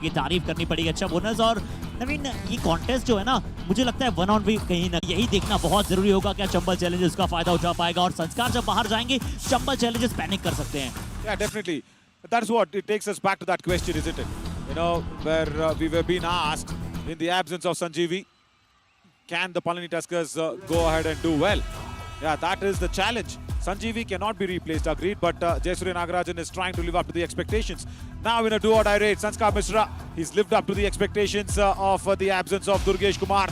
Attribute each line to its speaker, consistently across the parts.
Speaker 1: की तारीफ करनी पड़ेगी। अच्छा बोनस। और नवीन, ये कॉन्टेस्ट जो है ना, मुझे लगता है 1 on 1 कहीं ना यही देखना बहुत जरूरी होगा। क्या चंबल चैलेंजेस का फायदा उठा पाएगा और संस्कार जब बाहर जाएंगे चंबल चैलेंजेस पैनिक कर सकते हैं।
Speaker 2: Yeah, definitely. That's what it takes us back to that question, isn't it? You know, where we were being asked in the absence of Sanjeevi, can the Palani Tuskers go ahead and do well? Yeah, that is the challenge. Sanjeevi cannot be replaced, agreed, but Jayasuriya Nagarajan is trying to live up to the expectations. Now in a do-or-die raid, Sanskar Mishra, he's lived up to the expectations of the absence of Durgesh Kumar.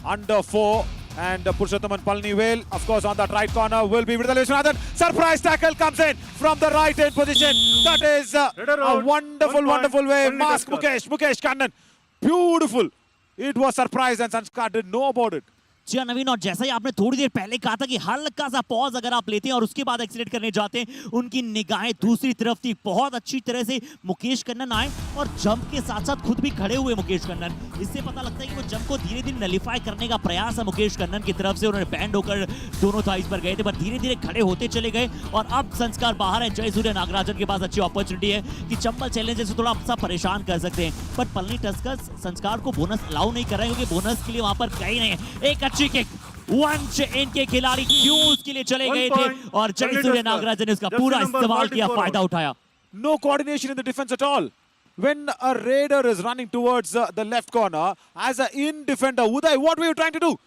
Speaker 2: Under 4, and Purushottam Palani Vale, of course, on that right corner will be Vidal Vishwanathan. Surprise tackle comes in from the right end position. That is a wonderful way. Mask Mukesh Kannan. Beautiful. It was surprise and Sanskar didn't know about it.
Speaker 1: जी नवीन, और जैसा ही आपने थोड़ी देर पहले कहा था कि हल्का सा पॉज अगर आप लेते हैं और उसके बाद एक्सीलेट करने जाते हैं, उनकी निगाहें दूसरी तरफ थी। बहुत अच्छी तरह से मुकेश कन्नन आए और जंप के साथ साथ खुद भी खड़े हुए मुकेश कन्नन। इससे पता लगता है कि वो जंप को धीरे धीरे नलिफाई करने का प्रयास है मुकेश कन्नन की तरफ से। उन्होंने बैंड होकर दोनों थाइस पर गए थे, पर धीरे धीरे खड़े होते चले गए और अब संस्कार बाहर है। जयसूर्य नागराजन के पास अच्छी अपॉर्चुनिटी है कि चंबल चैलेंजर्स से थोड़ा सा परेशान कर सकते हैं, बट पलनी टस्कर्स संस्कार को बोनस अलाउ नहीं कर रहे हैं क्योंकि बोनस के लिए वहां पर कहीं नहीं है। एक अच्छी किक वंश इनके खिलाड़ी क्यों उसके लिए चले गए थे और जयसूर्य नागराजन ने उसका पूरा इस्तेमाल किया, फायदा उठाया।
Speaker 2: No coordination in the defense at all. When a raider is running towards the left corner, as an in defender, Uday, what were you trying to do?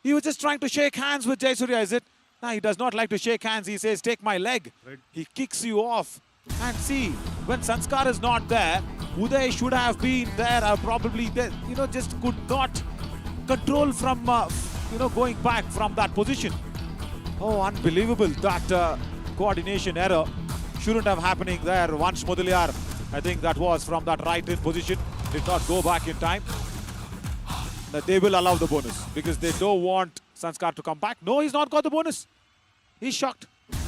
Speaker 2: He was just trying to shake hands with Jayasuriya, is it? No, he does not like to shake hands. He says, take my leg. Right. He kicks you off. And see, when Sanskar is not there, Uday should have been there, probably there, you know, just could not control from, you know, going back from that position. Oh, unbelievable. That coordination error shouldn't have happening there. Vansh Mudaliar, I think that was from that right in position, did not go back in time. They will allow the bonus because they don't want Sanskar to come back. No, he's not got the bonus. He's shocked.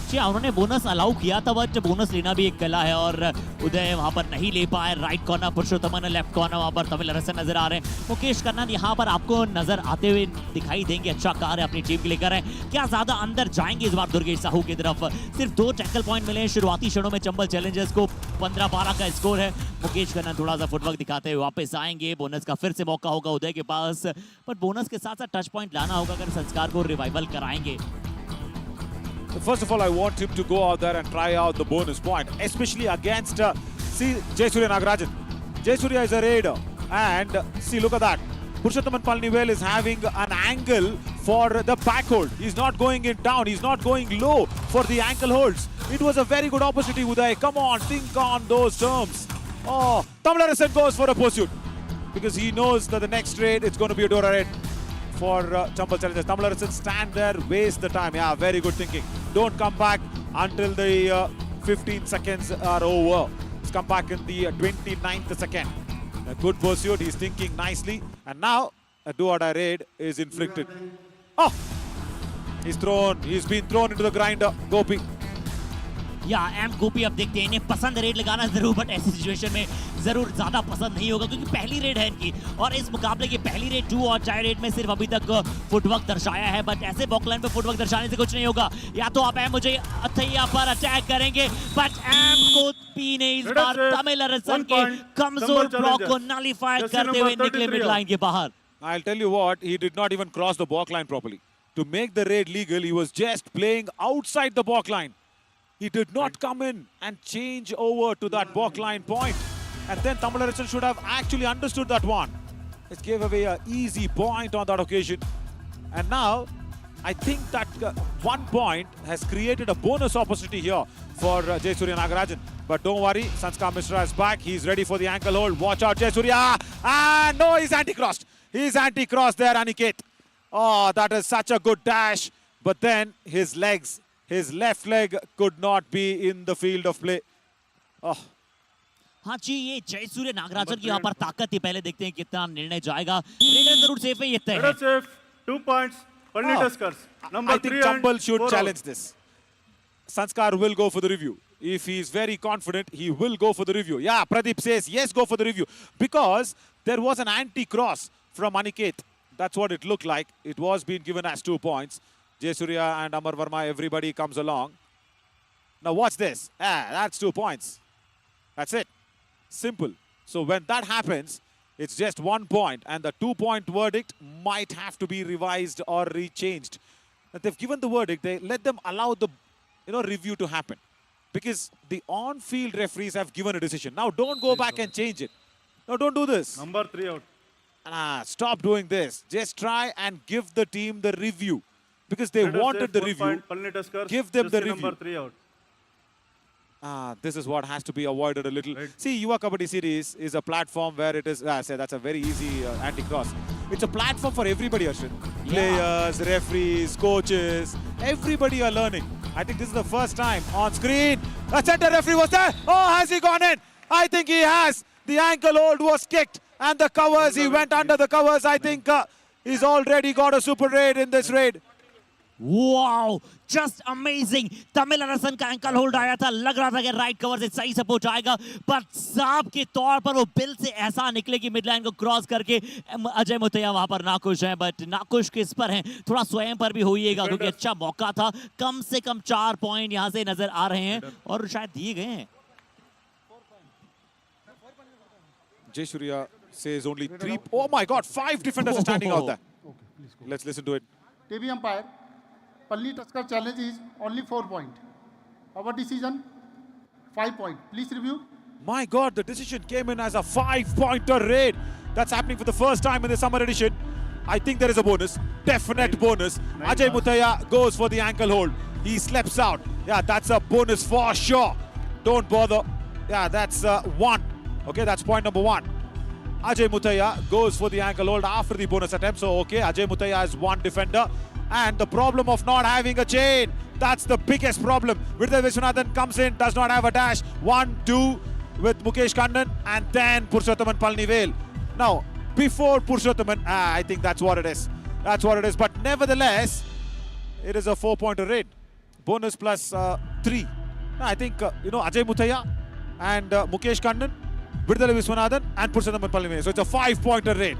Speaker 1: जी उन्होंने bonus allow किया था, but bonus लेना भी एक कला है और उदय वहां पर नहीं ले पाए। राइट कॉर्नर पुरुषोत्तमन, लेफ्ट कॉर्नर वहां पर तमिल अरसन नजर आ रहे हैं। मुकेश कन्नन यहां पर आपको नजर आते हुए दिखाई देंगे। अच्छा कार्य अपनी टीम के लिए कर रहे हैं। क्या ज्यादा अंदर जाएंगे इस बार दुर्गेश साहू की तरफ? सिर्फ 2 टैकल पॉइंट मिले हैं शुरुआती क्षणों में चंबल चैलेंजर्स को। 15-12 का स्कोर है। मुकेश कन्नन थोड़ा सा फुटवर्क दिखाते हुए वापस आएंगे। बोनस का फिर से मौका होगा उदय के पास, बट बोनस के साथ साथ टच पॉइंट लाना होगा अगर संस्कार को रिवाइवल कराएंगे।
Speaker 2: First of all, I want him to go out there and try out the bonus point, especially against Jayasuriya Nagarajan. Jayasuriya is a raider, and see, look at that. Purushottam Palani Vale is having an angle for the back hold. He's not going it down. He's not going low for the ankle holds. It was a very good opportunity, Uday. Come on, think on those terms. Oh, Tamil Arasan goes for a pursuit because he knows that the next raid, it's going to be a Dora raid for Chambal challengers. Tamil Arasan stand there, waste the time. Yeah, very good thinking. Don't come back until the 15 seconds are over. He's come back in the 29th second. A good pursuit. He's thinking nicely. And now a do-or-die raid is inflicted. Oh! He's thrown. He's been thrown into the grinder. Gopi.
Speaker 1: या M गोपी, अब देखते हैं इन्हें पसंद red लगाना जरूर, but ऐसी situation में जरूर ज्यादा पसंद नहीं होगा क्योंकि पहली रेड है इनकी और इस मुकाबले की पहली रेड 2 और 4 रेड में सिर्फ अभी तक फुटवर्क दर्शाया है, बट ऐसे बॉकलाइन पे फुटवर्क दर्शाने से कुछ नहीं होगा। या तो आप एम मुझे अथैया पर अटैक करेंगे, बट एम गोपी ने इस बार तमिल अरसन के कमजोर ब्लॉक को नलिफाई करते हुए निकले मिड लाइन के बाहर।
Speaker 2: I'll tell you what, he did not even cross the balk line properly. To make the raid legal, he was just playing outside the balk line. He did not come in and change over to that balk line point. And then Tamil Arasan should have actually understood that one. It gave away an easy point on that occasion. And now, I think that 1 point has created a bonus opportunity here for Jayasuriya Nagarajan. But don't worry, Sanskar Mishra is back. He's ready for the ankle hold. Watch out, Jayasuriya. And no, he's anti-crossed. He's anti-crossed there, Aniket. Oh, that is such a good dash. But then his legs, his left leg could not be in the field of play. Oh.
Speaker 1: हाँ जी, ये जयसूर्य नागराजन की यहाँ पर ताकत थी। पहले देखते हैं कितना निर्णय जाएगा। रेडर जरूर सेफ है, ये तय है।
Speaker 3: Safe, 2 points. Palani Tuskers.
Speaker 2: I think Chambal should challenge this. Sanskar will go for the review. If he is very confident, he will go for the review. Yeah, Pradeep says yes, go for the review because there was an anti-cross from Aniket. That's what it looked like. It was being given as 2 points. Jayasuriya and Amar Verma, everybody comes along. Now watch this. Ah, that's 2 points. That's it. Simple. So when that happens, it's just 1 point, and the 2-point verdict might have to be revised or rechanged. If they've given the verdict, they let them allow the review to happen, because the on-field referees have given a decision. Now don't go back and change it. No, don't do this.
Speaker 3: Number 3 out.
Speaker 2: Stop doing this. Just try and give the team the review, because they wanted the review.
Speaker 3: Palani Tuskers,
Speaker 2: Give them the
Speaker 3: number
Speaker 2: review.
Speaker 3: 3 out.
Speaker 2: This is what has to be avoided a little.
Speaker 3: Right.
Speaker 2: See, Yuva Kabaddi Series is a platform where it is, I say that's a very easy anti-cross. It's a platform for everybody, Arshad. Players, referees, coaches, everybody are learning. I think this is the first time on screen. The center referee was there. Oh, has he gone in? I think he has. The ankle hold was kicked, and the covers, he went under the covers. I think he's already got a super raid in this raid.
Speaker 1: Wow, just amazing. Tamil Arasan का ankle hold आया था, लग रहा था कि right cover से सही support आएगा, पर सांप के तौर पर वो बिल से ऐसा निकले कि मिड लाइन को क्रॉस करके अजय मुतैया वहां पर नाखुश हैं, बट नाखुश किस पर हैं? थोड़ा स्वयं पर भी होइएगा, क्योंकि अच्छा मौका था। कम से कम 4 पॉइंट यहां से नजर आ रहे हैं और शायद दिए गए हैं।
Speaker 2: Jay Surya says only 3. Oh my God, 5 defenders are standing out there.
Speaker 4: Okay, please go.
Speaker 2: Let's listen to it.
Speaker 4: TV umpire, Palani Tuskers challenge is only 4 points. Our decision, 5 points. Please review.
Speaker 2: My God, the decision came in as a 5-pointer raid. That's happening for the first time in the summer edition. I think there is a bonus, definite bonus. Ajay Muthaiya goes for the ankle hold. He slips out. Yeah, that's a bonus for sure. Don't bother. Yeah, that's 1. Okay, that's point number 1. Ajay Muthaiya goes for the ankle hold after the bonus attempt. So, okay, Ajay Muthaiya is 1 defender. And the problem of not having a chain, that's the biggest problem. Virdal Viswanathan comes in, does not have a dash. 1-2 with Mukesh Kannan, and then Purushothaman Palanivel. Now, before Purushothaman, I think that's what it is. That's what it is. But nevertheless, it is a 4-pointer raid. Bonus plus 3. I think, Ajay Muthaiya and Mukesh Kannan, Virdal Viswanathan, and Purushothaman Palanivel. So it's a 5-pointer raid.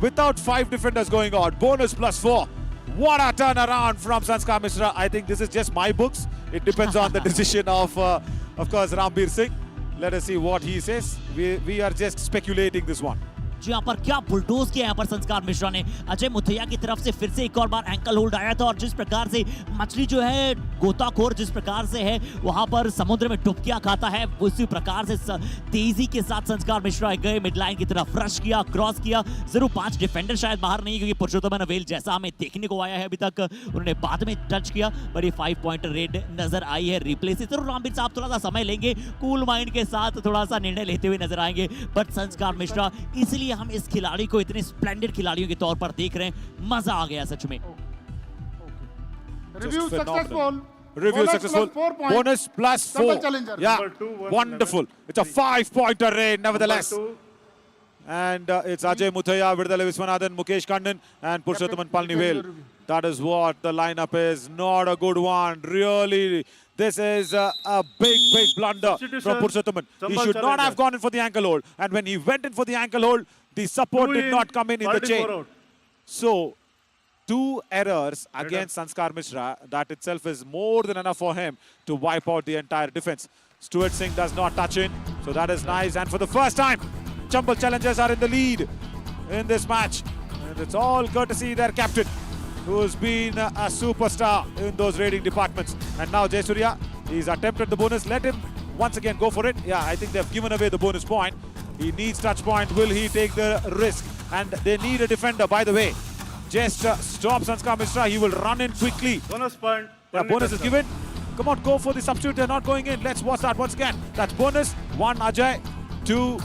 Speaker 2: Without 5 defenders going on, bonus plus 4. What a turnaround from Sanskar Mishra. I think this is just my books. It depends on the decision of course, Rambir Singh. Let us see what he says. We are just speculating this one.
Speaker 1: जी यहाँ पर क्या bulldoze किया यहाँ पर संस्कार मिश्रा ने। अजय मुथैया की तरफ से फिर से एक और बार एंकल होल्ड आया था, और जिस प्रकार से मछली जो है गोताखोर जिस प्रकार से है वहां पर समुद्र में डुबकियां खाता है, उसी प्रकार से तेजी के साथ संस्कार मिश्रा गए मिड लाइन की तरफ, रश किया, क्रॉस किया। जरूर 5 डिफेंडर शायद बाहर नहीं, क्योंकि पुरुषोत्तम अवेल जैसा हमें देखने को आया है अभी तक, उन्होंने बाद में टच किया, बड़ी 5-पॉइंटर रेड नजर आई है रिप्ले से। जरूर रामबीर साहब थोड़ा सा समय लेंगे, कूल माइंड के साथ थोड़ा सा निर्णय लेते हुए नजर आएंगे, बट संस्कार मिश्रा, इसलिए हम इस खिलाड़ी को इतने स्प्लेंडेड खिलाड़ियों के तौर पर देख रहे हैं। मजा आ गया सच में।
Speaker 4: Review successful.
Speaker 2: Review successful. Bonus plus 4. Yeah, wonderful. It's a 5-pointer raid nevertheless. And it's Ajay Muthaiya, Virdal Viswanathan, Mukesh Kannan, and Purushothaman Palanivel. That is what the lineup is. Not a good one. Really, this is a big blunder from Purushothaman. He should not have gone in for the ankle hold. And when he went in for the ankle hold, the support did not come in the chain. So, 2 errors against Sanskar Mishra. That itself is more than enough for him to wipe out the entire defense. Stuart Singh does not touch in. So that is nice. And for the first time, Chambal challengers are in the lead in this match. And it's all courtesy their captain, who's been a superstar in those raiding departments. And now Jay Surya, he's attempted the bonus. Let him once again go for it. Yeah, I think they've given away the bonus point. He needs touch point. Will he take the risk? And they need a defender, by the way. Just stop Sanskar Mishra. He will run in quickly.
Speaker 3: Bonus point.
Speaker 2: Yeah, bonus is given. Come on, go for the substitute. They're not going in. Let's watch that once again. That's bonus. 1 Ajay. 2,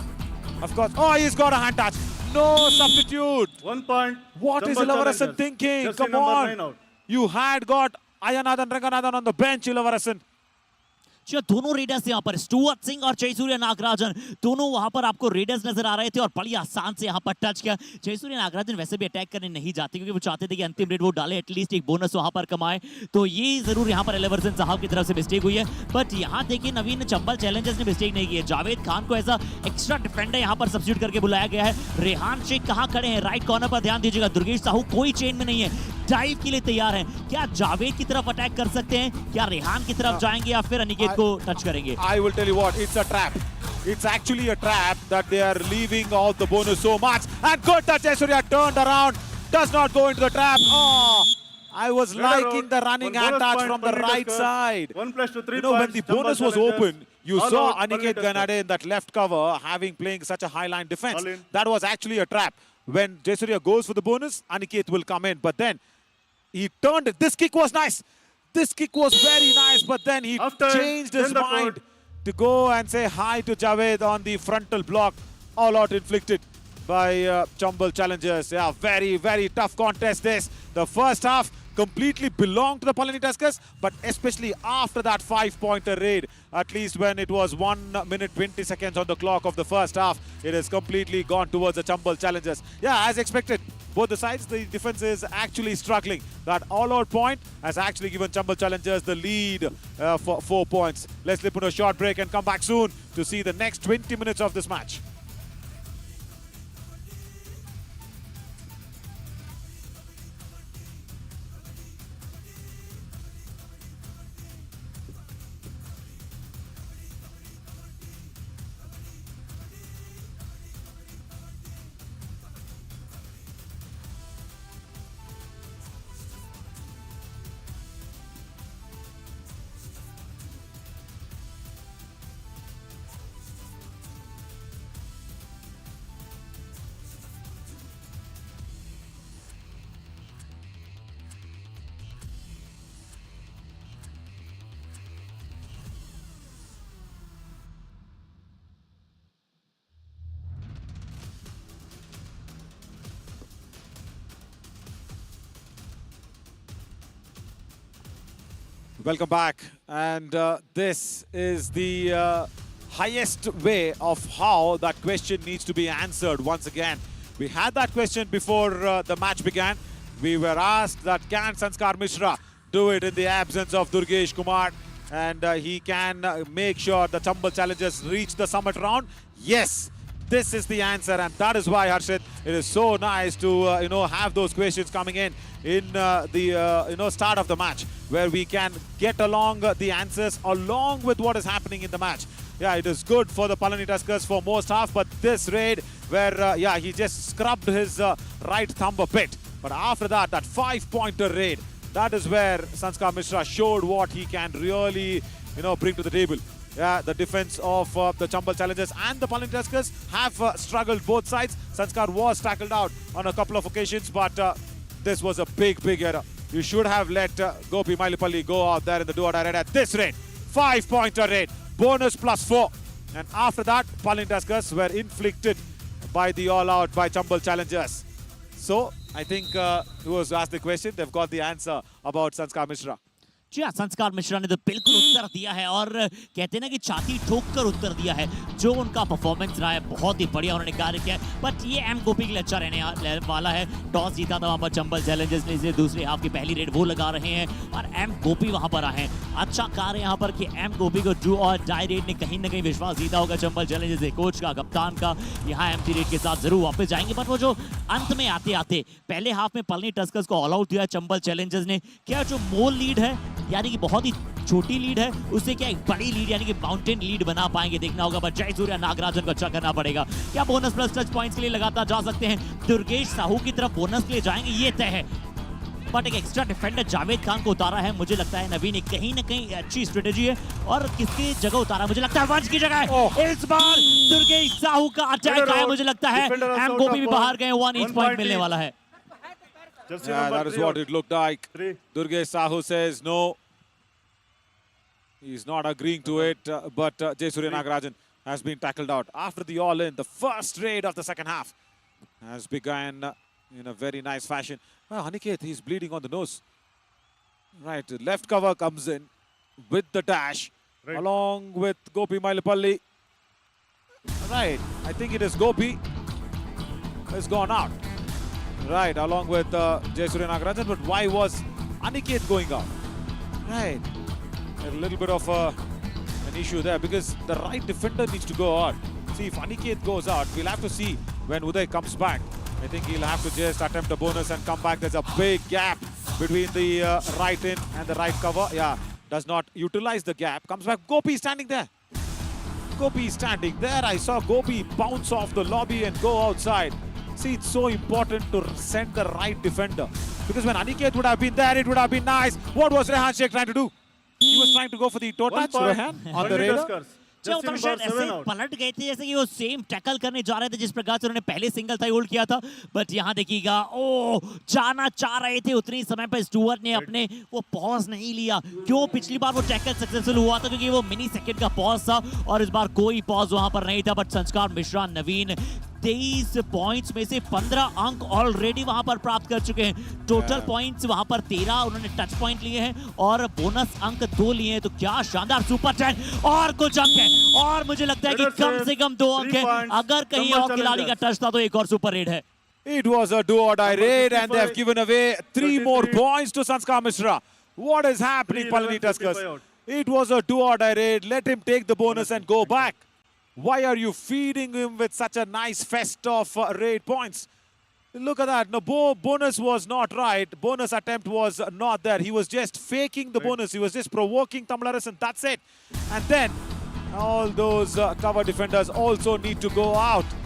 Speaker 2: of course. Oh, he's got a hand touch. No substitute.
Speaker 3: 1 point.
Speaker 2: What is Ilavarasan thinking? Come on. You had got Ayanathan Ranganathan on the bench, Ilavarasan.
Speaker 1: दोनों readers यहाँ पर Stuart Singh और जयसूर्य नागराजन दोनों वहां पर आपको readers नजर आ रहे थे, और बड़ी आसान से यहाँ पर टच किया। जयसूर्य नागराजन वैसे भी अटैक करने नहीं जाते, क्योंकि वो चाहते थे कि अंतिम रेड वो डाले, एटलीस्ट एक बोनस वहां पर कमाए। तो ये जरूर यहाँ पर इलेवर्सन साहब की तरफ से मिस्टेक हुई है। बट यहाँ देखिए नवीन चंबल चैलेंजर्स ने मिस्टेक नहीं की है। जावेद खान को ऐसा एक्स्ट्रा डिफेंडर यहाँ पर सब्स्टिट्यूट करके बुलाया गया है। रेहान शेख कहाँ खड़े हैं? राइट कॉर्नर पर ध्यान दीजिएगा। दुर्गेश साहू कोई चेन में नहीं है। डाइव के लिए तैयार हैं। क्या जावेद की तरफ अटैक कर सकते हैं, क्या रेहान की तरफ जाएंगे या फिर अनिकेत को टच करेंगे?
Speaker 2: I will tell you what, it's a trap. It's actually a trap that they are leaving out the bonus so much. And good touch, Jayasuriya turned around, does not go into the trap. Oh, I was liking the running hand touch from the right side.
Speaker 3: 1 plus 2, 3
Speaker 2: You know, when
Speaker 3: points.
Speaker 2: the
Speaker 3: Chambal
Speaker 2: bonus was
Speaker 3: challengers.
Speaker 2: open, you
Speaker 3: All
Speaker 2: saw
Speaker 3: out,
Speaker 2: Aniket
Speaker 3: Palani Tuskers.
Speaker 2: Ganade in that left cover playing such a high line defense.
Speaker 3: All in.
Speaker 2: That was actually a trap. When Jayasuriya goes for the bonus, Aniket will come in. But then he turned it. This kick was nice. This kick was very nice. But then he
Speaker 3: After
Speaker 2: changed his
Speaker 3: 10 the
Speaker 2: mind
Speaker 3: court.
Speaker 2: to go and say hi to Javed on the frontal block. All out inflicted by Chambal challengers. Yeah, very, very tough contest this. The first half completely belonged to the Palani Tuskers, but especially after that 5-pointer raid, at least when it was 1 minute 20 seconds on the clock of the first half, it has completely gone towards the Chambal challengers. Yeah, as expected, both the sides, the defense is actually struggling. That all-out point has actually given Chambal challengers the lead for 4 points. Let's slip into a short break and come back soon to see the next 20 minutes of this match. Welcome back, and this is the highest way of how that question needs to be answered once again. We had that question before the match began. We were asked that can Sanskar Mishra do it in the absence of Durgesh Kumar, and he can make sure the Chambal challengers reach the summit round? Yes. This is the answer, and that is why, Harshit, it is so nice to have those questions coming in the start of the match, where we can get along the answers along with what is happening in the match. Yeah, it is good for the Palani Tuskers for most half, but this raid where he just scrubbed his right thumb a bit, but after that 5-pointer raid, that is where Sanskar Mishra showed what he can really bring to the table. Yeah, the defense of the Chambal challengers and the Palani Tuskers have struggled both sides. Sanskar was tackled out on a couple of occasions, but this was a big error. You should have let Gopi Mailipalli go out there in the do-or-die raid at this rate. 5-pointer raid, bonus +4. And after that, Palani Tuskers were inflicted by the all-out by Chambal challengers. So, I think who was asked the question, they've got the answer about Sanskar Mishra.
Speaker 1: जी हाँ, संस्कार मिश्रा ने तो बिल्कुल उत्तर दिया है और कहते हैं ना कि छाती ठोक कर उत्तर दिया है। जो उनका परफॉर्मेंस रहा है बहुत ही बढ़िया उन्होंने कार्य किया है, बट ये एम गोपी के लिए अच्छा रहने वाला है। टॉस जीता था वहाँ पर चंबल चैलेंजर्स ने, इसे दूसरी हाफ की पहली रेड वो लगा रहे हैं और एम गोपी वहाँ पर आए हैं। अच्छा कार्य यहाँ पर कि एम गोपी को जो और डाई रेड ने कहीं ना कहीं विश्वास जीता होगा चंबल चैलेंजर्स के कोच का, कप्तान का। यहाँ एम रेड के साथ जरूर वापस जाएंगे, बट वो जो अंत में आते आते पहले हाफ में पलनी टस्कर्स को ऑल आउट दिया चंबल चैलेंजर्स ने, क्या जो मोल लीड है यानी कि बहुत ही छोटी लीड है, उससे क्या एक बड़ी लीड यानी कि माउंटेन लीड बना पाएंगे, देखना होगा। बट जयसूर्या नागराजन को अच्छा करना पड़ेगा। क्या बोनस प्लस टच पॉइंट्स के लिए लगातार जा सकते हैं? दुर्गेश साहू की तरफ बोनस के लिए जाएंगे, ये तय है। बट एक एक्स्ट्रा डिफेंडर जावेद खान को उतारा है, मुझे लगता है नवीन एक कहीं ना कहीं अच्छी स्ट्रेटेजी है। और किसकी जगह उतारा? मुझे लगता है वंश की जगह इस बार दुर्गेश साहू का अटैक आया, मुझे लगता है एम गोपी भी बाहर गए, 1 each पॉइंट मिलने वाला है।
Speaker 2: Yeah, that is what it looked like. Durgesh Sahu says no. He's not agreeing to it, but Jayasuriya Nagarajan has been tackled out. After the all-in, the first raid of the second half has begun in a very nice fashion. Well, Aniket, he's bleeding on the nose. Right, left cover comes in with the dash, along with Gopi Mailipalli. Right, I think it is Gopi has gone out. Right, along with Jayasuriya Nagarajan, but why was Aniket going out? Right. A little bit of an issue there because the right defender needs to go out. See, if Aniket goes out, we'll have to see when Uday comes back. I think he'll have to just attempt a bonus and come back. There's a big gap between the right in and the right cover. Yeah, does not utilize the gap. Comes back. Gopi standing there. Gopi standing there. I saw Gopi bounce off the lobby and go outside. See, it's so important to send the right defender. Because when Aniket would have been there, it would have been nice. What was Rehan Sheikh trying to do? He was trying to go for the toe
Speaker 3: 1
Speaker 2: touch,
Speaker 3: point.
Speaker 2: Rehan, on the
Speaker 3: Palani
Speaker 2: radar.
Speaker 3: Tuskers.
Speaker 1: जो
Speaker 3: Just in
Speaker 1: Uttarakhand
Speaker 3: bar, 7
Speaker 1: ऐसे
Speaker 3: out.
Speaker 1: पलट गए थे जैसे कि वो same tackle करने जा रहे थे जिस प्रकार से उन्होंने पहले सिंगल था होल्ड किया था, बट यहाँ देखिएगा ओ जाना चाह रहे थे उतनी समय पर स्टुअर्ट ने अपने वो पॉज नहीं लिया। क्यों? पिछली बार वो टैकल सक्सेसफुल हुआ था क्योंकि वो मिनी सेकंड का पॉज था और इस बार कोई पॉज वहां पर नहीं था। बट संस्कार मिश्रा नवीन 23 पॉइंट्स में से 15 अंक ऑलरेडी वहां पर प्राप्त कर चुके हैं। टोटल पॉइंट्स वहां पर 13 उन्होंने टच पॉइंट लिए हैं और बोनस अंक 2 लिए हैं। तो क्या शानदार सुपर 10 और कुछ अंक है और मुझे लगता है कि कम से कम 2 अंक है। अगर कहीं और खिलाड़ी का टच था तो एक और सुपर रेड है।
Speaker 2: It was a do or die raid and they have given away 3 more points to Sanskar Mishra. What is happening, Palani Tuskers? It was a do or die raid. Let him take the bonus and go back. Why are you feeding him with such a nice fest of raid points? Look at that. No, bonus was not right. Bonus attempt was not there. He was just faking the bonus. He was just provoking Tamil Arasan. That's it. And then all those cover defenders also need to go out.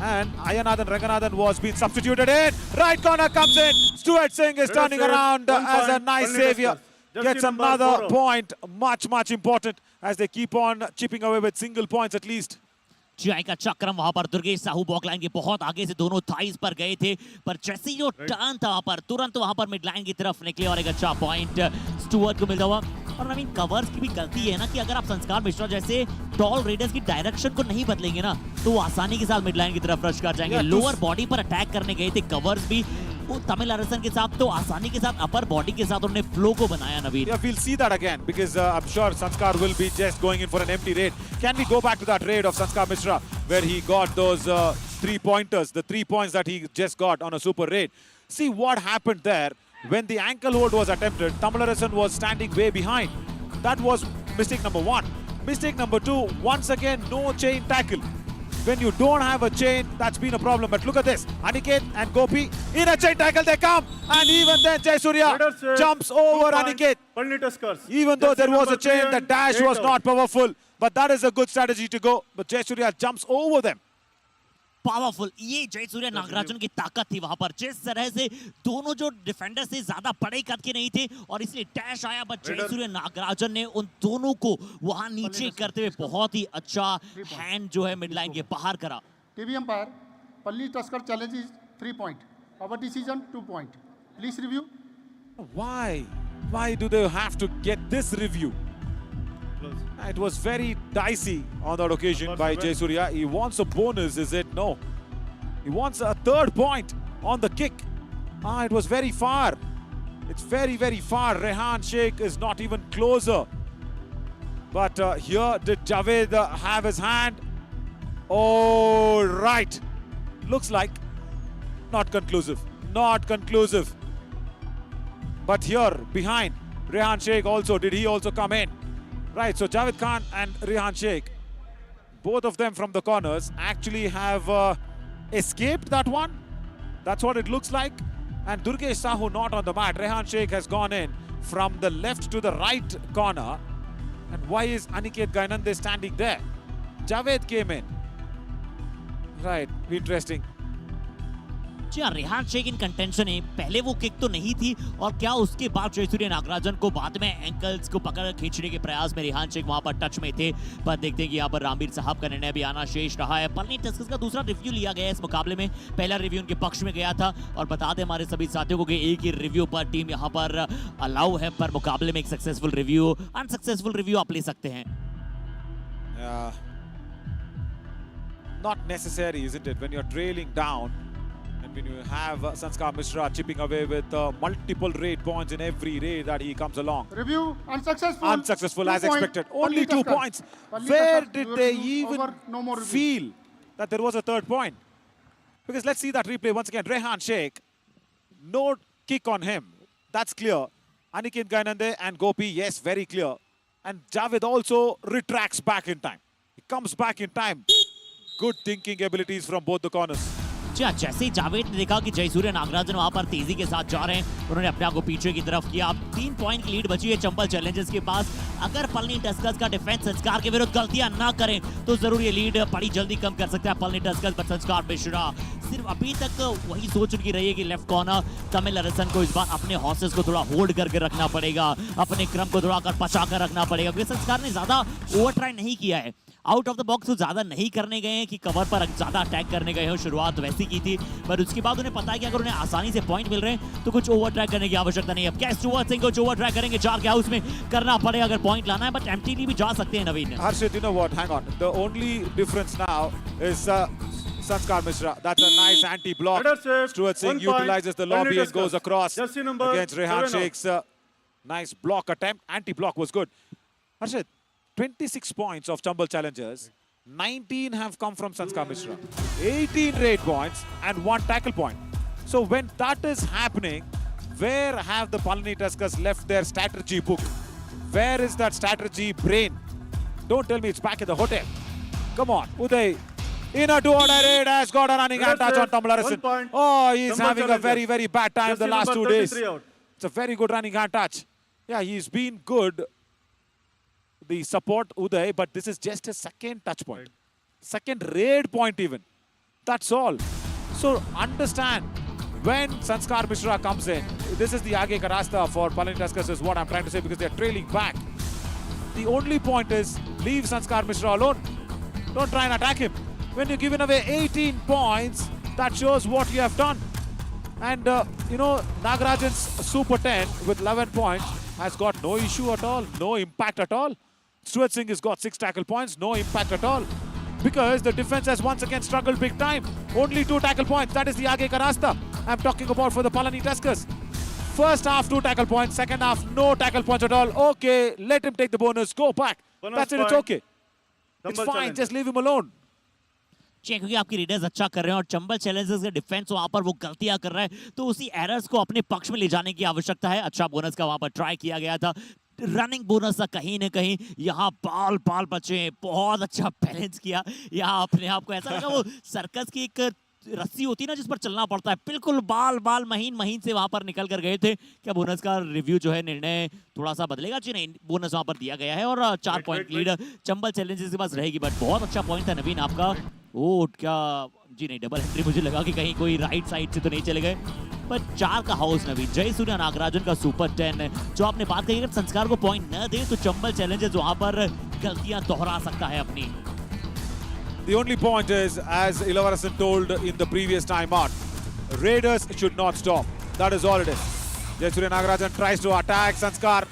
Speaker 2: And Ayanathan Ranganathan was being substituted in. Right corner comes in. Stuart Singh is turning around as a nice savior. Gets another point. Much important as they keep on chipping away with single points at least.
Speaker 1: GI का चक्रम वहां पर Durgesh Sahu बॉक line के बहुत आगे से दोनों thighs पर गए थे, पर जैसे ही जो टर्न था वहां पर तुरंत वहां पर मिड लाइन की तरफ निकले और एक अच्छा पॉइंट स्टुअर्ट को मिलता हुआ। और नवीन कवर्स की भी गलती है ना कि अगर आप संस्कार मिश्रा जैसे टॉल रेडर्स की डायरेक्शन को नहीं बदलेंगे ना तो वो आसानी के साथ मिड लाइन की तरफ रश कर जाएंगे। लोअर बॉडी पर अटैक करने गए थे कवर्स भी तमिल अरसन के साथ, तो आसानी के साथ अपर बॉडी के साथ उन्होंने फ्लो को बनाया नवीन।
Speaker 2: Yeah, we'll see that again because I'm sure Sanskar will be just going in for an empty raid. Can we go back to that raid of Sanskar Mishra where he got those 3 pointers, the 3 points that he just got on a super raid? See what happened there when the ankle hold was attempted. Tamil Arasan was standing way behind. That was mistake number 1. Mistake number 2, once again, no chain tackle. When you don't have a chain, that's been a problem. But look at this. Aniket and Gopi in a chain tackle, they come. And even then, Jayasuriya jumps over Aniket.
Speaker 3: Palani Tuskers.
Speaker 2: Even though there was a chain, the
Speaker 3: and
Speaker 2: dash was not powerful. But that is a good strategy to go. But Jayasuriya jumps over them.
Speaker 1: Powerful, ये जयसूर्य नागराजन की ताकत थी वहां पर। जिस तरह से दोनों जो डिफेंडर से ज्यादा बड़े कद के नहीं थे और इसलिए डैश आया, बट जयसूर्य नागराजन ने उन दोनों को वहां नीचे करते हुए बहुत ही अच्छा हैंड जो है मिड लाइन के बाहर करा।
Speaker 4: टीवी अंपायर पल्ली tusker challenge 3 point, our decision 2 point, please review.
Speaker 2: Why do they have to get this review? It was very dicey on that occasion by Jayasuriya. He wants a bonus, is it? No. He wants a 3rd point on the kick. It was very far. It's very far. Rehan Sheikh is not even closer. But here, did Javed have his hand? Oh, right. Looks like not conclusive. Not conclusive. But here, behind, Rehan Sheikh also, did he also come in? Right, so Javed Khan and Rehan Sheikh, both of them from the corners, actually have escaped that one. That's what it looks like. And Durgesh Sahu not on the mat. Rehan Sheikh has gone in from the left to the right corner. And why is Aniket Gainande standing there? Javed came in. Right, interesting.
Speaker 1: जी हाँ, रेहान शेख इन contention है। पहले वो kick तो नहीं थी और क्या उसके बाद जयसूर्य नागराजन को बाद में एंकल्स को पकड़ खींचने के प्रयास में रेहान शेख वहां पर टच में थे। पर देखते हैं कि यहाँ पर रामवीर साहब का निर्णय भी आना शेष रहा है। पलनी टस्कर्स का दूसरा रिव्यू लिया गया है इस मुकाबले में। पहला रिव्यू उनके पक्ष में गया था और बता दें हमारे सभी साथियों को कि एक ही रिव्यू पर टीम यहाँ पर अलाउ है, पर मुकाबले में एक सक्सेसफुल रिव्यू, अनसक्सेसफुल रिव्यू आप ले सकते हैं।
Speaker 2: Not necessary, isn't it? When you're trailing down, when you have Sanskar Mishra chipping away with multiple raid points in every raid that he comes along.
Speaker 4: Review unsuccessful.
Speaker 2: Unsuccessful as expected. Only 2 points. Where did they even feel that there was a 3rd point? Because let's see that replay once again. Rehan Sheikh, no kick on him. That's clear. Aniket Gainande and Gopi, yes, very clear. And Javed also retracts back in time. He comes back in time. Good thinking abilities from both the corners.
Speaker 1: जी हाँ, जैसे ही जावेद ने देखा कि जयसूर्य नागराजन वहां पर तेजी के साथ जा रहे हैं, उन्होंने अपने आप को पीछे की तरफ किया। 3 पॉइंट की लीड बची है चंबल चैलेंजर्स के पास। अगर पलनी टस्कर्स का डिफेंस संस्कार के विरुद्ध गलतियां ना करें तो जरूर ये लीड बड़ी जल्दी कम कर सकता है पलनी टस्कर्स। बट संस्कार मिश्रा सिर्फ अभी तक वही सोच उनकी रही है कि लेफ्ट कॉर्नर तमिल अरसन को इस बार अपने हॉर्सेस को थोड़ा होल्ड करके रखना पड़ेगा, अपने क्रम को थोड़ा कर पचा कर रखना पड़ेगा, क्योंकि संस्कार ने ज्यादा ओवर ट्राई नहीं किया है। आउट ऑफ द बॉक्स तो ज्यादा नहीं करने गए हैं कि कवर पर ज्यादा अटैक करने गए हो, शुरुआत वैसी की थी। पर उसके बाद उन्हें पता है कि अगर उन्हें आसानी से पॉइंट मिल रहे हैं तो कुछ ओवर ट्रैक करने की आवश्यकता नहीं है। अब कैश स्टुअर्ट सिंह को ओवर ट्रैक करेंगे, चार के हाउस में करना पड़ेगा अगर पॉइंट लाना है, बट एमटीडी भी जा सकते हैं नवीन।
Speaker 2: Harshit, you know what? Hang on. The only difference now is Sanskar Mishra. That's a nice anti-block. Stuart Singh utilizes the lobby and goes across against Rehan Sheikh's nice block attempt. Anti-block was good. Harshit, 26 points of Chambal challengers. 19 have come from Sanskar Mishra. 18 raid points and 1 tackle point. So when that is happening, where have the Palani Tuskers left their strategy book? Where is that strategy brain? Don't tell me it's back at the hotel. Come on, Uday. In a two-order raid has got a running hand touch on Tamil Arasan. Oh, he's having a very, very bad time the last 2 days. It's a very good running hand touch. Yeah, he's been good. The support Uday, but this is just a second touch point. Second raid point even. That's all. So understand, when Sanskar Mishra comes in, this is the Aage ka rasta for Palani Tuskers is what I'm trying to say, because they're trailing back. The only point is, leave Sanskar Mishra alone. Don't try and attack him. When you're giving away 18 points, that shows what you have done. And, you know, Nagarajan's Super 10 with 11 points has got no issue at all, no impact at all. Stuart Singh has got 6 tackle points, no impact at all. Because the defense has once again struggled big time. Only 2 tackle points, that is the Aage ka rasta I'm talking about for the Palani Tuskers. First half, 2 tackle points. Second half, no tackle points at all. Okay, let him take the bonus, go back. That's it, it's okay. It's fine, just leave him alone.
Speaker 1: क्योंकि आपकी readers अच्छा कर रहे हैं और Chambal Challengers का defence वहां पर वो गलतियां कर रहा है, तो उसी एरर्स को अपने पक्ष में ले जाने की आवश्यकता है। अच्छा बोनस का वहां पर ट्राई किया गया था, रनिंग बोनस था कहीं ना कहीं। यहाँ बाल बाल बचे, बहुत अच्छा बैलेंस किया। यहाँ अपने आप को ऐसा लगा वो सर्कस की एक रस्सी होती है ना जिस पर चलना पड़ता है, बिल्कुल बाल बाल महीन महीन से वहां पर निकल कर गए थे। क्या बोनस का रिव्यू जो है, निर्णय थोड़ा सा बदलेगा? जी नहीं, बोनस वहां पर दिया गया है और 4 पॉइंट लीड चंबल चैलेंजर्स के पास रहेगी। बट बहुत अच्छा पॉइंट था नवीन आपका। ओ क्या जी नहीं, डबल एंट्री मुझे लगा कि कहीं कोई राइट साइड से तो नहीं चले गए। पर 4 का हाउस नवीन, जयसूर्य नागराजन का सुपर 10 जो आपने बात कही, अगर संस्कार को पॉइंट न दे तो चंबल चैलेंजर्स वहां पर गलतियां दोहरा सकता है अपनी।
Speaker 2: The only point is, as Ilavarasan told in the previous timeout, Raiders should not stop. That is all it is. Jayasuriya Nagarajan tries to attack Sanskar.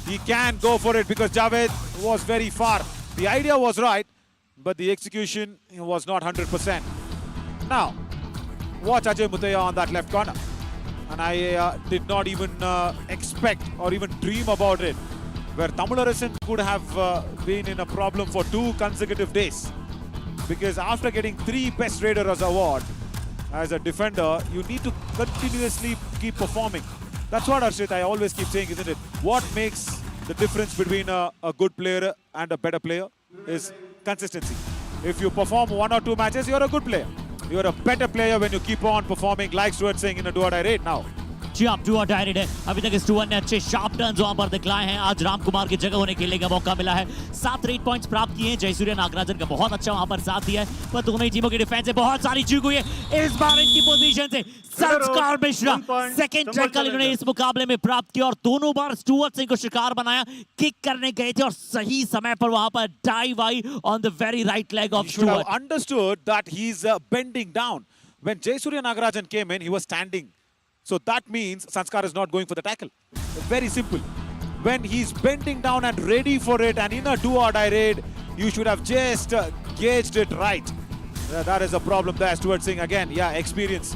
Speaker 2: He can go for it because Javed was very far. The idea was right, but the execution was not 100%. Now, watch Ajay Mutaya on that left corner. And I did not even expect or even dream about it, where Tamil Arasan could have been in a problem for 2 consecutive days. Because after getting 3 Best Raiders award as a defender, you need to continuously keep performing. That's what, Harshit, I always keep saying, isn't it? What makes the difference between a good player and a better player is consistency. If you perform 1 or 2 matches, you're a good player. You're a better player when you keep on performing, like Stuart saying in a do-or-die raid now.
Speaker 1: जी आप do और die red है। अभी तक Stuart ने अच्छे sharp turns वहां पर दिखलाए हैं। आज राम कुमार की जगह उन्हें खेलने का मौका मिला है। 7 रेड पॉइंट्स प्राप्त किए हैं। जयसूर्य नागराजन का बहुत अच्छा वहां पर साथ दिया है, पर दोनों ही टीमों की डिफेंस से बहुत सारी चूक हुई है। इस बार इनकी पोजीशन से संस्कार मिश्रा सेकंड टैकल इन्होंने इस मुकाबले में प्राप्त किया और दोनों बार स्टुअर्ट सिंह को शिकार बनाया। किक करने गए थे और सही समय पर वहां पर dive I on the very right leg of Stuart.
Speaker 2: Understood that he's bending down. When Jayasuriya Nagarajan came in, he was standing. So that means Sanskar is not going for the tackle. Very simple. When he's bending down and ready for it, and in a do-or-die raid, you should have just gauged it right. That is a problem there, Stuart Singh. Again, yeah, experience.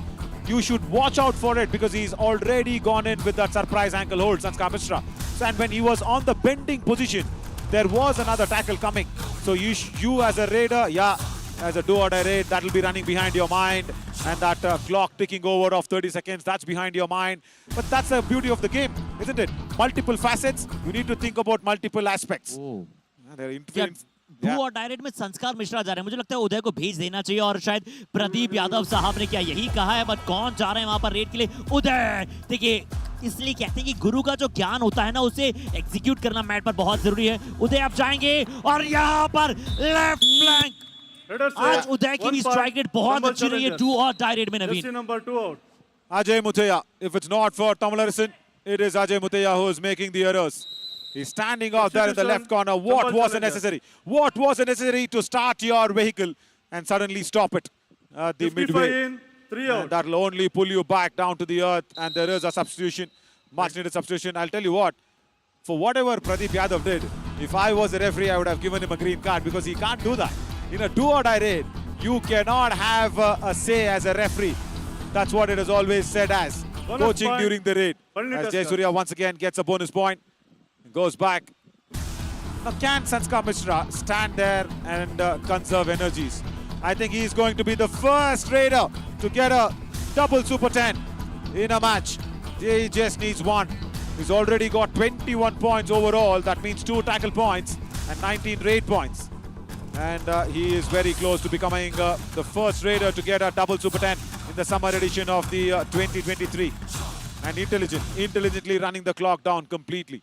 Speaker 2: You should watch out for it because he's already gone in with that surprise ankle hold, Sanskar Mishra. So, and when he was on the bending position, there was another tackle coming. So you as a raider, yeah, as a do-or-die raid, that will be running behind your mind. And that clock ticking over of 30 seconds, that's behind your mind. But that's the beauty of the game, isn't it? Multiple facets, you need to think about multiple aspects.
Speaker 1: Oh.
Speaker 2: They're interfering.
Speaker 1: Do or die raid में संस्कार मिश्रा जा रहे हैं। मुझे लगता है उदय को भेज देना चाहिए और शायद प्रदीप यादव साहब ने क्या यही कहा है, बट कौन जा रहे हैं वहां पर रेड के लिए? उदय। देखिए इसलिए कहते हैं कि गुरु का जो ज्ञान होता है ना उसे एग्जीक्यूट करना मैट पर बहुत जरूरी है। उदय आप जाएंगे और यहाँ पर लेफ्ट फ्लैंक। आज उदय की भी स्ट्राइक रेट बहुत अच्छी रही है डू और डायरेक्ट में। Naveen
Speaker 3: number 2 out.
Speaker 2: Ajay Muthaiya. If it's not for Tamil Arison, it is Ajay Muthaiya who is making the errors. He's standing out there in the left corner. What was necessary? What was necessary to start your vehicle and suddenly stop it at the midway?
Speaker 3: in, 3 out.
Speaker 2: That'll only pull you back down to the earth, and there is a substitution, much needed substitution. I'll tell you what, for whatever Pradeep Yadav did, if I was a referee, I would have given him a green card because he can't do that. In a do or die raid, you cannot have a say as a referee. That's what it is always said as. Coaching during the raid. As Jayasuriya once again gets a bonus point. Goes back. Now can Sanskar Mishra stand there and conserve energies? I think he's going to be the first raider to get a double Super 10 in a match. He just needs one. He's already got 21 points overall. That means 2 tackle points and 19 raid points. And he is very close to becoming the first raider to get a double Super 10 in the summer edition of the 2023. And intelligently running the clock down completely.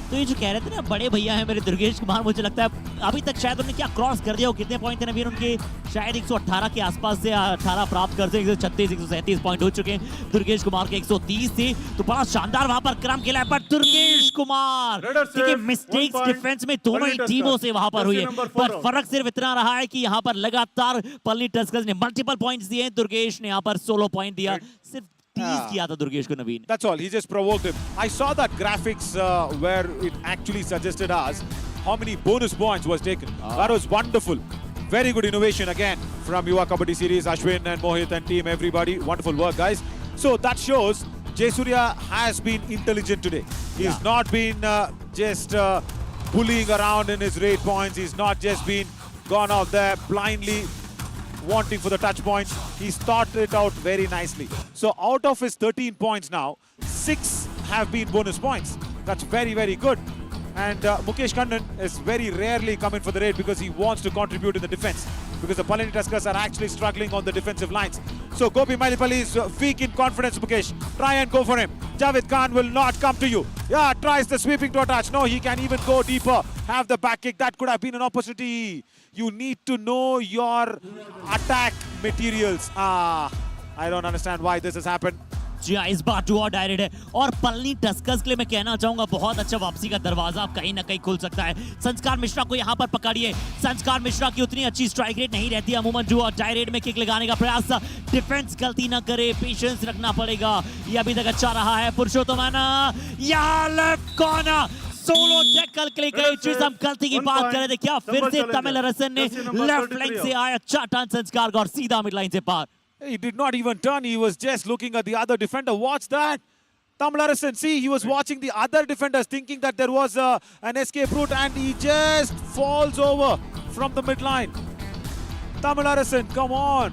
Speaker 1: तो ये जो कह रहे थे ना बड़े भैया हैं मेरे दुर्गेश कुमार, मुझे लगता है अभी तक शायद उन्होंने क्या क्रॉस कर दिया हो। कितने पॉइंट थे नवीन उनके? शायद 118 के आसपास से 18 प्राप्त कर से 136 137 पॉइंट हो चुके हैं। दुर्गेश कुमार के 130 थे, तो बड़ा शानदार वहां पर क्रम खेला है। बट दुर्गेश कुमार देखिए मिस्टेक्स डिफेंस में दोनों ही टीमों से वहां पर हुई है, पर फर्क सिर्फ इतना रहा है कि यहाँ पर लगातार पलनी टस्कर्स ने मल्टीपल पॉइंट्स दिए, दुर्गेश ने यहाँ पर 16 पॉइंट दिया। सिर्फ किया था दुर्गेश को नवीन।
Speaker 2: That's all. He just provoked him. I saw that graphics where it actually suggested us how many bonus points was taken. That was wonderful. Very good innovation again from Yuva Kabaddi series, Ashwin and Mohit and team, everybody. Wonderful work, guys. So that shows Jayasuriya has been intelligent today. He's not been just bullying around in his raid points. He's not just been gone out there blindly wanting for the touch points. He's thought it out very nicely. So out of his 13 points now, 6 have been bonus points. That's very, very good. And Mukesh Kannan is very rarely coming for the raid because he wants to contribute in the defense, because the Palani Tuskers are actually struggling on the defensive lines. So Gopi Mailipalli is weak in confidence, Mukesh. Try and go for him. Javed Khan will not come to you. Yeah, tries the sweeping to attach. No, he can even go deeper. Have the back kick. That could have been an opportunity. You need to know your attack materials. I don't understand why this has happened.
Speaker 1: जी हाँ, इस बार 2 और direct है और Palani Tuskers के लिए मैं कहना चाहूंगा बहुत अच्छा वापसी का दरवाजा अब कहीं ना कहीं खुल सकता है। संस्कार मिश्रा को यहाँ पर पकड़िए। संस्कार मिश्रा की उतनी अच्छी स्ट्राइक रेट नहीं रहती है अमूमन। जो और डायरेक्ट में किक लगाने का प्रयास, डिफेंस गलती ना करे, पेशेंस रखना पड़ेगा। ये अभी तक अच्छा रहा है। पुरुषोत्तम यहाँ लेफ्ट कॉर्नर सोलो टैकल के लिए गई चीज, हम गलती की बात कर रहे थे क्या? फिर से तमिल अरसन ने लेफ्ट फ्लैंक से आया चाटान संस्कार और सीधा मिड लाइन से पार।
Speaker 2: He did not even turn. He was just looking at the other defender. Watch that. Tamil Arison, see, he was watching the other defenders thinking that there was an escape route, and he just falls over from the midline. Tamil Arison, come on.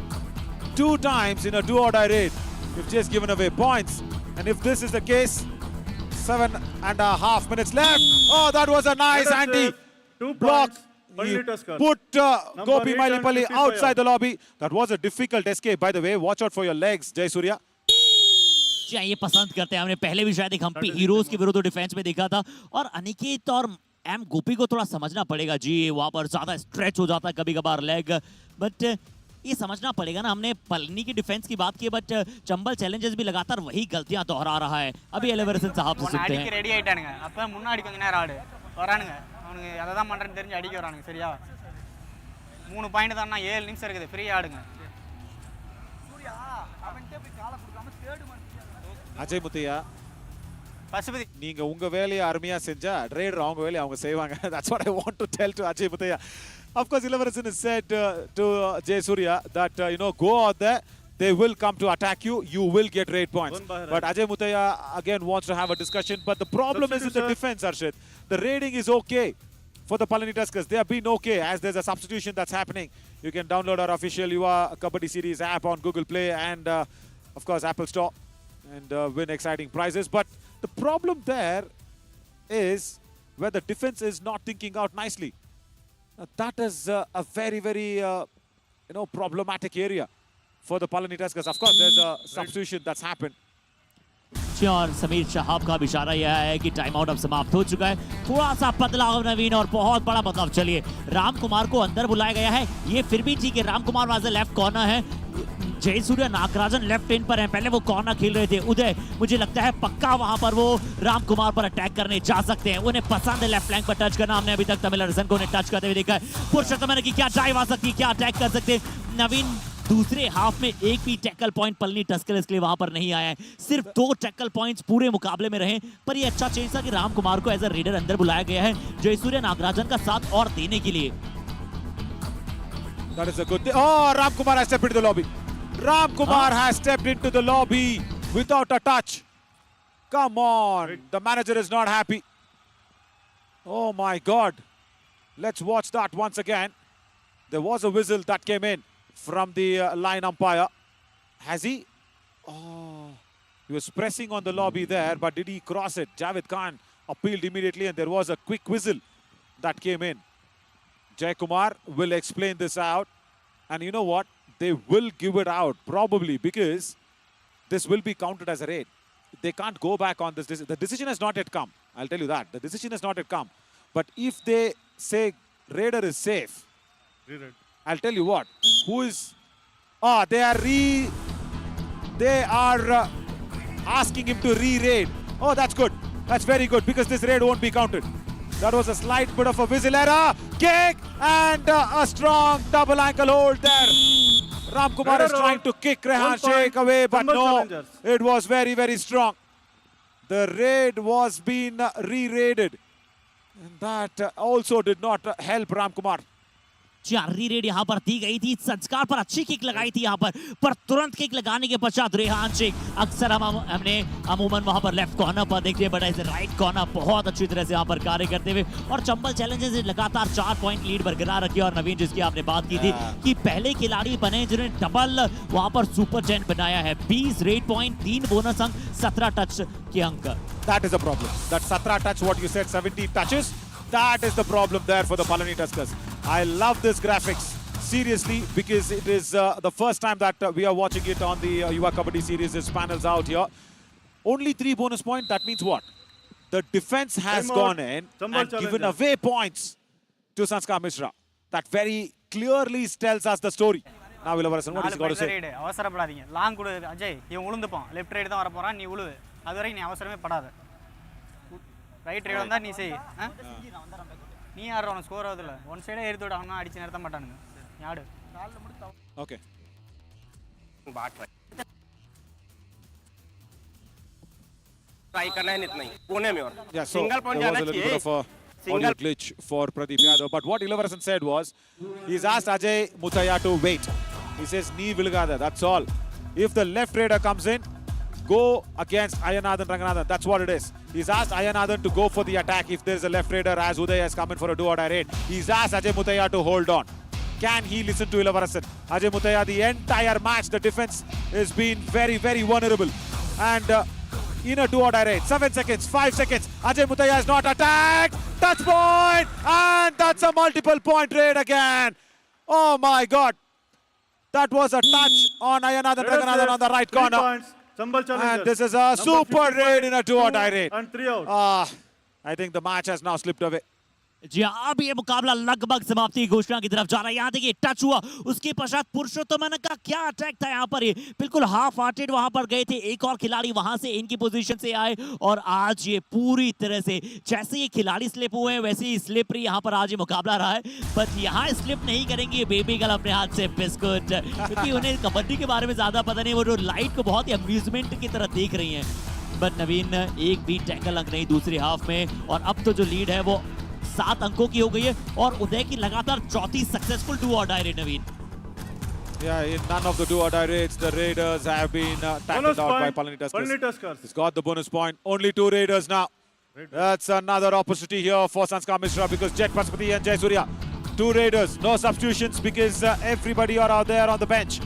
Speaker 2: 2 times in a do-or-die raid. You've just given away points. And if this is the case, 7.5 minutes left. Oh, that was a nice anti-block. He put Gopi Mailipalli outside the lobby. That was a difficult escape, by the way. Watch out for your legs, Jayasuriya.
Speaker 1: जी ये पसंद करते हैं। हमने पहले भी शायद एक Hampi heroes के विरुद्ध डिफेंस में देखा था, और अनिकेत और एम गोपी को थोड़ा समझना पड़ेगा जी। वहां पर ज्यादा स्ट्रेच हो जाता है कभी कभार लेग, बट ये समझना पड़ेगा ना। हमने पलनी की डिफेंस की बात की, बट चंबल चैलेंजर्स भी लगातार वही गलतियां दोहरा रहा है। अभी एलिवरसन साहब से सुनते हैं।
Speaker 5: रेडी ஆயிட்டானுங்க அப்ப முன்னாடி கொஞ்ச நேரம் ஆடு வரானுங்க, அவனுக்கு அத தான் பண்றேன்னு தெரிஞ்சு அடிக்க வரானுங்க சரியா? 3 பாயிண்ட் தான்னா 7 நிமிஷம் இருக்குது, ஃப்ரீ ஆடுங்க. சூர்யா அவன்கிட்ட போய் கால கொடுக்காம தேர்ட் மந்த்
Speaker 2: அஜய் முத்தையா,
Speaker 5: பசுபதி
Speaker 2: நீங்க உங்க வேலையை அருமையா செஞ்சா ரேடர் அவங்க வேலையை அவங்க செய்வாங்க. That's what I want to tell to Ajay Muthaiya. Of course, Ilavaran has said to Jayasuriya that go out there, they will come to attack you, you will get raid points. But Ajay Muthaiya again wants to have a discussion, but the problem is in the defense, Arshid. The raiding is okay for the Palani Tuskers. They have been okay as there's a substitution that's happening. You can download our official Yuva Kabaddi series app on Google Play and of course Apple Store and win exciting prizes. But the problem there is where the defense is not thinking out nicely. That is a very, very, problematic area for the Palani Tuskers. Of course, there's a substitution that's happened.
Speaker 1: जी और समीर शहाब का भी इशारा यह है कि time out अब समाप्त हो चुका है। थोड़ा सा बदलाव नवीन और बहुत बड़ा बदलाव। चलिए, राम कुमार को अंदर बुलाया गया है। ये फिर भी ठीक है, Ram Kumar was left corner है, जयसूर्य नागराजन लेफ्ट इन पर है। पहले वो कॉर्नर खेल रहे थे। उदय, मुझे लगता है पक्का वहां पर वो राम कुमार पर अटैक करने जा सकते हैं। उन्हें पसंद है लेफ्ट फ्लैंक पर टच करना। हमने अभी तक तमिल अरसन को उन्हें टच करते हुए देखा है। पुरुषोत्तम की क्या ड्राइव आ सकती है, क्या अटैक कर सकते हैं नवीन। दूसरे हाफ में एक भी टैकल पॉइंट पलनी टस्कर्स के लिए वहां पर नहीं आया है। सिर्फ 2 टैकल पॉइंट्स पूरे मुकाबले में रहे। पर ये अच्छा चेंज था कि राम कुमार को एज अ रेडर अंदर बुलाया गया है जयसूर्य नागराजन का साथ और देने के लिए।
Speaker 2: That is a good thing. Oh, Ram Kumar has stepped into the lobby. Ram Kumar has stepped into the lobby without a touch. Come on. The manager is not happy. Oh my God. Let's watch that once again. There was a whistle that came in from the line umpire. Has he? Oh, he was pressing on the lobby there, but did he cross it? Javed Khan appealed immediately and there was a quick whistle that came in. Jay Kumar will explain this out. And you know what? They will give it out probably because this will be counted as a raid. They can't go back on this. The decision has not yet come. I'll tell you that. The decision has not yet come. But if they say raider is safe, I'll tell you what. Who is... Oh, they are asking him to re-raid. Oh, that's good. That's very good because this raid won't be counted. That was a slight bit of a whistle error. Kick and a strong double ankle hold there. Ram Kumar is trying to kick Rehan Sheikh away, but no, it was very, very strong. The raid was being re-raided. And that also did not help Ram Kumar.
Speaker 1: Chari red यहाँ पर दी गई थी। संस्कार पर अच्छी kick लगाई थी यहाँ पर तुरंत किक लगाने के पश्चात रेहान शेख अक्सर हमने अमूमन वहाँ पर लेफ्ट कॉर्नर पर देखते हैं, बट ऐसे राइट कॉर्नर बहुत अच्छी तरह से यहाँ पर कार्य करते हुए। और चंबल चैलेंजर्स ने लगातार 4 पॉइंट लीड बरकरार रखी। और नवीन, जिसकी आपने बात की थी कि पहले खिलाड़ी बने जिन्होंने डबल वहाँ पर सुपर 10 बनाया है। 20 रेड पॉइंट, 3 बोनस अंक, 17 टच के अंक।
Speaker 2: That is a problem. That 17 touch, what you said, 17 touches. That is the problem there for the Palani Tuskers. I love this graphics, seriously, because it is the first time that we are watching it on the Yuva Kabaddi series. This panels out here. Only 3 bonus points. That means what? The defense has gone in and given away points to Sanskar Mishra. That very clearly tells us the story. Now, Vilavarasan, what is he got to say?
Speaker 5: அவசரப்படாதீங்க. Long கொடு அஜய். இவன் உளுந்துப்பான். Left right தான் வர போறான். நீ உழுவு. அதுவரை நீ அவசரமே படாத. ரைட் ரைட் வந்தா நீ செய். நீ யாரோ அவன் ஸ்கோர் ஆகுதுல. ஒன் சைடே ஏறிதோட அவனா அடிச்சு நிறுத்த மாட்டானுங்க. நீ ஆடு.
Speaker 2: Okay.
Speaker 6: ट्राई करना है इतना ही पुणे में और
Speaker 2: Yeah, so
Speaker 6: single point
Speaker 2: there was
Speaker 6: जाना
Speaker 2: a little
Speaker 6: चाहिए
Speaker 2: bit of a audio glitch for Pradeep Yadav. But what Ilavarasan said was, he's asked Ajay Mutaya to wait. He says, knee vilgada, that's all. If the left raider comes in, go against Ayanathan Ranganathan. That's what it is. He's asked Ayanathan to go for the attack if there's a left raider, as Uday has come in for a do-or-die raid. He's asked Ajay Mutaya to hold on. Can he listen to Ilavarasan? Ajay Mutaya, the entire match, the defense has been very, very vulnerable. And in a do-or-die raid, 7 seconds, 5 seconds, Ajay Mutaya has not attacked. Touch point! And that's a multiple point raid again. Oh my God. That was a touch on Ayanathan Ranganathan on the right corner.
Speaker 3: Chambal
Speaker 2: And this is a super raid in a do-or-die raid.
Speaker 3: And 3 out.
Speaker 2: I think the match has now slipped away.
Speaker 1: जी हाँ, अब ये मुकाबला लगभग समाप्ति की घोषणा की तरफ जा रहा है। यहाँ देखिए टच हुआ, उसके पश्चात पुरुषोत्तम का क्या अटैक था यहाँ पर। ये बिल्कुल हाफ हार्टेड वहां पर गए थे। एक और खिलाड़ी वहां से इनकी पोजीशन से आए और आज ये पूरी तरह से जैसे ये खिलाड़ी स्लिप हुए हैं वैसे ही स्लिप यहाँ पर आज ये मुकाबला रहा है। बट यहाँ स्लिप नहीं करेंगे बेबी गर्ल अपने हाथ से बिस्कुट, क्योंकि उन्हें कबड्डी के बारे में ज्यादा पता नहीं। वो जो लाइट को बहुत ही अम्यूजमेंट की तरह देख रही है। बट नवीन, एक भी टैकल अंक नहीं दूसरे हाफ में। और अब तो जो लीड है वो 7 अंकों की हो गई है और उदय की लगातार चौथी successful do-or-die raid Naveen.
Speaker 2: Yeah, in none of the do-or-die raids, the Raiders have been tackled out by Palani Tuskers. He's got the bonus point. Only 2 Raiders now. That's another opportunity here for Sanskar Mishra because Jet Pasupati and Jay Surya. 2 Raiders, no substitutions because everybody are out there on the bench.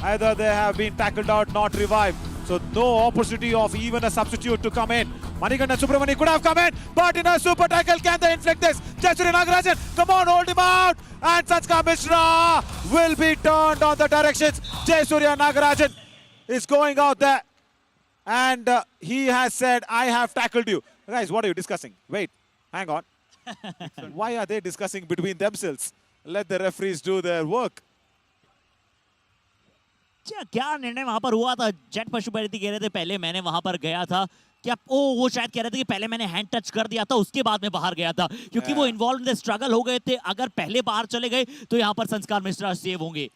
Speaker 2: Either they have been tackled out, not revived. So no opportunity of even a substitute to come in. Manikandan Subramani could have come in, but in a super tackle, can they inflict this? Jayasuriya Nagarajan, come on, hold him out. And Sanskar Mishra will be turned on the directions. Jayasuriya Nagarajan is going out there. And he has said, I have tackled you. Guys, what are you discussing? Wait, hang on. Why are they discussing between themselves? Let the referees do their work.
Speaker 1: क्या निर्णय वहां पर हुआ था? Jet Pashupati कह रहे थे पहले मैंने वहां पर गया था, क्या वो शायद कह रहे थे कि पहले मैंने हैंड टच कर दिया था उसके बाद में बाहर गया था, क्योंकि वो इन्वॉल्व इन द स्ट्रगल हो गए थे. अगर पहले बाहर चले गए तो यहाँ पर संस्कार मिश्रा सेव होंगे.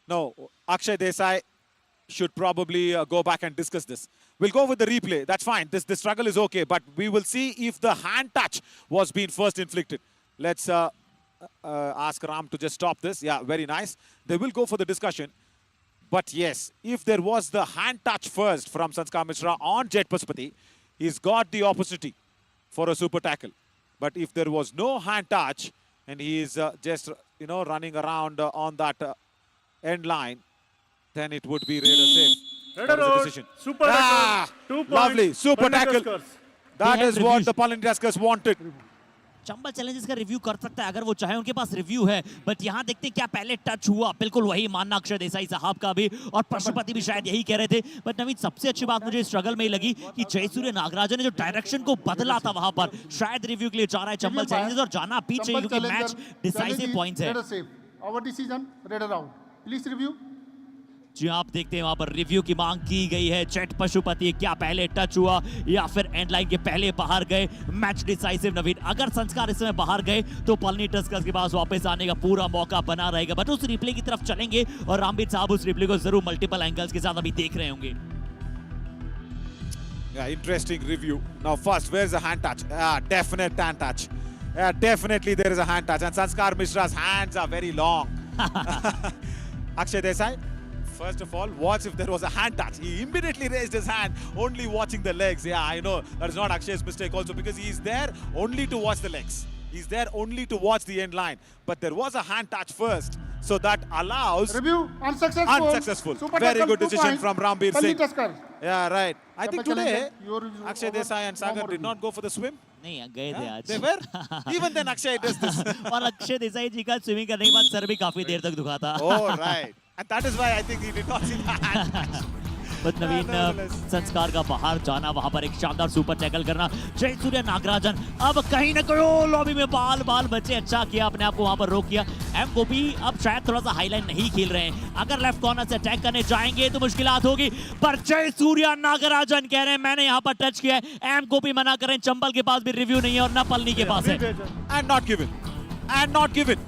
Speaker 2: No, Akshay Desai should probably go back and discuss this. We'll go with the replay. That's fine. This struggle is okay, but we will see if the hand touch was being first inflicted. Let's ask Ram to just stop this. Yeah, very nice. They will go for the discussion. But yes, if there was the hand touch first from Sanskar Mishra on Jet Pashupati, he's got the opportunity for a super tackle. But if there was no hand touch and he is just, running around on that end line, then it would be Raider safe.
Speaker 3: Raider
Speaker 2: That was
Speaker 3: out.
Speaker 2: the decision.
Speaker 3: Super tackle. 2 points.
Speaker 2: Lovely. Super
Speaker 3: Palani
Speaker 2: tackle.
Speaker 3: Tuskers.
Speaker 2: That
Speaker 1: They
Speaker 2: is
Speaker 1: have
Speaker 2: what
Speaker 1: reviews.
Speaker 2: the Palani Tuskers wanted.
Speaker 1: Chambal challenges का review कर सकता है अगर वो चाहे, उनके पास review है. But यहाँ देखते हैं क्या पहले टच हुआ. बिल्कुल वही मानना अक्षय देसाई साहब का भी, और पशुपति भी शायद यही कह रहे थे. बट नवीन, सबसे अच्छी बात मुझे स्ट्रगल में ही लगी कि जयसूर्य नागराजन ने जो डायरेक्शन को बदला था वहां पर, शायद रिव्यू के लिए जा रहा है चंबल चैलेंजेस और जाना पीछे, क्योंकि मैच डिसाइसिव पॉइंट्स है.
Speaker 4: Our decision, Raider out. Please review.
Speaker 1: जी आप देखते हैं वहां पर रिव्यू की मांग की गई है. जेट पशुपति, क्या पहले टच हुआ या फिर एंड लाइन के पहले बाहर गए? मैच डिसाइसिव नवीन. अगर संस्कार इस समय बाहर गए तो पलनी टस्कर्स के पास वापस आने का पूरा मौका बना रहेगा. बट उस रिप्ले की तरफ चलेंगे और रामबीर साहब उस रिप्ले को जरूर मल्टीपल एंगल्स के साथ अभी देख रहे होंगे.
Speaker 2: Yeah, interesting review. Now first, where's the hand touch? Definite hand touch. Yeah, definitely there is a hand touch. And Sanskar Mishra's hands are very long. Akshay Desai, first of all, watch if there was a hand touch. He immediately raised his hand, only watching the legs. Yeah, I know. That is not Akshay's mistake also, because he is there only to watch the legs. He's there only to watch the end line. But there was a hand touch first. So that allows...
Speaker 4: Review, unsuccessful.
Speaker 2: Unsuccessful.
Speaker 4: Super
Speaker 2: Very
Speaker 4: tackle,
Speaker 2: good
Speaker 4: 2
Speaker 2: decision
Speaker 4: points.
Speaker 2: from Rambir
Speaker 4: Palani
Speaker 2: Singh.
Speaker 4: Tuskers.
Speaker 2: Yeah, right. I think today,
Speaker 4: Your
Speaker 2: Akshay Desai and Sagar did not go for the swim.
Speaker 1: नहीं गए थे आज.
Speaker 2: They were? Even then Akshay does this.
Speaker 1: और अक्षय देसाई जी का swimming करने के बाद sir भी काफी देर तक दुखा था.
Speaker 2: Oh, right. And that is why I think he did not see the hand touch.
Speaker 1: But Naveen, Sanskar का बाहर जाना, वहां पर एक शानदार सुपर टैकल करना. जयसूर्य नागराजन अब कहीं ना कहीं लॉबी में बाल बचे. अच्छा किया, अपने आप को वहां पर रोक किया. एम गोपी अब शायद थोड़ा सा हाईलाइन नहीं खेल रहे हैं. अगर लेफ्ट कॉर्नर से अटैक करने जाएंगे तो मुश्किलात होगी. पर जयसूर्य नागराजन कह रहे हैं मैंने यहां पर टच किया है. एम गोपी मना कर रहे हैं. चंबल के पास भी रिव्यू नहीं है और ना पलनी के पास है.
Speaker 2: And not given. And not given.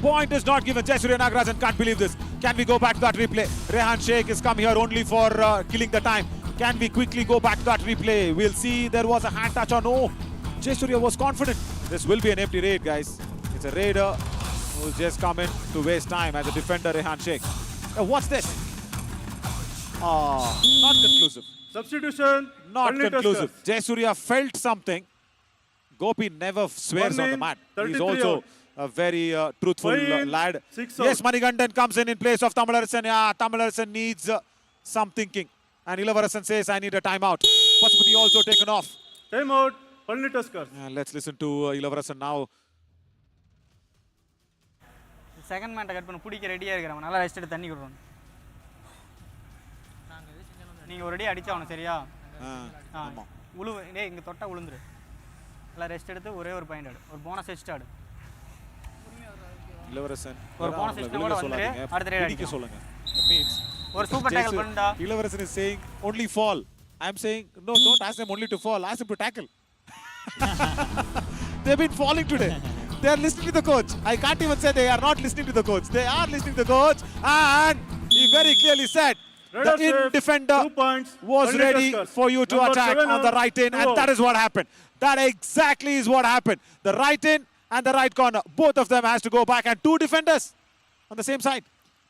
Speaker 2: Point is not given. Jayasuriya Nagarajan can't believe this. Can we go back to that replay? Rehan Sheikh has come here only for killing the time. Can we quickly go back to that replay? We'll see there was a hand touch or no. Jayasuriya was confident. This will be an empty raid, guys. It's a raider who's just come in to waste time as a defender, Rehan Sheikh. What's this? Not conclusive.
Speaker 3: Substitution.
Speaker 2: Not
Speaker 3: Palani
Speaker 2: conclusive.
Speaker 3: Tuskers.
Speaker 2: Jayasuriya felt something. Gopi never swears on the mat. He's
Speaker 3: 33
Speaker 2: also
Speaker 3: out.
Speaker 2: a very truthful
Speaker 3: 5
Speaker 2: lad.
Speaker 3: 6
Speaker 2: Yes,
Speaker 3: out.
Speaker 2: Manikandan comes in place of Tamil Arasan. Yeah, Tamil Arasan needs some thinking. And Ilavarasan says, I need a timeout. Pashupati also taken off.
Speaker 3: Time out. Palani Tuskers.
Speaker 2: Let's listen to Ilavarasan now.
Speaker 5: Second மேட்டை cut பண்ண பிடிக்க ரெடியாக இருக்கிறவன் நல்லா rest எடுத்து தண்ணி கொடுறோம். நீங்கள் ஒரு அடி அடிச்சாகணும் சரியா? டேய் இங்கே தொட்டா உளுந்துரு. நல்லா ரெஸ்ட் எடுத்து ஒரே ஒரு பாயிண்ட் ஆடு, ஒரு போனஸ் எக்ஸ்ட் ஆடு.
Speaker 2: Ilavarasan.
Speaker 5: ஒரு போனஸ் எக்ஸ்ட் கூட வந்துரு, அடுத்த ரேட் அடிக்க
Speaker 2: சொல்லுங்க. That means
Speaker 5: ஒரு சூப்பர் டேக்கிள் பண்ணுடா.
Speaker 2: Ilavarasan is saying only fall. I'm saying no, don't ask them only to fall. Ask them to tackle. They've been falling today. They are listening to the coach. I can't even say they are not listening to the coach. They are listening to the coach, and he very clearly said the in defender
Speaker 3: 2 points.
Speaker 2: was
Speaker 3: Palani
Speaker 2: ready
Speaker 3: Tuskers.
Speaker 2: for you to
Speaker 3: Number
Speaker 2: attack
Speaker 3: 7
Speaker 2: on the right in, and that is what happened. That exactly is what happened. The right in and the right corner, both of them has to go back, and 2 defenders on the same side.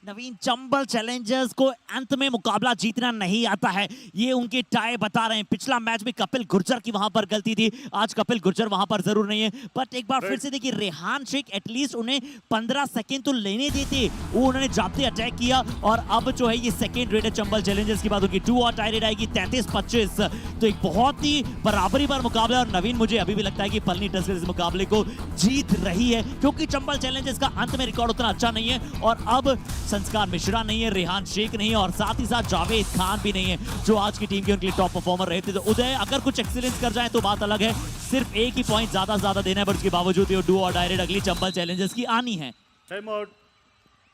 Speaker 1: Naveen, Chambal Challengers को अंत में मुकाबला जीतना नहीं आता है, ये उनके टाई बता रहे हैं। पिछला मैच में कपिल गुर्जर की वहां पर गलती थी, आज कपिल गुर्जर वहां पर जरूर नहीं है। बट एक बार फिर से देखिए, रेहान शेख एटलीस्ट उन्हें 15 सेकंड तो लेने देते, वो उन्होंने जाते अटैक किया। और अब जो है ये सेकंड रेड है चंबल चैलेंजर्स की बात होगी, 2 और टाई रेड आएगी 33-25। तो एक बहुत ही बराबरी पर मुकाबला। और नवीन, मुझे अभी भी लगता है कि पलनी टस्कर्स इस मुकाबले को जीत रही है, क्योंकि चंबल चैलेंजर्स का अंत में रिकॉर्ड उतना अच्छा नहीं है। और अब संस्कार मिश्रा नहीं है, रेहान शेख नहीं है, और साथ ही साथ जावेद खान भी नहीं है, जो आज की टीम के उनके लिए टॉप परफॉर्मर रहे थे। तो उदय अगर कुछ एक्सीलेंस कर जाए तो बात अलग है, सिर्फ एक ही पॉइंट ज्यादा से ज्यादा देना है, पर उसके बावजूद ये डू और डायरेक्ट अगली चंबल चैलेंजर्स की आनी है।
Speaker 3: Time out.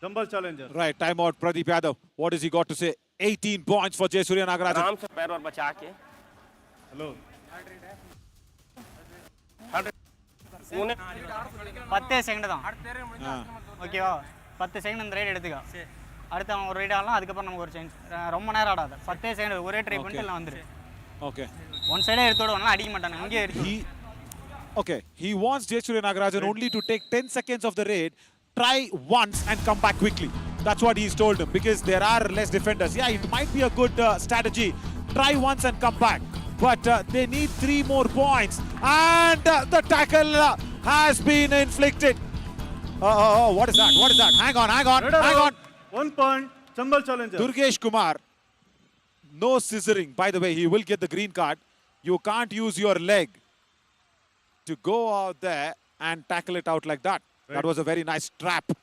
Speaker 3: Chambal Challenger.
Speaker 2: Right, time out, Pradeep Yadav. What has he got to say? 18 points for Jayasuriya Nagarajan.
Speaker 6: आराम से पैर और बचा के
Speaker 3: Hello.
Speaker 6: उन्हें
Speaker 5: 10 செகண்ட் தான் ஓகேவா. 10 செகண்ட் அந்த ரைட் எடுத்துக்கா, அடுத்து அவன் ஒரு ரைட் ஆடலாம், அதுக்கப்புறம் நமக்கு ஒரு சேஞ்ச். ரொம்ப நேரம் ஆடாத, 10 செகண்ட் ஒரே ட்ரை பண்ணிட்டு எல்லாம் வந்துரு.
Speaker 2: Okay.
Speaker 5: ஒன் சைடே எடுத்தோட ஒன்றும் அடிக்க மாட்டாங்க, அங்கேயே எடுத்து.
Speaker 2: Okay, he wants Jayasuriya Nagarajan only to take 10 seconds of the raid, try once and come back quickly. That's what he's told him, because there are less defenders. Yeah, it might be a good strategy. Try once and come back. But they need 3 more points. And the tackle has been inflicted. What is that? What is that? Hang on, hang on,
Speaker 3: Red
Speaker 2: hang
Speaker 3: out.
Speaker 2: on.
Speaker 3: 1 point. Chambal Challenger.
Speaker 2: Durgesh Kumar, no scissoring. By the way, he will get the green card. You can't use your leg to go out there and tackle it out like that. That was a very nice trap.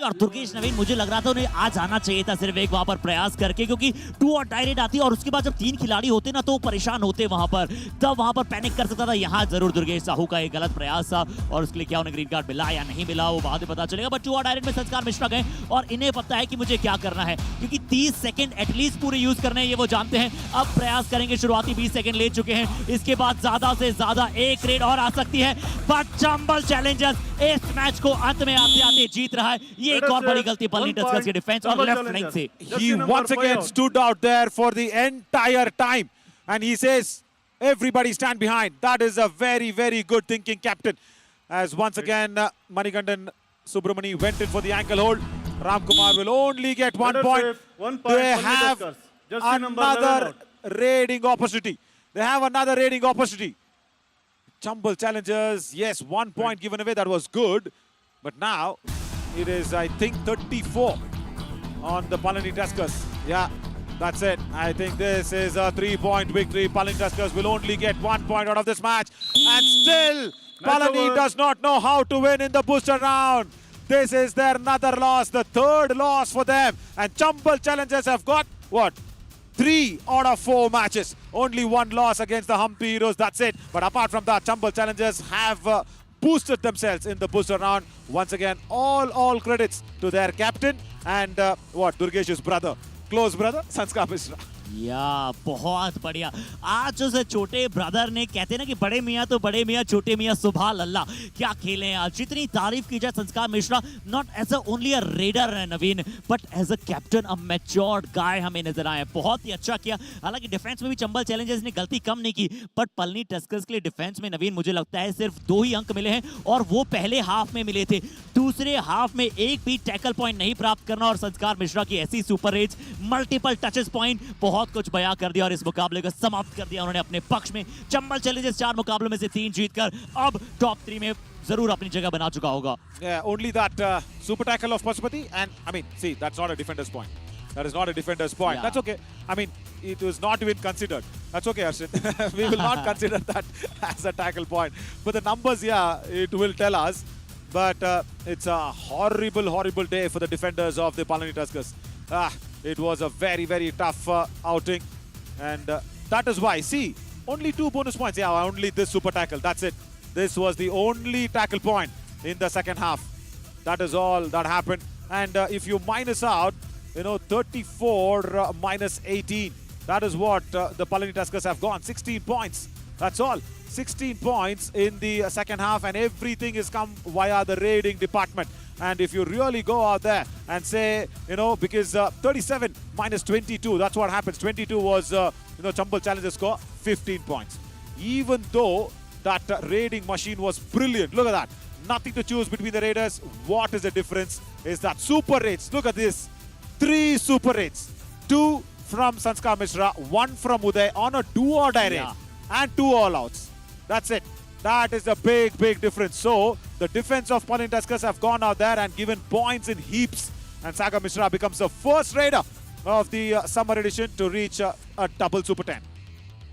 Speaker 1: और दुर्गेश, नवीन, मुझे लग रहा था उन्हें आज आना चाहिए था सिर्फ एक वहां पर प्रयास करके, क्योंकि 2 और डायरेक्ट आती है और उसके बाद जब 3 खिलाड़ी होते ना तो वो परेशान होते वहां पर, तब वहां पर पैनिक कर सकता था। यहाँ जरूर दुर्गेश साहू का एक गलत प्रयास था, और उसके लिए क्या उन्हें ग्रीन कार्ड मिला या नहीं मिला वो बाद में पता चलेगा। बट 2 और डायरेक्ट में संस्कार मिश्रा गए और इन्हें पता है कि मुझे क्या करना है, क्योंकि 30 सेकंड एटलीस्ट पूरे यूज करने हैं, ये वो जानते हैं। अब प्रयास करेंगे, शुरुआती 20 सेकंड ले चुके हैं, इसके बाद ज्यादा से ज्यादा एक रेड और आ सकती है। बट चंबल चैलेंजर्स इस मैच को अंत में आते आते जीत रहा है। ये एक और बड़ी गलती पलनी टस्कर्स के डिफेंस और लेफ्ट विंग से।
Speaker 2: He once again stood out there for the entire time, and he says, everybody stand behind. That is a very, very good thinking, captain. As once again, Manikandan Subramani went in for the ankle hold. Ramkumar will only get 1 point.
Speaker 3: 1 point.
Speaker 2: They
Speaker 3: Palani
Speaker 2: have
Speaker 3: Tuskers. Jersey number 11
Speaker 2: another
Speaker 3: out.
Speaker 2: raiding opportunity. They have another raiding opportunity. Chambal Challengers, yes, 1 point given away. That was good. But now it is, I think, 34 on the Palani Tuskers. Yeah, that's it. I think this is a 3-point victory. Palani Tuskers will only get 1 point out of this match. And still, Palani
Speaker 3: over.
Speaker 2: does not know how to win in the booster round. This is their another loss, the 3rd loss for them. And Chambal Challengers have got, what? 3 out of 4 matches. Only 1 loss against the Humpy Heroes. That's it. But apart from that, Chambal Challengers have boosted themselves in the booster round. Once again, all credits to their captain and Durgesh's brother, close brother, Sanskar Mishra.
Speaker 1: या बहुत बढ़िया। आज उस छोटे brother ने, कहते हैं ना कि बड़े मियाँ तो बड़े मियाँ, छोटे मियाँ सुभान अल्लाह, क्या खेले हैं आज। जितनी तारीफ की जाए Sanskar Mishra, not as only a raider Naveen, but as a captain, a matured guy हमें नजर आए। बहुत ही अच्छा किया। हालांकि डिफेंस में भी चंबल चैलेंजर्स ने गलती कम नहीं की, बट पलनी टस्कर्स के लिए डिफेंस में नवीन मुझे लगता है सिर्फ 2 ही अंक मिले हैं, और वो पहले हाफ में मिले थे। दूसरे हाफ में एक भी टैकल पॉइंट नहीं प्राप्त करना, और संस्कार मिश्रा की ऐसी super raid, multiple touches point, बहुत कुछ बयां कर दिया और इस मुकाबले को समाप्त कर दिया उन्होंने अपने पक्ष में। चंबल चैलेंजर्स 4 मुकाबलों में से 3 जीतकर अब टॉप 3 में जरूर अपनी जगह बना चुका होगा।
Speaker 2: Yeah, only that super tackle of Pashupati, and I mean, see, that's not a defender's point. That is not a defender's point.
Speaker 1: Yeah.
Speaker 2: That's okay. I mean, it was not even considered. That's okay, Arshit. We will not consider that as a tackle point. But the numbers, yeah, it will tell us. But it's a horrible, horrible day for the defenders of the Palani Tuskers. It was a very, very tough outing. And that is why, see, only 2 bonus points. Yeah, only this super tackle. That's it. This was the only tackle point in the second half. That is all that happened. And if you minus out, 34 minus 18. That is what the Palani Tuskers have gone. 16 points. That's all. 16 points in the second half, and everything has come via the raiding department. And if you really go out there and say, because 37 minus 22, that's what happens. 22 was, Chambal Challengers score, 15 points. Even though that raiding machine was brilliant. Look at that. Nothing to choose between the Raiders. What is the difference? is that super rates. Look at this. 3 super rates. 2 from Sanskar Mishra, 1 from Uday on a do or die raid. And 2 all outs. That's it. That is a big difference. So the defense of Palani Tuskers have gone out there and given points in heaps. And Sagar Mishra becomes the first raider of the summer edition to reach a double super 10.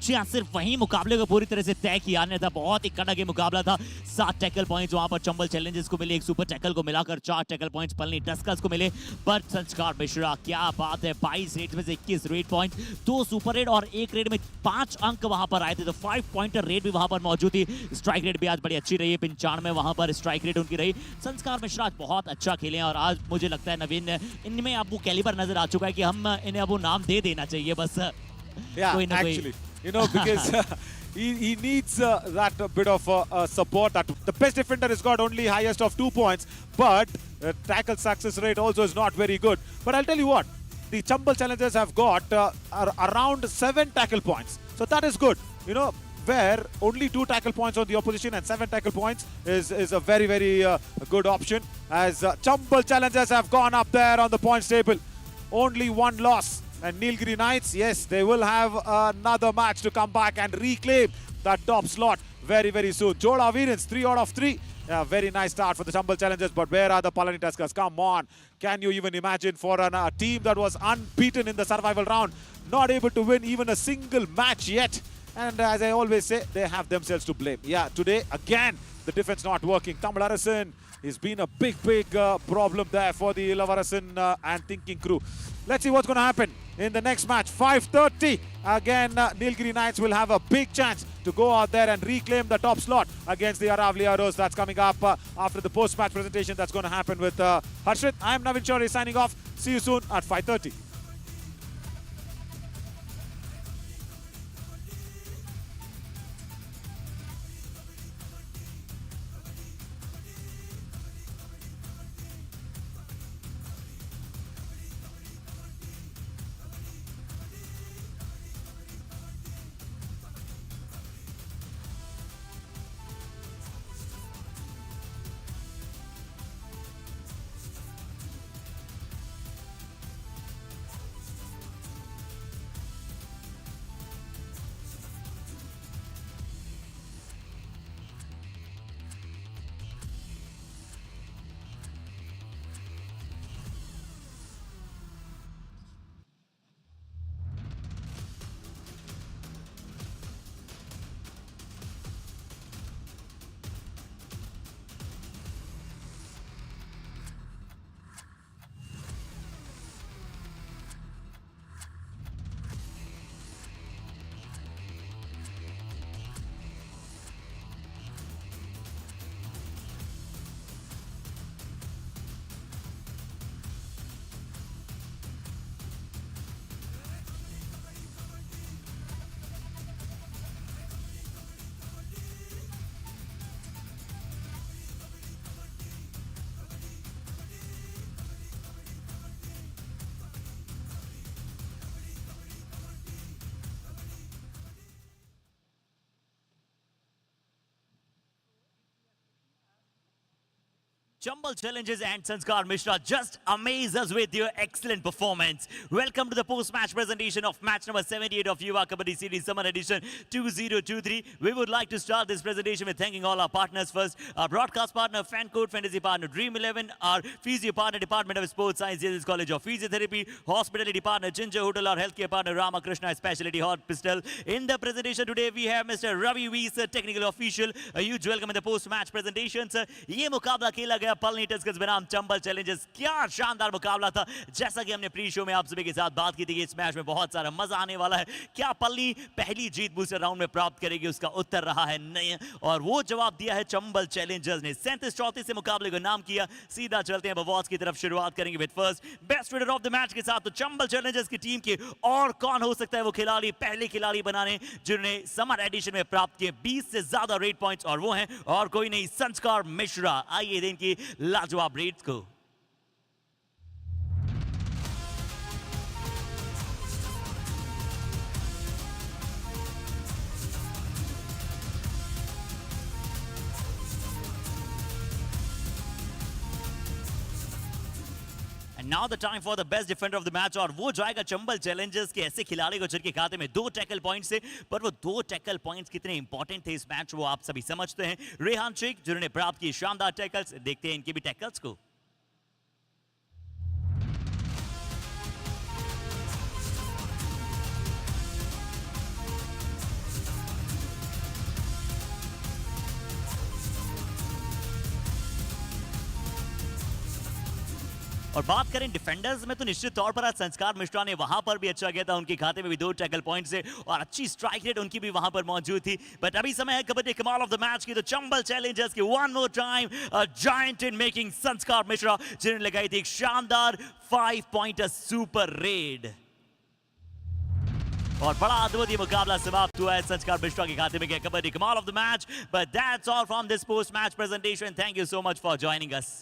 Speaker 1: जी हाँ, सिर्फ वही मुकाबले को पूरी तरह से तय किया नहीं था। बहुत ही कड़क ये मुकाबला था। 7 टैकल पॉइंट्स वहां पर चंबल चैलेंजर्स को मिले, एक सुपर टैकल को मिलाकर 4 टैकल पॉइंट्स पलनी टस्कर्स को मिले। पर संस्कार मिश्रा, क्या बात है, 22 रेड में से 21 रेड पॉइंट, 2 सुपर रेड और 1 रेड में 5 अंक वहां पर आए थे। तो 5 पॉइंटर रेड भी वहां पर मौजूद थी। स्ट्राइक रेट भी आज बड़ी अच्छी रही है, 95 वहां पर स्ट्राइक रेट उनकी रही। संस्कार मिश्रा आज बहुत अच्छा खेले और आज मुझे लगता है नवीन इनमें अब वो कैलिबर नजर आ चुका है कि हम इन्हें अब वो नाम दे देना चाहिए बस। कोई ना कोई,
Speaker 2: you know, because he needs that bit of support. That the best defender has got only highest of 2 points, but tackle success rate also is not very good. But I'll tell you what, the Chambal challengers have got around 7 tackle points, so that is good. You know, where only 2 tackle points on the opposition and 7 tackle points is a very good option. As Chambal challengers have gone up there on the points table, only 1 loss. And Nilgiri Knights, yes, they will have another match to come back and reclaim that top slot very soon. Joda Veerans, 3 out of 3. Yeah, very nice start for the Chambal challengers, but where are the Palani Tuskers? Come on. Can you even imagine for a team that was unbeaten in the survival round, not able to win even a single match yet? And as I always say, they have themselves to blame. Yeah, today, again, the defense not working. Tamil Arasan has been a big problem there for the Ilavarasan and Thinking crew. Let's see what's going to happen in the next match. 5:30. Again, Nilgiri Knights will have a big chance to go out there and reclaim the top slot against the Aravali Arrows. That's coming up after the post-match presentation that's going to happen with Harshit. I'm Navin Chaudhary signing off. See you soon at 5:30.
Speaker 1: Chambal Challenges and Sanskar Mishra just amaze us with your excellent performance. Welcome to the post-match presentation of match number 78 of Yuva Kabaddi Series Summer Edition 2023. We would like to start this presentation with thanking all our partners first. Our broadcast partner, Fan Code Fantasy partner, Dream 11, our physio partner, Department of Sports Science, Jesus College of Physiotherapy, hospitality partner, Ginger Hotel, our healthcare partner, Ramakrishna Specialty Hospital. In the presentation today, we have Mr. Ravi V, sir, technical official. A huge welcome in the post-match presentation, sir. ये मुकाबला खेला गया Palani Tuskers बनाम Chambal Challengers. क्या शानदार मुकाबला था। जैसा कि हमने प्री शो में आप सभी के साथ बात की थी कि इस मैच में बहुत सारा मजा आने वाला है। क्या पलनी पहली जीत बूस्टर राउंड में प्राप्त करेगी, उसका उत्तर रहा है नहीं, और वो जवाब दिया है चंबल चैलेंजर्स ने। 37-34 से मुकाबले को नाम किया। सीधा चलते हैं अवार्ड्स की तरफ, शुरुआत करेंगे with first best raider of the match के साथ। तो चंबल चैलेंजर्स की टीम के और कौन हो सकता है वो खिलाड़ी, पहले खिलाड़ी बनाने जिन्होंने समर एडिशन में प्राप्त किए 20 से ज्यादा रेड पॉइंट्स, और वो हैं और कोई नहीं, संस्कार मिश्रा। आइए दें इनकी लाजवाब रेड्स को। Now the time for the best defender of the match, और वो जाएगा चंबल चैलेंजर्स के ऐसे खिलाड़ी को जिनके खाते में 2 टैकल पॉइंट्स थे, पर वो 2 टैकल पॉइंट्स कितने इंपॉर्टेंट थे इस मैच वो आप सभी समझते हैं। रेहान शेख जिन्होंने प्राप्त की शानदार टैकल्स, देखते हैं इनके भी टैकल्स को। और बात करें डिफेंडर्स में तो निश्चित तौर पर आज संस्कार मिश्रा ने वहां पर भी अच्छा किया था, उनके खाते में भी 2 टैकल पॉइंट्स है और अच्छी स्ट्राइक रेट उनकी भी वहां पर मौजूद थी। बट अभी समय है कबड्डी कमाल ऑफ द मैच की, तो चंबल चैलेंजर्स की one more time a giant in making संस्कार मिश्रा, जिन्होंने लगाई थी एक शानदार 5 पॉइंटर सुपर रेड और बड़ा अद्भुत ये मुकाबला समाप्त हुआ है। संस्कार मिश्रा के खाते में गया कबड्डी कमाल of the match. But that's all from this post match presentation. Thank you so much for joining us.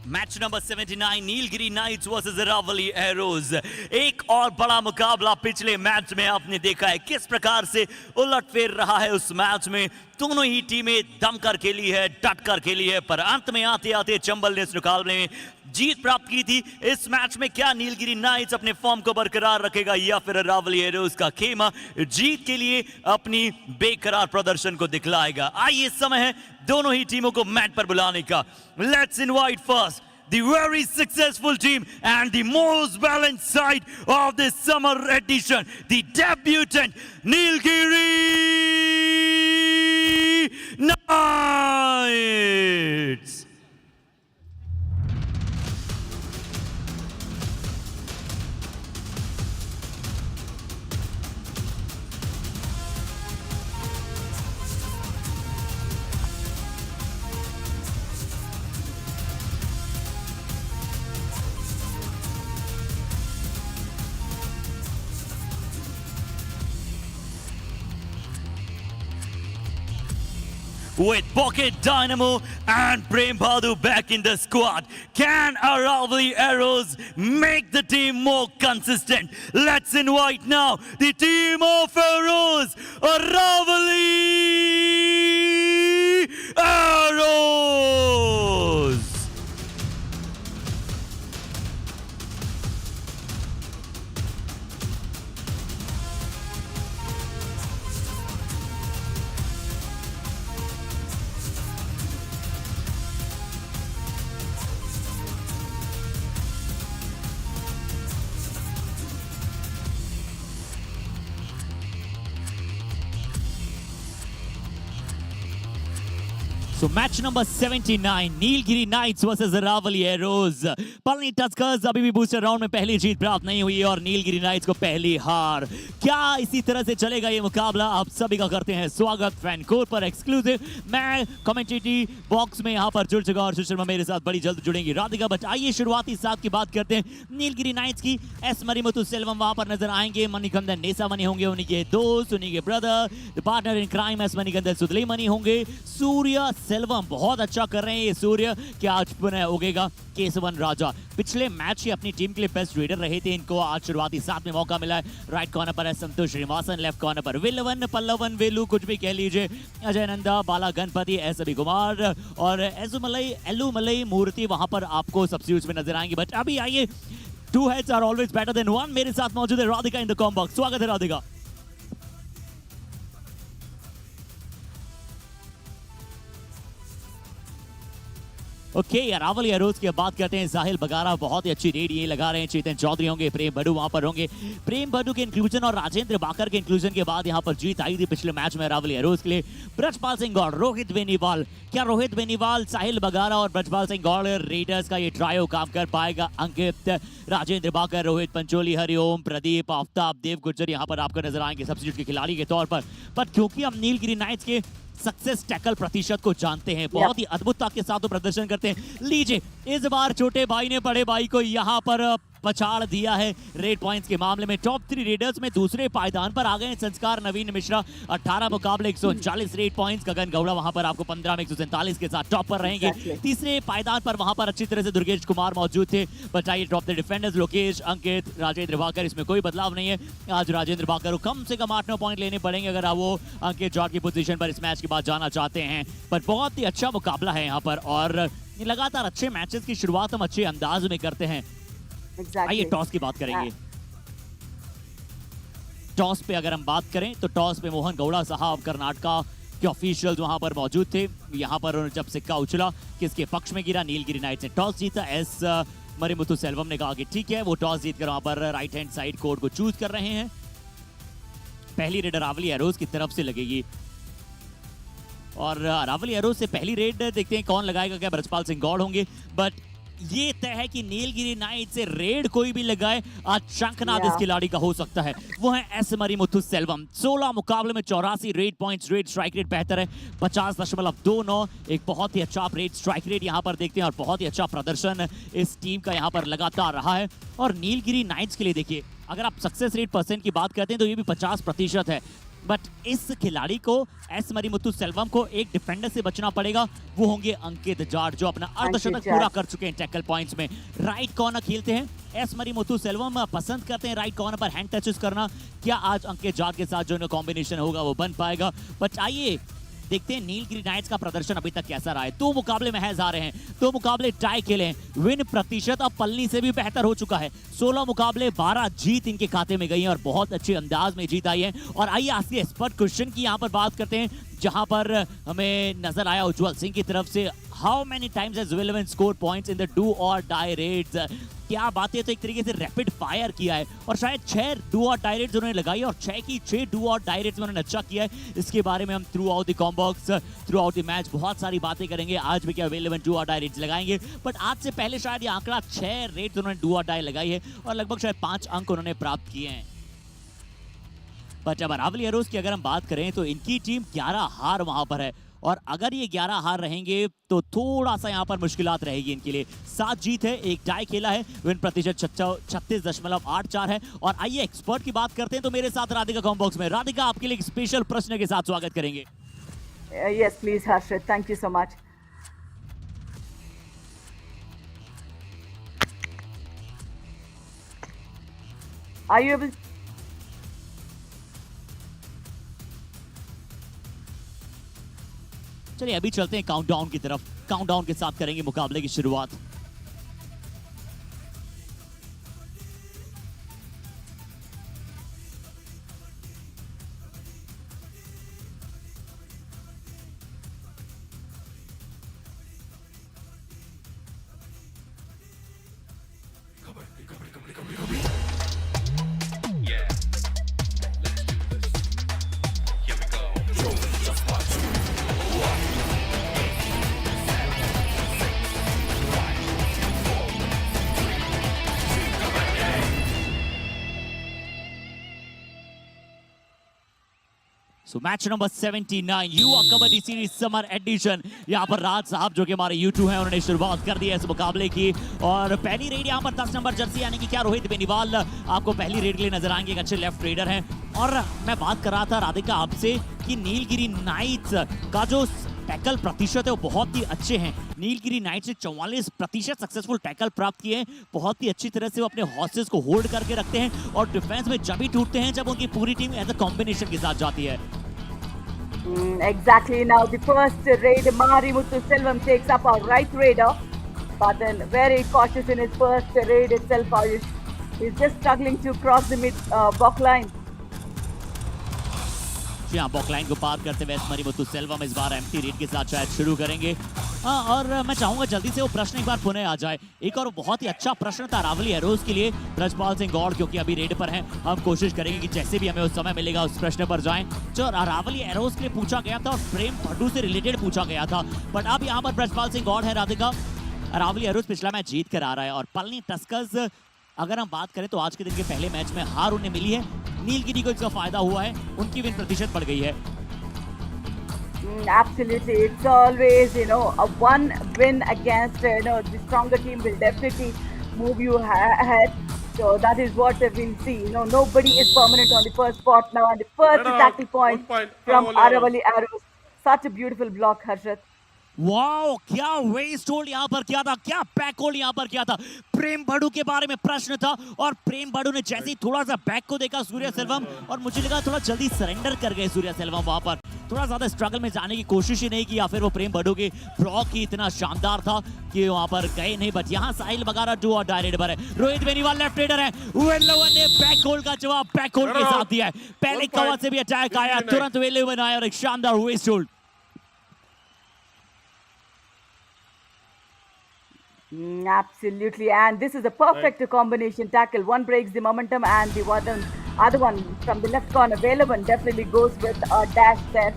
Speaker 1: Match number 79 Nilgiri knights versus Aravali arrows. एक और बड़ा मुकाबला पिछले मैच में आपने देखा है किस प्रकार से उलटफेर रहा है। उस मैच में दोनों ही टीमें दम कर खेली है, डट कर खेली है, पर अंत में आते आते चंबल ने इस मुकाबले में जीत प्राप्त की थी। इस मैच में क्या नीलगिरी नाइट्स अपने फॉर्म को बरकरार रखेगा या फिर अरावली एरोज का खेमा जीत के लिए अपनी बेकरार प्रदर्शन को दिखलाएगा। आइए समय है दोनों ही टीमों को मैच पर बुलाने का। Let's invite first the very successful team and the most balanced side of this summer edition, the debutant Nilgiri Knights. With Pocket Dynamo and Prem Bhadu back in the squad, can Aravali Arrows make the team more consistent? Let's invite now the team of Arrows, Aravali Arrows. So match number 79 Nilgiri knights versus Aravali arrows. Palani tuskers अभी भी booster round में पहली जीत प्राप्त नहीं हुई और Nilgiri nights को पहली हार। क्या इसी तरह से चलेगा ये मुकाबला? आप सभी का करते हैं स्वागत फैन कोर पर एक्सक्लूसिव। मैं कमेंटेटरी बॉक्स में यहाँ पर जुड़ चुका और सुशर्मा मेरे साथ बड़ी जल्द जुड़ेंगी राधिका। बट आइए शुरुआती साथ की बात करते हैं नीलगिरी नाइट्स की। एस मरिमुथु सेल्वम वहां पर नजर आएंगे, मणिकंदन नेसामणि होंगे, उन्हीं के दोस्त, उन्हीं के brother, the partner in crime S Manikandan Sudalaimani होंगे। सूर्य सेल्वम बहुत अच्छा कर रहे हैं ये सूर्य, क्या आज पुनः उगेगा केसवन राजा। पिछले मैच ही अपनी टीम के लिए बेस्ट रेडर रहे थे, इनको आज शुरुआती साथ में मौका मिला है। राइट कॉर्नर पर है संतोष श्रीनिवासन, लेफ्ट कॉर्नर पर विलवन पल्लवन वेलू कुछ भी कह लीजिए, अजय नंदा, बाला गणपति, एस अभी कुमार और एलुमलई मूर्ति वहां पर आपको सब्स्टिट्यूट्स में नजर आएंगे। बट अभी आइए, 2 heads are always better than 1। मेरे साथ मौजूद है Radhika in the com box. स्वागत है राधिका। ओके, अरावली एरोज की बात करते हैं। साहिल बगारा बहुत ही अच्छी रेड ये लगा रहे हैं। चेतन चौधरी होंगे, प्रेम भड्डू वहां पर होंगे। प्रेम भड्डू के इंक्लूजन और राजेंद्र बाकर के इंक्लूजन के बाद यहां पर जीत आई थी पिछले मैच में अरावली एरोज के लिए। ब्रजपाल सिंह गौड़, रोहित बेनीवाल, क्या रोहित बेनीवाल, साहिल बगारा और ब्रजपाल सिंह गौड़ रेडर्स का ये ट्रायो काम कर पाएगा? अंकित, राजेंद्र बाकर, रोहित पंचोली, हरिओम, प्रदीप, आफ्ताब, देव गुर्जर यहाँ पर आपको नजर आएंगे सब्स्टिट्यूट के खिलाड़ी के तौर पर। क्योंकि हम नीलगिरी नाइट्स के सक्सेस टैकल प्रतिशत को जानते हैं, बहुत ही अद्भुतता के साथ प्रदर्शन करते हैं। लीजिए, इस बार छोटे भाई ने बड़े भाई को यहाँ पर पछाड़ दिया है रेड पॉइंट्स के मामले में। टॉप 3 रेडर्स में दूसरे पायदान पर आ गए हैं संस्कार नवीन मिश्रा, 18 मुकाबले 139 रेड पॉइंट्स। गगन गौड़ा वहां पर आपको 15 में 147 के साथ टॉप पर रहेंगे। तीसरे पायदान पर वहां पर अच्छी तरह से दुर्गेश कुमार मौजूद थे। बताइए टॉप द डिफेंडर्स लोकेश, अंकित, राजेंद्र बाकर, इसमें कोई बदलाव नहीं है। आज राजेंद्र बाकर को कम से कम 8-9 पॉइंट लेने पड़ेंगे अगर वो अंकित जॉर्ज की पोजीशन पर इस मैच के बाद जाना चाहते हैं। पर बहुत ही अच्छा मुकाबला है यहाँ पर और लगातार अच्छे मैचेस की शुरुआत हम अच्छे अंदाज में करते हैं। आइए टॉस की बात करेंगे। टॉस पे अगर हम बात करें तो टॉस पे मोहन गौड़ा साहब कर्नाटका के ऑफिशियल्स वहां पर मौजूद थे। यहां पर जब सिक्का उछला किसके पक्ष में गिरा, नीलगिरी नाइट्स ने टॉस जीता। एस मरिमुथु सेल्वम ने कहा कि ठीक है, वो टॉस जीतकर वहां पर राइट हैंड साइड कोर्ट को चूज कर रहे हैं। पहली रेड अरावली एरोज की तरफ से लगेगी और अरावली एरोज से पहली रेड देखते हैं कौन लगाएगा। क्या ब्रजपाल सिंह गौड़ होंगे? बट ये तय है कि नीलगिरी नाइट से रेड कोई भी लगाए आज शंखनाद इस खिलाड़ी का हो सकता है। वो है एस मरिमुथु सेल्वम। 16 मुकाबले में 84 red points, red strike rate बेहतर है 50.29। एक बहुत ही अच्छा रेड स्ट्राइक रेट यहाँ पर देखते हैं और बहुत ही अच्छा प्रदर्शन इस टीम का यहाँ पर लगातार रहा है। और नीलगिरी नाइट्स के लिए देखिए, अगर आप सक्सेस रेट परसेंट की बात करते हैं तो ये भी 50% है। बट इस खिलाड़ी को एस मरिमुत्तु सेल्वम को एक डिफेंडर से बचना पड़ेगा, वो होंगे अंकित जाट जो अपना अर्धशतक पूरा कर चुके हैं टैकल पॉइंट्स में। राइट कॉर्नर खेलते हैं एस मरिमुत्तु सेल्वम, पसंद करते हैं राइट कॉर्नर पर हैंड टचेस करना। क्या आज अंकित जाट के साथ जो इनका कॉम्बिनेशन होगा वो बन पाएगा? बट आइए देखते हैं नीलगिरी नाइट्स का प्रदर्शन अभी तक कैसा रहा है। 2 मुकाबले महज आ रहे हैं, 2 मुकाबले टाई खेले हैं, विन प्रतिशत अब पलनी से भी बेहतर हो चुका है। 16 मुकाबले 12 जीत इनके खाते में गई है और बहुत अच्छे अंदाज में जीत आई है। और आइए आज के एक्सपर्ट क्वेश्चन की यहाँ पर बात करते हैं, जहां पर हमें नजर आया उज्जवल सिंह की तरफ से, how many times has Welvin score points in the do और डाई रेड्स। क्या बात है, तो एक तरीके से रैपिड फायर किया है और शायद 6 डू और डाई रेड्स उन्होंने लगाई और 6 की 6 डू और डाई रेड्स में उन्होंने अच्छा किया है। इसके बारे में हम through out the combox, through out the match बहुत सारी बातें करेंगे। आज भी क्या विलेवन डू और डाई रेड्स लगाएंगे, बट आज से पहले शायद ये आंकड़ा 6 रेड्स उन्होंने डू और डाई लगाई है और लगभग शायद 5 अंक उन्होंने प्राप्त किए हैं। बट अब अरावली एरोज की अगर हम बात करें तो इनकी टीम 11 हार वहां पर है और अगर ये 11 हार रहेंगे तो थोड़ा सा यहाँ पर मुश्किलात रहेगी इनके लिए। 7 जीत है, 1 टाई खेला है, विन प्रतिशत 36.84 है। और आइए एक्सपर्ट की बात करते हैं तो मेरे साथ राधिका कॉम्बॉक्स में। राधिका, आपके लिए एक स्पेशल प्रश्न के साथ स्वागत करेंगे।
Speaker 7: Yes, please, Harshit. Thank you so much. Are you able?
Speaker 1: चलिए अभी चलते हैं काउंटडाउन की तरफ। काउंटडाउन के साथ करेंगे मुकाबले की शुरुआत। सो मैच नंबर 79 युवा कबड्डी सीरीज समर एडिशन। यहाँ पर राज साहब जो कि हमारे यूट्यूब हैं उन्होंने शुरुआत कर दी है इस मुकाबले की और पहली रेड यहाँ पर 10 नंबर जर्सी यानी कि क्या रोहित बेनीवाल आपको पहली रेड के लिए नजर आएंगे, एक अच्छे लेफ्ट रेडर हैं। और मैं बात कर रहा था राधिका आपसे कि नीलगिरी नाइट्स का जो टैकल प्रतिशत है वो बहुत ही अच्छे हैं। नीलगिरी नाइट्स ने 44% सक्सेसफुल टैकल प्राप्त किए हैं। बहुत ही अच्छी तरह से वो अपने हॉर्सेस को होल्ड करके रखते हैं और डिफेंस में जब भी टूटते हैं जब उनकी पूरी टीम एज अ कॉम्बिनेशन के साथ जाती है।
Speaker 7: Exactly. Now the first raid, Marimuthu Selvam takes up our right raider, but then very cautious in his first raid itself. He's just struggling to cross the mid block line.
Speaker 1: यहाँ बॉक line को पार करते हुए मरिमुत्तु सेल्वम इस बार empty red के साथ शायद शुरू करेंगे। और मैं चाहूंगा जल्दी से वो प्रश्न एक बार पुनः आ जाए। एक और बहुत ही अच्छा प्रश्न था अरावली एरोज के लिए ब्रजपाल सिंह गौड़, क्योंकि अभी रेड पर हैं। हम कोशिश करेंगे कि जैसे भी हमें उस समय मिलेगा उस प्रश्न पर जाएं जो अरावली एरोज के लिए पूछा गया था और प्रेम भड्डू से रिलेटेड पूछा गया था। बट अब यहाँ पर ब्रजपाल सिंह गौड़ है। राधिका, अरावली एरोज पिछला मैच जीत कर आ रहा है और पलनी टस्कर्स अगर हम बात करें तो आज के दिन के पहले मैच में हार उन्हें मिली है। नीलगिरी को इसका फायदा हुआ है, उनकी विन प्रतिशत बढ़ गई है।
Speaker 7: Absolutely, it's always a one win against the stronger team will definitely move you ahead. So that is what we'll see. Nobody is permanent on the first spot now, and the first tackle point from Aravali Arrows. Such a beautiful block, Harshit.
Speaker 1: Wow, क्या waste hold यहाँ पर किया था, क्या back hold यहाँ पर किया था। प्रेम भड्डू के बारे में प्रश्न था और प्रेम भड्डू ने जैसे ही थोड़ा सा बैक को देखा सूर्य सेल्वम, और मुझे लगा थोड़ा जल्दी सरेंडर कर गए सूर्य सेल्वम। वहां पर थोड़ा ज्यादा स्ट्रगल में जाने की कोशिश ही नहीं की, या फिर वो प्रेम भड्डू के ब्लॉक ही इतना शानदार था कि वहां पर गए नहीं। बट यहाँ साहिल बगारा डू और डायरेक्ट पर है। रोहित बेनीवाल लेफ्ट रेडर है, वेल्लोवन ने बैक होल्ड का जवाब बैक होल्ड के साथ दिया है। पहले कवर से भी अटैक आया, तुरंत वेल्लोवन आया और एक शानदार waist hold.
Speaker 7: Absolutely, and this is a perfect combination tackle. One breaks the momentum and the other one from the left corner, Velavan definitely goes with a dash there.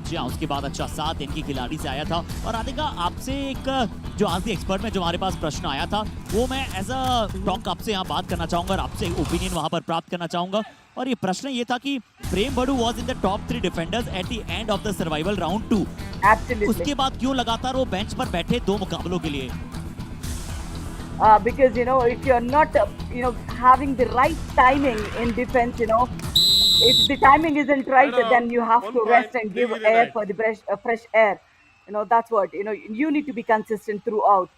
Speaker 1: जी हाँ, उसके बाद अच्छा साथ इनकी खिलाड़ी से आया था। और राधिका, आपसे एक जो आज की एक्सपर्ट में जो हमारे पास प्रश्न आया था वो मैं एज अ टॉक आपसे यहाँ बात करना चाहूंगा और आपसे ओपिनियन वहां पर प्राप्त करना चाहूंगा। और ये प्रश्न ये था कि Prem Bhaddu was in the top 3 defenders at the end of the survival round 2।
Speaker 7: Absolutely.
Speaker 1: उसके बाद क्यों लगातार वो बेंच पर बैठे 2 मुकाबलों के लिए?
Speaker 7: because if you're not having the right timing in defense, if the timing isn't right, then you have to rest and give air for the fresh air. That's what you need to be consistent throughout.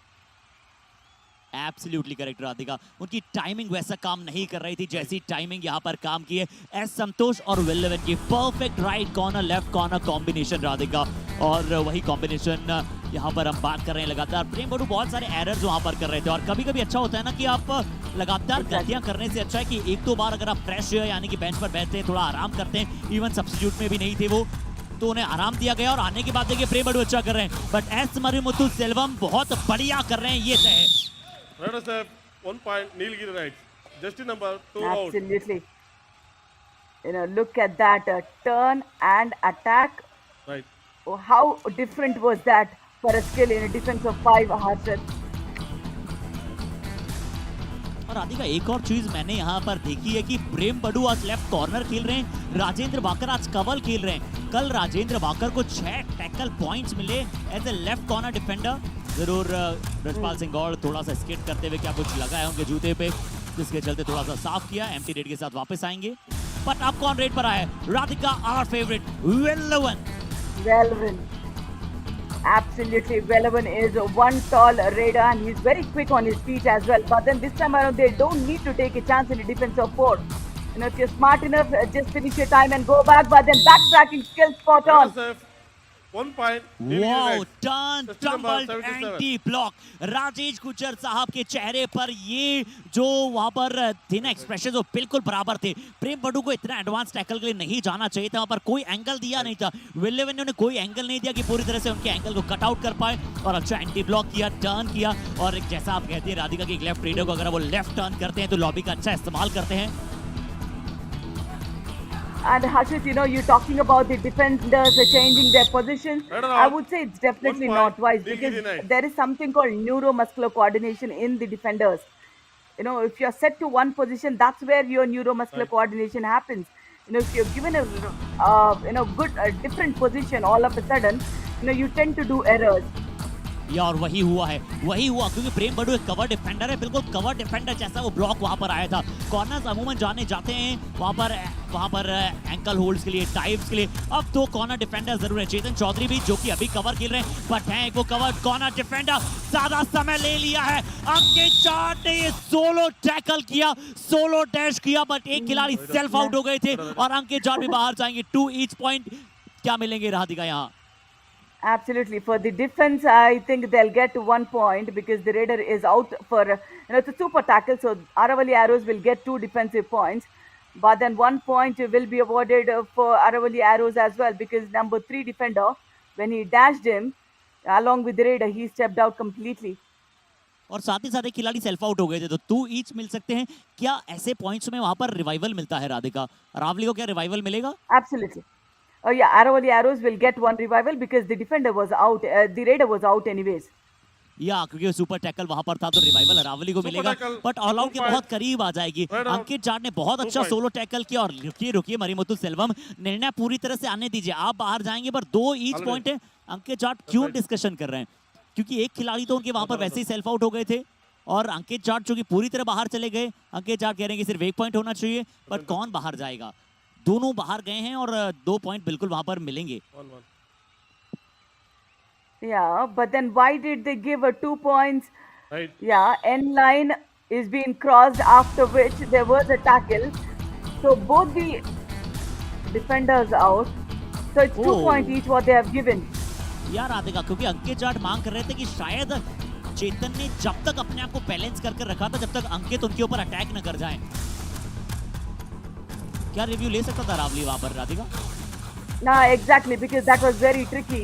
Speaker 1: Absolutely correct Radhika, उनकी timing वैसा काम नहीं कर रही थी जैसी timing यहाँ पर काम की है एस संतोष और विल लेवन की। Perfect right corner left corner combination Radhika, और वही कॉम्बिनेशन यहाँ पर हम बात कर रहे हैं लगातार। प्रेम बड़ू बहुत सारे एरर्स वहाँ पर कर रहे थे, और कभी कभी अच्छा होता है ना कि आप लगातार गलतियां करने से अच्छा है कि एक दो बार अगर आप फ्रेश यानी कि बेंच पर बैठते हैं, थोड़ा आराम करते हैं, इवन सब्स्टिट्यूट में भी नहीं थे वो, तो उन्हें आराम दिया गया और आने के बाद देखिए प्रेम बड़ू अच्छा कर रहे हैं, बट एस मरिमुथु सेल्वम बहुत बढ़िया कर रहे हैं, ये तय है।
Speaker 3: Right, sir. 1 point. Nilgiri right. Just number 2 out.
Speaker 7: Absolutely. Look at that turn and attack.
Speaker 3: Right.
Speaker 7: Oh, how different was that for a skill in a defense of 5 Harshad?
Speaker 1: और राधिका एक और चीज मैंने यहाँ पर देखी है कि प्रेम बड़ू आज लेफ्ट कॉर्नर खेल रहे हैं, राजेंद्र बाकर आज कवल खेल रहे हैं। कल राजेंद्र बाकर को 6 टैकल पॉइंट्स मिले as a left corner defender. जरूर ब्रजपाल सिंह गौड़ थोड़ा सा स्केट करते हुए क्या कुछ लगा है उनके जूते पे, जिसके चलते थोड़ा सा साफ किया, एम्प्टी रेड के साथ वापस आएंगे। बट अब कौन रेड पर आया? Radhika our favourite Welvin.
Speaker 7: Welvin. Absolutely, Welvin is one tall raider and he's very quick on his feet as well. But then this time around, they don't need to take a chance in a defense of 4. If you're smart enough, just finish your time and go back. But then backtracking skill spot on.
Speaker 3: Right, sir. 1 point.
Speaker 1: Wow, turn
Speaker 3: Just number
Speaker 1: tumble
Speaker 3: 77.
Speaker 1: Anti block. Rajesh Gujjar साहब के चेहरे पर ये जो वहां पर थे ना एक्सप्रेशन, वो बिल्कुल बराबर थे। प्रेम बड़ू को इतना एडवांस टैकल के लिए नहीं जाना चाहिए था, वहां पर कोई एंगल दिया नहीं था। विलेवन ने उन्हें कोई एंगल नहीं दिया कि पूरी तरह से उनके एंगल को कट आउट कर पाए, और अच्छा एंटी ब्लॉक किया, टर्न किया, और जैसा आप कहते हैं राधिका की लेफ्ट रेडर को अगर वो लेफ्ट टर्न करते हैं तो लॉबी का अच्छा इस्तेमाल करते हैं।
Speaker 7: And Harshit, you're talking about the defenders changing their positions. I would say it's definitely not wise, because there is something called neuromuscular coordination in the defenders. If you're set to one position, that's where your neuromuscular coordination happens. If you're given a good different position all of a sudden, you tend to do errors.
Speaker 1: या और वही हुआ है, वही हुआ, क्योंकि प्रेम बड़ू एक कवर डिफेंडर है, बिल्कुल कवर डिफेंडर जैसा वो ब्लॉक वहां पर आया था। कॉर्नर्स अमूमन जाते हैं वहां पर एंकल होल्ड्स के लिए, टाइप्स के लिए। अब तो कॉर्नर डिफेंडर जरूर है। चेतन चौधरी भी जो कि अभी कवर खेल रहे हैं, बट है वो कवर कॉर्नर डिफेंडर, ज्यादा समय ले लिया है। अंकित चाट ने ये सोलो टैकल किया, सोलो डैश किया, बट एक खिलाड़ी सेल्फ आउट हो गए थे और अंकित चाट भी बाहर जाएंगे। 2 ईच पॉइंट क्या मिलेंगे राधिका यहाँ?
Speaker 7: Absolutely. For the defense, I think they'll get 1 point because the raider is out for, it's a super tackle. So Aravali Arrows will get 2 defensive points. But then 1 point will be awarded for Aravali Arrows as well, because number 3 defender, when he dashed him, along with the raider, he stepped out completely.
Speaker 1: और साथ ही साथ एक खिलाड़ी self out हो गए थे, तो 2 each मिल सकते हैं। क्या ऐसे पॉइंट्स में वहां पर रिवाइवल मिलता है राधिका? रावली को क्या रिवाइवल मिलेगा?
Speaker 7: Absolutely. Oh yeah, Aravali Arrows will get 1 revival because the defender was out, the raider was out anyways.
Speaker 1: या क्योंकि सुपर टैकल वहां पर था, तो रिवाइवल अरावली को मिलेगा, बट ऑल आउट के बहुत करीब आ जाएगी। अंकित जाट ने बहुत अच्छा सोलो टैकल किया, और रुकिए मरिमुथु सेल्वम, निर्णय पूरी तरह से आने दीजिए, आप बाहर जाएंगे, पर 2 ईच पॉइंट है। अंकित जाट क्यों डिस्कशन कर रहे हैं? क्योंकि एक खिलाड़ी तो उनके वहां पर वैसे ही सेल्फ आउट हो गए थे, और अंकित जाट जो कि पूरी तरह बाहर चले गए। अंकित जाट कह रहे हैं कि सिर्फ 1 पॉइंट होना चाहिए, बट कौन बाहर जाएगा? दोनों बाहर गए हैं और 2 पॉइंट बिल्कुल वहां पर मिलेंगे।
Speaker 3: 1-1.
Speaker 7: Yeah, but then why did they give 2 points?
Speaker 3: Right.
Speaker 7: Yeah, end line is being crossed, after which there was a tackle. So both the defenders out. So it's 2 points each what they have given.
Speaker 1: यार राधिका, क्योंकि अंकित जाट मांग कर रहे थे कि शायद चेतन ने जब तक अपने आप को बैलेंस करके रखा था, जब तक अंकित उनके ऊपर अटैक न कर जाए। क्या रिव्यू ले सकता था रावली वहां पर Radhika?
Speaker 7: No, exactly, because that was very tricky.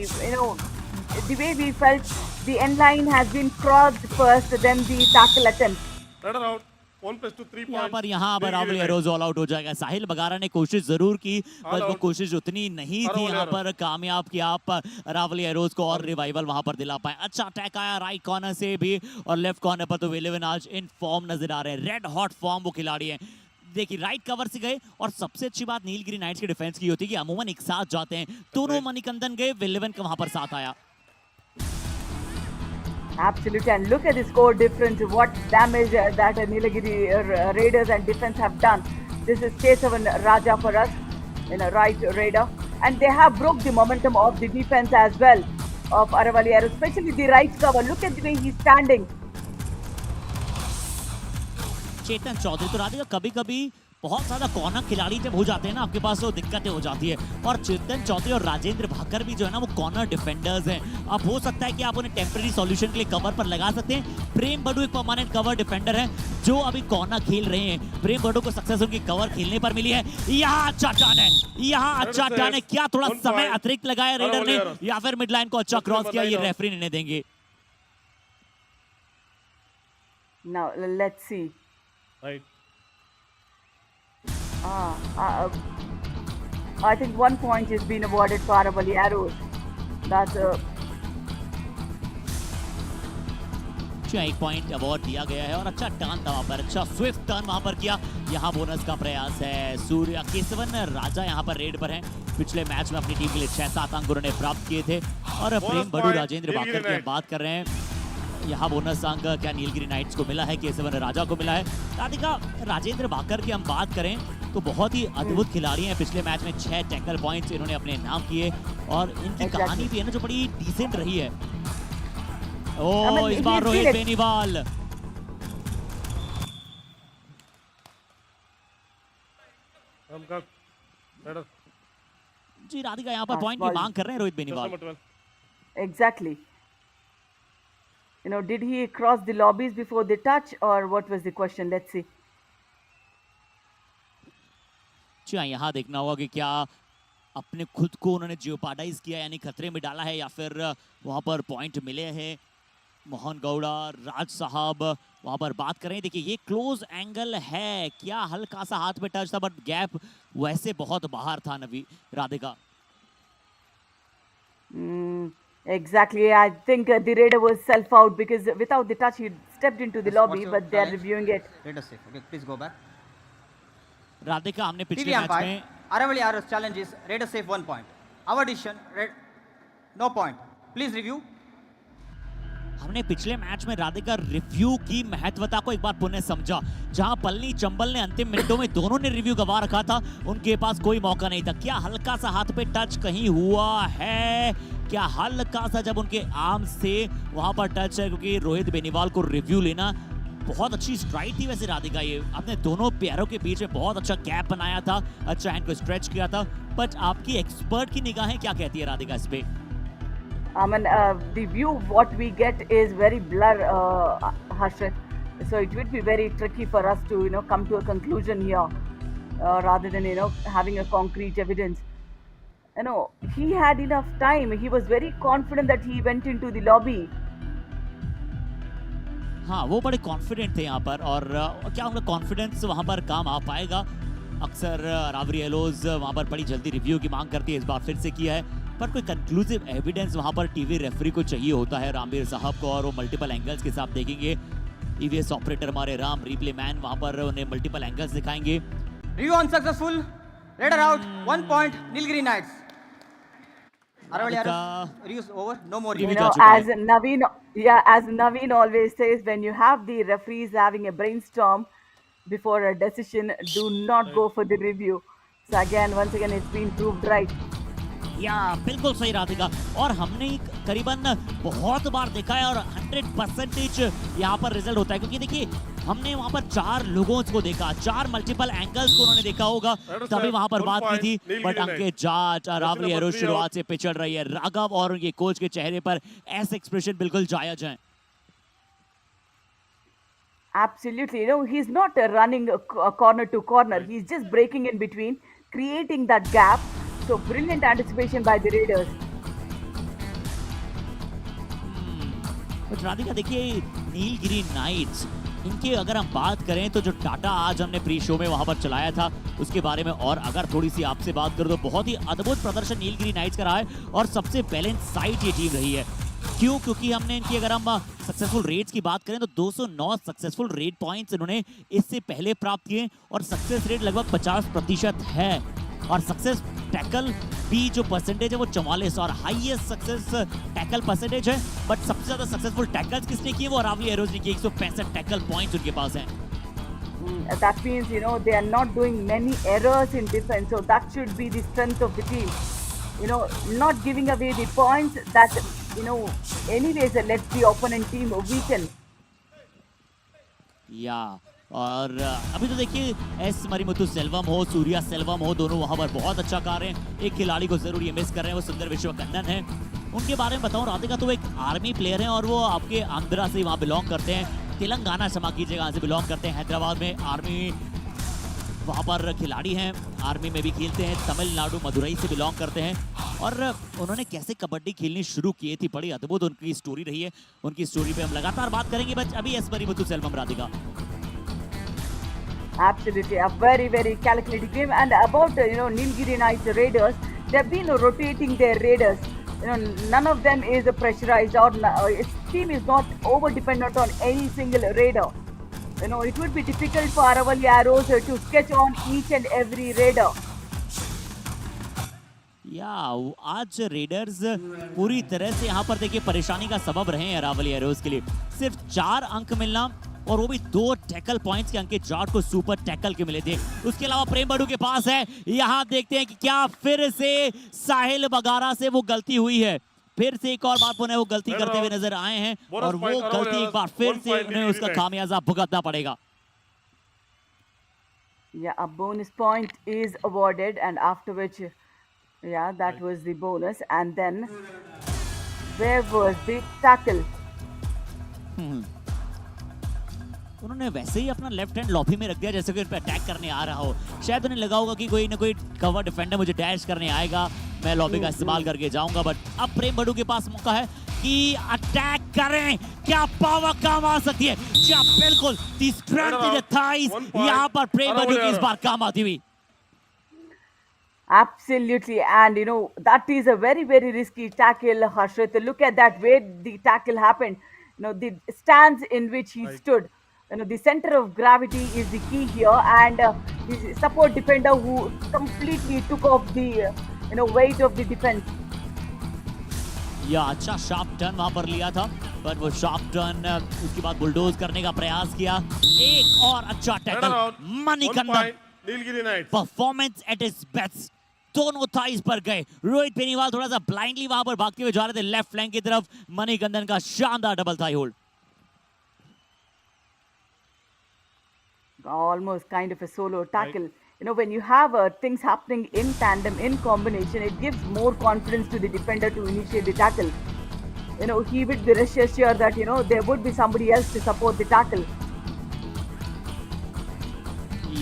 Speaker 7: The way we felt, the end line has been crossed first, then the tackle attempt.
Speaker 3: Raider out. 1+2 3 points.
Speaker 1: यहाँ पर रावली एरोज ऑल आउट हो जाएगा। साहिल बगारा ने कोशिश जरूर की, पर वो कोशिश उतनी नहीं थी यहाँ पर कामयाब कि आप रावली एरोज को और रिवाइवल वहां पर दिला पाए। अच्छा अटैक आया राइट कॉर्नर से भी, और लेफ्ट कॉर्नर पर तो विलेवन आज इन फॉर्म नजर आ रहे हैं, रेड हॉट फॉर्म वो खिलाड़ी है। देखिए राइट कवर से गए, और सबसे अच्छी बात नीलगिरी नाइट्स की डिफेंस की होती है कि अमूमन एक साथ जाते हैं। दोनों मणिकंदन गए, विलेवन का वहां पर साथ आया।
Speaker 7: Absolutely, and look at the score difference. What damage that Nilagiri Raiders and defense have done. This is Kesavan Raja for us, right Raider, and they have broke the momentum of the defense as well of Aravali Arrows, especially the right cover. Look at the way he's standing.
Speaker 1: चेतन चौधरी तो राधिका कभी कभी बहुत ज्यादा corner खिलाड़ी जब हो जाते हैं ना आपके पास तो दिक्कतें हो जाती है और चेतन चौधरी और राजेंद्र भाकर भी जो है ना वो कॉर्नर डिफेंडर्स हैं। अब हो सकता है कि आप उन्हें टेम्पररी सॉल्यूशन के लिए कवर पर लगा सकते हैं। प्रेम बड़ू एक परमानेंट कवर डिफेंडर है जो अभी कॉर्नर खेल रहे हैं। प्रेम बड़ू को सक्सेस उनकी कवर खेलने पर मिली है। यहाँ अच्छा टर्न है, यहाँ अच्छा टर्न है। क्या थोड़ा समय अतिरिक्त लगाया रेडर ने या फिर मिड लाइन को अच्छा क्रॉस किया, ये रेफरी निर्णय देंगे।
Speaker 7: Now let's see.
Speaker 3: Right.
Speaker 7: I think 1 point has been awarded for Aravali Arrows. That's
Speaker 1: एक पॉइंट अवार्ड दिया गया है और अच्छा टर्न था वहां पर, अच्छा स्विफ्ट टर्न वहां पर किया। यहाँ बोनस का प्रयास है। सूर्य केसवन राजा यहाँ पर रेड पर हैं। पिछले मैच में अपनी टीम के लिए 6-7 अंक उन्होंने प्राप्त किए थे और प्रेम बड़ू राजेंद्र भाकर की हम बात कर रहे हैं। यहाँ बोनस अंक क्या नीलगिरी नाइट्स को मिला है, केसवन राजा को मिला है। राधिका राजेंद्र भाकर की हम बात करें तो बहुत ही अद्भुत खिलाड़ी हैं। पिछले मैच में 6 टैकल पॉइंट्स इन्होंने अपने नाम किए और इनकी कहानी भी है ना जो बड़ी डिसेंट रही है। ओ इस बार रोहित बेनीवाल जी राधिका यहाँ पर पॉइंट की मांग कर रहे हैं Rohit Beniwal.
Speaker 7: exactly. Did he cross the lobbies before the touch or what was the question? Let's see.
Speaker 1: जी यहाँ देखना होगा कि क्या अपने खुद को उन्होंने जियोपार्डाइज किया यानी खतरे में डाला है या फिर वहां पर पॉइंट मिले हैं। मोहन गौड़ा राज साहब वहां पर बात करें। देखिए ये क्लोज एंगल है, क्या हल्का सा हाथ में टच था बट गैप वैसे बहुत बाहर था। नवी Radhika
Speaker 7: Exactly. I think the raider was self out because without the touch he stepped into the lobby, but they are reviewing it.
Speaker 5: Raider safe. Okay, please go back.
Speaker 1: Radhika हमने पिछले match में
Speaker 5: Aravali Arrows challenge is Raider safe 1 point. Our decision no point. Please review.
Speaker 1: हमने पिछले match में Radhika review की महत्वता को एक बार पुनः समझा। जहां पलनी चंबल ने अंतिम मिनटों में दोनों ने रिव्यू गवा रखा था, उनके पास कोई मौका नहीं था। क्या हल्का सा हाथ पे टच कहीं हुआ है, क्या हल्का सा जब उनके आर्म से वहां पर टच है, क्योंकि रोहित बेनीवाल को रिव्यू लेना बहुत अच्छी स्ट्राइक थी। वैसे राधिका ये अपने दोनों पैरों के बीच में बहुत अच्छा गैप बनाया था, अच्छा हैंड को स्ट्रेच किया था। बट आपकी एक्सपर्ट की निगाहें क्या कहती है राधिका इस पे?
Speaker 7: I mean, the view what we get is very blur, Harshit. So it would be very tricky for us to come to a conclusion here, rather than having a concrete evidence. He had enough time. He was very confident that he went into the lobby.
Speaker 1: हाँ वो बड़े confident थे यहाँ पर और क्या उनका confidence वहाँ पर काम आ पाएगा? अक्सर रावरी एलोज वहाँ पर बड़ी जल्दी रिव्यू की मांग करती है, इस बार फिर से किया है पर कोई कंक्लूसिव एविडेंस वहाँ पर टीवी रेफरी को चाहिए होता है रामवीर साहब को और वो मल्टीपल एंगल्स के साथ देखेंगे। ईवीएस ऑपरेटर हमारे राम रिप्ले मैन वहाँ पर उन्हें मल्टीपल एंगल्स दिखाएंगे।
Speaker 5: Review unsuccessful. Raider out. 1 point. Nilgiri Knights. Aravali Arrows. Reviews over. No more review.
Speaker 7: As Naveen always says, when you have the referees having a brainstorm before a decision, do not go for the review. So once again, it's been proved right.
Speaker 1: या बिल्कुल सही राधिका और हमने करीबन बहुत बार देखा है और 100% यहाँ पर रिजल्ट होता है, क्योंकि देखिए हमने वहाँ पर 4 लोगों को देखा, 4 मल्टीपल एंगल्स को उन्होंने देखा होगा तभी वहाँ पर बात की थी। But Ankit Jat Rahuri arrows शुरुआत से पिछड़ रही है। राघव और उनके कोच के चेहरे पर ऐसे एक्सप्रेशन बिल्कुल जायज हैं।
Speaker 7: Absolutely, he's not running corner to corner. He's just breaking in between, creating that gap. So brilliant anticipation by the Raiders.
Speaker 1: But Radhika देखिए नीलगिरी नाइट्स इनके अगर हम बात करें तो जो टाटा आज हमने प्री शो में वहां पर चलाया था उसके बारे में और अगर थोड़ी सी आपसे बात करूं तो बहुत ही अद्भुत प्रदर्शन नीलगिरी नाइट्स का रहा है और सबसे बैलेंस साइड ये टीम रही है। क्यों? क्योंकि हमने इनकी अगर हम सक्सेसफुल रेट्स की बात करें तो 209 सक्सेसफुल रेट पॉइंट्स इन्होंने इससे पहले प्राप्त किए और सक्सेस रेट लगभग 50% है। और सक्सेस टैकल भी जो परसेंटेज है वो 44 और हाईएस्ट सक्सेस टैकल परसेंटेज है, बट सबसे ज्यादा सक्सेसफुल टैकल्स किसने किए वो अरावली एरोज ने किए। 165 टैकल पॉइंट्स उनके पास हैं।
Speaker 7: That means, you know, they are not doing many errors in defense. So that should be the strength of the team. You know, not giving away the points that, you know, anyways lets the opponent team weaken.
Speaker 1: या और अभी तो देखिए S Marimuthu Selvam हो, सूर्या सेल्वम हो, दोनों वहां पर बहुत अच्छा कर रहे हैं। एक खिलाड़ी को जरूर ये मिस कर रहे हैं, वो सुंदर विश्वकन्नन है। उनके बारे में बताऊं, राधिका तो एक आर्मी प्लेयर है और वो आपके आंध्रा से वहां बिलोंग करते हैं, तेलंगाना क्षमा कीजिएगा, यहाँ से बिलोंग करते हैं। हैदराबाद में आर्मी वहाँ पर खिलाड़ी हैं, आर्मी में भी खेलते हैं। तमिलनाडु मदुरई से बिलोंग करते हैं और उन्होंने कैसे कबड्डी खेलनी शुरू की थी, बड़ी अद्भुत उनकी स्टोरी रही है। उनकी स्टोरी पे हम लगातार बात करेंगे, बट अभी S Marimuthu Selvam Radhika.
Speaker 7: Absolutely, a very calculated game. And about you know, Nilgiri Knights Raiders, they've been rotating their raiders. You know, none of them is pressurized or its team is not over dependent on any single raider. You know, it would be difficult for Aravali Arrows to sketch on each and every raider.
Speaker 1: या आज readers पूरी तरह से यहाँ पर देखिए परेशानी का सबब रहे हैं अरावली एरोज के लिए। सिर्फ 4 अंक मिलना और वो भी 2 टैकल पॉइंट्स के अंकित जाट को सुपर टैकल के मिले थे। उसके अलावा प्रेम बड़ू के पास है, यहाँ देखते हैं कि क्या फिर से साहिल बगारा से वो गलती हुई है। फिर से एक और बार पुनः वो गलती करते हुए नजर आए हैं और वो गलती एक बार फिर से उन्हें उसका खामियाजा भुगतना पड़ेगा।
Speaker 7: Yeah, a bonus point is awarded, and after which, yeah, that was the bonus. And then, where was the tackle?
Speaker 1: उन्होंने वैसे ही अपना लेफ्ट हैंड लॉबी में रख दिया जैसे कि उन पर अटैक करने आ रहा हो। शायद उन्हें लगा होगा कि कोई ना कोई कवर डिफेंडर मुझे डैश करने आएगा, मैं लॉबी का इस्तेमाल करके जाऊंगा। बट अब प्रेम बड़ू के पास मौका है कि अटैक करें, क्या पावर काम आ सकती है। क्या बिल्कुल the strength in the thighs यहां पर प्रेम बड़ू की इस बार काम आती हुई।
Speaker 7: Absolutely, and you know that is a very risky tackle, Harshit. Look at that where the tackle happened. You know the stance in which he stood. You know the center of gravity is the key here, and the support defender who completely took off the you know weight of the defense.
Speaker 1: या अच्छा sharp turn वहां पर लिया था, पर वो sharp turn उसके बाद बुलडोज करने का प्रयास किया। एक और अच्छा tackle Manikandan,
Speaker 3: Nilgiri knights
Speaker 1: performance at its best. दोनों थाइज पर गए। रोहित बेनीवाल थोड़ा सा ब्लाइंडली वहां पर भागते हुए जा रहे थे लेफ्ट फ्लैंक की तरफ। मणिकंदन का शानदार double thigh hold.
Speaker 7: Almost kind of a solo tackle. You know, when you have things happening in tandem, in combination, it gives more confidence to the defender to initiate the tackle. You know, he would be reassured that, you know, there would be somebody else to support the tackle.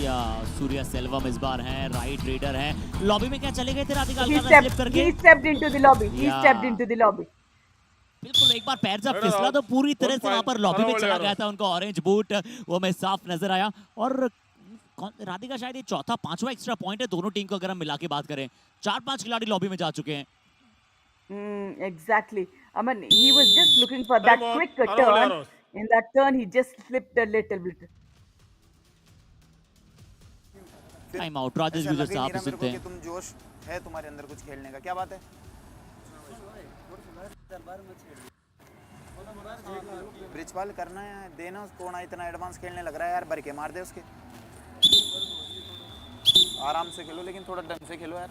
Speaker 1: या सूर्या सेल्वम इस बार हैं, right raider हैं। Lobby में क्या चले गए थे Radhika?
Speaker 7: He stepped into the lobby. He stepped into the lobby.
Speaker 1: बिल्कुल एक बार पैर जब फिसला तो पूरी तरह से वहां पर लॉबी में चला गया था। उनका ऑरेंज बूट वो में साफ नजर आया। और राधिका शायद ये चौथा 5वां एक्स्ट्रा पॉइंट है दोनों टीम को अगर हम मिला के बात करें। 4-5 खिलाड़ी लॉबी में जा चुके हैं।
Speaker 7: Exactly. I mean, he was just looking for that quick turn. In that turn, he just slipped a little bit.
Speaker 1: Time out Rajesh गुजर साहब सुनते हैं।
Speaker 8: तुम जोश है तुम्हारे अंदर कुछ खेलने का, क्या बात है? ब्रिजपाल करना है, देना उसको ना, इतना एडवांस खेलने लग रहा है यार, भर के मार दे उसके। आराम से खेलो लेकिन थोड़ा ढंग से खेलो यार।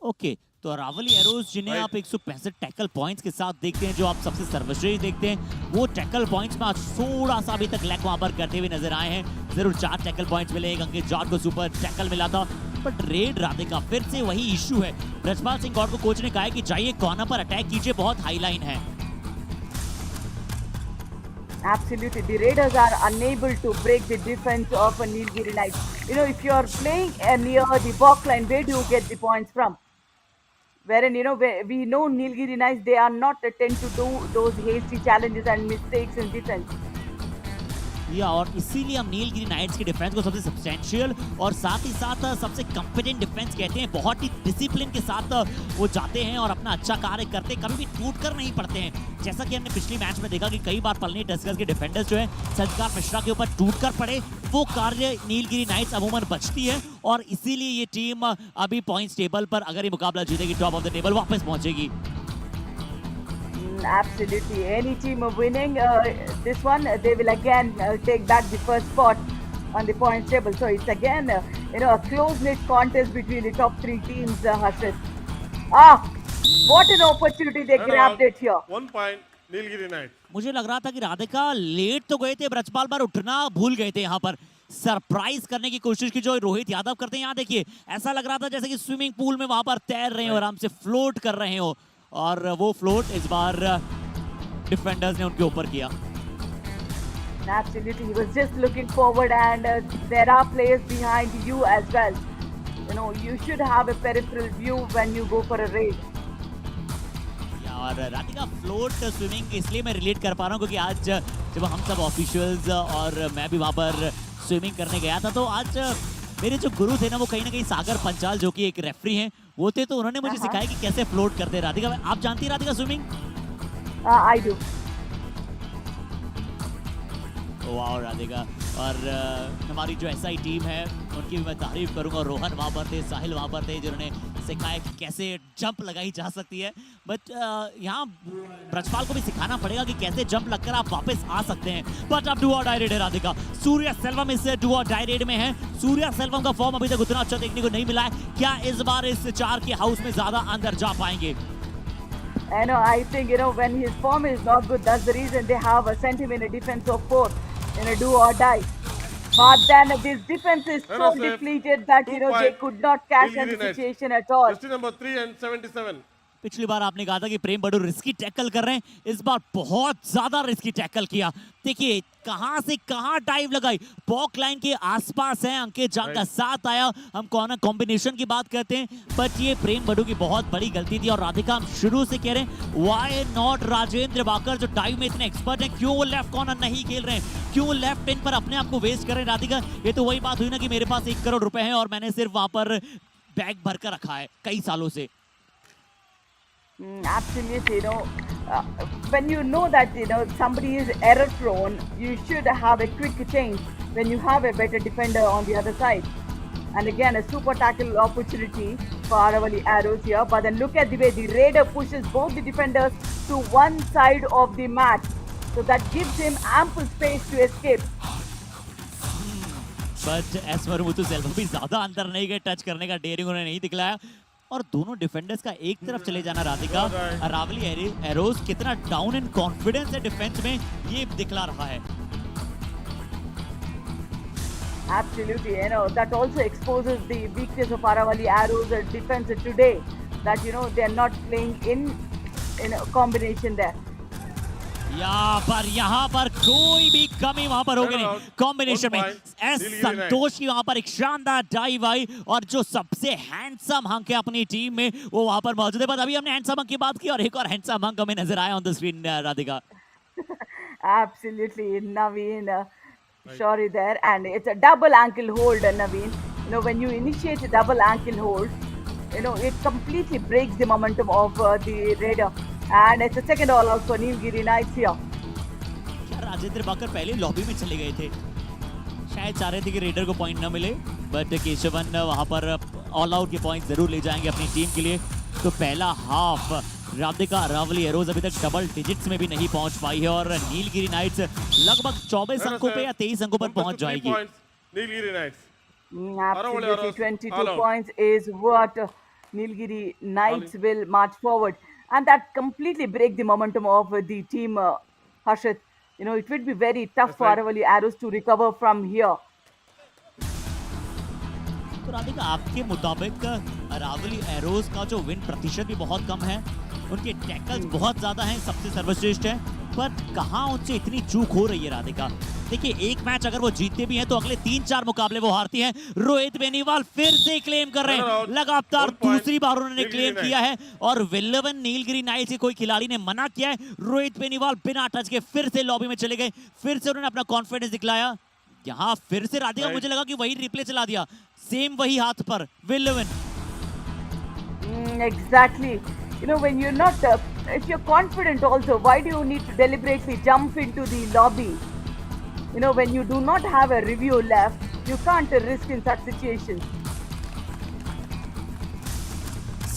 Speaker 1: ओके, तो अरावली एरोज जिन्हें आप 165 टैकल पॉइंट्स के साथ देखते हैं, जो आप सबसे सर्वश्रेष्ठ देखते हैं, वो टैकल पॉइंट्स में आज थोड़ा सा अभी तक लैक वहां पर करते हुए नजर आए हैं। जरूर 4 टैकल पॉइंट्स मिले, एक अंकित जाट को सुपर टैकल मिला था, बट रेड राधिका फिर से वही इशू है। ब्रजपाल सिंह गौड़ को कोच ने कहा है कि जाइए कॉर्नर पर अटैक कीजिए, बहुत हाई लाइन है।
Speaker 7: Absolutely, the Raiders are unable to break the defense of a Nilgiri Knights. You know, if you are playing near the box line, where do you get the points from? Wherein, you know, we know Nilgiri Knights, they are not tend to do those hasty challenges and mistakes in defense.
Speaker 1: या और इसीलिए हम Nilgiri knights के defence को सबसे substantial और साथ ही साथ सबसे कॉम्पिटेंट डिफेंस कहते हैं। बहुत ही डिसिप्लिन के साथ वो जाते हैं और अपना अच्छा कार्य करते हैं, कभी भी टूट कर नहीं पड़ते हैं। जैसा कि हमने पिछली मैच में देखा कि कई बार पलनी टस्कर्स के डिफेंडर्स जो है संस्कार मिश्रा के ऊपर टूट कर पड़े, वो कार्य नीलगिरी नाइट्स अमूमन बचती है और इसीलिए ये टीम अभी पॉइंट्स टेबल पर अगर ये मुकाबला जीतेगी टॉप ऑफ द टेबल वापस पहुंचेगी।
Speaker 7: Absolutely. Any team winning this one, they will again take back the first spot on the points table. So it's again, a close-knit contest between the top three teams, Harshit. What an opportunity they grabbed it here.
Speaker 3: 1 point, Nilgiri Knights.
Speaker 1: मुझे लग रहा था कि Radhika late तो गए थे, ब्रजपाल पर उठना भूल गए थे। यहाँ पर सरप्राइज करने की कोशिश की जो रोहित यादव करते हैं। यहाँ देखिए, ऐसा लग रहा था जैसे कि स्विमिंग पूल में वहां पर तैर रहे हो, आराम से फ्लोट कर रहे हो, और वो फ्लोट इस बार डिफेंडर्स ने उनके ऊपर किया।
Speaker 7: Absolutely, he was just looking forward, and there are players behind you as well. You should have a peripheral view when you go for a raid.
Speaker 1: और राधिका फ्लोट स्विमिंग इसलिए मैं रिलेट कर पा रहा हूँ क्योंकि आज जब हम सब ऑफिशियल्स और मैं भी वहाँ पर स्विमिंग करने गया था, तो आज मेरे जो गुरु थे ना, वो कहीं ना कहीं सागर पंचाल जो कि एक रेफरी हैं वो थे, तो उन्होंने मुझे सिखाया कि कैसे फ्लोट करते हैं। राधिका, आप जानती है राधिका स्विमिंग?
Speaker 7: I do.
Speaker 1: वाह राधिका, और हमारी जो एसआई टीम है उनकी भी मैं तारीफ करूंगा। रोहन वहाँ पर थे, साहिल वहाँ पर थे, जिन्होंने सिखाया कि कैसे जंप लगाई जा सकती है। बट यहाँ ब्रजपाल को भी सिखाना पड़ेगा कि कैसे जंप लगकर आप वापस आ सकते हैं। बट अब डू और डाई रेड है राधिका। सूर्या सेल्वम इस डू और डाई रेड में है। सूर्या सेल्वम का फॉर्म अभी तक उतना अच्छा देखने को नहीं मिला है। क्या इस बार इस 4 के हाउस में ज्यादा अंदर जा पाएंगे?
Speaker 7: I think when his form is not good, that's the reason they have sent him in a defense of 4 in a do or die. But then this defense is so depleted that they could not cash at the situation at all.
Speaker 3: Question number 3 and 77.
Speaker 1: पिछली बार आपने कहा था कि प्रेम बड़ू risky tackle कर रहे हैं, इस बार बहुत ज्यादा रिस्की टैकल किया। देखिए कहां से कहां डाइव लगाई, पॉक लाइन के आसपास है, अंकित जान का साथ आया। हम कॉर्नर कॉम्बिनेशन की बात करते हैं, बट ये प्रेम बड़ू की बहुत बड़ी गलती थी। और राधिका, हम शुरू से कह रहे हैं व्हाई नॉट राजेंद्र बाकर जो डाइव में इतने एक्सपर्ट हैं, क्यों वो लेफ्ट कॉर्नर नहीं खेल रहे हैं, क्यों लेफ्ट पिन पर अपने आप को वेस्ट कर रहे हैं? राधिका, ये तो वही बात हुई ना कि मेरे पास 1 करोड़ रुपए है और मैंने सिर्फ वहां पर बैग भरकर रखा है कई सालों से।
Speaker 7: Absolutely, when you know that somebody is error prone, you should have a quick change when you have a better defender on the other side. And again, a super tackle opportunity for Aravali Arrows here. But then look at the way the Raider pushes both the defenders to one side of the mat, so that gives him ample space to escape.
Speaker 1: But as for Muthu Selva भी ज्यादा अंदर नहीं गए, touch करने का dairying उन्होंने नहीं दिखलाया। और दोनों डिफेंडर्स का एक तरफ चले जाना राधिका, अरावली एरोज कितना डाउन इन कॉन्फिडेंस है डिफेंस में, ये दिखला रहा है।
Speaker 7: Absolutely, that also exposes the weakness of Aravali Arrows defense today. That they are not playing in a combination there.
Speaker 1: यहाँ पर कोई भी कमी वहां पर होगी नहीं कॉम्बिनेशन में। एस संतोष की वहां पर एक शानदार डाइव आई, और जो सबसे हैंडसम हंक है अपनी टीम में वो वहां पर मौजूद है। बट अभी हमने हैंडसम हंक की बात की और एक और हैंडसम हंक हमें नजर आया on the screen Radhika.
Speaker 7: Absolutely, Naveen, sorry there, and it's a double ankle hold, Naveen. When you initiate a double ankle hold, it completely breaks the momentum of the Raider. And it's a second all out for Nilgiri Knights here.
Speaker 1: क्या राजेंद्र बाकर पहले lobby में चले गए थे? शायद चाह रहे थे कि रेडर को पॉइंट न मिले, बट केशवन वहां पर ऑल आउट के पॉइंट जरूर ले जाएंगे अपनी टीम के लिए। तो पहला हाफ राधिका अरावली एरोज अभी तक डबल डिजिट्स में भी नहीं पहुंच पाई है, और नीलगिरी नाइट्स लगभग 24 अंकों पे या 23 अंकों पर पहुंच जाएगी।
Speaker 3: Nilgiri Knights.
Speaker 7: Absolutely, 22 points is what Nilgiri Knights will march forward. And that completely break the momentum of the team, Harshit. It would be very tough for Aravali Arrows to recover from here.
Speaker 1: तो राधिका, आपके मुताबिक Aravalli arrows का जो win प्रतिशत भी बहुत कम है, उनके टैकल्स बहुत ज्यादा हैं, सबसे सर्वश्रेष्ठ है, पर कहां उनसे इतनी चूक हो रही है राधिका? देखिए, एक मैच अगर वो जीतते भी हैं तो अगले 3-4 मुकाबले वो हारती हैं। रोहित बेनीवाल फिर से क्लेम कर रहे हैं, लगातार दूसरी बार उन्होंने क्लेम किया है, और विल्लवन नीलगिरी नाइट्स के कोई खिलाड़ी ने मना किया है। रोहित बेनीवाल बिना टच के फिर से लॉबी में चले गए, फिर से उन्होंने अपना कॉन्फिडेंस दिखलाया। यहाँ फिर से राधिका, मुझे लगा कि वही रिप्ले चला दिया, सेम वही हाथ पर विल्लवन।
Speaker 7: Exactly. When you're not, if you're confident also, why do you need to deliberately jump into the lobby? when you do not have a review left, you can't risk in such situations.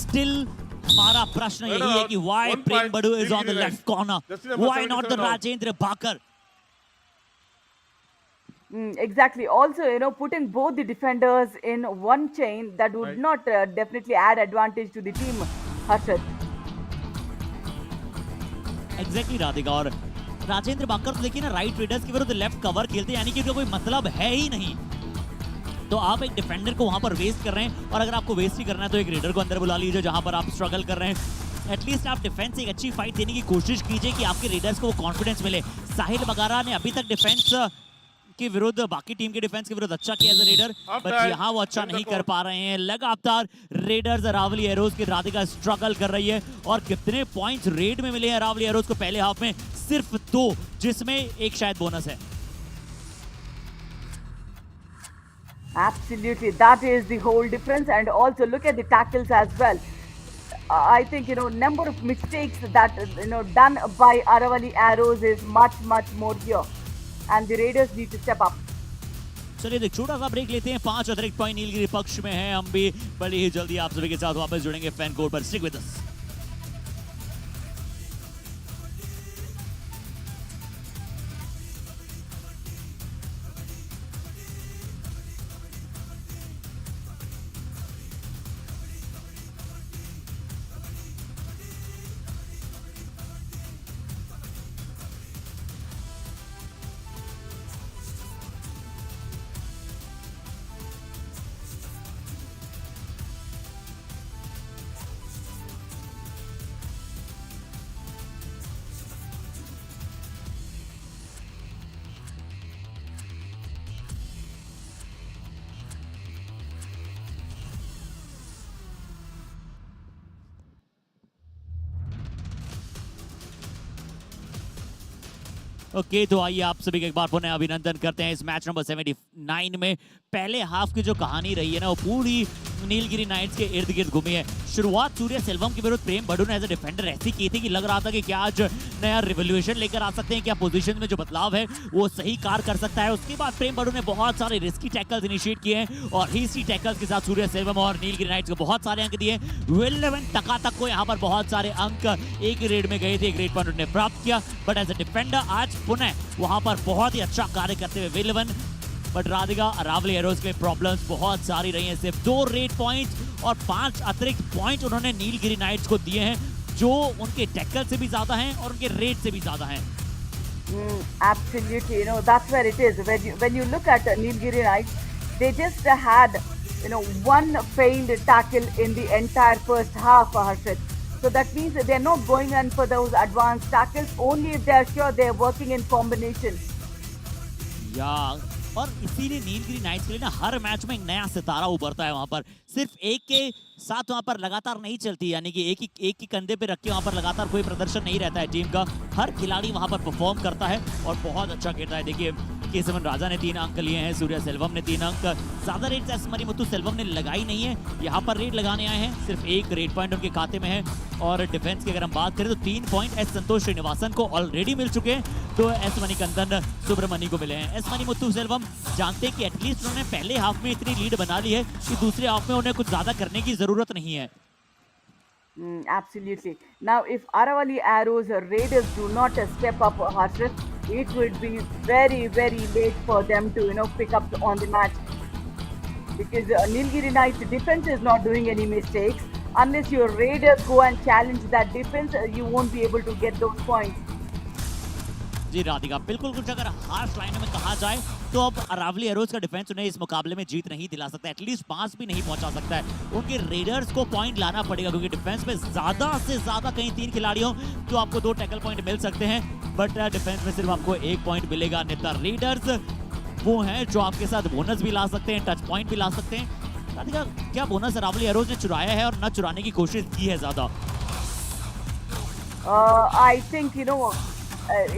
Speaker 1: Still हमारा प्रश्न यही है कि why
Speaker 3: One
Speaker 1: Prem
Speaker 3: point,
Speaker 1: Badu is on the
Speaker 3: Nilgiri
Speaker 1: left
Speaker 3: Knights.
Speaker 1: corner?
Speaker 3: Just number
Speaker 1: Why not the
Speaker 3: 77 out.
Speaker 1: Rajendra Bhakar?
Speaker 7: Exactly. Also, putting both the defenders in one chain, that would
Speaker 3: Right.
Speaker 7: not definitely add advantage to the team, Harshad.
Speaker 1: Exactly Radhika. और राजेंद्र बाकर तो देखिए ना, right readers के विरुद्ध left cover खेलते हैं, यानी कि उनका कोई मतलब है ही नहीं। तो आप एक डिफेंडर को वहां पर वेस्ट कर रहे हैं, और अगर आपको वेस्ट ही करना है तो एक रेडर को अंदर बुला लीजिए जहां पर आप स्ट्रगल कर रहे हैं। एटलीस्ट आप डिफेंस से एक अच्छी फाइट देने की कोशिश कीजिए कि आपके रेडर्स को वो कॉन्फिडेंस मिले। साहिल बगारा ने अभी तक डिफेंस के विरुद्ध, बाकी टीम के डिफेंस के विरुद्ध अच्छा किया एज अ रेडर, बट यहाँ वो अच्छा नहीं कर पा रहे हैं। लगातार रेडर्स अरावली एरोज की राधिका स्ट्रगल कर रही है, और कितने पॉइंट्स रेड में मिले हैं अरावली एरोज को पहले हाफ में? सिर्फ 2, जिसमें एक शायद बोनस है।
Speaker 7: Absolutely, that is the whole difference. And also look at the tackles as well. I think number of mistakes that done by Aravali Arrows is much more here, and the Raiders need to step up.
Speaker 1: चलिए एक छोटा सा break लेते हैं। 5 अतिरिक्त point Nilgiri पक्ष में है। हम भी बड़ी ही जल्दी आप सभी के साथ वापस जुड़ेंगे फैन कोर्ट पर। Stick with us. ओके, तो आइए आप सभी का एक बार पुनः अभिनंदन करते हैं इस मैच नंबर 79 में। पहले हाफ की जो कहानी रही है ना, वो पूरी नीलगिरी नाइट्स के इर्द गिर्द घूमी है। शुरुआत सूर्य सेल्वम के विरुद्ध प्रेम बडू ने एज अ डिफेंडर ऐसी की थी कि लग रहा था कि क्या आज नया रिवोल्यूशन लेकर आ सकते हैं, क्या पोजीशन में जो बदलाव है वो सही कार कर सकता है। उसके बाद प्रेम बडू ने बहुत सारे रिस्की टैकल्स इनिशिएट किए हैं, और हिस्ट्री टैकल्स के साथ सूर्य सेल्वम और नीलगिरी नाइट्स को बहुत सारे अंक दिए। विलेवन टका तक को यहाँ पर बहुत सारे अंक एक ही रेड में गए थे, एक रेड पॉइंट उन्होंने प्राप्त किया। बट एज अ डिफेंडर आज पुनः वहां पर बहुत ही अच्छा कार्य करते हुए विलेवन। बट राधिका अरावली एरोज के प्रॉब्लम्स बहुत सारी रही हैं। सिर्फ 2 रेड पॉइंट्स और 5 अतिरिक्त पॉइंट उन्होंने नीलगिरी नाइट्स को दिए हैं, जो उनके टैकल से भी ज्यादा हैं और उनके रेड से भी ज्यादा हैं।
Speaker 7: Absolutely, that's where it is. When you look at Nilgiri Knights, they just had one failed tackle in the entire first half, Harshit. So that means they're not going in for those advanced tackles, only if they're sure they're working in combination.
Speaker 1: और इसीलिए Nilgiri knights के लिए ना हर match में एक नया सितारा उभरता है। वहां पर सिर्फ एक के साथ वहां पर लगातार नहीं चलती, यानी कि एक ही कंधे पे रख के वहां पर लगातार कोई प्रदर्शन नहीं रहता है टीम का। हर खिलाड़ी वहां पर परफॉर्म करता है और बहुत अच्छा खेलता है। देखिए केसवन राजा ने 3 अंक लिए हैं, सूर्य सेल्वम ने 3 अंक। ज्यादा रेड एस मणिमुत्तु सेल्वम ने लगाई नहीं है, यहाँ पर रेड लगाने आए हैं। सिर्फ 1 रेड पॉइंट उनके खाते में है। और डिफेंस की अगर हम बात करें तो 3 पॉइंट एस संतोष श्रीनिवासन को ऑलरेडी मिल चुके हैं, तो एस मणिकंदन सुब्रमण्य को मिले हैं। एस मणिमुत्तु सेल्वम जानते हैं कि एटलीस्ट उन्होंने पहले हाफ में इतनी लीड बना ली है कि दूसरे हाफ में उन्हें कुछ ज्यादा करने की जरूरत नहीं है।
Speaker 7: Absolutely. Now, if Aravali Arrows Raiders do not step up, Harshit, it would be very late for them to pick up on the match, because Nilgiri Knights defense is not doing any mistakes. Unless your Raiders go and challenge that defense, you won't be able to get those points.
Speaker 1: जी राधिका, बिल्कुल कुछ अगर harsh line में कहा जाए तो अब Aravalli arrows का defence उन्हें इस मुकाबले में जीत नहीं दिला सकता, एटलीस्ट पास भी नहीं पहुंचा सकता है। उनके रेडर्स को पॉइंट लाना पड़ेगा, क्योंकि डिफेंस में ज्यादा से ज्यादा कहीं 3 खिलाड़ी हो तो आपको 2 टैकल पॉइंट मिल सकते हैं, बट डिफेंस में सिर्फ आपको 1 पॉइंट मिलेगा। नेता रेडर्स वो हैं जो आपके साथ बोनस भी ला सकते हैं, टच पॉइंट भी ला सकते हैं। राधिका, क्या बोनस अरावली एरोज ने चुराया है और न चुराने की कोशिश की है ज्यादा?
Speaker 7: I think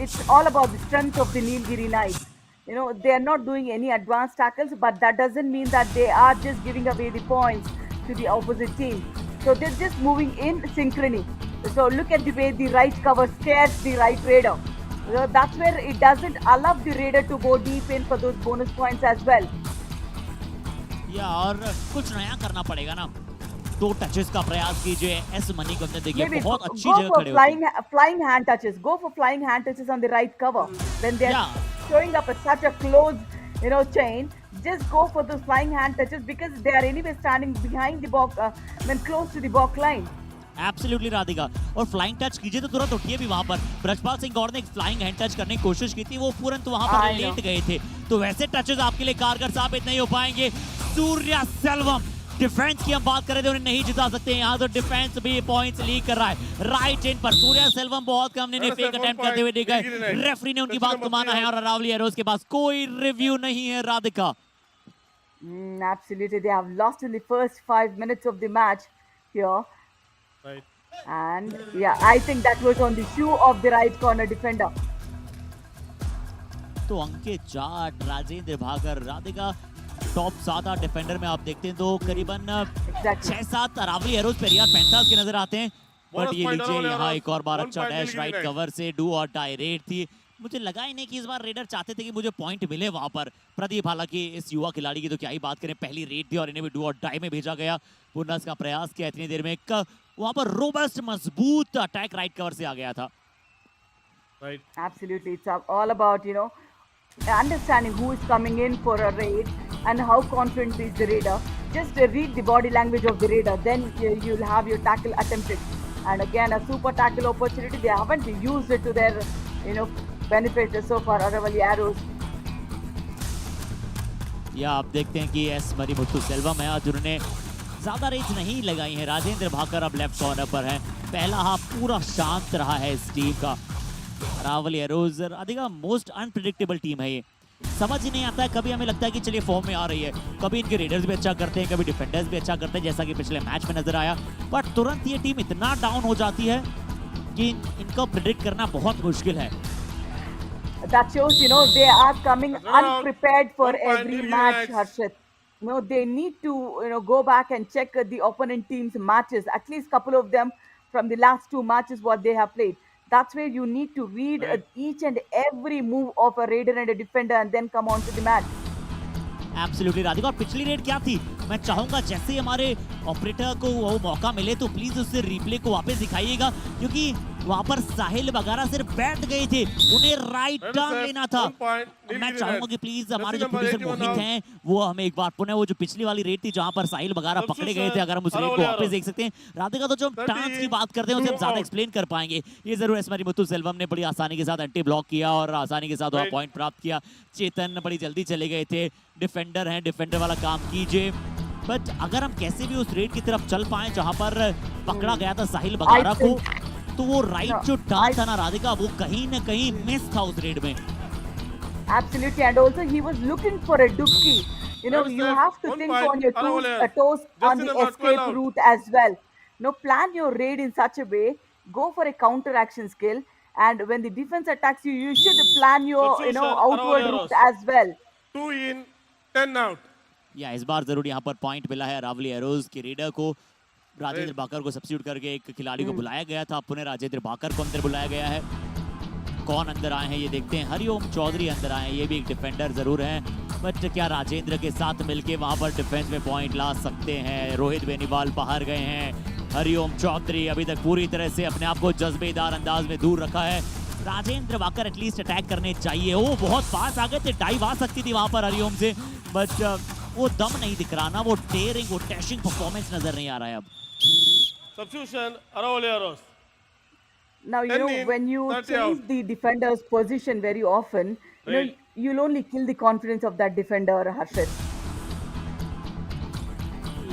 Speaker 7: it's all about the strength of the Nilgiri Knights. They are not doing any advanced tackles, but that doesn't mean that they are just giving away the points to the opposite team. So they're just moving in synchrony. So look at the way the right cover scares the right raider. That's where it doesn't allow the raider to go deep in for those bonus points as well.
Speaker 1: या और कुछ नया करना पड़ेगा ना, 2 touches का प्रयास कीजिए। एस मनी को हमने देखिए
Speaker 7: Maybe
Speaker 1: बहुत अच्छी
Speaker 7: go
Speaker 1: जगह
Speaker 7: for
Speaker 1: खड़े होते हैं।
Speaker 7: flying hand touches. Go for flying hand touches on the right cover. When they're
Speaker 1: Yeah.
Speaker 7: showing up at such a close, chain, just go for those flying hand touches because they are anyway standing behind the box, close to the box line.
Speaker 1: Absolutely Radhika, और flying touch कीजिए तो तुरंत उठिए भी वहां पर। ब्रजपाल सिंह गौड़ ने एक फ्लाइंग हैंड टच करने की कोशिश की थी, वो तुरंत वहां पर लेट गए थे। तो वैसे टचेस आपके लिए कारगर साबित नहीं हो पाएंगे। सूर्या सेल्वम, डिफेंस की हम बात करें तो उन्हें नहीं जिता सकते, यहाँ तो डिफेंस भी पॉइंट्स लीक कर रहा है। राइट इन पर सूर्या सेल्वम बहुत कम ने फेक अटेम्प्ट करते हुए देखा है। रेफरी ने उनकी बात को माना है और अरावली एरोज के पास कोई रिव्यू नहीं है। Radhika,
Speaker 7: Absolutely, they have lost in the first 5 minutes of the match here.
Speaker 3: Right.
Speaker 7: And yeah, I think that was on the shoe of the right corner defender.
Speaker 1: तो अंकित जाट, राजेंद्र भाकर, राधिका टॉप 7-8 डिफेंडर में आप देखते हैं तो करीबन 6-7 अरावली एरोज पेरियार पैंथर्स के नजर आते हैं। बट ये लीजिए यहाँ एक और बार अच्छा डैश राइट कवर से डू और डाई रेड थी। मुझे लगा ही नहीं कि इस बार रेडर चाहते थे कि मुझे पॉइंट मिले वहां पर। प्रदीप, हालांकि इस युवा खिलाड़ी की तो क्या ही बात करें, पहली रेड थी और इन्हें भी डू और डाई में भेजा गया। पुनस का प्रयास किया इतनी देर में, एक वहां पर रोबस्ट मजबूत अटैक राइट कवर से आ गया था।
Speaker 3: Right.
Speaker 7: Absolutely, it's all about understanding who is coming in for a raid and how confident is the raider. Just read the body language of the raider, then you'll have your tackle attempted. And again, a super tackle opportunity. They haven't used it to their benefit so far. Aravali arrows.
Speaker 1: या आप देखते हैं कि S Marimuthu Selvam है, जिन्होंने ज्यादा range नहीं लगाई है। राजेंद्र भाकर अब लेफ्ट कॉर्नर पर है। पहला हाफ पूरा शांत रहा है इस टीम का। अरावली एरोज अधिका मोस्ट अनप्रिडिक्टेबल टीम है ये, समझ ही नहीं आता है। कभी हमें लगता है कि चलिए फॉर्म में आ रही है, कभी इनके रेडर्स भी अच्छा करते हैं, कभी डिफेंडर्स भी अच्छा करते हैं, जैसा कि पिछले मैच में नजर आया। बट तुरंत ये टीम इतना डाउन हो जाती है कि इनको प्रिडिक्ट करना बहुत मुश्किल है।
Speaker 7: That shows, they are coming unprepared for every match, Harshit. They need to, go back and check the opponent team's matches, at least couple of them from the last 2 matches what they have played. That's where you need to read each and every move of a raider and a defender and then come on to the match.
Speaker 1: Absolutely Radhika, और पिछली red क्या थी, मैं चाहूंगा जैसे ही हमारे operator को वो मौका मिले तो प्लीज उससे रिप्ले को वापस दिखाइएगा, क्योंकि वहां पर साहिल वगैरह सिर्फ बैठ गए थे, उन्हें राइट टर्न लेना था। मैं चाहूंगा कि प्लीज हमारे जो प्रोड्यूसर मोहित हैं वो हमें एक बार पुनः वो जो पिछली वाली रेड थी जहां पर साहिल वगैरह पकड़े गए थे, अगर हम उस रेड को वापस देख सकते हैं। राधिका, तो जो टांस की बात करते हैं उसे हम ज्यादा एक्सप्लेन कर पाएंगे। ये जरूर एस मरीमुथु सेल्वम ने बड़ी आसानी के साथ एंटी ब्लॉक किया और आसानी के साथ वहां पॉइंट प्राप्त किया। चेतन बड़ी जल्दी चले गए थे, डिफेंडर हैं, डिफेंडर वाला काम कीजिए। बट अगर हम कैसे भी उस रेड की तरफ चल पाए जहां पर पकड़ा गया था साहिल बगारा को, तो वो राइट जो टर्न था ना राधिका, वो कहीं ना कहीं मिस था उस रेड में।
Speaker 7: Absolutely, and also he was looking for a dubki. You have to think on your toes on the escape route as well. Plan your raid in such a way, go for a counter action skill, and when the defense attacks you, you should plan your outward route as well.
Speaker 3: 2 in, 10 out.
Speaker 1: या इस बार जरूर यहाँ पर point मिला है Aravalli arrows के raider को। राजेंद्र भाकर को सब्स्टिट्यूट करके एक खिलाड़ी को बुलाया गया था, पुनः राजेंद्र भाकर को अंदर बुलाया गया है। कौन अंदर आए हैं ये देखते हैं। हरिओम चौधरी अंदर आए हैं, ये भी एक डिफेंडर जरूर हैं, बट क्या राजेंद्र के साथ मिलके वहां पर डिफेंस में पॉइंट ला सकते हैं? रोहित बेनीवाल बाहर गए हैं, हरिओम चौधरी अभी तक पूरी तरह से अपने आप को जज्बेदार अंदाज में दूर रखा है। राजेंद्र भाकर एटलीस्ट अटैक करने चाहिए, वो बहुत पास आ गए थे, डाइव आ सकती थी वहां पर हरिओम से, बट वो दम नहीं दिख रहा ना, वो टेयरिंग, वो टैशिंग परफॉर्मेंस नजर नहीं आ रहा है अब।
Speaker 3: Substitution, Aravali Arrows.
Speaker 7: Now, when you change the defender's position very often, you'll only kill the confidence of that defender, Harshit.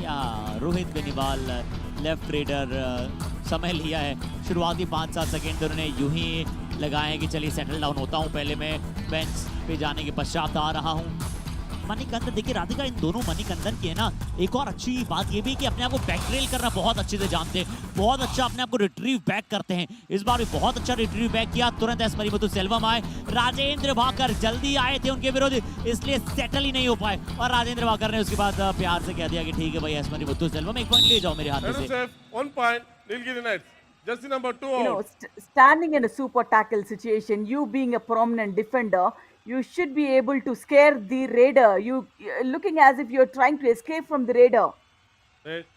Speaker 1: या रोहित बेनीवाल लेफ्ट रेडर समय लिया है, शुरुआती 5-7 सेकेंड तो उन्होंने यूं ही लगाए हैं कि चलिए सेटल डाउन होता हूं, पहले मैं बेंच पे जाने के पश्चात आ रहा हूं। मणिकंदन, देखिए राधिका, इन दोनों मणिकंदन की है ना एक और अच्छी बात ये भी कि अपने आप को बैक ट्रेल करना बहुत अच्छे से जानते हैं, बहुत अच्छा अपने आप को रिट्रीव बैक करते हैं। इस बार भी बहुत अच्छा रिट्रीव बैक किया, तुरंत एस मरीमुथु सेल्वम आए, राजेंद्र भाकर जल्दी आए थे उनके विरोधी, इसलिए सेटल ही नहीं हो पाए, और राजेंद्र भाकर ने उसके बाद प्यार से कह दिया कि ठीक है भाई एस मरीमुथु सेल्वम 1 पॉइंट ले जाओ मेरे हाथ से।
Speaker 3: 1 point, Nilgiri Knights. Jersey number 2
Speaker 7: You know,
Speaker 3: out.
Speaker 7: standing in a super tackle situation, you being a prominent defender, you should be able to scare the raider. Looking as if you're trying to escape from the raider.
Speaker 3: Right.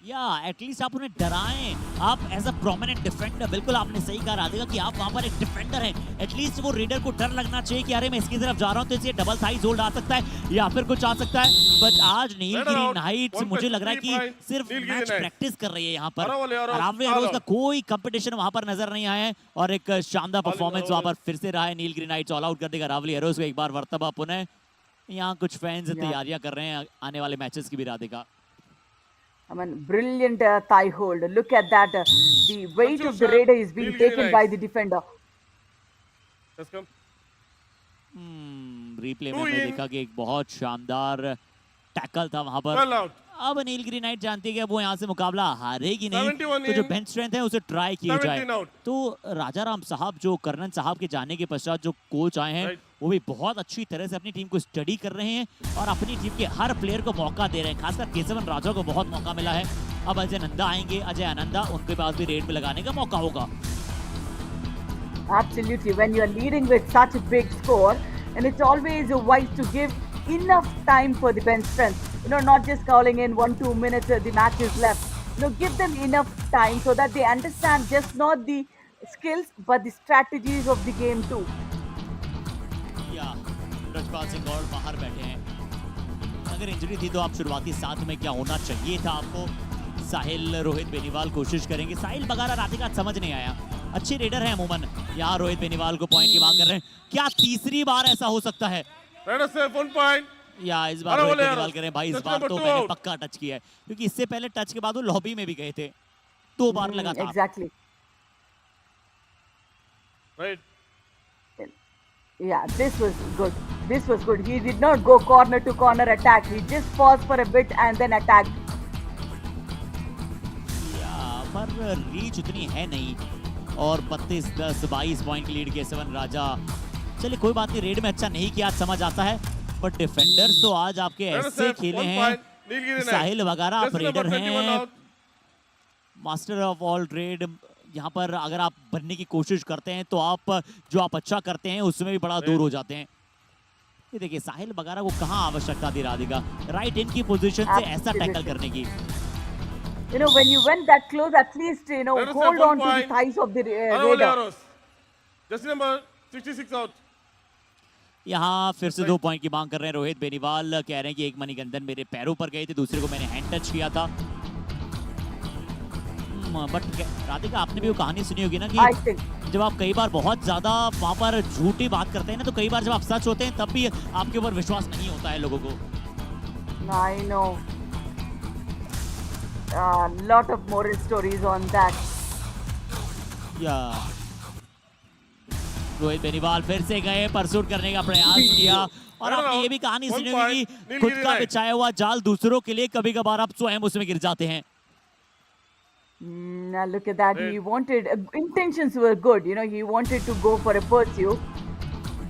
Speaker 1: या at least आप उन्हें डराएं। आप as a prominent defender, बिल्कुल आपने सही कहा राधिका कि आप वहां पर एक डिफेंडर हैं, एटलीस्ट वो रेडर को डर लगना चाहिए कि अरे मैं इसकी तरफ जा रहा हूं तो इसे डबल थाइज होल्ड आ सकता है या फिर कुछ आ सकता है। बट आज नीलगिरी नाइट्स मुझे लग रहा है कि सिर्फ मैच प्रैक्टिस कर रही है यहाँ पर। रावली एरोज का कोई कंपटीशन वहां पर नजर नहीं आया है और एक शानदार परफॉर्मेंस वहां पर फिर से रहा है। नीलगिरी नाइट्स ऑल आउट कर देगा रावली एरोज को एक बार वर्तबा पुनः। यहाँ कुछ फैंस तैयारियां कर रहे हैं आने वाले मैचेस की भी Radhika.
Speaker 7: I mean, brilliant thigh hold. Look at that. The weight of the raider is being taken by the defender.
Speaker 3: Let's come.
Speaker 1: Replay में देखा कि एक बहुत शानदार टैकल था वहां पर। अब नीलगिरी नाइट जानती है कि अब वो यहाँ से मुकाबला हारेगी नहीं, तो जो बेंच स्ट्रेंथ है उसे ट्राई किया जाए। तो राजाराम साहब जो कर्नन साहब के जाने के पश्चात जो कोच आए हैं वो भी बहुत अच्छी तरह से अपनी टीम को स्टडी कर रहे हैं और अपनी टीम के हर प्लेयर को मौका दे रहे हैं। खासकर केशवन राजा को बहुत मौका मिला है। अब अजय नंदा आएंगे, अजय आनंदा, उनके पास भी रेड में लगाने का मौका होगा।
Speaker 7: Absolutely, when you are leading with such a big score, and it's always wise to give enough time for the bench strength. You know, not just calling in 1-2 minutes the match is left. You know, give them enough time so that they understand just not the skills but the strategies of the game too.
Speaker 1: या ब्रजपाल सिंह और बाहर बैठे हैं। अगर injury थी तो आप शुरुआती 7 में क्या होना चाहिए था आपको। साहिल रोहित बेनीवाल कोशिश करेंगे। साहिल बगारा राधिका समझ नहीं आया। अच्छे रेडर हैं अमूमन। यहाँ रोहित बेनीवाल को पॉइंट की मांग कर रहे हैं। क्या तीसरी बार ऐसा हो सकता है? या इस बार रोहित बेनीवाल करें भाई, इस बार तो मैंने पक्का टच किया है क्योंकि इससे पहले टच के बाद वो लॉबी में भी गए थे 2 बार लगातार।
Speaker 7: Exactly.
Speaker 3: Right.
Speaker 7: Yeah, this was good. This was good. He did not go corner to corner attack. He just paused for a bit and then attacked.
Speaker 1: या पर रीच उतनी है नहीं और 32-10 22 पॉइंट की लीड केशवन राजा। चलिए कोई बात नहीं, रेड में अच्छा नहीं किया समझ आता है, बट डिफेंडर्स तो आज आपके ऐसे खेले हैं। साहिल वगैरह आप रेडर हैं, मास्टर ऑफ ऑल ट्रेड। यहाँ पर अगर आप बनने की कोशिश करते हैं तो आप जो आप अच्छा करते हैं उसमें भी बड़ा दूर हो जाते हैं। ये देखिए साहिल वगैरह को कहाँ आवश्यकता थी राधिका राइट इन की पोजीशन से ऐसा टैकल करने की।
Speaker 7: You know, when you went that close, at least, you know, hold on to the thighs of the raider.
Speaker 3: Just number 66 out.
Speaker 1: यहाँ फिर से 2 पॉइंट की मांग कर रहे हैं रोहित बेनीवाल। कह रहे हैं कि एक मणिकंदन मेरे पैरों पर गए थे, दूसरे को मैंने हैंड टच किया था। बट राधिका आपने भी वो कहानी सुनी होगी ना कि जब आप कई बार बहुत ज्यादा वहां पर झूठी बात करते हैं ना, तो कई बार जब आप सच होते हैं तब भी आपके ऊपर विश्वास नहीं होता है लोगों को।
Speaker 7: I know. Lot of moral stories on that.
Speaker 1: Yeah. Rohit Beniwal फिर से गए, परसूट करने का प्रयास किया और आपने ये भी कहानी सुनी होगी कि खुद का बिछाया हुआ जाल दूसरों के लिए कभी कभार आप स्वयं उसमें गिर जाते हैं।
Speaker 7: Now look at that. He wanted, intentions were good, you know, he wanted to go for a pursuit.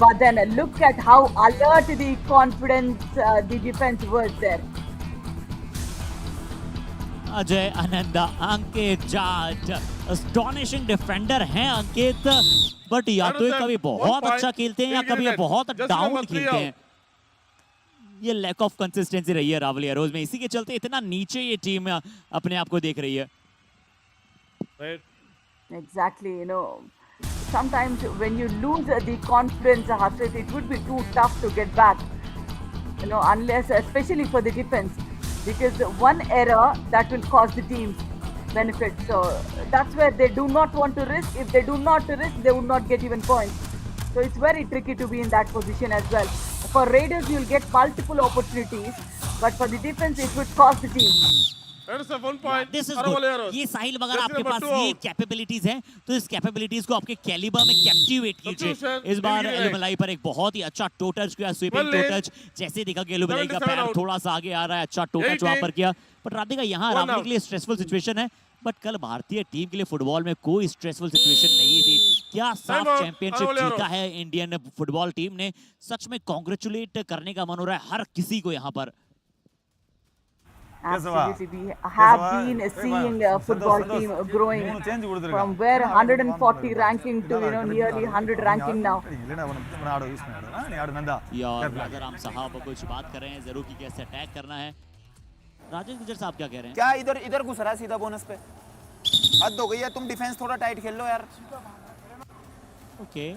Speaker 7: But then look at how alert the confidence, the defense was there.
Speaker 1: Ajay Ananda, Ankit Jat, astonishing defender हैं अंकित, but या तो ये कभी बहुत अच्छा खेलते हैं या कभी ये बहुत डाउन खेलते हैं। ये लैक ऑफ कंसिस्टेंसी रही है रावली एरोज में, इसी के चलते इतना नीचे ये टीम अपने आप को देख रही है।
Speaker 7: Exactly, you know, sometimes when you lose the confidence, Harshit, it would be too tough to get back, you know, unless, especially for the defense, because one error that will cause the team's benefit. So that's where they do not want to risk. If they do not risk, they would not get even points. So it's very tricky to be in that position as well. For Raiders, you'll get multiple opportunities, but for the defense, it would cost the team.
Speaker 3: This is
Speaker 1: good. ये साहिल वगैरह आपके पास ये capabilities हैं, तो इस capabilities को आपके calibre में कैप्टिवेट कीजिए। इस बार एलुमलाई पर एक बहुत ही अच्छा टो टच किया, स्वीपिंग टो टच। जैसे देखा कि एलुमलाई का पैर थोड़ा सा आगे आ रहा है, अच्छा टो टच वहां पर किया। बट राधिका यहाँ रावली के लिए स्ट्रेसफुल सिचुएशन है, बट कल भारतीय टीम के लिए फुटबॉल में कोई स्ट्रेसफुल सिचुएशन नहीं थी। क्या साफ चैंपियनशिप जीता है इंडियन फुटबॉल टीम ने, सच में कॉन्ग्रेचुलेट करने का मन हो रहा है हर किसी को यहाँ पर।
Speaker 7: Absolutely, we have been seeing football team growing from where 140 ranking to nearly 100 ranking now.
Speaker 1: यार राजाराम साहब कुछ बात कर रहे हैं जरूर कि कैसे अटैक करना है। राजेश गुजर साहब क्या कह रहे हैं?
Speaker 8: क्या इधर घुस रहा है सीधा बोनस पे? हद हो गई है, तुम डिफेंस थोड़ा टाइट खेल लो यार।
Speaker 1: ओके,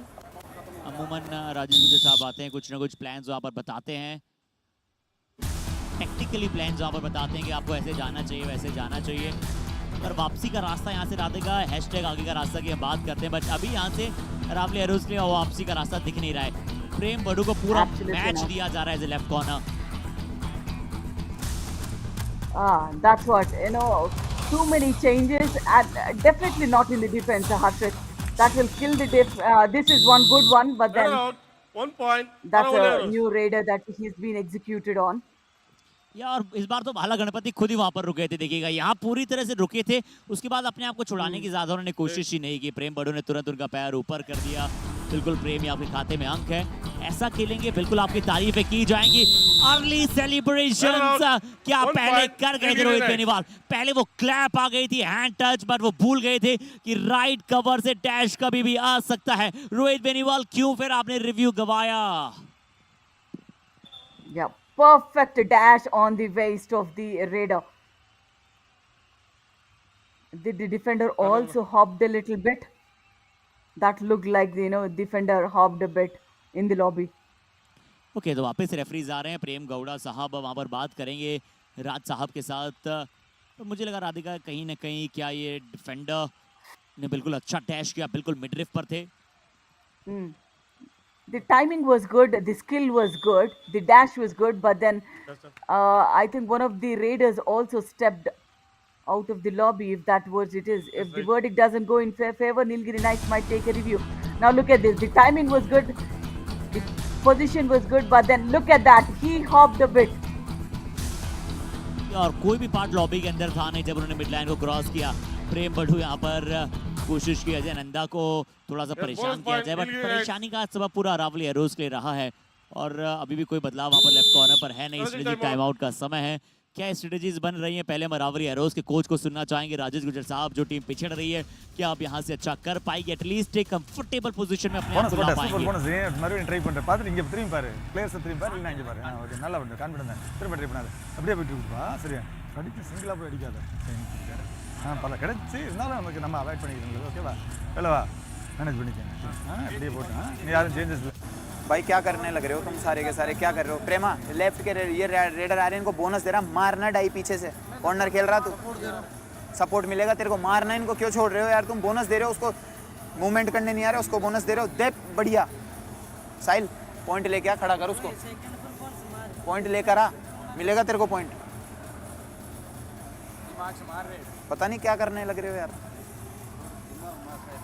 Speaker 1: अमूमन राजेश गुजर साहब आते हैं, कुछ ना कुछ प्लान्स वहाँ पर बताते हैं, टेक्निकली प्लान्स वहाँ पर बताते हैं कि आपको ऐसे जाना चाहिए वैसे जाना चाहिए, पर वापसी का रास्ता यहाँ से राधिका हैशटैग आगे का रास्ता की हम बात करते हैं, बट अभी यहाँ से रावली एरोज के लिए वापसी का रास्ता दिख नहीं रहा है। प्रेम बड़ू को पूरा मैच दिया जा रहा है as a left corner.
Speaker 7: That's what, too many changes and definitely not in the defense, Harshit. That will kill the this is one good one, but then
Speaker 3: Out. 1 point.
Speaker 7: that's a new raider that he's been executed on.
Speaker 1: यार इस बार तो भाला गणपति खुद ही वहां पर रुके थे, देखिएगा यहाँ पूरी तरह से रुके थे, उसके बाद अपने आप को छुड़ाने की ज्यादा उन्होंने कोशिश ही नहीं की। प्रेम बड़ू ने तुरंत उनका पैर ऊपर कर दिया। बिल्कुल प्रेम, आपके खाते में अंक है, ऐसा खेलेंगे बिल्कुल आपकी तारीफें की जाएंगी। अर्ली सेलिब्रेशंस क्या पहले कर गए थे रोहित बेनीवाल, पहले वो क्लैप आ गई थी, हैंड टच, बट वो भूल गए थे कि राइट कवर से डैश कभी भी आ सकता है। रोहित बेनीवाल क्यों फिर आपने review गवाया?
Speaker 7: Yeah, perfect dash on the waist of the raider. Did the defender also hopped a little bit? That looked like the defender hopped a bit in the lobby.
Speaker 1: Okay, तो वापस referees आ रहे हैं, प्रेम गौड़ा साहब वहां पर बात करेंगे राज साहब के साथ। तो मुझे लगा राधिका कहीं ना कहीं क्या ये डिफेंडर ने बिल्कुल अच्छा डैश किया, बिल्कुल मिडरिफ पर थे।
Speaker 7: The timing was good, the skill was good, the dash was good, but then I think one of the raiders also stepped out of the lobby, if that was it is. If the verdict doesn't go in favor, Nilgiri Knights might take a review. Now look at this, the timing was good, the position was good, but then look at that, he hopped a bit.
Speaker 1: और कोई भी part lobby के अंदर था नहीं जब उन्होंने mid line को क्रॉस किया। प्रेम बड़ू यहाँ पर कोशिश की अजय नंदा को थोड़ा सा परेशान किया जाए, बट परेशानी का सबब पूरा रावली एरोज के लिए रहा है, और अभी भी कोई बदलाव वहाँ पर लेफ्ट कॉर्नर पर है नहीं। स्ट्रेटेजी टाइम आउट का समय है, क्या स्ट्रेटेजीज बन रही हैं? पहले हम रावली एरोज के कोच को सुनना चाहेंगे, राजेश गुजर साहब, जो टीम पिछड़ रही है, क्या आप यहाँ से अच्छा कर पाएगी? एटलीस्ट एक कंफर्टेबल पोजीशन में अपने आप को ला पाएंगे?
Speaker 9: மறுபடியும் ட்ரை பண்ற பாத்து இங்க திரும்பி பாரு, பிளேயர்ஸ் திரும்பி பாரு, இல்ல இங்க பாரு. ஓகே, நல்லா பண்ணு, கான்ஃபிடன்ட். திரும்ப ட்ரை பண்ணாத, அப்படியே போயிட்டு இருப்பா. சரியா, அடிச்சு சிங்கிளா போய் அடிக்காத. பல கிடைச்சு இருந்தாலும் நமக்கு நம்ம அவாய்ட் பண்ணிக்கிறோம். ஓகேவா, வேலவா மேனேஜ் பண்ணிக்கங்க. அப்படியே போட்டு நீ யாரும் சேஞ்சஸ் இல்ல.
Speaker 8: भाई क्या करने लग रहे हो तुम सारे के सारे, क्या कर रहे हो? प्रेमा लेफ्ट के ये रेडर आ रहे हैं, इनको बोनस दे रहा, मारना डाई पीछे से, कॉर्नर खेल रहा तू, सपोर्ट मिलेगा तेरे को, मारना इनको क्यों छोड़ रहे हो यार? तुम बोनस दे रहे हो उसको, मूवमेंट करने नहीं आ रहे, उसको बोनस दे रहे हो, दे बढ़िया। साहिल पॉइंट लेके आ, खड़ा कर उसको, पॉइंट लेकर आ, मिलेगा तेरे को पॉइंट। पता नहीं क्या करने लग रहे हो यार।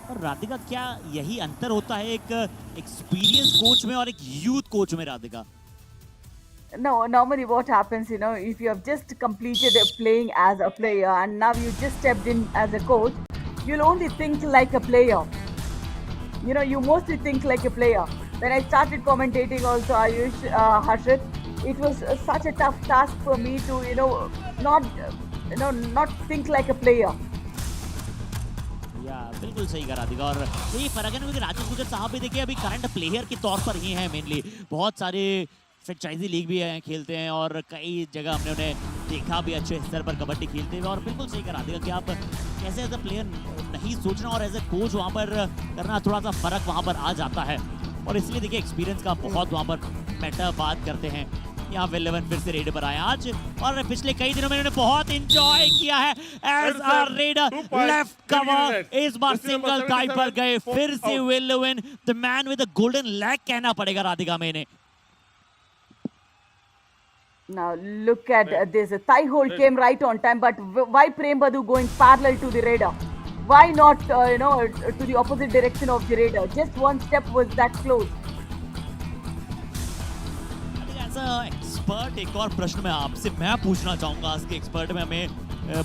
Speaker 1: और राधिका, क्या यही अंतर होता है एक एक्सपीरियंस कोच में और एक यूथ कोच में? Radhika,
Speaker 7: No, normally what happens, if you have just completed playing as a player and now you just stepped in as a coach, you'll only think like a player. You mostly think like a player. When I started commentating also, Ayush, Harshit, it was such a tough task for me to, not think like a player.
Speaker 1: बिल्कुल सही कहा राधिका, और यही फर्क है ना, क्योंकि राजेश गुजर साहब भी देखिए अभी करंट प्लेयर के तौर पर ही हैं मेनली, बहुत सारे फ्रेंचाइजी लीग भी हैं, खेलते हैं, और कई जगह हमने उन्हें देखा भी अच्छे स्तर पर कबड्डी खेलते हुए। और बिल्कुल सही कहा राधिका कि आप कैसे एज अ प्लेयर नहीं सोचना और एज अ कोच वहाँ पर करना, थोड़ा सा फर्क वहाँ पर आ जाता है, और इसलिए देखिए एक्सपीरियंस का बहुत वहाँ पर मैटर बात करते हैं। यहाँ वेलेवन फिर से रेड पर आए आज, और पिछले कई दिनों में इन्होंने बहुत एंजॉय किया है as a raider left cover. इस बार सिंगल टाई पर गए फिर से Welvin, the man with the golden leg कहना पड़ेगा राधिका में इन्हें।
Speaker 7: Now look at this, thigh hold came right on time, but why Prem Badu going parallel to the raider? Why not to the opposite direction of the raider? Just one step was that close.
Speaker 1: Expert, एक और प्रश्न मैं आपसे पूछना चाहूंगा, आज के expert में हमें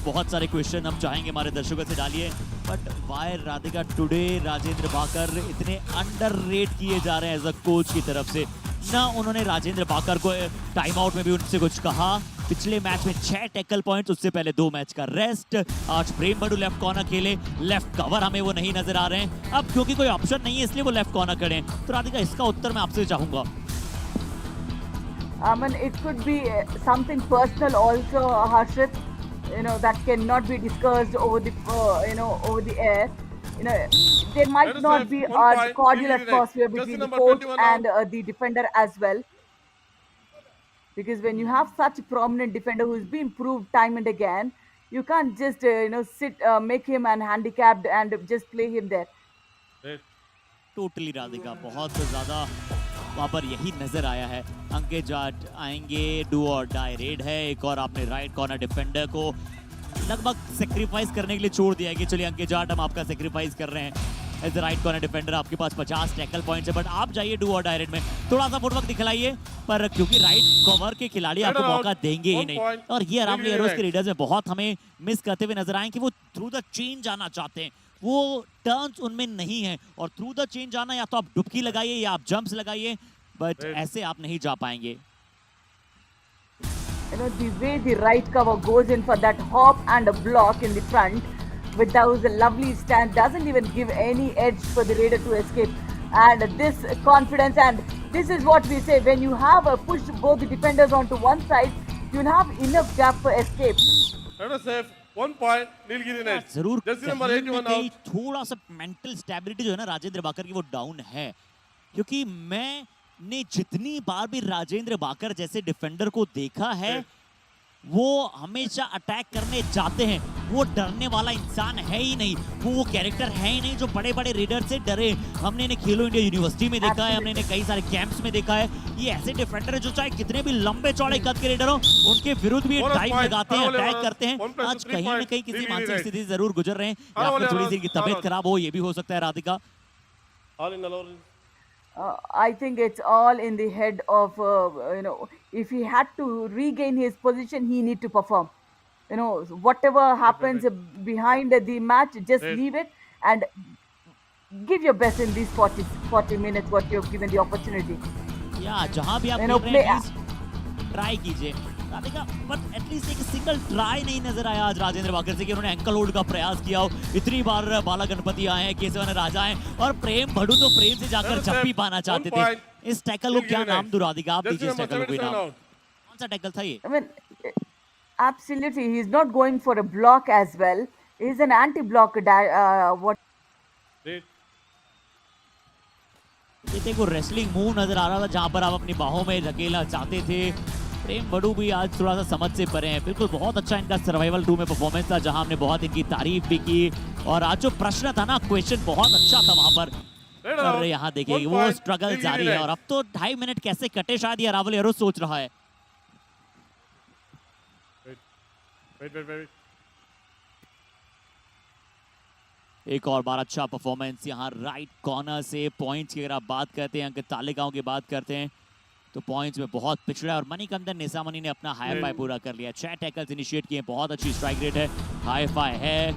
Speaker 1: बहुत सारे क्वेश्चन हम चाहेंगे हमारे दर्शकों से डालिए, but why Radhika today Rajendra Bakar इतने अंडररेट किए जा रहे हैं एज अ कोच की तरफ से? ना उन्होंने राजेंद्र बाकर को टाइम आउट में भी उनसे कुछ कहा, पिछले मैच में 6 टैकल पॉइंट्स, उससे पहले 2 मैच का रेस्ट। आज प्रेम बड़ू लेफ्ट कॉर्नर खेले, लेफ्ट कवर हमें वो नहीं नजर आ रहे हैं। अब क्योंकि कोई ऑप्शन नहीं है इसलिए वो लेफ्ट कॉर्नर खड़े हैं। तो राधिका, इसका उत्तर मैं आपसे चाहूंगा।
Speaker 7: I mean, it could be something personal also, Harshit. That cannot be discussed over the over the air. There might not be a cordial atmosphere between the coach and the defender as well. Because when you have such a prominent defender who's been proved time and again, you can't just make him an handicapped and just play him there.
Speaker 1: Totally Radhika, बहुत ज्यादा वहां पर यही नजर आया है। अंकित जाट आएंगे, do और डाई रेड है। एक और आपने राइट कॉर्नर डिफेंडर को लगभग सेक्रीफाइस करने के लिए छोड़ दिया है कि चलिए अंकित जाट, हम आपका सेक्रीफाइस कर रहे हैं एज राइट कॉर्नर डिफेंडर। आपके पास 50 टैकल पॉइंट्स है, बट आप जाइए डू और डाई रेड में, थोड़ा सा फुटवर्क दिखलाइए, पर क्योंकि राइट कवर के खिलाड़ी आपको मौका देंगे ही नहीं। और ये अरावली एरोज के रीडर्स में बहुत हमें मिस करते हुए नजर आए कि वो थ्रू द चेन जाना चाहते हैं, वो टर्न्स उनमें नहीं है। और थ्रू द चेन जाना, या तो आप डुबकी लगाइए या आप जंप्स लगाइए, बट ऐसे आप नहीं जा पाएंगे।
Speaker 7: The way the right cover goes in for that hop and a block in the front with those lovely stand doesn't even give any edge for the raider to escape. And this confidence, and this is what we say, when you have pushed both the defenders onto one side, you'll have enough gap for escape.
Speaker 3: Raider safe. 1 point, Nilgiri net.
Speaker 1: जरूर
Speaker 3: Jersey number 81 out.
Speaker 1: थोड़ा सा mental stability जो है ना राजेंद्र बाकर की, वो down है। क्योंकि मैंने जितनी बार भी राजेंद्र बाकर जैसे डिफेंडर को देखा है, वो हमेशा अटैक करने जाते हैं। वो डरने वाला इंसान है ही नहीं, वो कैरेक्टर है ही नहीं जो बड़े बड़े रेडर से डरे। हमने इन्हें खेलो इंडिया यूनिवर्सिटी में देखा है, हमने इन्हें कई सारे कैंप्स में देखा है। ये ऐसे डिफेंडर है जो चाहे कितने भी लंबे चौड़े कद के रेडर हो, उनके विरुद्ध भी डाइव लगाते हैं, अटैक करते हैं। आज कहीं ना कहीं किसी मानसिक स्थिति से जरूर गुजर रहे हैं, या फिर थोड़ी सी तबीयत खराब हो, ये भी हो सकता है Radhika.
Speaker 7: I think it's all in the head of, if he had to regain his position, he need to perform. Whatever happens behind the match, just leave it and give your best in these 40 minutes what you have given the opportunity.
Speaker 1: या जहां भी आप खेल रहे हैं, try कीजिए Radhika, but at least एक single try नहीं नजर आया आज राजेंद्र बाकर से कि उन्होंने एंकल होल्ड का प्रयास किया हो। इतनी बार बाला गणपति आए हैं, केशवन राजा आए, और प्रेम भड़ू तो प्रेम से जाकर जप्पी पाना चाहते थे। इस टैकल को क्या नाम दूं राधिका, आप दीजिए इस टैकल को कोई नाम। कौन सा टैकल था ये?
Speaker 7: I mean, absolutely, he's not going for a block as well. He's an anti-block.
Speaker 1: ये देखो रेसलिंग मूव नजर आ रहा था जहां पर आप अपनी बाहों में धकेलना चाहते थे। प्रेम बड़ू भी आज थोड़ा सा समझ से परे हैं। बिल्कुल बहुत अच्छा इनका सर्वाइवल 2 में परफॉर्मेंस था, जहां हमने बहुत इनकी तारीफ भी की। और आज जो प्रश्न था ना, क्वेश्चन बहुत अच्छा था वहां पर। और यहाँ देखिए वो स्ट्रगल जारी है, और अब तो 2.5 मिनट कैसे कटे शायद ये अरावली एरोज सोच रहा है। एक और बार अच्छा परफॉर्मेंस यहाँ राइट कॉर्नर से। पॉइंट्स की अगर आप बात करते हैं, अंक तालिकाओं की बात करते हैं, तो पॉइंट्स में बहुत पिछड़ा है। और मणिकंदन निसामनी ने अपना हाई फाई पूरा कर लिया। 6 टैकल्स इनिशिएट किए, बहुत अच्छी स्ट्राइक रेट है, हाई फाई है।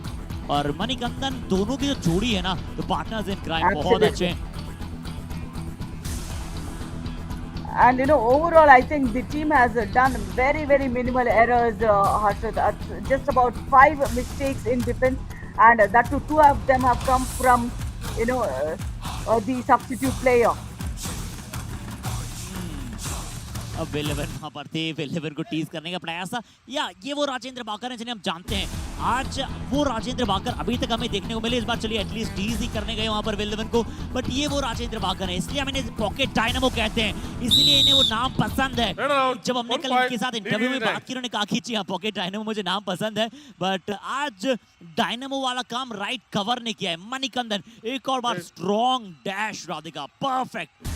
Speaker 1: और मणिकंदन दोनों की जो जोड़ी है ना, तो पार्टनर्स इन क्राइम बहुत अच्छे हैं।
Speaker 7: And overall, I think the team has done very, very minimal errors, Harshit. Just about 5 mistakes in defense, and that too, 2 of them have come from, the substitute player.
Speaker 1: अब विलेवन वहां पर थे, विलेवन को tease करने का प्रयास था। या ये वो राजेंद्र बाकर हैं जिन्हें हम जानते हैं। आज वो राजेंद्र बाकर अभी तक हमें देखने को मिले। इस बार चलिए एटलीस्ट टीज ही करने गए वहां पर विलेवन को, बट ये वो राजेंद्र बाकर है, इसलिए हम इन्हें पॉकेट डायनामो कहते हैं, इसलिए इन्हें वो नाम पसंद है। जब हमने कल इनके साथ इंटरव्यू में बात की, उन्होंने कहा कि जी हाँ, पॉकेट डायनामो मुझे नाम पसंद है। बट आज डायनामो वाला काम राइट कवर ने किया है। मणिकंदन एक और बार strong dash Radhika, perfect.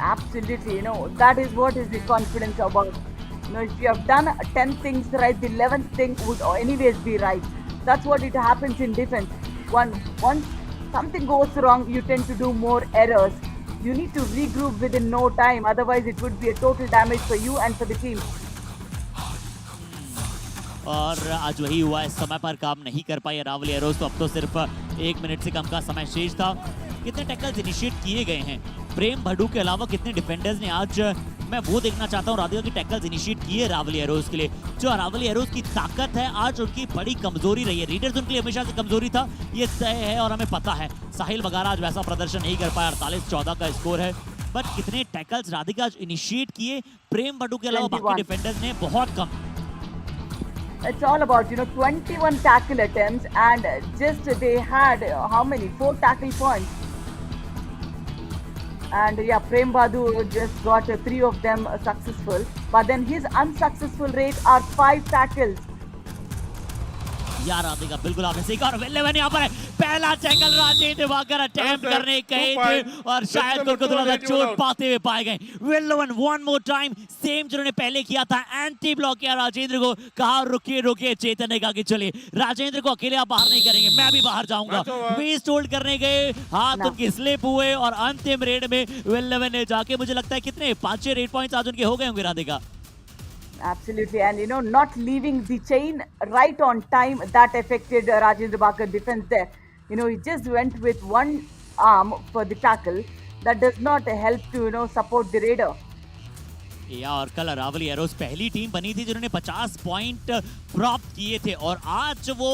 Speaker 7: Absolutely, that is what is the confidence about. If you have done 10 things right, the 11th thing would anyways be right. That's what it happens in defense. Once something goes wrong, you tend to do more errors. You need to regroup within no time, otherwise it would be a total damage for you and for the team.
Speaker 1: और आज वही हुआ, इस समय पर काम नहीं कर पाई अरावली एरोज। तो अब तो सिर्फ 1 मिनट से कम का समय शेष था। कितने टैकल्स इनिशिएट किए गए हैं? प्रेम भड़ू के अलावा कितने डिफेंडर्स ने आज मैं वो देखना चाहता हूँ राधिका की टैकल्स इनिशिएट किए रावली एरोज के लिए। जो रावली एरोज की ताकत है आज उनकी बड़ी कमजोरी रही है। रीडर्स उनके लिए हमेशा से कमजोरी था, ये तय है और हमें पता है। साहिल वगैरह आज वैसा प्रदर्शन नहीं कर पाया, 48-14 का स्कोर है। बट कितने टैकल्स राधिका आज इनिशिएट किए, प्रेम बडू के अलावा बाकी डिफेंडर्स ने बहुत कम।
Speaker 7: It's all about 21 tackle attempts and just they had how many 4 tackle points. And yeah, Prem Badu just got 3 of them successful, but then his unsuccessful rate are 5 tackles.
Speaker 1: यार राधिका बिल्कुल आपने सही कहा। और वेल यहाँ पर है पहला टैकल राजेंद्र वाकर अटेम्प्ट करने गए थे और शायद उनको थोड़ा सा चोट पाते हुए पाए गए। Well one more time same जिन्होंने पहले किया था, एंटी ब्लॉक किया राजेंद्र को, कहा रुकिए रुकिए, चेतन ने कहा कि चलिए राजेंद्र को अकेले आप बाहर नहीं करेंगे, मैं भी बाहर जाऊंगा। वेस्ट होल्ड करने गए, हाथ उनके स्लिप हुए और अंतिम रेड में वेल ने जाके मुझे लगता है कितने 5-6 रेड पॉइंट्स आज उनके हो गए होंगे Radhika.
Speaker 7: Absolutely, and not leaving the chain right on time, that affected Rajendra Bakar defense there. He just went with one arm for the tackle. That does not help to support the raider.
Speaker 1: और कल रावली arrows पहली team बनी थी जिन्होंने 50 point प्राप्त किए थे और आज वो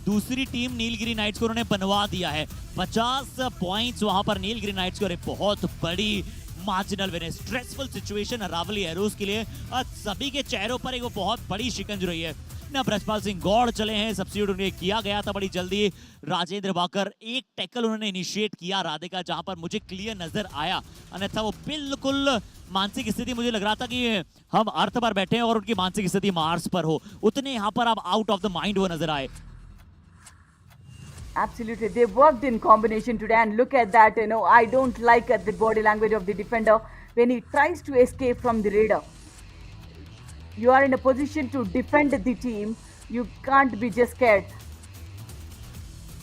Speaker 1: दूसरी टीम नीलगिरी नाइट्स को उन्होंने बनवा दिया है। 50 पॉइंट्स वहां पर नीलगिरी नाइट्स को, बहुत बड़ी मार्जिनल विन है। स्ट्रेसफुल सिचुएशन रावली एरोज के लिए और सभी के चेहरों पर एक वो बहुत बड़ी शिकंज रही है ना। ब्रजपाल सिंह गौड़ चले हैं, सब्स्टिट्यूट उन्हें किया गया था बड़ी जल्दी। राजेंद्र बाकर एक टैकल उन्होंने इनिशिएट किया राधिका, जहां पर मुझे क्लियर नजर आया, अन्यथा वो बिल्कुल मानसिक स्थिति मुझे लग रहा था कि हम अर्थ पर बैठे हैं और उनकी मानसिक स्थिति मार्स पर हो, उतने यहाँ पर अब आउट ऑफ द माइंड वो नजर आए।
Speaker 7: Absolutely, they worked in combination today, and look at that. I don't like the body language of the defender when he tries to escape from the raider. You are in a position to defend the team. You can't be just scared.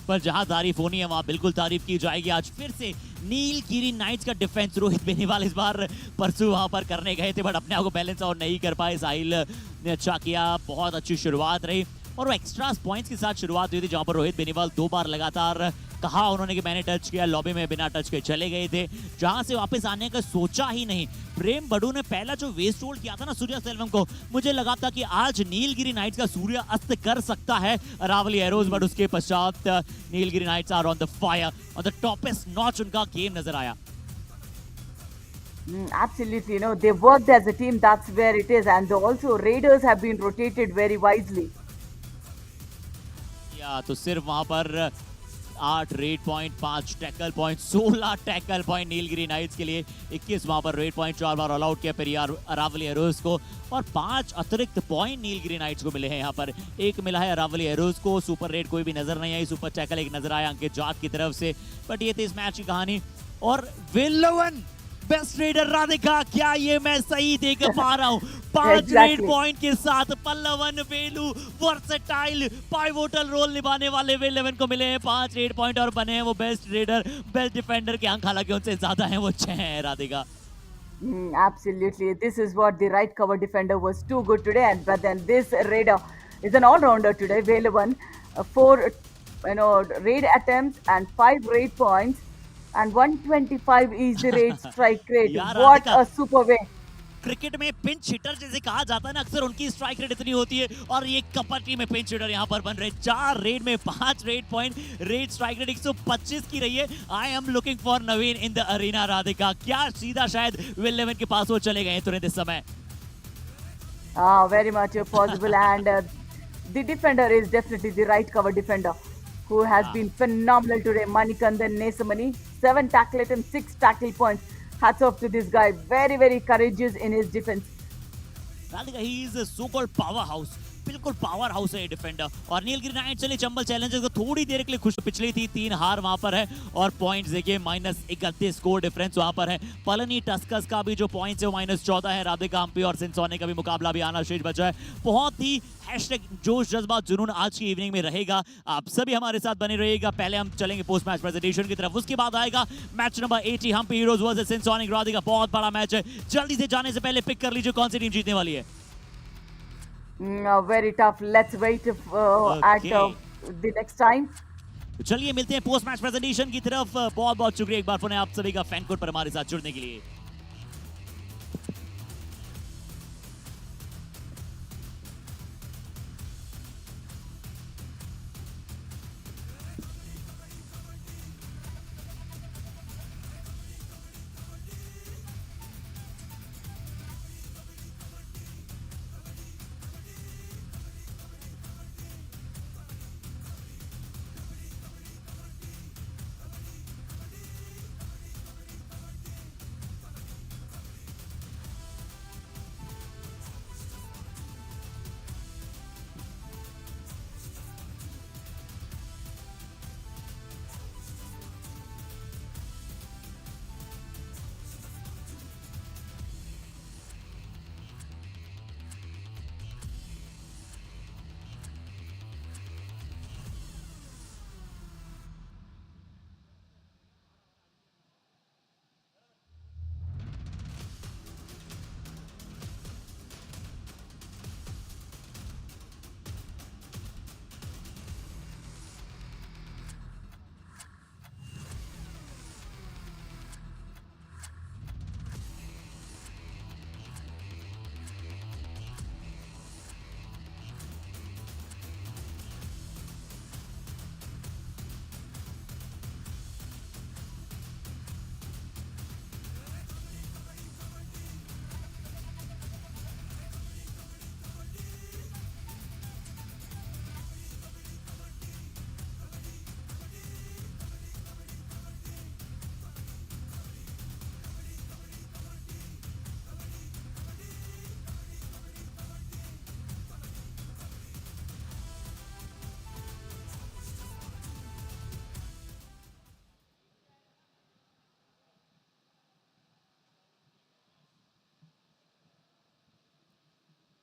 Speaker 1: पर जहां तारीफ होनी है वहां बिल्कुल तारीफ की जाएगी। आज फिर से नीलगिरी नाइट्स का डिफेंस रोहित बेनीवाल इस बार परसों वहां पर करने गए थे, बट अपने आप को बैलेंस और नहीं कर पाए। साहिल ने अच्छा किया, बहुत अच्छी शुरुआत रही और वो एक्स्ट्रा पॉइंट्स के साथ शुरुआत हुई थी, जहां पर रोहित बेनीवाल 2 बार लगातार कहा उन्होंने कि मैंने टच किया, लॉबी में बिना टच के चले गए थे, जहां से वापस आने का सोचा ही नहीं। प्रेम बडू ने पहला जो वेस्ट होल्ड किया था ना सूर्या सेल्वम को, मुझे लगा था कि आज नीलगिरी नाइट्स का सूर्य अस्त कर सकता है रावली एरोज, बट उसके पश्चात Nilgiri knights are on the fire, on the topest notch उनका गेम नजर आया।
Speaker 7: Absolutely, they worked as a team, that's where it is, and also Raiders have been rotated very wisely.
Speaker 1: तो सिर्फ वहां पर 8 raid point, 5 tackle point, 16 tackle point Nilgiri knights के लिए, 21 वहां पर रेड पॉइंट, 4 बार ऑल आउट किया पेरियार रावली एरोज को और 5 अतिरिक्त पॉइंट नीलगिरी नाइट्स को मिले हैं। यहाँ पर एक मिला है रावली एरोज को, सुपर रेड कोई भी नजर नहीं आई, सुपर टैकल एक नजर आया अंकित जाट की तरफ से, बट ये थी इस मैच की कहानी। और विल्लोवन बेस्ट रेडर राधिका, क्या ये मैं सही देख पा रहा हूँ? 5 रेड पॉइंट के साथ पल्लवन वेलू वर्सेटाइल पाइवोटल रोल निभाने वाले विल्लोवन को मिले हैं 5 रेड पॉइंट और बने हैं वो बेस्ट रेडर, बेस्ट डिफेंडर के अंक हालांकि उनसे ज्यादा हैं, वो 6 हैं Radhika.
Speaker 7: Absolutely, this is what the right cover defender was too good today, and but then this raider is an all-rounder today. Villawan, 4 raid attempts and 5 raid points. And 125 is the raid strike rate. What a super way.
Speaker 1: Cricket में pinch hitter जैसे कहा जाता है ना, अक्सर उनकी strike rate इतनी होती है और ये कबड्डी में पिंच हिटर यहाँ पर बन रहे। 4 रेड में 5 raid point, raid strike rate 125 की रही है। I am looking for Naveen in the arena Radhika, क्या सीधा शायद विल्लोवन के पास वो चले गए तुरंत इस समय?
Speaker 7: Very much possible, and the defender is definitely the right cover defender, who has been phenomenal today. Manikandan Nesamani, 7 tackle attempts, 6 tackle points. Hats off to this guy. Very, very courageous in his defense.
Speaker 1: He is a so-called powerhouse. बिल्कुल power house है defender. और Nilgiri nights चले Chambal Challengers को थोड़ी देर के लिए खुश, पिछली थी 3 हार वहां पर है और पॉइंट्स देखिए -31 स्कोर डिफरेंस वहां पर है। पलनी टस्कर्स का भी जो पॉइंट्स है वो -14 है। राधिका हम्पी और सिंसोने का भी मुकाबला भी आना शेष बचा है। बहुत ही हैशटैग जोश जज्बात जुनून आज की इवनिंग में रहेगा। आप सभी हमारे साथ बने रहिएगा। पहले हम चलेंगे पोस्ट मैच प्रेजेंटेशन की तरफ, उसके बाद आएगा match number 80 Hampi heroes versus सिंसोनिक राधिका। बहुत बड़ा मैच है, जल्दी से जाने से पहले पिक कर लीजिए कौन सी टीम जीतने वाली है।
Speaker 7: Very tough. Let's wait at the next time.
Speaker 1: चलिए मिलते हैं पोस्ट मैच प्रेजेंटेशन की तरफ। बहुत बहुत शुक्रिया एक बार पुनः आप सभी का फैन कोड पर हमारे साथ जुड़ने के लिए।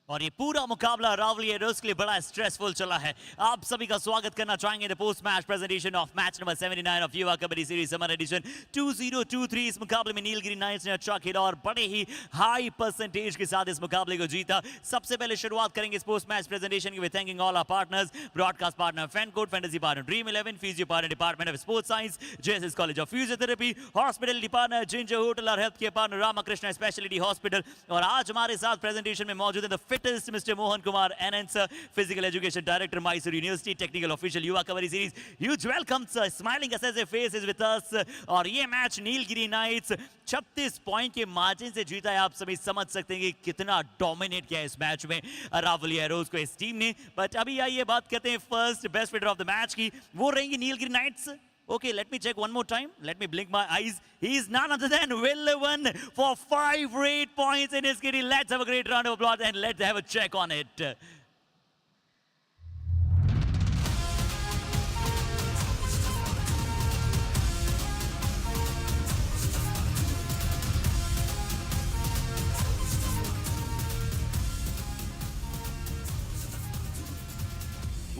Speaker 1: और ये पूरा मुकाबला रावली एरोस के लिए बड़ा स्ट्रेसफुल चला है। आप सभी का स्वागत करना चाहेंगे the post match presentation of match number 79 of युवा कबड्डी सीरीज समर एडिशन 2023। इस मुकाबले में नीलगिरी नाइट्स ने अच्छा खेला और बड़े ही हाई परसेंटेज के साथ इस मुकाबले को जीता। सबसे पहले शुरुआत करेंगे इस पोस्ट मैच प्रेजेंटेशन की with thanking all our partners, broadcast partner FanCode, fantasy partner Dream 11, physio partner department of sports science, JSS college of physiotherapy, hospitality partner Ginger hotel और health care partner Ramakrishna speciality hospital. और आज हमारे साथ presentation में मौजूद है the fittest mister Mohan Kumar Anand sir, Physical Education Director, Mysore University, Technical Official युवा Kabaddi series. Huge welcome sir, smiling assessive face is with us। और ये मैच नीलगिरी नाइट्स 36 पॉइंट के मार्जिन से जीता है। आप सभी समझ सकते हैं कि कितना डोमिनेट किया है इस मैच में रावली एरोस को इस टीम ने। बट अभी आइए बात करते हैं first best player of the match की, वो रहेंगी Nilgiri knights. Okay, let me check one more time. Let me blink my eyes. He is none other than Will Levan for 5 great points in his kitty. Let's have a great round of applause and let's have a check on it.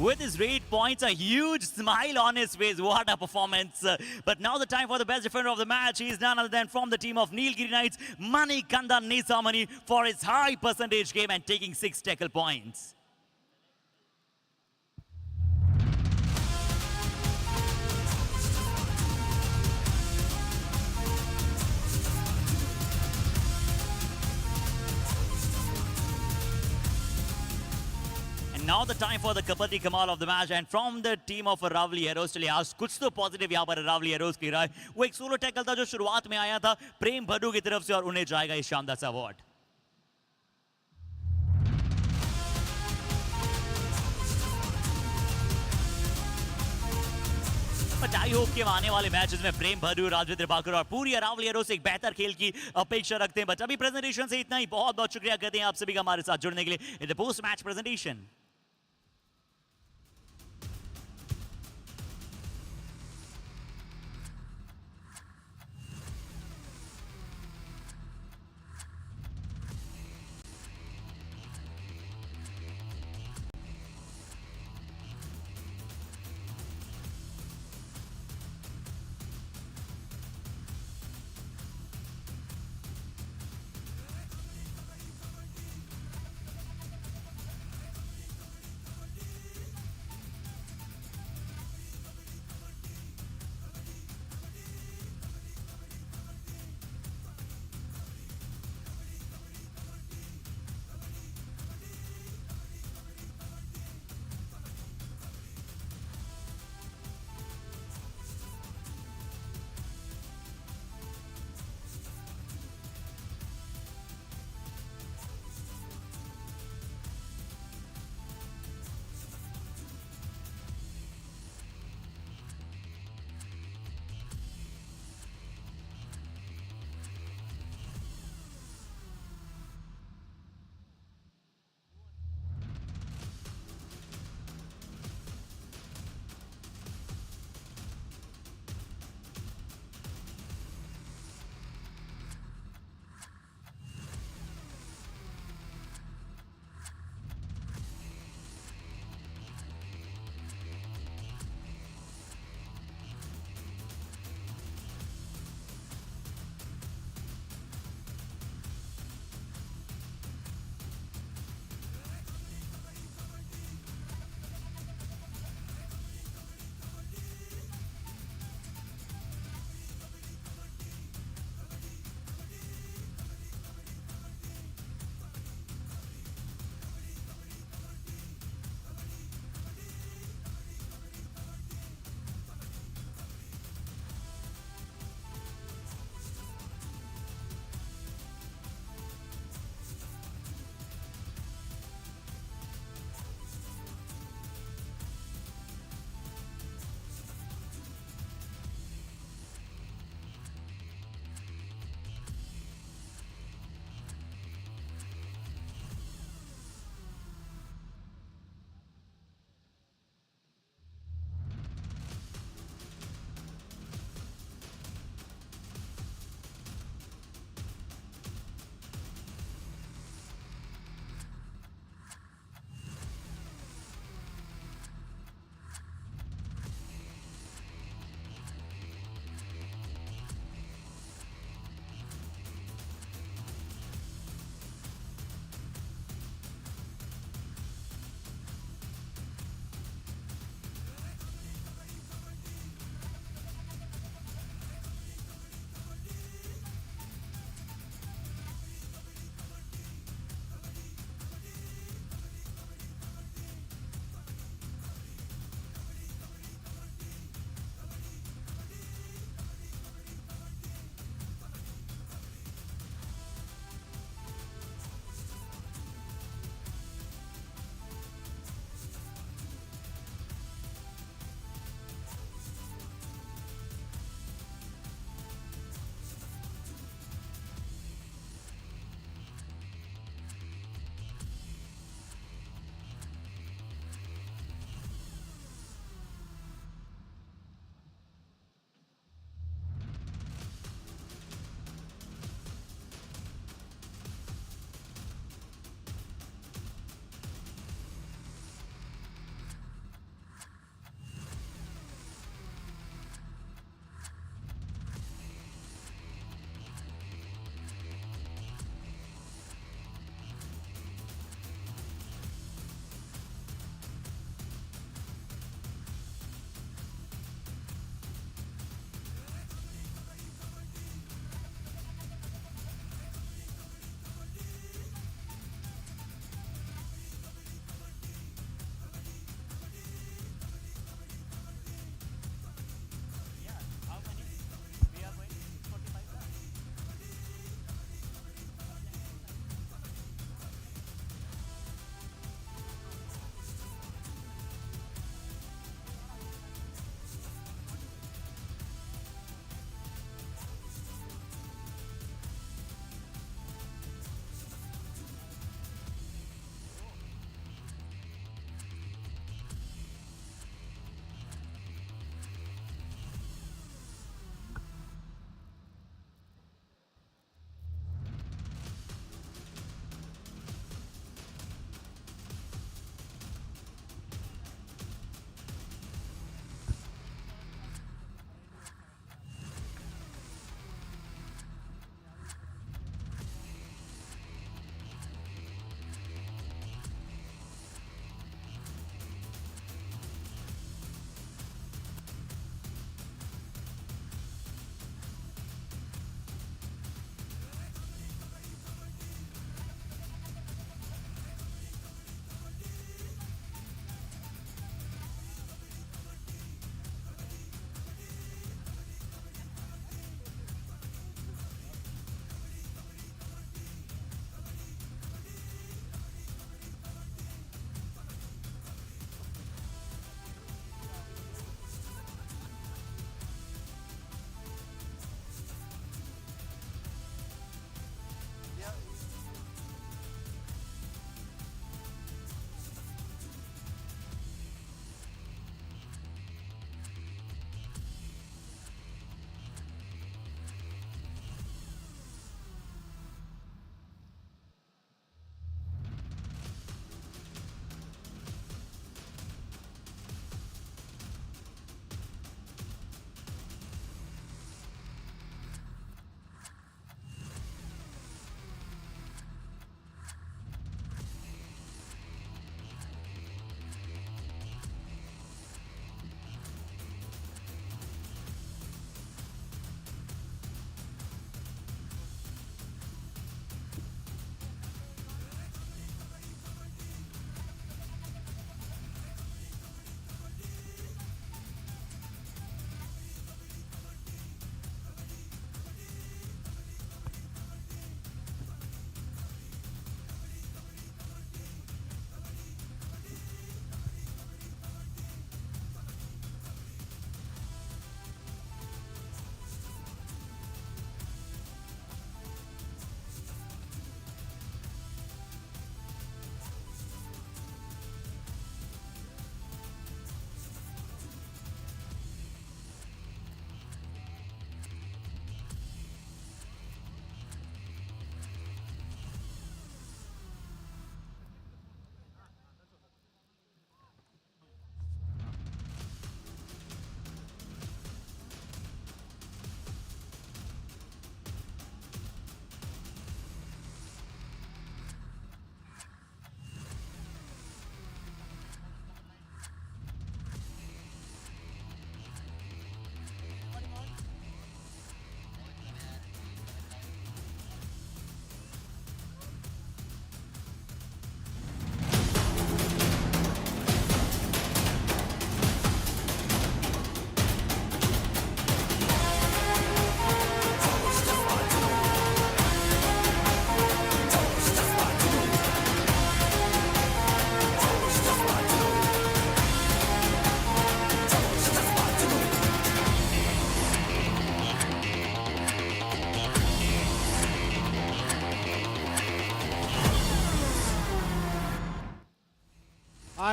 Speaker 1: With his 8 points, a huge smile on his face. What a performance. But now the time for the best defender of the match. He is none other than from the team of Nilgiri Knights, Manikanda Nesamani, for his high percentage game and taking 6 tackle points. Now the time for the Kabaddi Kamal of the match, and from the team of Ravli Heroes चलिए आज कुछ तो positive यहाँ पर Ravli Heroes की रहा है। वो एक सोलो टैकल था जो शुरुआत में आया था प्रेम भड्डू की तरफ से और उन्हें जाएगा इस शानदार सा अवार्ड। बट आई होप कि आने वाले मैचेस में प्रेम भड्डू, राजविंद्र बाकर और पूरी रावली हेरोस एक बेहतर खेल की अपेक्षा रखते हैं। बट अभी प्रेजेंटेशन से इतना ही, बहुत बहुत शुक्रिया करते हैं आप सभी का हमारे साथ जुड़ने के लिए in the post match presentation.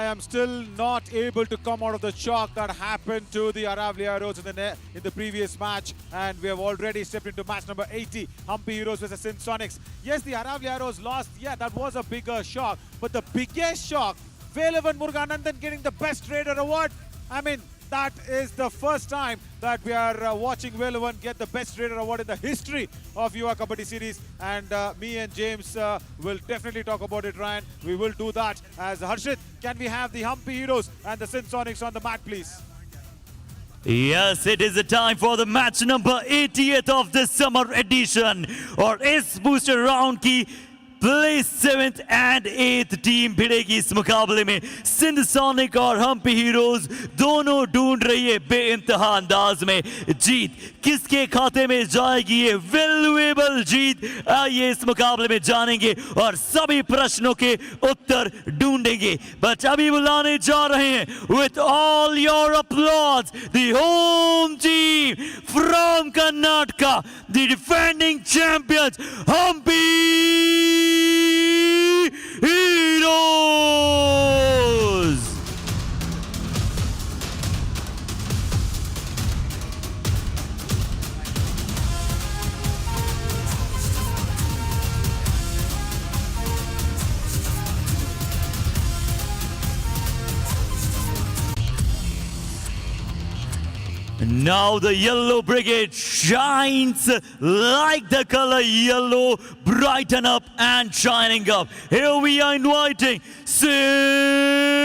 Speaker 2: am still not able to come out of the shock that happened to the Aravali Heroes in the previous match, and we have already stepped into match number 80, Humpy Heroes versus Sin Sonics. Yes, the Aravali Heroes lost. Yeah, that was a bigger shock, but the biggest shock, Velavan Muruganandan getting the Best Raider award. I mean, that is the first time that we are watching Velavan get the Best Raider award in the history of Yuva Kabaddi series, and me and James will definitely talk about it, Ryan. We will do that. As Harshit, can we have the Humpy Heroes and the Sin Sonics on the mat, please?
Speaker 1: Yes, it is the time for the match number 80th of this summer edition और इस booster round की place 7th and 8th team भिड़ेगी इस मुकाबले में। Sindh sonic और Hampi heroes दोनों ढूंढ रही है बेइंतहा अंदाज में जीत। किसके खाते में जाएगी ये वैल्यूएबल जीत, आइए इस मुकाबले में जानेंगे और सभी प्रश्नों के उत्तर ढूंढेंगे। बट अभी बुलाने जा रहे हैं with all your applause the home team from Karnataka, the defending champions Humpy Heroes. Now the Yellow Brigade shines like the color yellow, brighten up and shining up. Here we are inviting Sin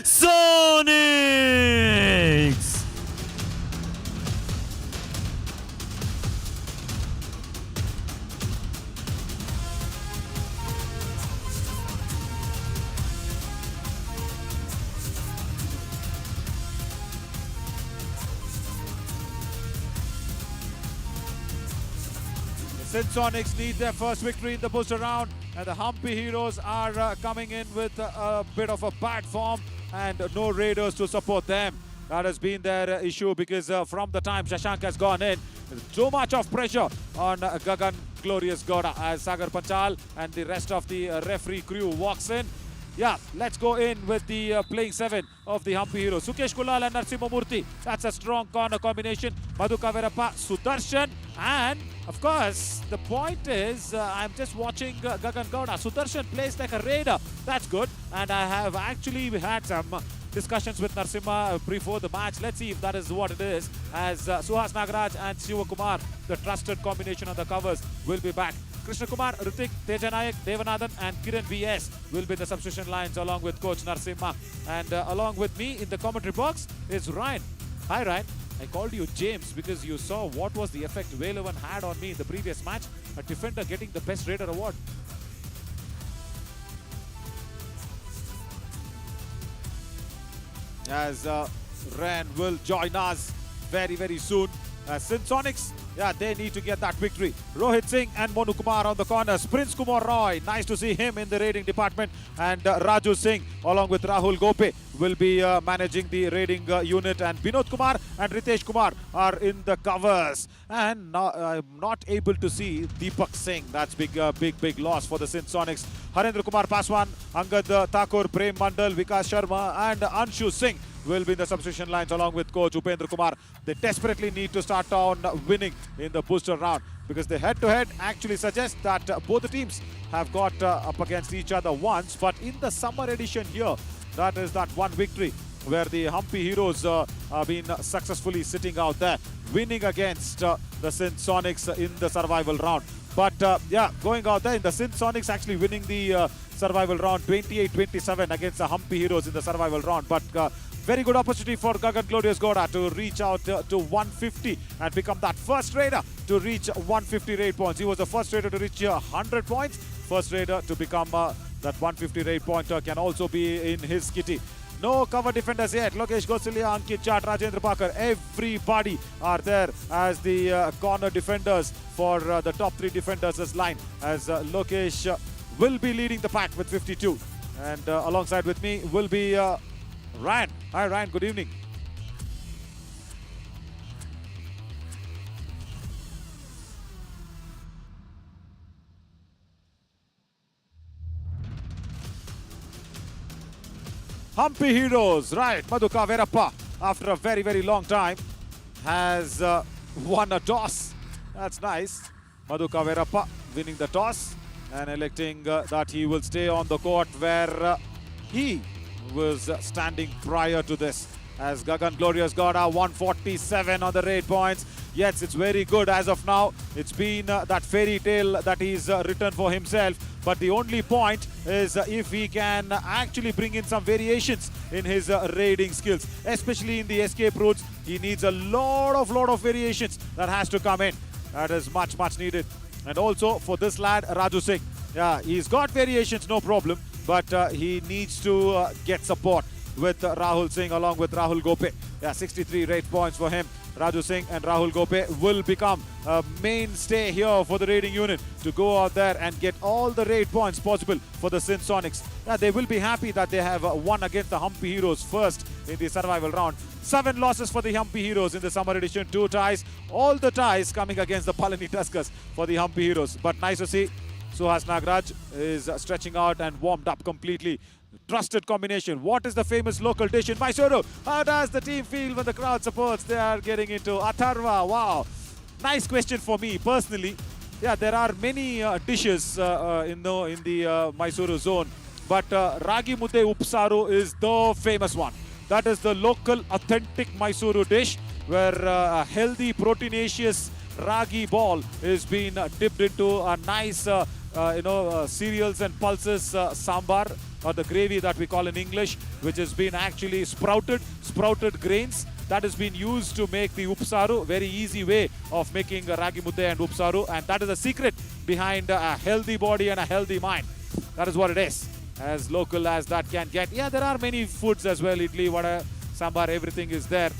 Speaker 1: Sonics.
Speaker 2: Sin Sonics need their first victory in the booster round, and the Humpy Heroes are coming in with a bit of a bad form and no Raiders to support them. That has been their issue because from the time Shashank has gone in, there's so much of pressure on Gagan Glorious Gowda as Sagar Panchal and the rest of the referee crew walks in. Yeah, let's go in with the playing 7 of the Humpy Heroes. Sukesh Kulal and Narsimha Murthy. That's a strong corner combination. Madhu Kavirappa, Sudarshan, and of course, the point is, I'm just watching Gagan Gowda. Sudarshan plays like a raider. That's good. And I have actually had some discussions with Narsimha before the match. Let's see if that is what it is. As Suhas Nagaraj and Shiva Kumar, the trusted combination on the covers, will be back. Krishna Kumar, Ritik, Tejanayak, Devanathan and Kiran VS will be the substitution lines along with Coach Narsimha. And along with me in the commentary box is Ryan. Hi Ryan. I called you James because you saw what was the effect Velavan had on me in the previous match. A defender getting the Best Raider award. As Ryan will join us very, very soon. Sin Sonics, yeah, they need to get that victory. Rohit Singh and Monu Kumar on the corners. Prince Kumar Roy, nice to see him in the raiding department. And Raju Singh, along with Rahul Gope, will be managing the raiding unit. And Vinod Kumar and Ritesh Kumar are in the covers. And I'm not able to see Deepak Singh. That's big loss for the Sin Sonics. Harendra Kumar Paswan, Angad Thakur, Prem Mandal, Vikas Sharma, and Anshu Singh will be in the substitution lines along with Coach Upendra Kumar. They desperately need to start on winning in the booster round because the head-to-head actually suggests that both the teams have got up against each other once. But in the summer edition here, that is that one victory where the Humpy Heroes have been successfully sitting out there, winning against the Sin Sonics in the survival round. But yeah, going out there in the Sin Sonics actually winning the survival round 28-27 against the Humpy Heroes in the survival round. But very good opportunity for Gagan Glorious Gowda to reach out to 150 and become that first raider to reach 150 raid points. He was the first raider to reach 100 points. First raider to become that 150 raid pointer can also be in his kitty. No cover defenders yet. Lokesh Gosalia, Ankit Jat, Rajendra Pakar, everybody are there as the corner defenders for the top 3 defenders' line. As Lokesh will be leading the pack with 52. And alongside with me will be Ryan. Hi Ryan, good evening. Humpy Heroes, right. Madhuka Verappa, after a very, very long time, has won a toss. That's nice. Madhuka Verappa winning the toss and electing that he will stay on the court where he was standing prior to this. As Gagan Glorious got a 147 on the raid points. Yes, it's very good as of now. It's been that fairy tale that he's written for himself. But the only point is if he can actually bring in some variations in his raiding skills, especially in the escape routes. He needs a lot of variations that has to come in. That is much needed. And also for this lad, Raju Singh. Yeah, he's got variations, no problem. But he needs to get support with Rahul Singh along with Rahul Gope. Yeah, 63 raid points for him. Raju Singh and Rahul Gope will become a mainstay here for the raiding unit to go out there and get all the raid points possible for the Sin Sonics. Yeah, they will be happy that they have won against the Humpy Heroes first in the survival round. 7 losses for the Humpy Heroes in the summer edition, 2 ties. All the ties coming against the Palani Tuskers for the Humpy Heroes. But nice to see Suhas Nagraj is stretching out and warmed up completely. Trusted combination. What is the famous local dish in Mysuru? How does the team feel when the crowd supports? They are getting into Atharva. Wow. Nice question for me personally. Yeah, there are many dishes in the Mysuru zone. But Ragi Mudde Upsaru is the famous one. That is the local authentic Mysuru dish where a healthy proteinaceous ragi ball is being dipped into a nice cereals and pulses sambar, or the gravy that we call in English, which has been actually sprouted grains that has been used to make the upsaru. Very easy way of making ragi mudde and upsaru, and that is the secret behind a healthy body and a healthy mind. That is what it is, as local as that can get. Yeah, there are many foods as well, idli, vada, sambar, everything is there.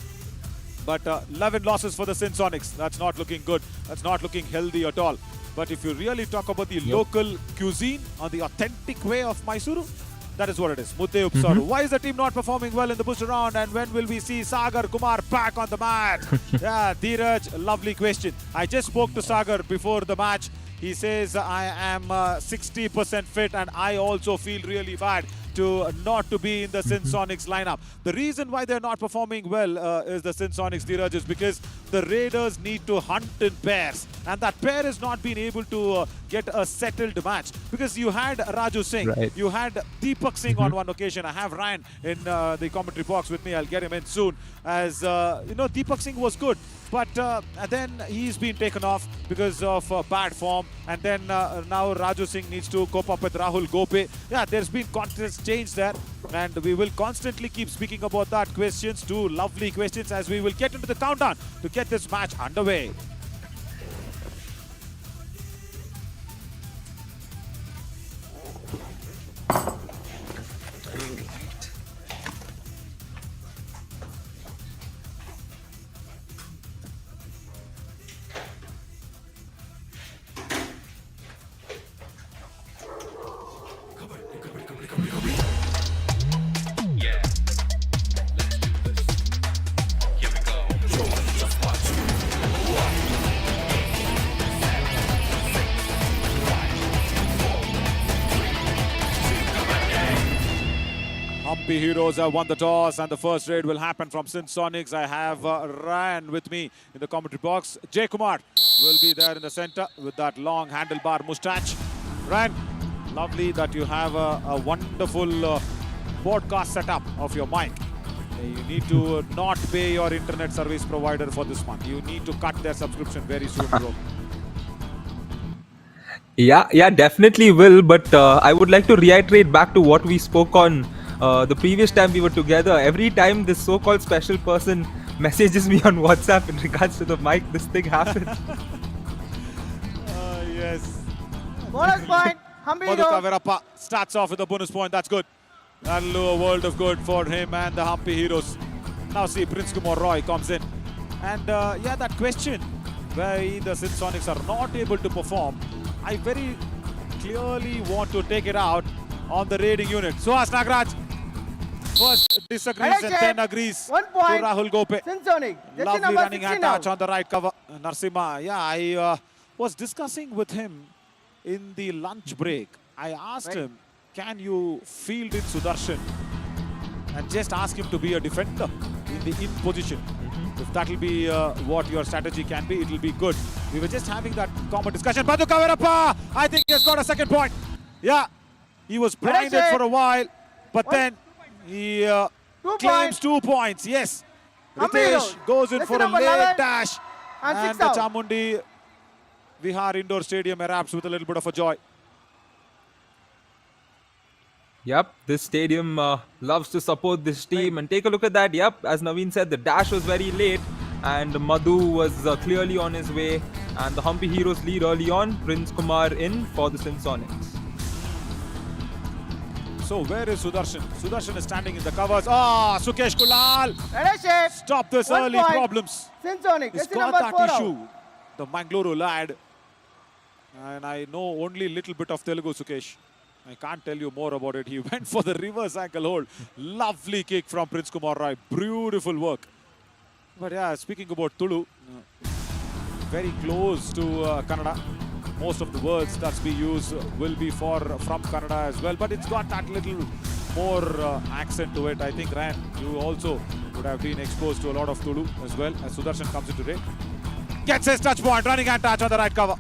Speaker 2: But 11 losses for the Sin Sonics. That's not looking good. That's not looking healthy at all. But if you really talk about the local cuisine on the authentic way of Mysuru, that is what it is. Mudde Upsaru. Why is the team not performing well in the booster round? And when will we see Sagar Kumar back on the mat? Yeah, Dheeraj, lovely question. I just spoke to Sagar before the match. He says, I am 60% fit and I also feel really bad to not to be in the Sin Sonics lineup. The reason why they're not performing well is the Sin Sonics, Dheeraj, is because the Raiders need to hunt in pairs. And that pair has not been able to get a settled match. Because you had Raju Singh, you had Deepak Singh on one occasion. I have Ryan in the commentary box with me. I'll get him in soon. As Deepak Singh was good. But then he's been taken off because of bad form. And then now Raju Singh needs to cope up with Rahul Gope. Yeah, there's been contest change there. And we will constantly keep speaking about that. Questions, 2 lovely questions, as we will get into the countdown to get this match underway. Humpy Heroes have won the toss and the first raid will happen from Sin Sonics. I have Ryan with me in the commentary box. Jay Kumar will be there in the center with that long handlebar moustache. Ryan, lovely that you have a wonderful podcast setup of your mic. You need to not pay your internet service provider for this month. You need to cut their subscription very soon, bro.
Speaker 10: Yeah, definitely will. But I would like to reiterate back to what we spoke on the previous time we were together. Every time this so-called special person messages me on WhatsApp in regards to the mic, this thing happens.
Speaker 2: Yes.
Speaker 5: Bonus point.
Speaker 2: Madhuka Verappa starts off with a bonus point. That's good. That'll do a world of good for him and the Humpy Heroes. Now see, Prince Kumar Roy comes in. And that question why the Sin Sonics are not able to perform, I very clearly want to take it out on the raiding unit. Suhas Nagraj first disagrees and then agrees
Speaker 5: 1 point.
Speaker 2: to Rahul Gope.
Speaker 5: Sin Sonic.
Speaker 2: Lovely running hand touch on the right cover. Narsimha, yeah, I was discussing with him in the lunch break. I asked him, can you field in Sudarshan? and just ask him to be a defender in the in position. If that will be what your strategy can be, it will be good. We were just having that common discussion. Madhu Kavirappa, I think he has got a second point. Yeah, he was blinded for a while, but then he claims 2 points. Yes, Ritesh goes in for a late dash, and the Chamundi Vihar Indoor Stadium erupts with a little bit of a joy.
Speaker 10: Yep, this stadium loves to support this team. And take a look at that. Yep, as Naveen said, the dash was very late. And Madhu was clearly on his way. And the Humpy Heroes lead early on. Prince Kumar in for the Sinsonics.
Speaker 2: So where is Sudarshan? Sudarshan is standing in the covers. Ah, Sukesh Kulal! Stop this early problems. He's got that issue. The Mangaluru lad. And I know only little bit of Telugu, Sukesh. I can't tell you more about it. He went for the reverse ankle hold. Lovely kick from Prince Kumar Roy. Beautiful work. But yeah, speaking about Tulu, very close to Kannada. Most of the words that's being used will be from Kannada as well. But it's got that little more accent to it. I think, Ryan, you also would have been exposed to a lot of Tulu as well as Sudarshan comes in today. Gets his touch point, running and touch on the right cover.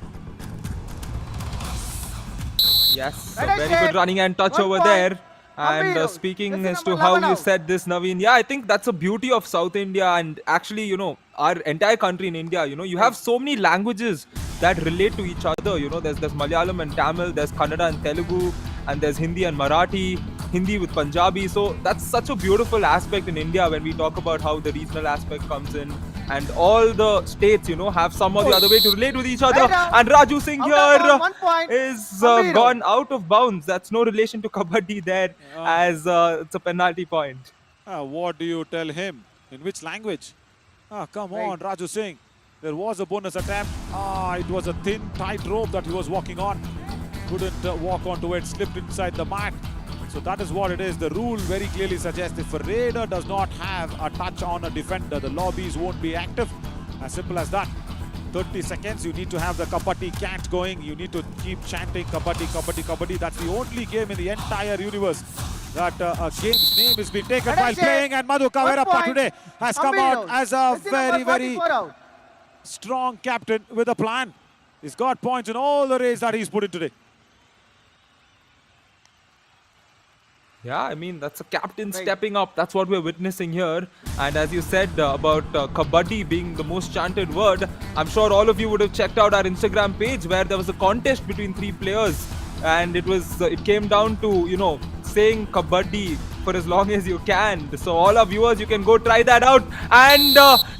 Speaker 10: Yes, a very good running and touch over there. And speaking as to how you said this, Naveen, yeah, I think that's a beauty of South India and actually, you know, our entire country in India. You know, you have so many languages that relate to each other. You know, there's Malayalam and Tamil, there's Kannada and Telugu, and there's Hindi and Marathi, Hindi with Punjabi. So that's such a beautiful aspect in India when we talk about how the regional aspect comes in. And all the states, you know, have some or the other way to relate with each other. And Raju Singh here is gone out of bounds. That's no relation to Kabaddi there, as it's a penalty point.
Speaker 2: What do you tell him? In which language? Come on, Raju Singh. There was a bonus attempt. It was a thin, tight rope that he was walking on. Couldn't walk onto it, slipped inside the mat. So that is what it is. The rule very clearly suggests if a raider does not have a touch on a defender, the lobbies won't be active. As simple as that. 30 seconds, you need to have the Kabaddi chant going. You need to keep chanting Kabaddi, Kabaddi, Kabaddi. That's the only game in the entire universe that a game's name is being taken while playing. And Madhu Kavirappa today has come out as a very, very strong captain with a plan. He's got points in all the raids that he's put in today.
Speaker 10: Yeah, I mean, that's a captain stepping up. That's what we're witnessing here. And as you said about Kabaddi being the most chanted word, I'm sure all of you would have checked out our Instagram page where there was a contest between 3 players. And it came down to, you know, saying Kabaddi for as long as you can. So all our viewers, you can go try that out and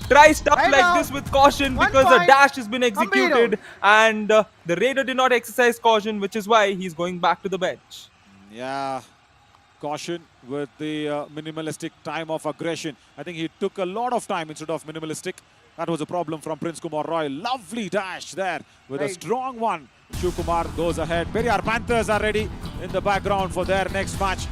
Speaker 10: try stuff like this with caution because a dash has been executed. And the raider did not exercise caution, which is why he's going back to the bench.
Speaker 2: Yeah. Caution with the minimalistic time of aggression. I think he took a lot of time instead of minimalistic. That was a problem from Prince Kumar Roy. Lovely dash there with a strong one. Shiv Kumar goes ahead. Periyar Panthers are ready in the background for their next match.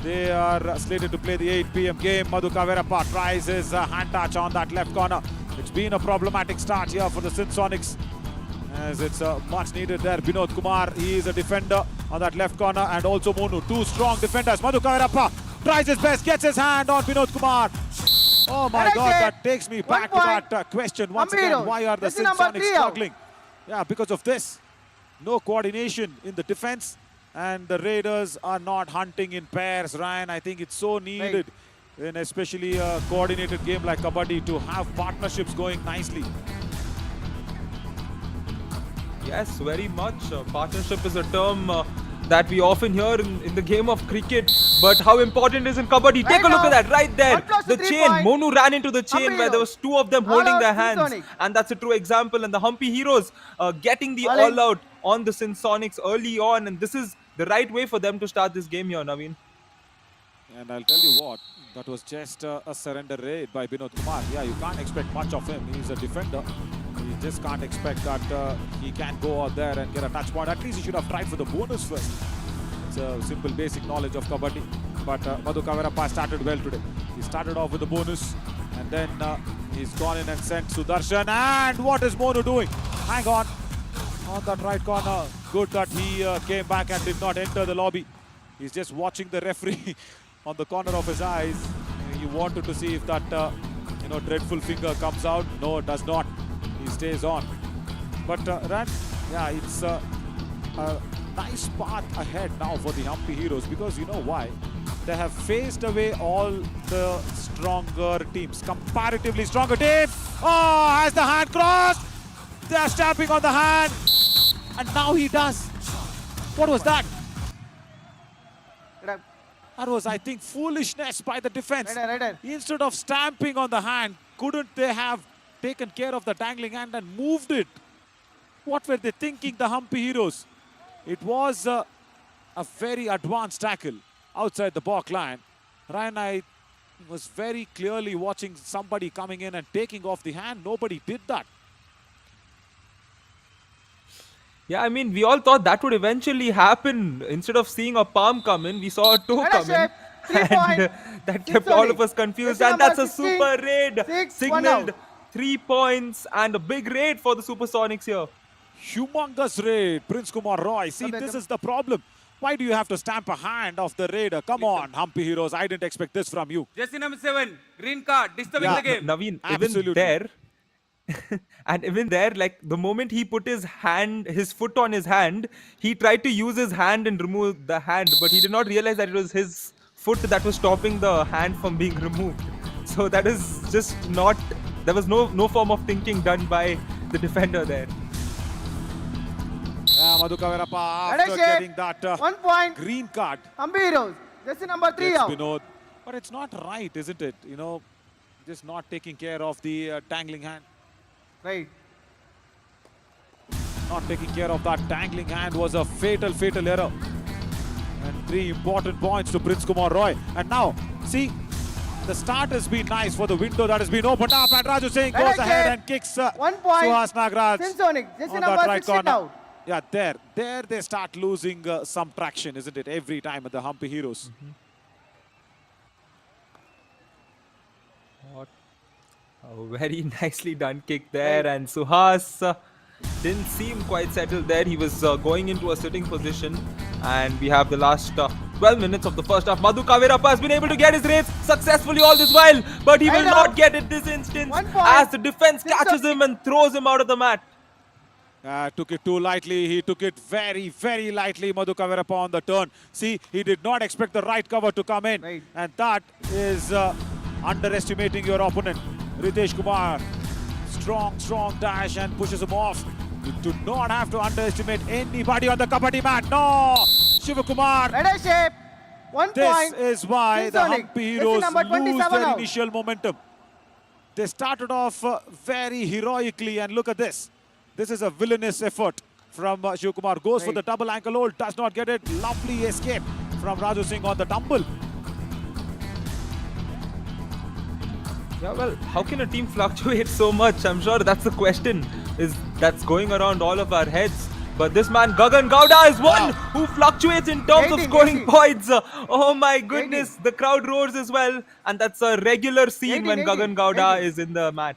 Speaker 2: They are slated to play the 8 p.m. game. Madhu Kavirappa tries his hand touch on that left corner. It's been a problematic start here for the Sinsonics, as it's much needed there. Binod Kumar, he is a defender on that left corner, and also Monu. 2 strong defenders. Madhu Kavirappa tries his best, gets his hand on Binod Kumar. Oh my God, that takes me back to that question once again. Why are the Sinsonics struggling? Yeah, because of this. No coordination in the defense, and the Raiders are not hunting in pairs. Ryan, I think it's so needed in especially a coordinated game like Kabaddi to have partnerships going nicely.
Speaker 10: Yes, very much. Partnership is a term that we often hear in the game of cricket. But how important is in Kabaddi? Take a look at that right there. The chain. Monu ran into the chain where there was 2 of them holding their hands. And that's a true example. And the Humpy Heroes getting the all-out on the Sinsonics early on. And this is the right way for them to start this game here, Naveen.
Speaker 2: And I'll tell you what, that was just a surrender raid by Binod Kumar. Yeah, you can't expect much of him. He's a defender. You just can't expect that he can go out there and get a touch point. At least he should have tried for the bonus first. It's a simple basic knowledge of Kabaddi. But Madhu Kavirappa started well today. He started off with the bonus, and then he's gone in and sent Sudarshan. And what is Monu doing? Hang on that right corner. Good that he came back and did not enter the lobby. He's just watching the referee on the corner of his eyes. You wanted to see if that dreadful finger comes out. No, it does not. He stays on. But Ran, yeah, it's a nice path ahead now for the Humpy Heroes, because you know why? They have faced away all the stronger teams, comparatively stronger teams. Oh, has the hand crossed? They are stamping on the hand, and now he does. What was that? That was, I think, foolishness by the defense. Instead of stamping on the hand, couldn't they have taken care of the dangling hand and moved it? What were they thinking, the Humpy Heroes? It was a very advanced tackle outside the back line. Ryan, I was very clearly watching somebody coming in and taking off the hand. Nobody did that.
Speaker 10: Yeah, I mean, we all thought that would eventually happen. Instead of seeing a palm come in, we saw a toe come in. And that kept all of us confused. And that's a super raid. Signaled 3 points and a big raid for the Supersonics here.
Speaker 2: Humongous raid, Prince Kumar Roy. See, this is the problem. Why do you have to stamp a hand of the raider? Come on, Humpy Heroes. I didn't expect this from you.
Speaker 11: Jersey number 7, green card, disturbing the game.
Speaker 10: Naveen,
Speaker 2: Absolutely.
Speaker 10: even there, and even there, like the moment he put his foot on his hand, he tried to use his hand and remove the hand, but he did not realize that it was his foot that was stopping the hand from being removed. So that is just not, there was no form of thinking done by the defender there.
Speaker 2: Madhu Kavirappa after getting that
Speaker 5: 1 point.
Speaker 2: green card.
Speaker 5: Humpy Heroes. Jersey number 3
Speaker 2: Gets
Speaker 5: out.
Speaker 2: Vinod. But it's not right, isn't it? You know, just not taking care of the dangling hand.
Speaker 5: Right.
Speaker 2: Not taking care of that dangling hand was a fatal error. And 3 important points to Prince Kumar Roy. And now, see, the start has been nice for the window that has been opened up. And Raju Singh goes ahead and kicks
Speaker 5: 1 point.
Speaker 2: Suhas Nagraj
Speaker 5: Sensonic. Jersey
Speaker 2: on
Speaker 5: number
Speaker 2: that right
Speaker 5: 16
Speaker 2: corner.
Speaker 5: out.
Speaker 2: Yeah, there they start losing some traction, isn't it? Every time at the Humpy Heroes.
Speaker 10: What? Oh, very nicely done kick there, and Suhas didn't seem quite settled there. He was going into a sitting position, and we have the last 12 minutes of the first half. Madhu Kavirappa has been able to get his race successfully all this while, but he will not get it this instance as the defense catches him and throws him out of the mat.
Speaker 2: Took it too lightly. He took it very, very lightly, Madhu Kavirappa on the turn. See, he did not expect the right cover to come in.
Speaker 5: Right.
Speaker 2: And that is underestimating your opponent. Ritesh Kumar, strong dash and pushes him off. You do not have to underestimate anybody on the Kabaddi mat. No! Shivakumar.
Speaker 5: Red shape. 1
Speaker 2: This
Speaker 5: point.
Speaker 2: is why the
Speaker 5: Sensonic.
Speaker 2: Humpy
Speaker 5: Jersey
Speaker 2: Heroes
Speaker 5: number
Speaker 2: lose
Speaker 5: 27
Speaker 2: their
Speaker 5: out.
Speaker 2: initial momentum. They started off very heroically, and look at this. This is a villainous effort from Shivakumar. Goes for the double ankle hold, does not get it. Lovely escape from Raju Singh on the tumble.
Speaker 10: Yeah, well, how can a team fluctuate so much? I'm sure that's the question that's going around all of our heads. But this man, Gagan Gowda, is one who fluctuates in terms of scoring points. Oh my goodness, the crowd roars as well. And that's a regular scene when Gagan Gowda is in the mat.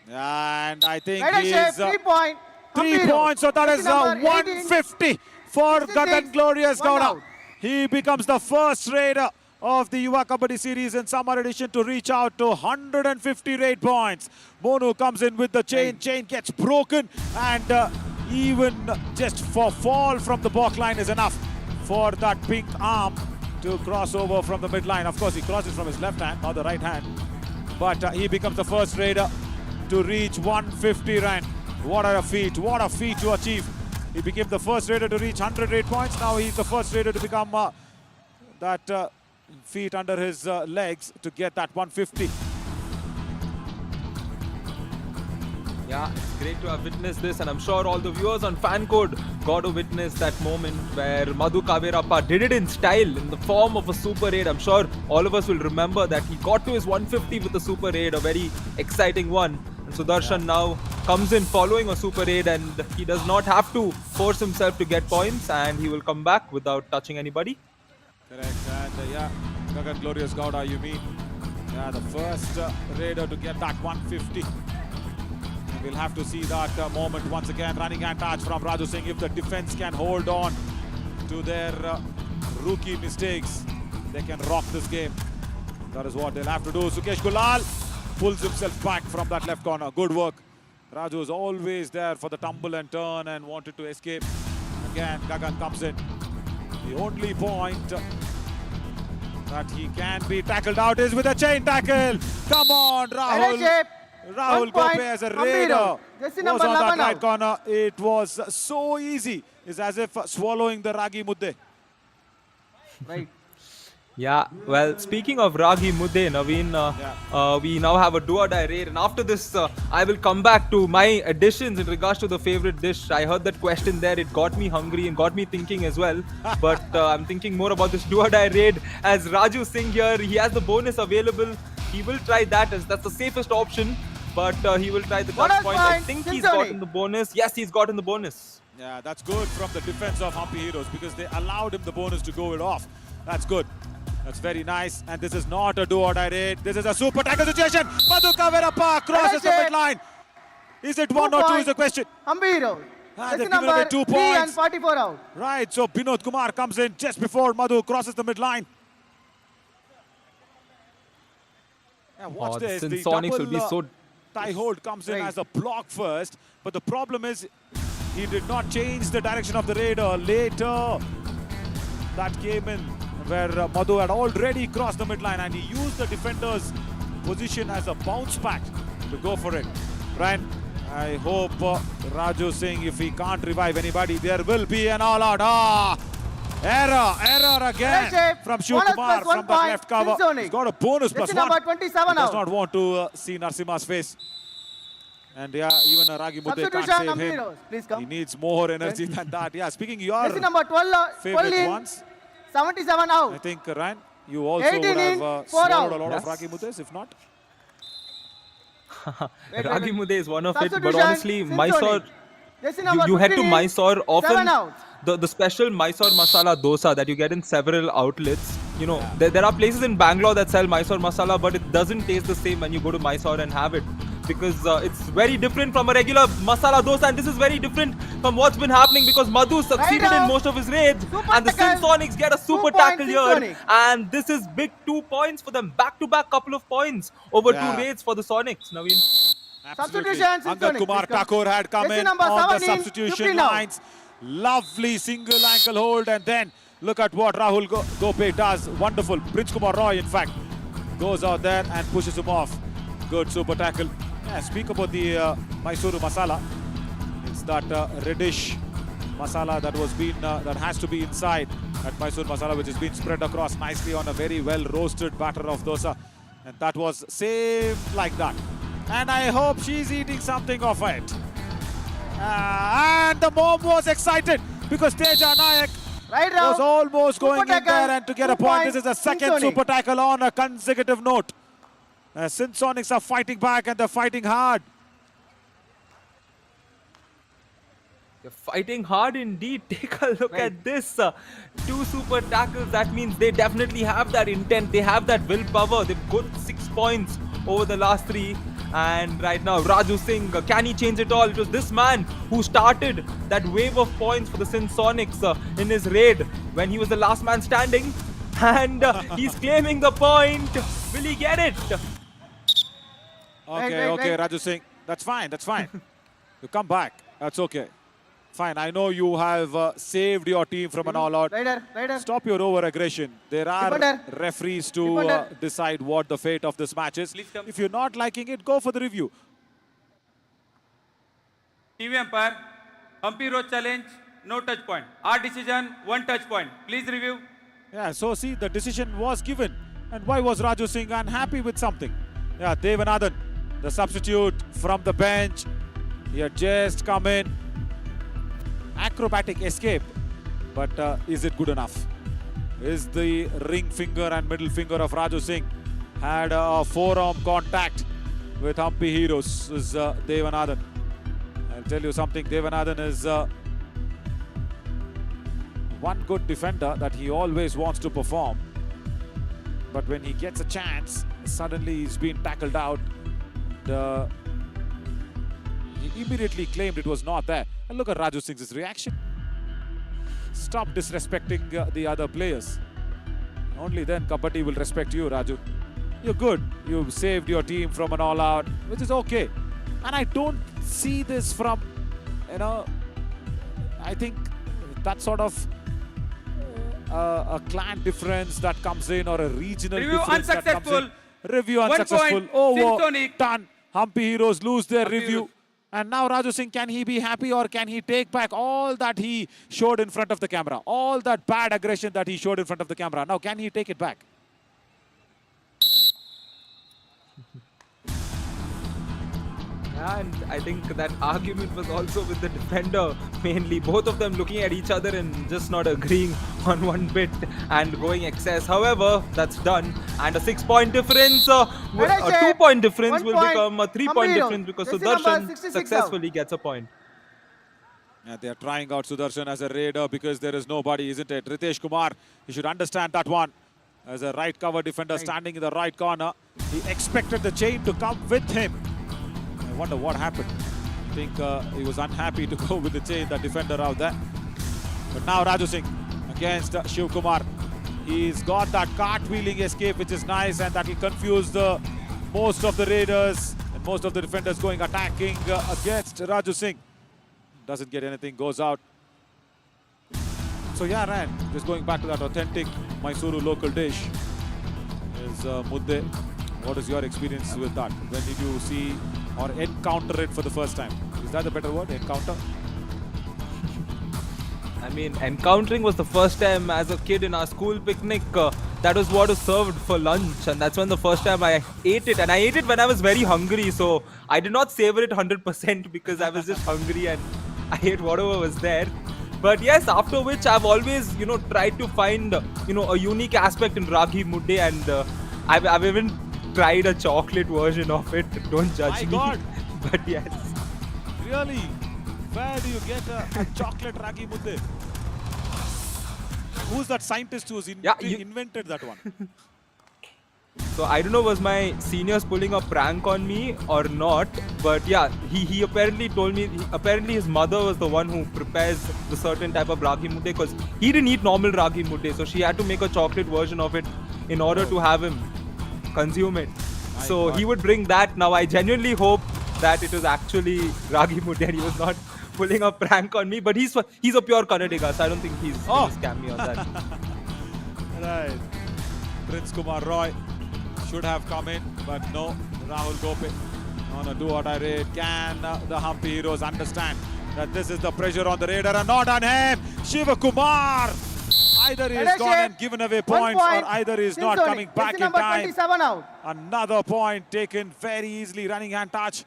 Speaker 2: And I think
Speaker 5: Red
Speaker 2: he
Speaker 5: shape.
Speaker 2: is
Speaker 5: 3 point.
Speaker 2: 3 points. So that is 150 for Gagan Glorious Gowda. He becomes the first raider of the Yuva Kabaddi series in summer edition to reach out to 150 raid points. Monu comes in with the chain. Chain gets broken, and even just for fall from the back line is enough for that pink arm to cross over from the midline. Of course, he crosses from his left hand, not the right hand. But he becomes the first raider to reach 150 rank. What a feat to achieve. He became the first raider to reach 100 raid points. Now he's the first raider to become that feet under his legs to get that 150.
Speaker 10: Yeah, it's great to have witnessed this, and I'm sure all the viewers on Fan Code got to witness that moment where Madhu Kavirappa did it in style in the form of a super raid. I'm sure all of us will remember that he got to his 150 with a super raid, a very exciting one. And Sudarshan now comes in following a super raid, and he does not have to force himself to get points, and he will come back without touching anybody.
Speaker 2: Correct, and yeah, Gagan Glorious Gowda, you mean? Yeah, the first raider to get that 150. We'll have to see that moment once again. Running hand touch from Raju Singh. If the defense can hold on to their rookie mistakes, they can rock this game. That is what they'll have to do. Sukesh Gulal pulls himself back from that left corner. Good work. Raju is always there for the tumble and turn and wanted to escape. Again, Gagan comes in. The only point that he can be tackled out is with a chain tackle. Come on, Rahul. Rahul Gope as a raider was on that right corner. It was so easy. It's as if swallowing the ragi mudde.
Speaker 5: Right.
Speaker 10: Yeah, well, speaking of Ragi Mudde, Naveen, we now have a do-or-die raid, and after this, I will come back to my additions in regards to the favorite dish. I heard that question there, it got me hungry and got me thinking as well, but I'm thinking more about this do-or-die raid. As Raju Singh here, he has the bonus available. He will try that, as that's the safest option, but he will try the cut point. I think he's gotten the bonus. Yes, he's gotten the bonus.
Speaker 2: Yeah, that's good from the defense of Hampi Heroes because they allowed him the bonus to go it off. That's good. That's very nice. And this is not a do-or-die raid. This is a super tackle situation. Madhu Kavirappa crosses the midline. Is it 1 or 2 is the question.
Speaker 5: Hampi Heroes.
Speaker 2: They've given away 2 points.
Speaker 5: 3 and 44 out.
Speaker 2: Right, so Binod Kumar comes in just before Madhu crosses the midline. Yeah, watch this.
Speaker 10: The
Speaker 2: The
Speaker 10: Sonics will be so...
Speaker 2: tie hold comes in as a block first. But the problem is he did not change the direction of the raider. Later, that came in where Madhu had already crossed the midline and he used the defender's position as a bounce back to go for it. Brian, I hope Raju Singh, if he can't revive anybody, there will be an all-out. Error again from Shiv Kumar from the left cover. He's got a bonus plus 1.
Speaker 5: Number 27
Speaker 2: he does not want to see Narsimha's face. And yeah, even a Ragi Mudde can't save him.
Speaker 5: Please come.
Speaker 2: He needs more energy than that. Yeah, speaking your
Speaker 5: number 12,
Speaker 2: favorite ones.
Speaker 5: 77 out.
Speaker 2: I think, Ryan, you also would have swallowed a lot of Ragi Muddes, if not.
Speaker 10: Ragi Mudde is one of it, but honestly, Mysore, you head to Mysore often. The special Mysore masala dosa that you get in several outlets. You know, there are places in Bangalore that sell Mysore masala, but it doesn't taste the same when you go to Mysore and have it. Because it's very different from a regular masala dosa, and this is very different from what's been happening because Madhu succeeded in most of his raids, and the Sonics get a super tackle here, and this is big 2 points for them, back-to-back couple of points over 2 raids for the Sonics. Naveen.
Speaker 2: Absolutely. Angad Kumar Thakur had come in on the substitution lines. Lovely single ankle hold, and then look at what Rahul Gope does. Wonderful. Prince Kumar Roy, in fact, goes out there and pushes him off. Good super tackle. Yeah, speak about the Mysuru masala. It's that reddish masala that was that has to be inside that Mysuru masala, which has been spread across nicely on a very well roasted batter of dosa, and that was same like that. And I hope she's eating something of it. And the mom was excited because Teja Nayak was almost going in there and to get a point. This is the second super tackle on a consecutive note. Sonics are fighting back and they're fighting hard.
Speaker 10: They're fighting hard indeed. Take a look at this. 2 super tackles. That means they definitely have that intent. They have that willpower. They've got 6 points over the last 3. And right now, Raju Singh, can he change it all? It was this man who started that wave of points for the Sonics in his raid when he was the last man standing. And he's claiming the point. Will he get it?
Speaker 2: Okay, Raju Singh. That's fine. You come back. That's okay. Fine, I know you have saved your team from an all-out. Stop your over-aggression. There are referees to decide what the fate of this match is. If you're not liking it, go for the review.
Speaker 11: TV umpire, Hampi Road challenge, no touch point. Our decision, 1 touch point. Please review.
Speaker 2: Yeah, so see, the decision was given. And why was Raju Singh unhappy with something? Yeah, Devanathan, the substitute from the bench. He had just come in. Acrobatic escape, but is it good enough? Is the ring finger and middle finger of Raju Singh had a forearm contact with Hampi Heroes? Is Devanathan. I'll tell you something, Devanathan is one good defender that he always wants to perform, but when he gets a chance, suddenly he's been tackled out. He immediately claimed it was not there. And look at Raju Singh's reaction. Stop disrespecting the other players. Only then Kabaddi will respect you, Raju. You're good. You've saved your team from an all-out, which is okay. And I don't see this from, I think that sort of a clan difference that comes in, or a regional
Speaker 11: Review
Speaker 2: difference that comes in.
Speaker 11: unsuccessful.
Speaker 2: Review
Speaker 11: 1
Speaker 2: unsuccessful.
Speaker 11: point.
Speaker 2: Over.
Speaker 11: Syntonic.
Speaker 2: Done. Humpy Heroes lose their
Speaker 11: Humpy
Speaker 2: review.
Speaker 11: Heroes.
Speaker 2: And now Raju Singh, can he be happy, or can he take back all that he showed in front of the camera? All that bad aggression that he showed in front of the camera. Now, can he take it back?
Speaker 10: Yeah, and I think that argument was also with the defender mainly. Both of them looking at each other and just not agreeing on one bit and going excess. However, that's done. And a 6-point difference, a 2-point difference will become a 3-point difference because Sudarshan successfully gets a point.
Speaker 2: Yeah, they are trying out Sudarshan as a raider because there is nobody, isn't it? Ritesh Kumar, you should understand that one. As a right cover defender standing in the right corner, he expected the chain to come with him. I wonder what happened. I think he was unhappy to go with the chain, the defender out there. But now Raju Singh against Shiv Kumar. He's got that cartwheeling escape, which is nice, and that will confuse the most of the raiders and most of the defenders going attacking against Raju Singh. Doesn't get anything, goes out. So yeah, Ryan, just going back to that authentic Mysuru local dish is mudde. What is your experience with that? When did you see or encounter it for the first time? Is that a better word, encounter?
Speaker 10: I mean, encountering was the first time as a kid in our school picnic. That was what was served for lunch, and that's when the first time I ate it. And I ate it when I was very hungry, so I did not savor it 100% because I was just hungry and I ate whatever was there. But yes, after which I've always, tried to find, a unique aspect in Ragi Mudde, and I've even tried a chocolate version of it. Don't judge me.
Speaker 2: God.
Speaker 10: But yes.
Speaker 2: Really? Where do you get a chocolate ragi mudde? Who's that scientist who's invented that one?
Speaker 10: So I don't know, was my seniors pulling a prank on me or not, but yeah, he apparently told me, apparently his mother was the one who prepares the certain type of ragi mudde, because he didn't eat normal ragi mudde, so she had to make a chocolate version of it in order to have him consume it. So he would bring that. Now I genuinely hope that it was actually ragi mudde and he was not pulling a prank on me, but he's a pure Kannadiga, so I don't think he's going to scam me on that.
Speaker 2: Right. Prince Kumar Roy should have come in, but no. Rahul Gope on a do-or-die raid. Can the Humpy Heroes understand that this is the pressure on the raider and not on him? Shiva Kumar! Either he has gone and given away points, or either he is not coming back in time. Another point taken very easily, running hand touch.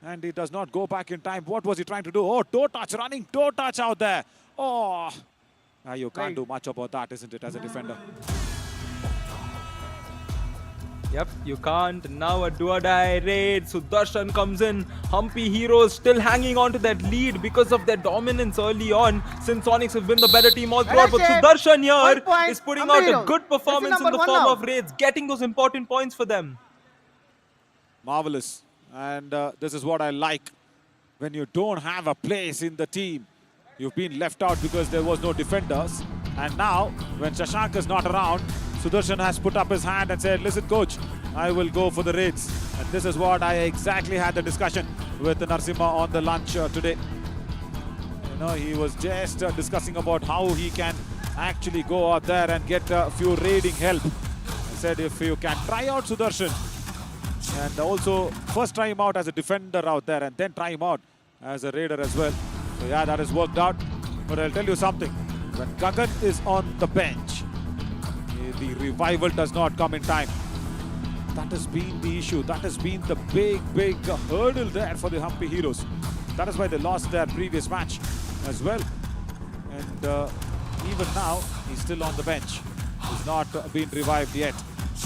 Speaker 2: And he does not go back in time. What was he trying to do? Oh, toe touch, running toe touch out there. Oh, you can't do much about that, isn't it, as a defender?
Speaker 10: Yep, you can't. Now a do-or-die raid. Sudarshan comes in. Humpy Heroes still hanging on to that lead because of their dominance early on, since Sonics have been the better team all throughout. But Sudarshan here is putting out a good performance in the form of raids, getting those important points for them.
Speaker 2: Marvelous. And this is what I like. When you don't have a place in the team, you've been left out because there was no defenders. And now, when Shashank is not around, Sudarshan has put up his hand and said, listen, coach, I will go for the raids. And this is what I exactly had the discussion with Narasimha on the lunch today. He was just discussing about how he can actually go out there and get a few raiding help. I said, if you can try out Sudarshan, and also first try him out as a defender out there and then try him out as a raider as well. So yeah, that has worked out. But I'll tell you something. When Gagan is on the bench, the revival does not come in time. That has been the issue. That has been the big hurdle there for the Humpy Heroes. That is why they lost their previous match as well. And even now, he's still on the bench. He's not been revived yet.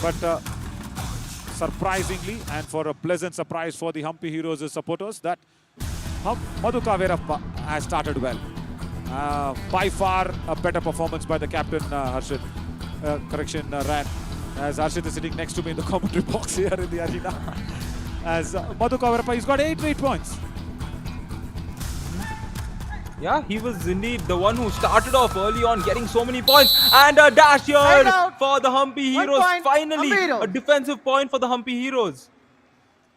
Speaker 2: But surprisingly, and for a pleasant surprise for the Humpy Heroes supporters, that Madhuka Veerappa has started well. By far a better performance by the captain, Harshit. Ran. As Harshit is sitting next to me in the commentary box here in the arena. As Madhuka Veerappa, he's got 8 points.
Speaker 10: Yeah, he was indeed the one who started off early on, getting so many points. And a dash here for the Humpy Heroes. Finally, a defensive point for the Humpy Heroes.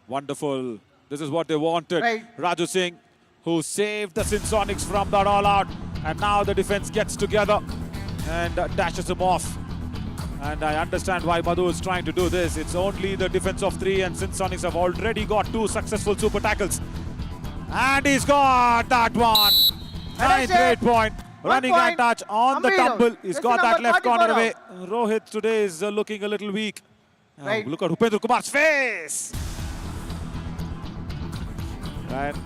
Speaker 2: Wonderful. This is what they wanted.
Speaker 4: Right.
Speaker 2: Raju Singh, who saved the Sinsonics from that all-out. And now the defense gets together and dashes him off. And I understand why Madhu is trying to do this. It's only the defense of 3, and Sinsonics have already got 2 successful super tackles. And he's got that one. 9th grade point. Running at touch on the tumble. He's got that left corner away. Rohit today is looking a little weak.
Speaker 4: Right.
Speaker 2: Look at Upendra Kumar's face. And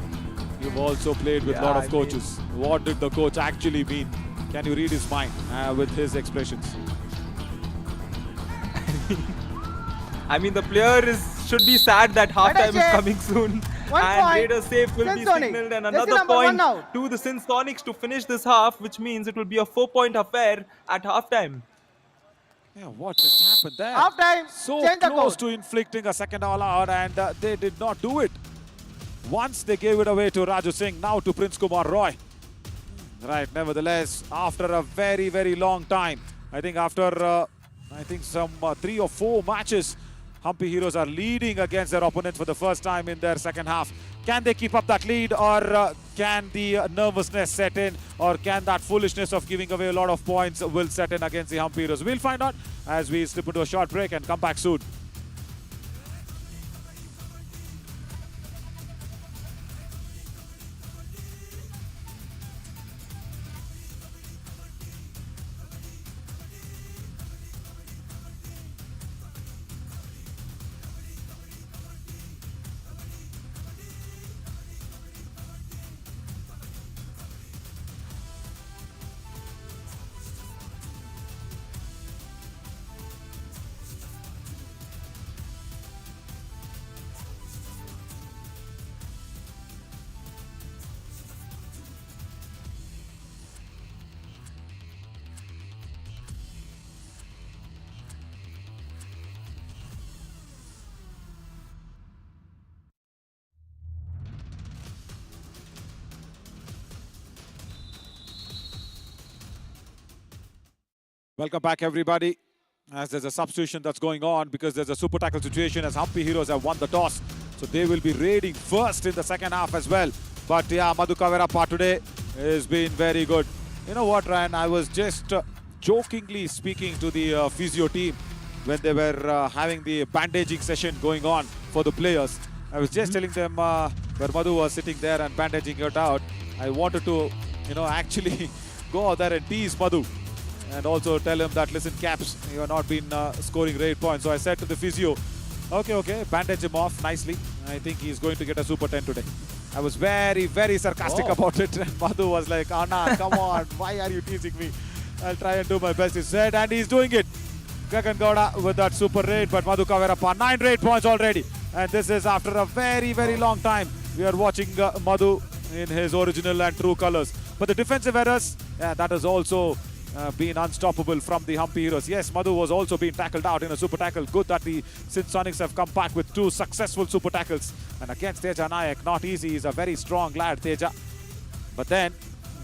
Speaker 2: you've also played with a lot of coaches. What did the coach actually mean? Can you read his mind with his expressions?
Speaker 10: I mean, the player should be sad that halftime is coming soon. And Raiders safe will be signaled, and another point to the Sinsonics to finish this half, which means it will be a 4-point affair at halftime.
Speaker 2: Yeah, what just happened there?
Speaker 4: Halftime.
Speaker 2: So close to inflicting a second all-out, and they did not do it. Once they gave it away to Raju Singh, now to Prince Kumar Roy. Right, nevertheless, after a very, very long time, I think after some 3 or 4 matches, Humpy Heroes are leading against their opponents for the first time in their second half. Can they keep up that lead, or can the nervousness set in, or can that foolishness of giving away a lot of points will set in against the Humpy Heroes? We'll find out as we slip into a short break and come back soon. Welcome back, everybody. As there's a substitution that's going on because there's a super tackle situation as Humpy Heroes have won the toss. So they will be raiding first in the second half as well. But yeah, Madhu Kavirappa today has been very good. You know what, Ryan? I was just jokingly speaking to the physio team when they were having the bandaging session going on for the players. I was just telling them where Madhu was sitting there and bandaging it out. I wanted to, actually go out there and tease Madhu. And also tell him that, listen, Caps, you have not been scoring raid points. So I said to the physio, okay, bandage him off nicely. I think he's going to get a super 10 today. I was very, very sarcastic about it. And Madhu was like, Anna, come on, why are you teasing me? I'll try and do my best, he said, and he's doing it. Gagan Gowda with that super raid, but Madhu Kavirappa, 9 raid points already. And this is after a very, very long time. We are watching Madhu in his original and true colors. But the defensive errors, that has also been unstoppable from the Humpy Heroes. Yes, Madhu was also being tackled out in a super tackle. Good that the Sinsonics have come back with 2 successful super tackles. And against Teja Nayak, not easy. He's a very strong lad, Teja. But then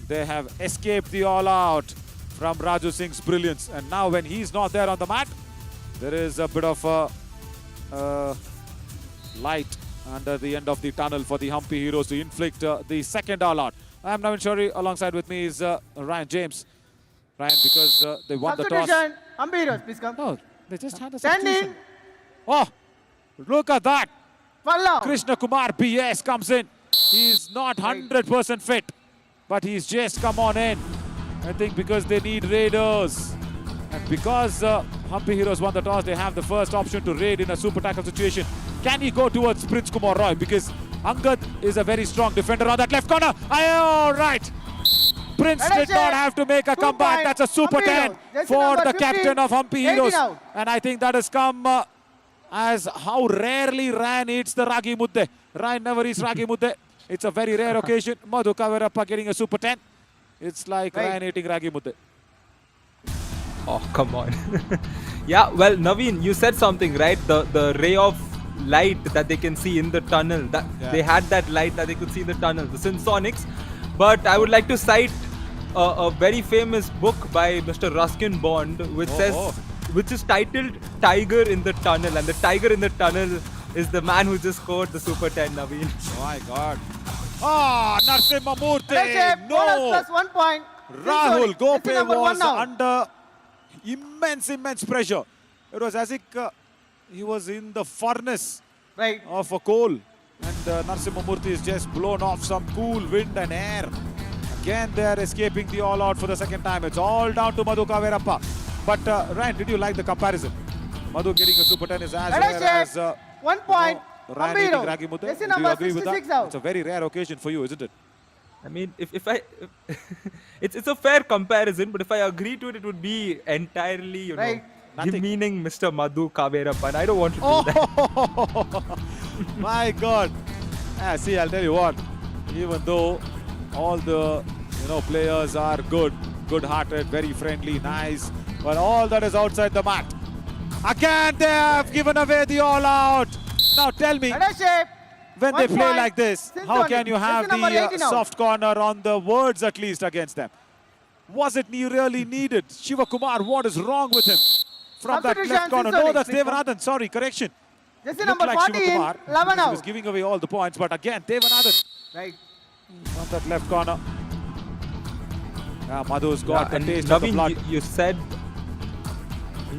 Speaker 2: they have escaped the all-out from Raju Singh's brilliance. And now when he's not there on the mat, there is a bit of a light under the end of the tunnel for the Humpy Heroes to inflict the second all-out. I'm Navin Shori. Alongside with me is Ryan James. Ryan, because they won the toss.
Speaker 4: Humpy Heroes, please come.
Speaker 2: No, they just had a
Speaker 4: Standing.
Speaker 2: substitution. Oh, look at that.
Speaker 4: Follow.
Speaker 2: Krishna Kumar BS comes in. He's not 100% fit, but he's just come on in. I think because they need raiders. And because Humpy Heroes won the toss, they have the first option to raid in a super tackle situation. Can he go towards Prince Kumar Roy? Because Angad is a very strong defender on that left corner. All right. Prince did not have to make a comeback. That's a super 10 for the captain of Humpy Heroes. And I think that has come as how rarely Ryan eats the Ragi Mudde. Ryan never eats Ragi Mudde. It's a very rare occasion. Madhu Kavirappa getting a super 10. It's like Ryan eating Ragi Mudde.
Speaker 10: Oh, come on. Yeah, well, Naveen, you said something, right? The ray of light that they can see in the tunnel. They had that light that they could see in the tunnel. The Sinsonics But I would like to cite a very famous book by Mr. Ruskin Bond, which which is titled Tiger in the Tunnel, and the tiger in the tunnel is the man who just scored the Super 10, Naveen.
Speaker 2: Oh my God. Ah, Narasimha Murthy.
Speaker 5: Bonus
Speaker 2: No.
Speaker 5: plus 1 point.
Speaker 2: Rahul Gope
Speaker 5: number
Speaker 2: was
Speaker 5: 1 now.
Speaker 2: under immense pressure. It was as if he was in the furnace of a coal. And Narasimha Murthy is just blown off some cool wind and air. Again, they are escaping the all-out for the second time. It's all down to Madhu Kaverappa. But Ryan, did you like the comparison? Madhu getting a Super 10 is as rare as
Speaker 5: 1 point.
Speaker 2: Ryan eating Ragi Mudde.
Speaker 5: Jersey
Speaker 2: Do you
Speaker 5: number
Speaker 2: agree with that?
Speaker 5: 66 out.
Speaker 2: It's a very rare occasion for you, isn't it?
Speaker 10: I mean, if I, it's a fair comparison, but if I agree to it, it would be entirely, you know, demeaning Mr. Madhu Kaverappa, and I don't want to do that.
Speaker 2: My God. Yeah, see, I'll tell you what. Even though all the players are good-hearted, very friendly, nice, but all that is outside the mat. Again, they have given away the all-out. Now tell me, when they play like this, how can you have the soft corner on the words at least against them? Was it really needed? Shiva Kumar, what is wrong with him? From that left corner. No, that's Devanathan. Sorry, correction.
Speaker 5: Jersey
Speaker 2: Looked
Speaker 5: number
Speaker 2: like
Speaker 5: 40
Speaker 2: Shiva
Speaker 5: in,
Speaker 2: Kumar.
Speaker 5: 11
Speaker 2: He
Speaker 5: out.
Speaker 2: was giving away all the points, but again, Devanathan.
Speaker 5: Right.
Speaker 2: From that left corner. Yeah, Madhu's got the taste of the
Speaker 10: Naveen,
Speaker 2: blood.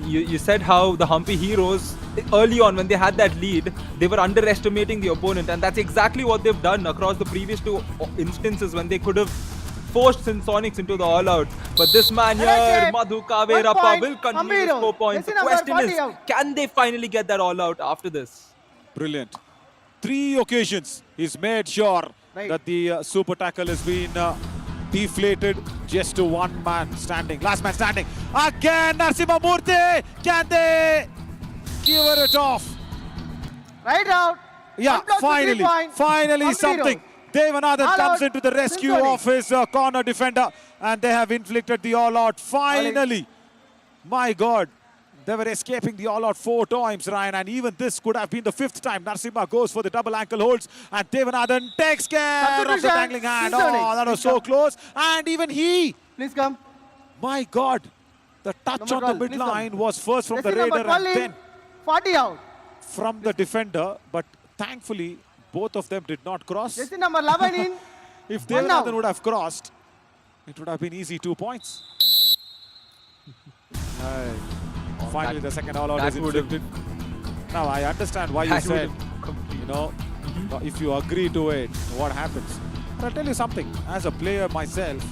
Speaker 10: you said how the Humpy Heroes, early on when they had that lead, they were underestimating the opponent, and that's exactly what they've done across the previous two instances when they could have forced Sonics into the all-out. But this man here, Madhu Kaverappa, will continue to score points. The question is, can they finally get that all-out after this?
Speaker 2: Brilliant. 3 occasions he's made sure that the super tackle has been deflated just to one man standing. Last man standing. Again, Narasimha Murthy. Can they give it off?
Speaker 5: Right out.
Speaker 2: Yeah, finally
Speaker 5: Humpy
Speaker 2: something.
Speaker 5: Heroes.
Speaker 2: Devanathan comes
Speaker 5: All-out.
Speaker 2: into the rescue
Speaker 5: Cincinnati.
Speaker 2: of his corner defender, and they have inflicted the all-out. Finally. My God. They were escaping the all-out 4 times, Ryan, and even this could have been the 5th time. Narasimha goes for the double ankle holds, and Devanathan takes care of the dangling hand. Oh, that was so close. And even he.
Speaker 5: Please come.
Speaker 2: My God. The touch
Speaker 5: Number
Speaker 2: on the
Speaker 5: 12,
Speaker 2: midline was first from the
Speaker 5: Jersey number
Speaker 2: raider
Speaker 5: 12
Speaker 2: and
Speaker 5: in,
Speaker 2: then
Speaker 5: 40 out.
Speaker 2: from the defender. But thankfully, both of them did not cross.
Speaker 5: Jersey number 11 in.
Speaker 2: If
Speaker 5: 1 out.
Speaker 2: Devanathan would have crossed, it would have been easy 2 points. Finally, the second all-out is inflicted. Now, I understand why you said, if you agree to it, what happens. But I'll tell you something. As a player myself,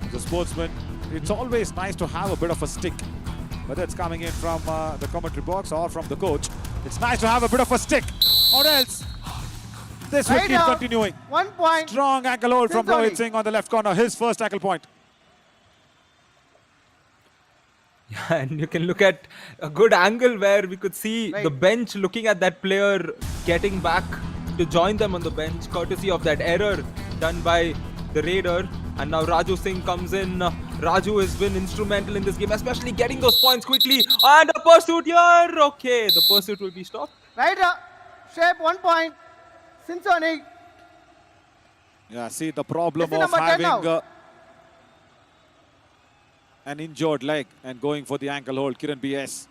Speaker 2: as a sportsman, it's always nice to have a bit of a stick. Whether it's coming in from the commentary box or from the coach, it's nice to have a bit of a stick. Or else, this will keep continuing.
Speaker 5: 1 point.
Speaker 2: Strong ankle hold from
Speaker 5: Cincinnati.
Speaker 2: Rohit Singh on the left corner. His first tackle point.
Speaker 10: Yeah, and you can look at a good angle where we could see the bench looking at that player getting back to join them on the bench, courtesy of that error done by the Raider. And now Raju Singh comes in. Raju has been instrumental in this game, especially getting those points quickly. And a pursuit here. Okay, the pursuit will be stopped.
Speaker 5: Right. Shape 1 point. Cincinnati.
Speaker 2: Yeah, see the problem
Speaker 5: Jersey
Speaker 2: of
Speaker 5: number 10
Speaker 2: having
Speaker 5: now.
Speaker 2: an injured leg and going for the ankle hold. Kiran BS.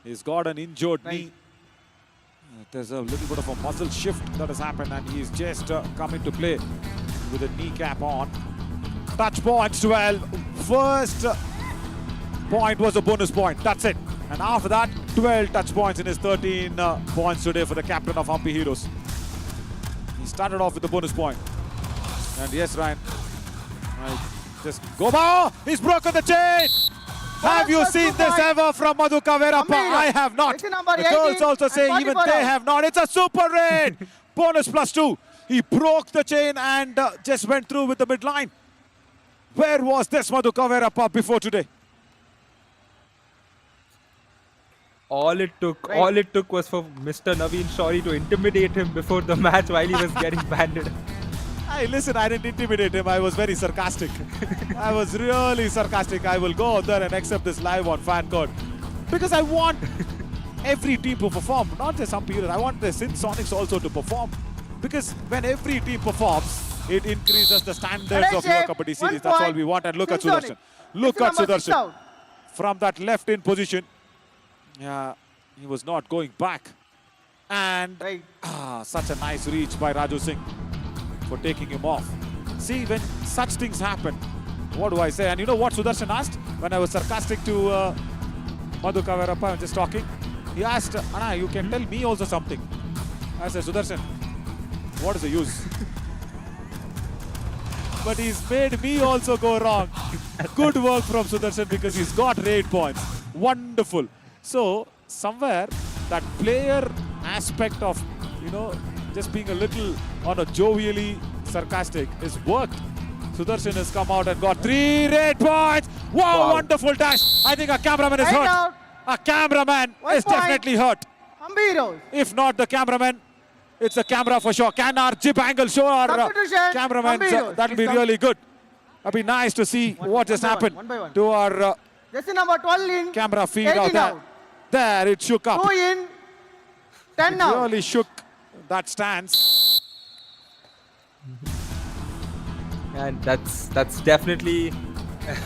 Speaker 2: He's got an injured knee. There's a little bit of a muscle shift that has happened, and he's just come into play with a kneecap on. Touch points 12. First point was a bonus point. That's it. And after that, 12 touch points in his 13 points today for the captain of Humpy Heroes. He started off with the bonus point. And yes, Ryan. Just go by. He's broken the chain. Have you seen this ever from Madhu Kaverappa? I have not. The girls also say even they have not. It's a super raid. Bonus +2. He broke the chain and just went through with the midline. Where was this Madhu Kaverappa before today?
Speaker 10: All it took was for Mr. Naveen Shawri to intimidate him before the match while he was getting banded.
Speaker 2: Hey, listen, I didn't intimidate him. I was very sarcastic. I was really sarcastic. I will go out there and accept this live on fan code. Because I want every team to perform, not just some period. I want the Sonics also to perform. Because when every team performs, It increases the standards of your Kabaddi series. That's all we want. And look at Sudarshan. Look at Sudarshan. From that left in position. Yeah, he was not going back. And such a nice reach by Raju Singh for taking him off. See, when such things happen, what do I say? And you know what Sudarshan asked? When I was sarcastic to Madhu Kavirappa, I'm just talking. He asked, Anna, you can tell me also something. I said, Sudarshan, what is the use? But he's made me also go wrong. Good work from Sudarshan because he's got 8 points. Wonderful. So, somewhere, that player aspect of, you know, just being a little on a jovially sarcastic is worked. Sudarshan has come out and got 3 8 points. Wow, wonderful dash. I think a cameraman is hurt. A cameraman is definitely hurt. If not the cameraman, it's the camera for sure. Can our jib angle show our cameraman? That'll be really good. It'll be nice to see what just happened to our camera feed out there. There, it shook up.
Speaker 5: 2 in, 10
Speaker 2: It
Speaker 5: now.
Speaker 2: really shook that stance.
Speaker 10: And that's definitely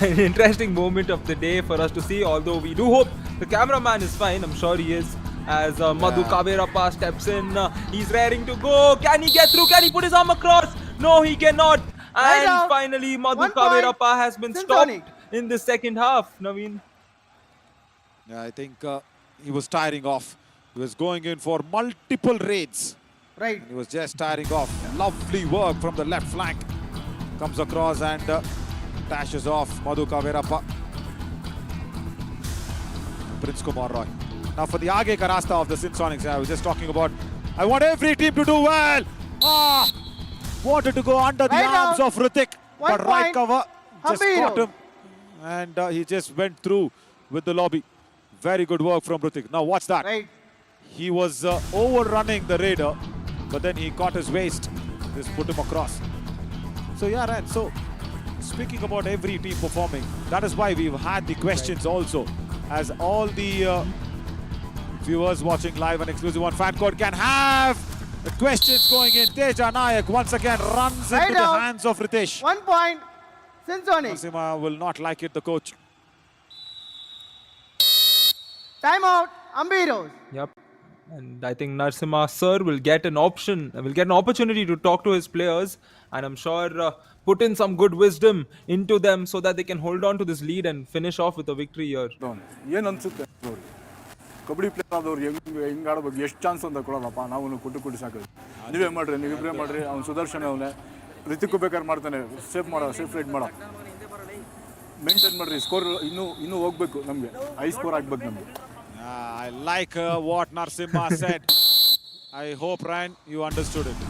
Speaker 10: an interesting moment of the day for us to see, although we do hope the cameraman is fine. I'm sure he is. As Madhu Kavirappa steps in, he's raring to go. Can he get through? Can he put his arm across? No, he cannot. And finally, Madhu Kavirappa has been stopped in the second half. Naveen.
Speaker 2: Yeah, I think he was tiring off. He was going in for multiple raids.
Speaker 5: Right.
Speaker 2: He was just tiring off. Lovely work from the left flank. Comes across and dashes off Madhu Kavirappa. Prince Kumar Roy. Now for the Aage ka rasta of the Sinsonics, I was just talking about, I want every team to do well. Wanted to go under the arms of Hrithik, but right cover just caught him. And he just went through with the lobby. Very good work from Hrithik. Now watch that.
Speaker 5: Right.
Speaker 2: He was overrunning the raider, but then he caught his waist. Just put him across. So yeah, right. So speaking about every team performing, that is why we've had the questions also, as all the viewers watching live and exclusive on fan code can have the questions going in. Teja Nayak once again runs into the hands of Ritesh.
Speaker 5: 1 point, Sinsonic.
Speaker 2: Nasima will not like it, the coach.
Speaker 5: Timeout, Ambiros.
Speaker 10: Yep. And I think Narasimha sir will get an opportunity to talk to his players, and I'm sure put in some good wisdom into them so that they can hold on to this lead and finish off with a victory here.
Speaker 9: Kabaddi player ಆದವ್ರು ಹೆಂಗೆ ಆಡಬೇಕು, ಎಷ್ಟು chance ಅಂತ ಕೊಡೋದಪ್ಪ, ನಾವು ಕೊಟ್ಟು ಸಾಕೋದು. ನೀವೇ ಮಾಡ್ರಿ, ನೀವಿಬ್ಬರೇ ಮಾಡ್ರಿ. ಅವ್ನು ಸುದರ್ಶನ್ ಅವನೇ, ರಿತಿಕ್ಕು ಬೇಕಾದ್ರೆ ಮಾಡ್ತಾನೆ. ಸೇಫ್ ರೈಡ್ ಮಾಡೋ, ಮೇಂಟೈನ್ ಮಾಡ್ರಿ. ಸ್ಕೋರ್ ಇನ್ನೂ ಹೋಗ್ಬೇಕು ನಮಗೆ, ಹೈ ಸ್ಕೋರ್ ಆಗ್ಬೇಕು ನಮಗೆ.
Speaker 2: I like what Narasimha said. I hope, Ryan, you understood it.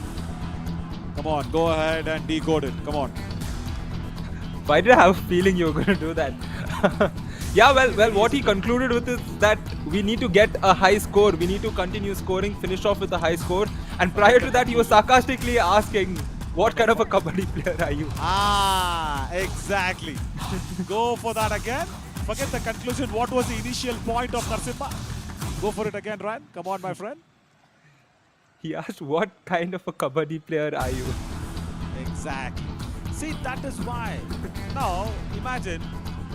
Speaker 2: Come on, go ahead and decode it. Come on.
Speaker 10: Why did I have a feeling you were going to do that? Yeah, well, what he concluded with is that we need to get a high score. We need to continue scoring, finish off with a high score. And prior to that, he was sarcastically asking, what kind of a Kabaddi player are you?
Speaker 2: Exactly. Go for that again. Forget the conclusion. What was the initial point of Narasimha? Go for it again, Ryan. Come on, my friend.
Speaker 10: He asked, what kind of a Kabaddi player are you?
Speaker 2: Exactly. See, that is why. Now, imagine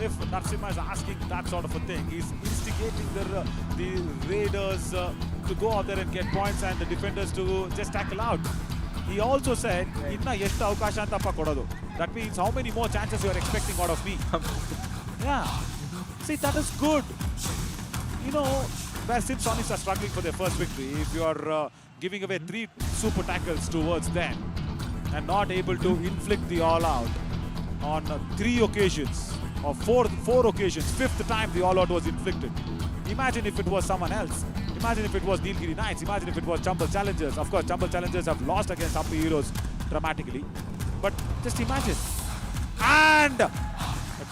Speaker 2: if Narasimha is asking that sort of a thing. He's instigating the raiders to go out there and get points and the defenders to just tackle out. He also said, "Inna eshta avakasha anta kododu." That means how many more chances you are expecting out of me? Yeah. See, that is good. You know, where Sinsonics are struggling for their first victory, if you are giving away 3 super tackles towards them and not able to inflict the all-out on 3 occasions or 4 occasions, 5th time the all-out was inflicted. Imagine if it was someone else. Imagine if it was Nilgiri Knights. Imagine if it was Chambal Challengers. Of course, Chambal Challengers have lost against Hampi Heroes dramatically. But just imagine. And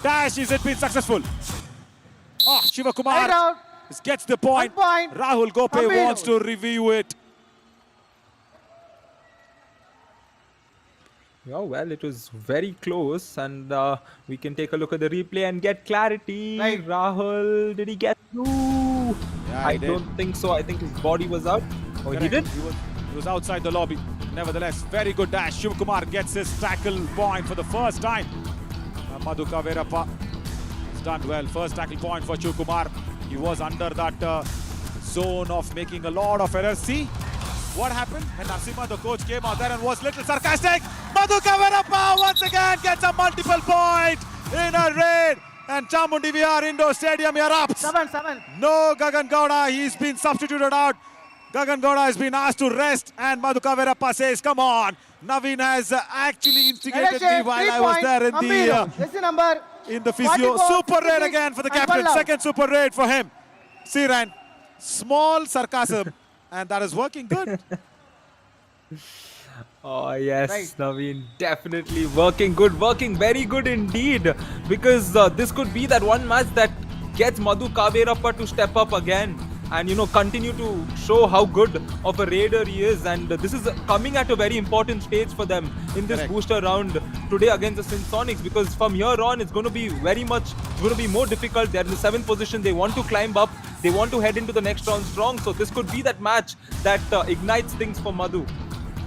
Speaker 2: dash, is it been successful? Shiva Kumar gets the point. Rahul Gope wants to review it.
Speaker 10: Yeah, well, it was very close, and we can take a look at the replay and get clarity.
Speaker 5: Right.
Speaker 10: Rahul, did he get through?
Speaker 2: Yeah,
Speaker 10: I don't think so. I think his body was out. Oh, he did?
Speaker 2: He was outside the lobby. Nevertheless, very good dash. Shiv Kumar gets his tackle point for the first time. Madhu Kaverappa has done well. First tackle point for Shiv Kumar. He was under that zone of making a lot of errors. See what happened when Narasimha, the coach, came out there and was little sarcastic. Madhu Kaverappa once again gets a multiple point in a raid. And Chamundi Vihar Indoor Stadium erupts.
Speaker 5: 7.
Speaker 2: No Gagan Gowda, he's been substituted out. Gagan Gowda has been asked to rest, and Madhu Kaverappa says, come on. Naveen has actually instigated me while I was there in the physio. Super raid again for the captain. Second super raid for him. Siran, small sarcasm, and that is working good.
Speaker 10: Oh yes, Naveen, definitely working good, working very good indeed. Because this could be that one match that gets Madhu Kaverappa to step up again and continue to show how good of a raider he is. And this is coming at a very important stage for them in this booster round today against the Sonics. Because from here on, it's going to be more difficult. They're in the 7th position. They want to climb up. They want to head into the next round strong. So this could be that match that ignites things for Madhu.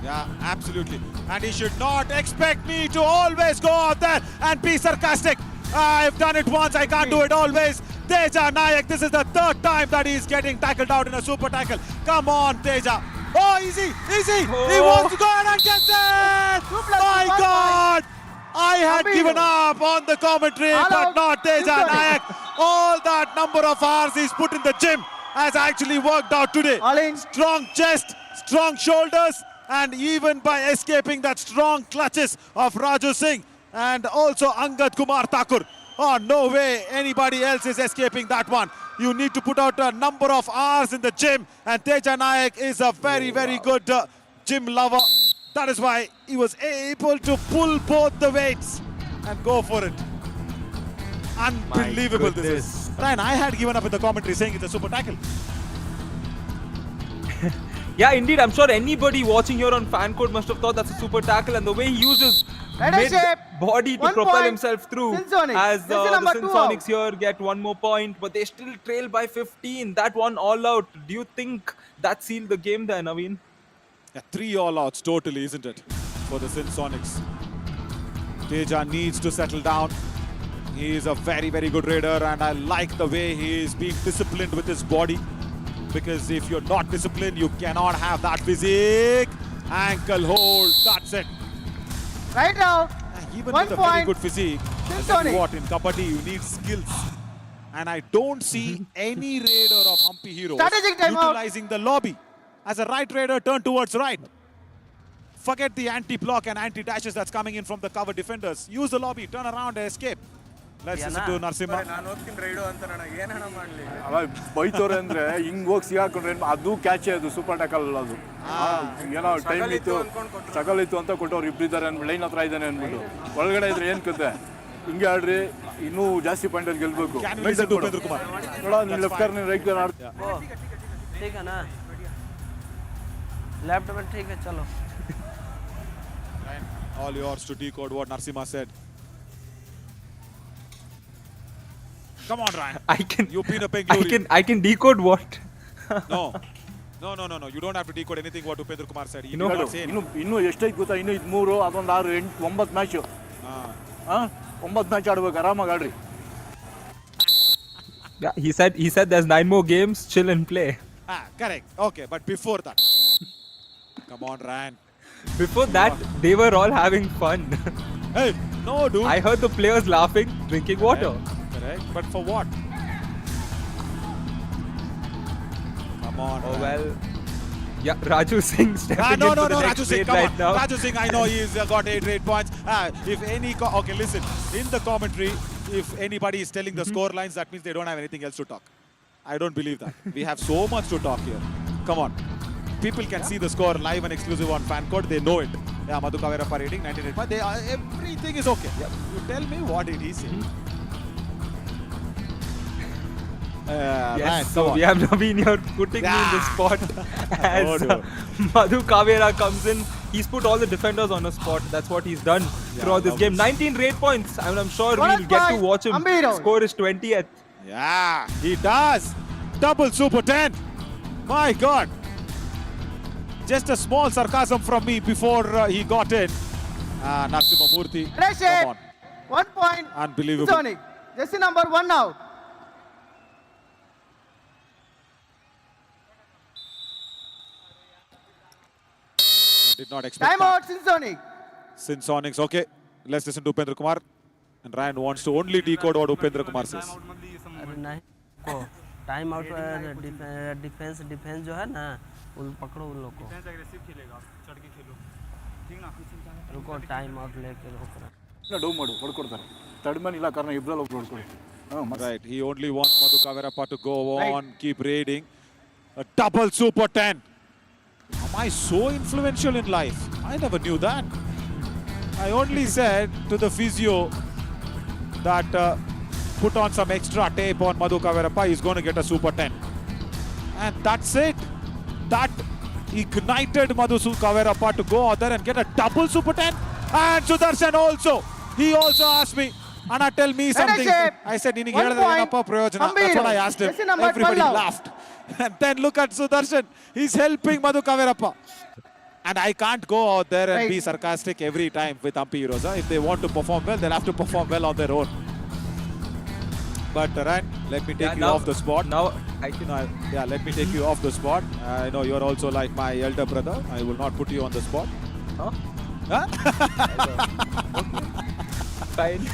Speaker 2: Yeah, absolutely. And he should not expect me to always go out there and be sarcastic. I've done it once, I can't do it always. Teja Nayak, this is the 3rd time that he's getting tackled out in a super tackle. Come on, Teja. Oh, easy. He wants to go ahead and gets it. My God. I had given up on the commentary, but not Teja Nayak. All that number of hours he's put in the gym has actually worked out today. Strong chest, strong shoulders, and even by escaping that strong clutches of Raju Singh and also Angad Kumar Thakur. Oh, no way anybody else is escaping that one. You need to put out a number of hours in the gym, and Teja Nayak is a very, very good gym lover. That is why he was able to pull both the weights and go for it. Unbelievable this is. Ryan, I had given up in the commentary saying it's a super tackle.
Speaker 10: Yeah, indeed. I'm sure anybody watching here on fan code must have thought that's a super tackle, and the way he uses mid-body to propel himself through as the Sonics here get one more point, but they still trail by 15. That one all out. Do you think that sealed the game there, Naveen?
Speaker 2: Yeah, 3 all outs totally, isn't it, for the Sonics? Teja needs to settle down. He is a very, very good raider, and I like the way he is being disciplined with his body. Because if you're not disciplined, you cannot have that physique. Ankle hold, that's it.
Speaker 5: Right now,
Speaker 2: even with a very good physique, I tell you what, in Kabaddi you need skills. And I don't see any raider of Humpy Heroes utilizing the lobby. As a right raider, turn towards right. Forget the anti-block and anti-dashes that's coming in from the cover defenders. Use the lobby, turn around and escape. Let's listen to Narasimha.
Speaker 9: ಬೈತವ್ರೆ ಅಂದ್ರೆ ಹಿಂಗ್ ಹೋಗಿ ಸಿಗಾಕೊಂಡ್ರೆ ಅದು catch ಅದು super tackle ಅದು ಏನೋ time ಇತ್ತು struggle ಇತ್ತು ಅಂತ ಕೊಟ್ಟವ್ರು ಇಬ್ಬರಿದ್ದಾರೆ ಲೈನ್ ಹತ್ರ ಇದ್ದಾನೆ ಅಂದ್ಬಿಟ್ಟು ಒಳಗಡೆ ಇದ್ರೆ ಏನ್ ಕತೆ ಹಿಂಗೆ ಆಡ್ರಿ ಇನ್ನೂ ಜಾಸ್ತಿ ಪಾಯಿಂಟ್ ಅಲ್ಲಿ ಗೆಲ್ಬೇಕು ನೋಡ ನೀನ್ ಲೆಫ್ಟ್ ಕಾರ್ನರ್ ರೈಟ್ ಕಾರ್ನರ್
Speaker 6: ठीक है ना लेफ्ट में ठीक है चलो
Speaker 2: All yours to decode what Narasimha said. Come on, Ryan. You've been a penguin.
Speaker 10: I can decode what?
Speaker 2: No. You don't have to decode anything what Upendra Kumar said. He did not say anything.
Speaker 9: ಇನ್ನು ಎಷ್ಟೈತೆ ಗೊತ್ತಾ ಇನ್ನು 3 ಅದೊಂದು 6 8 9 match 9 match ಆಡ್ಬೇಕು ಆರಾಮಾಗಿ ಆಡ್ರಿ.
Speaker 10: Yeah, he said there's 9 more games, chill and play.
Speaker 2: Correct. Okay, but before that. Come on, Ryan.
Speaker 10: Before that, they were all having fun.
Speaker 2: Hey, no, dude.
Speaker 10: I heard the players laughing, drinking water.
Speaker 2: Correct. But for what? Come on.
Speaker 10: Oh, well. Yeah, Raju Singh stepping into the next
Speaker 2: Raju Singh,
Speaker 10: raid right now.
Speaker 2: Raju Singh, I know he's got 8 points. If any... Okay, listen. In the commentary, if anybody is telling the score lines, that means they don't have anything else to talk. I don't believe that. We have so much to talk here. Come on. People can see the score live and exclusive on fan code. They know it. Yeah, Madhu Kaverappa rating 98 points. Everything is okay. You tell me what did he say?
Speaker 10: Yes,
Speaker 2: man,
Speaker 10: so we have Naveen here putting me in the spot as Madhu Kavera comes in. He's put all the defenders on a spot. That's what he's done throughout this game. 19 raid points. I mean, I'm sure we'll get to watch him. Score is 20th.
Speaker 2: Yeah, he does. Double super 10. My God. Just a small sarcasm from me before he got in. Narasimha Murthy, come on.
Speaker 5: 1 point.
Speaker 2: Unbelievable.
Speaker 5: Sonic. Jersey number 1 out.
Speaker 2: Did not expect
Speaker 5: Time out, Sinsonic.
Speaker 2: Sinsonics. Okay, let's listen to Upendra Kumar. And Ryan wants to only decode what Upendra Kumar says.
Speaker 6: Time out defence जो है ना पकड़ो उन लोग को रुको time out लेके
Speaker 2: Right, he only wants Madhu Kavirappa to go on, keep raiding. A double super 10. Am I so influential in life? I never knew that. I only said to the physio that put on some extra tape on Madhu Kavirappa, he's going to get a super 10. And that's it. That ignited Madhu Kavirappa to go out there and get a double super 10. And Sudarshan also. He also asked me, Anna, tell me something. I said, that's what I asked him. Everybody laughed. And then look at Sudarshan. He's helping Madhu Kavirappa. And I can't go out there and be sarcastic every time with Ampi Heroes. If they want to perform well, they'll have to perform well on their own. But Ryan, let me take you off the spot.
Speaker 10: Now I can.
Speaker 2: Let me take you off the spot. I know you're also like my elder brother. I will not put you on the spot.
Speaker 10: Huh?
Speaker 2: Huh?
Speaker 10: Fine.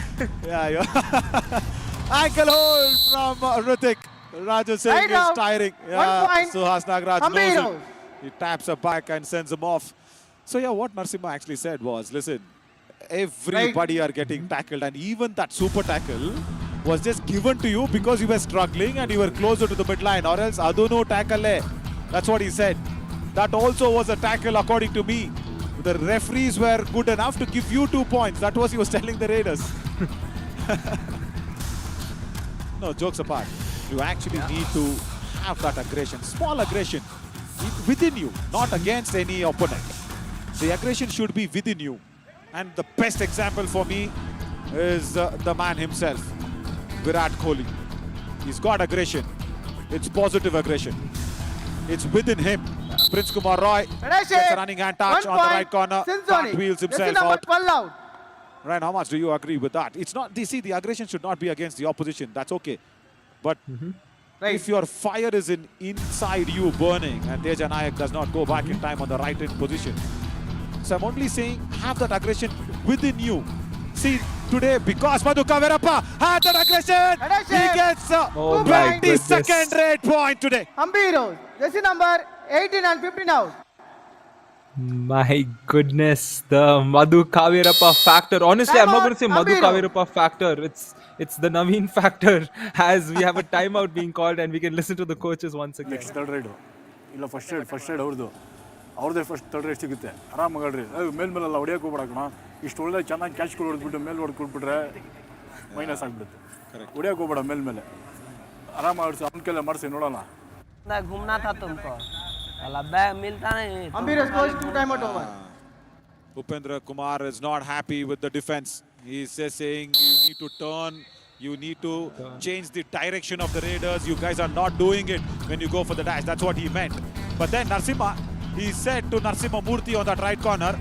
Speaker 2: Ankle hold from Hrithik. Raju Singh is tiring. Suhas Nagaraj knows it. He taps a back and sends him off. So what Narasimha actually said was, listen, everybody are getting tackled, and even that super tackle was just given to you because you were struggling and you were closer to the midline, or else Aduno tackle. That's what he said. That also was a tackle according to me. The referees were good enough to give you 2 points. That was he was telling the Raiders. No, jokes apart. You actually need to have that aggression, small aggression within you, not against any opponent. The aggression should be within you. And the best example for me is the man himself, Virat Kohli. He's got aggression. It's positive aggression. It's within him. Prince Kumar Roy gets a running hand touch on the right corner. Wheels himself out. Ryan, how much do you agree with that? It's not. You see, the aggression should not be against the opposition. That's okay. But if your fire is inside you burning and Teja Nayak does not go back in time on the right end position. So I'm only saying have that aggression within you. See, today, because Madhu Kavirappa had that aggression, he gets a 22nd rate point today.
Speaker 5: Ambiros, jersey number 18 and 15 out.
Speaker 10: My goodness, the Madhu Kavirappa factor. Honestly, I'm not going to say Madhu Kavirappa factor. It's the Naveen factor, as we have a timeout being called and we can listen to the coaches once again.
Speaker 9: Next third rate. ಇಲ್ಲ first ride ಅವ್ರದ್ದೇ first third ride ಸಿಗುತ್ತೆ ಆರಾಮಾಗಿ ಆಡ್ರಿ ಮೇಲ್ಮೇಲೆಲ್ಲ ಹೊಡಿಯೋಕೆ ಹೋಗ್ಬಿಡೋಣ ಇಷ್ಟು ಒಳ್ಳೆ ಚೆನ್ನಾಗಿ catch ಹೊಡೆದ್ಬಿಟ್ಟು ಮೇಲೆ ಹೊಡ್ಕೊಟ್ಬಿಟ್ರೆ ಮೈನಸ್ ಆಗಿಬಿಡುತ್ತೆ ಹೊಡಿಯೋಕೆ ಹೋಗ್ಬೇಡ ಮೇಲ್ಮೇಲೆ ಆರಾಮಾಗಿ ಆಡಿಸಿ ಅವ್ನ ಕೆಲ ಮಾಡಿಸಿ ನೋಡೋಣ
Speaker 6: घूमना था तुमको बैग मिलता नहीं
Speaker 5: Ambiros goes 2 time out over.
Speaker 2: Upendra Kumar is not happy with the defense. He's just saying you need to turn, you need to change the direction of the Raiders. You guys are not doing it when you go for the dash. That's what he meant. But then Narasimha, he said to Narasimha Murthy on that right corner,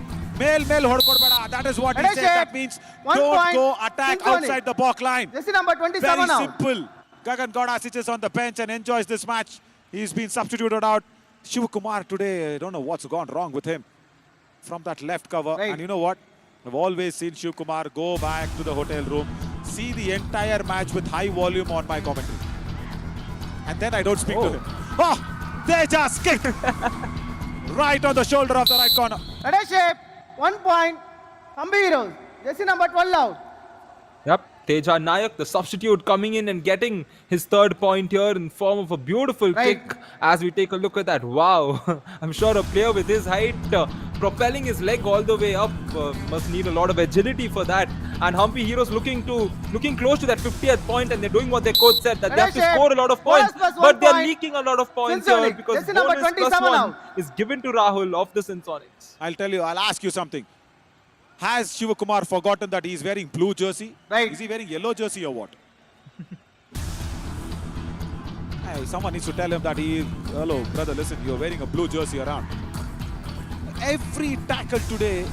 Speaker 2: Mail hodkodbada. That is what he said. That means don't go attack outside the balk line.
Speaker 5: Jersey number 27
Speaker 2: Very
Speaker 5: out.
Speaker 2: simple. Gagan Gowda sits on the bench and enjoys this match. He's been substituted out. Shivakumar today, I don't know what's gone wrong with him from that left cover. And you know what? I've always seen Shivakumar go back to the hotel room, see the entire match with high volume on my commentary. And then I don't speak to him. Oh, they just kicked right on the shoulder of the right corner.
Speaker 5: Red shape, 1 point. Ambiros, jersey number 12 out.
Speaker 10: Yep, Teja Nayak, the substitute, coming in and getting his third point here in form of a beautiful kick. As we take a look at that, wow! I'm sure a player with his height, propelling his leg all the way up, must need a lot of agility for that. And Hampi Heroes looking close to that 50th point, and they're doing what their coach said, that they have to score a lot of points, but they're leaking a lot of points here because bonus +1 is given to Rahul of the Sinsonics.
Speaker 2: I'll tell you, I'll ask you something. Has Shivakumar forgotten that he's wearing blue jersey? Is he wearing yellow jersey or what? Hey, someone needs to tell him that hello, brother, listen, you're wearing a blue jersey around. every tackle today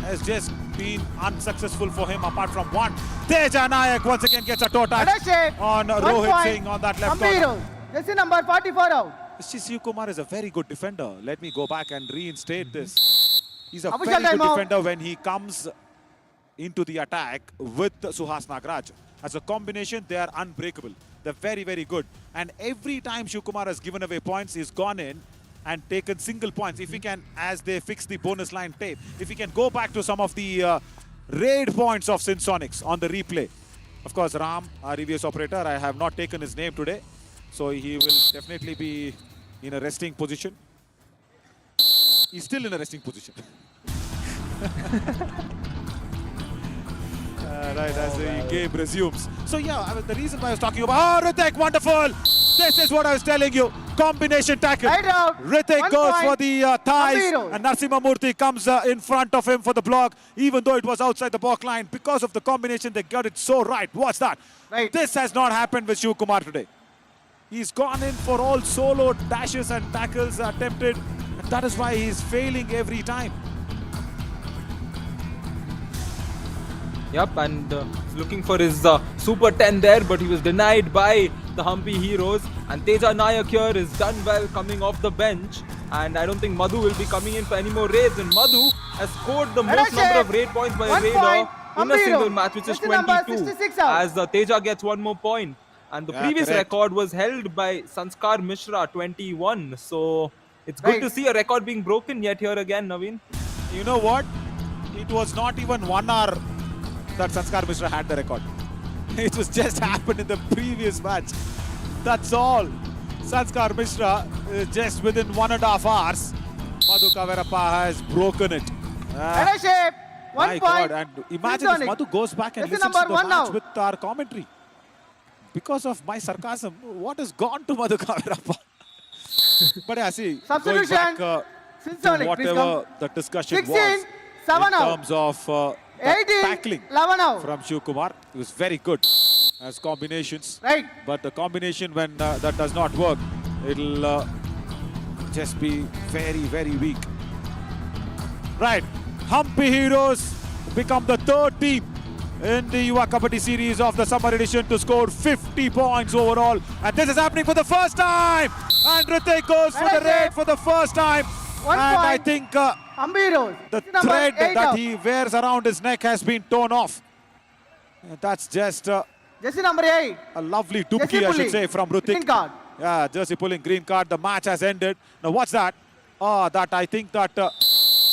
Speaker 2: has just been unsuccessful for him apart from one. Teja Nayak once again gets a toe touch on Rohit Singh on that left corner.
Speaker 5: Jersey number 44 out.
Speaker 2: Shiv Kumar is a very good defender. Let me go back and reinstate this. He's a
Speaker 5: Official
Speaker 2: very good
Speaker 5: timeout.
Speaker 2: defender when he comes into the attack with Suhas Nagraj. As a combination, they are unbreakable. They're very, very good. And every time Shiv Kumar has given away points, he's gone in and taken single points. If he can, as they fix the bonus line tape, if he can go back to some of the raid points of Sinsonics on the replay. Of course, Ram, our EVS operator, I have not taken his name today. So he will definitely be in a resting position. He's still in a resting position. Right, as the game resumes. So yeah, the reason why I was talking about, Ritik, wonderful! This is what I was telling you. Combination tackle. Ritik goes for the thighs, and Narasimha Murthy comes in front of him for the block, even though it was outside the block line. Because of the combination, they got it so right. What's that? Right. This has not happened with Shiv Kumar today. He's gone in for all solo dashes and tackles attempted. And that is why he's failing every time.
Speaker 10: Yep, and looking for his Super 10 there, but he was denied by the Humpy Heroes. And Teja Nayak here is done well coming off the bench. And I don't think Madhu will be coming in for any more raids. And Madhu has scored the most number of raid points by a raider in a single match, which is 22. As Teja gets one more point. And the previous record was held by Sanskar Mishra, 21. So it's good to see a record being broken yet here again, Naveen.
Speaker 2: You know what? It was not even 1 hour that Sanskar Mishra had the record. It was just happened in the previous match. That's all. Sanskar Mishra, just within 1.5 hours, Madhu Kaverappa has broken it. My God, and imagine if Madhu goes back and listens to the match with our commentary. Because of my sarcasm, what has gone to Madhu Kaverappa? But yeah, see, going back to whatever the discussion
Speaker 5: 16,
Speaker 2: was in terms of
Speaker 5: 18,
Speaker 2: tackling
Speaker 5: 11 out.
Speaker 2: from Shiv Kumar, it was very good as combinations.
Speaker 5: Right.
Speaker 2: But the combination, when that does not work, it'll just be very, very weak. Right. Humpy Heroes become the third team in the Yuva Kabaddi series of the summer edition to score 50 points overall. And this is happening for the first time. And Ritik goes for the raid for the first time. And I think the thread that he wears around his neck has been torn off. And that's just
Speaker 5: Jersey number 8.
Speaker 2: a lovely dupki, I should say, from Ritik.
Speaker 5: Green card.
Speaker 2: Yeah, jersey pulling, green card. The match has ended. Now what's that? Oh, that I think that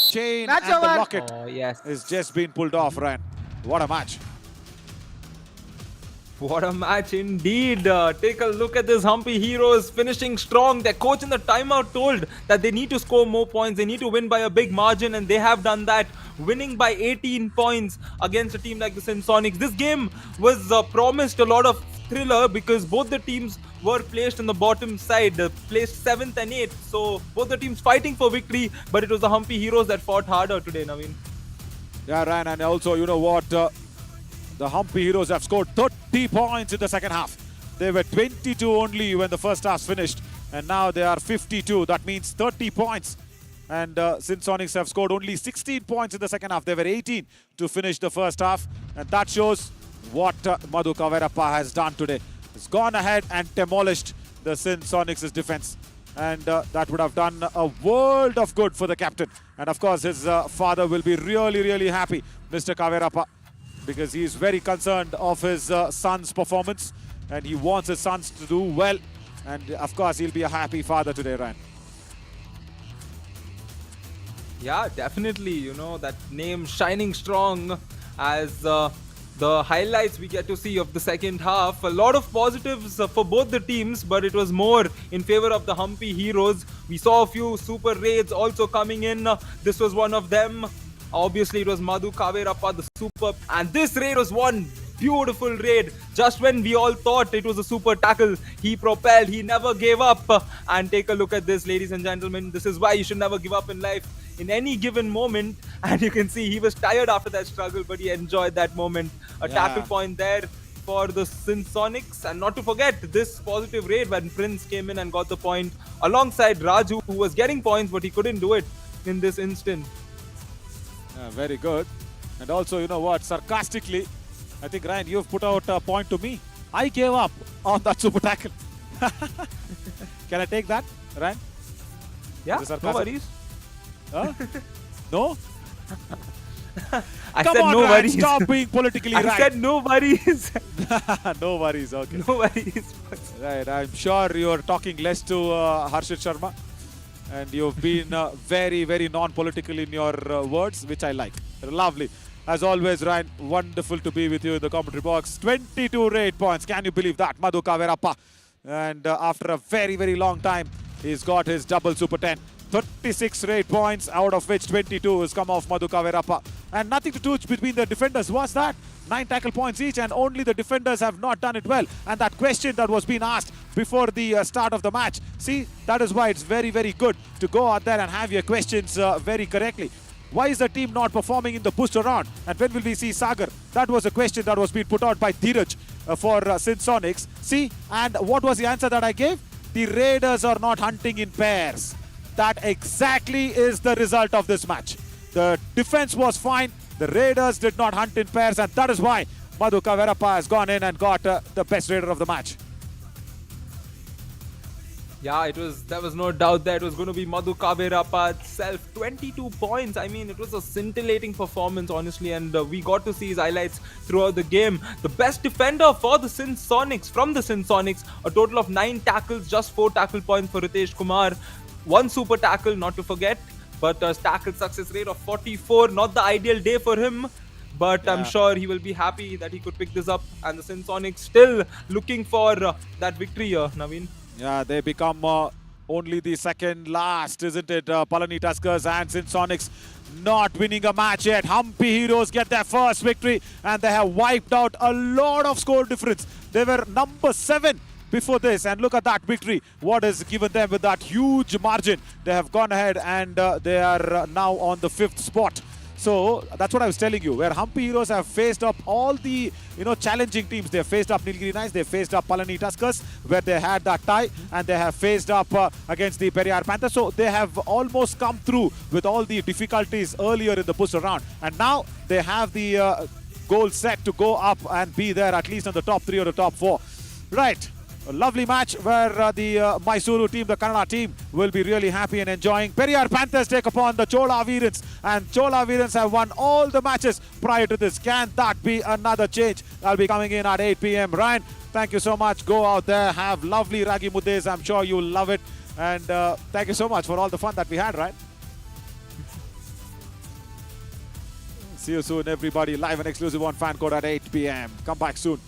Speaker 2: chain
Speaker 5: Match
Speaker 2: and
Speaker 5: over.
Speaker 2: the locket
Speaker 10: Yes.
Speaker 2: is just been pulled off, Ryan. What a match.
Speaker 10: What a match indeed. Take a look at this Humpy Heroes finishing strong. Their coach in the timeout told that they need to score more points. They need to win by a big margin, and they have done that, winning by 18 points against a team like the Sinsonics. This game was promised a lot of thriller because both the teams were placed on the bottom side, placed 7th and 8th. So both the teams fighting for victory, but it was the Humpy Heroes that fought harder today, Naveen.
Speaker 2: Yeah, Ryan, and also, you know what? The Humpy Heroes have scored 30 points in the second half. They were 22 only when the first half finished, and now they are 52. That means 30 points. And Sinsonics have scored only 16 points in the second half. They were 18 to finish the first half, and that shows what Madhu Kaverappa has done today. He's gone ahead and demolished the Sinsonics' defense. And that would have done a world of good for the captain. And of course, his father will be really, really happy, Mr. Kaverappa, because he is very concerned of his son's performance, and he wants his sons to do well. And of course, he'll be a happy father today, Ryan.
Speaker 10: Yeah, definitely. You know, that name shining strong as the highlights we get to see of the second half. A lot of positives for both the teams, but it was more in favor of the Humpy Heroes. We saw a few super raids also coming in. This was one of them. Obviously, it was Madhu Kaverappa, the super. And this raid was one beautiful raid. Just when we all thought it was a super tackle, he propelled, he never gave up. And take a look at this, ladies and gentlemen. This is why you should never give up in life in any given moment. And you can see he was tired after that struggle, but he enjoyed that moment. A tackle point there for the Sinsonics. And not to forget this positive raid when Prince came in and got the point alongside Raju, who was getting points, but he couldn't do it in this instant.
Speaker 2: Yeah, very good. And also, you know what, sarcastically, I think, Ryan, you've put out a point to me. I gave up on that super tackle. Can I take that, Ryan?
Speaker 10: Yeah,
Speaker 2: Is it
Speaker 10: no
Speaker 2: sarcasm?
Speaker 10: worries.
Speaker 2: Huh? No?
Speaker 10: I
Speaker 2: Come
Speaker 10: said
Speaker 2: on,
Speaker 10: no
Speaker 2: Ryan,
Speaker 10: worries.
Speaker 2: stop being politically
Speaker 10: I
Speaker 2: right.
Speaker 10: said no worries.
Speaker 2: No worries, okay.
Speaker 10: No worries.
Speaker 2: Right, I'm sure you're talking less to Harshit Sharma. And you've been very, very non-political in your words, which I like. Lovely. As always, Ryan, wonderful to be with you in the commentary box. 22 rate points. Can you believe that? Madhu Kaverappa. And after a very, very long time, he's got his double super 10. 36 rate points, out of which 22 has come off Madhu Kaverappa. And nothing to do between the defenders. What's that? 9 tackle points each, and only the defenders have not done it well. And that question that was being asked before the start of the match. See, that is why it's very, very good to go out there and have your questions very correctly. Why is the team not performing in the booster round? And when will we see Sagar? That was a question that was being put out by Dheeraj for Sonics. See, and what was the answer that I gave? The Raiders are not hunting in pairs. That exactly is the result of this match. The defense was fine. The Raiders did not hunt in pairs, and that is why Madhu Kaverappa has gone in and got the best Raider of the match.
Speaker 10: Yeah, there was no doubt that it was going to be Madhu Kaverappa itself. 22 points. I mean, it was a scintillating performance, honestly, and we got to see his highlights throughout the game. The best defender for the Sonics, from the Sonics, a total of 9 tackles, just 4 tackle points for Ritesh Kumar. 1 super tackle, not to forget, but a tackle success rate of 44. Not the ideal day for him, but I'm sure he will be happy that he could pick this up. And the Sonics still looking for that victory here, Naveen.
Speaker 2: Yeah, they become only the second last, isn't it? Palani Tuskers and Sonics not winning a match yet. Humpy Heroes get their first victory, and they have wiped out a lot of score difference. They were number 7 before this, and look at that victory. What has given them with that huge margin? They have gone ahead, and they are now on the 5th spot. So that's what I was telling you, where Humpy Heroes have faced up all the challenging teams. They have faced up Nilgiri Knights, they faced up Palani Tuskers, where they had that tie, and they have faced up against the Periyar Panthers. So they have almost come through with all the difficulties earlier in the booster round, and now they have the goal set to go up and be there at least in the top 3 or the top 4. Right. A lovely match where the Mysuru team, the Kannada team, will be really happy and enjoying. Periyar Panthers take upon the Chola Veerans, and Chola Veerans have won all the matches prior to this. Can that be another change? That'll be coming in at 8 p.m. Ryan, thank you so much. Go out there, have lovely Ragi Muddes. I'm sure you'll love it. And thank you so much for all the fun that we had, Ryan. See you soon, everybody. Live and exclusive on Fan Code at 8 p.m. Come back soon.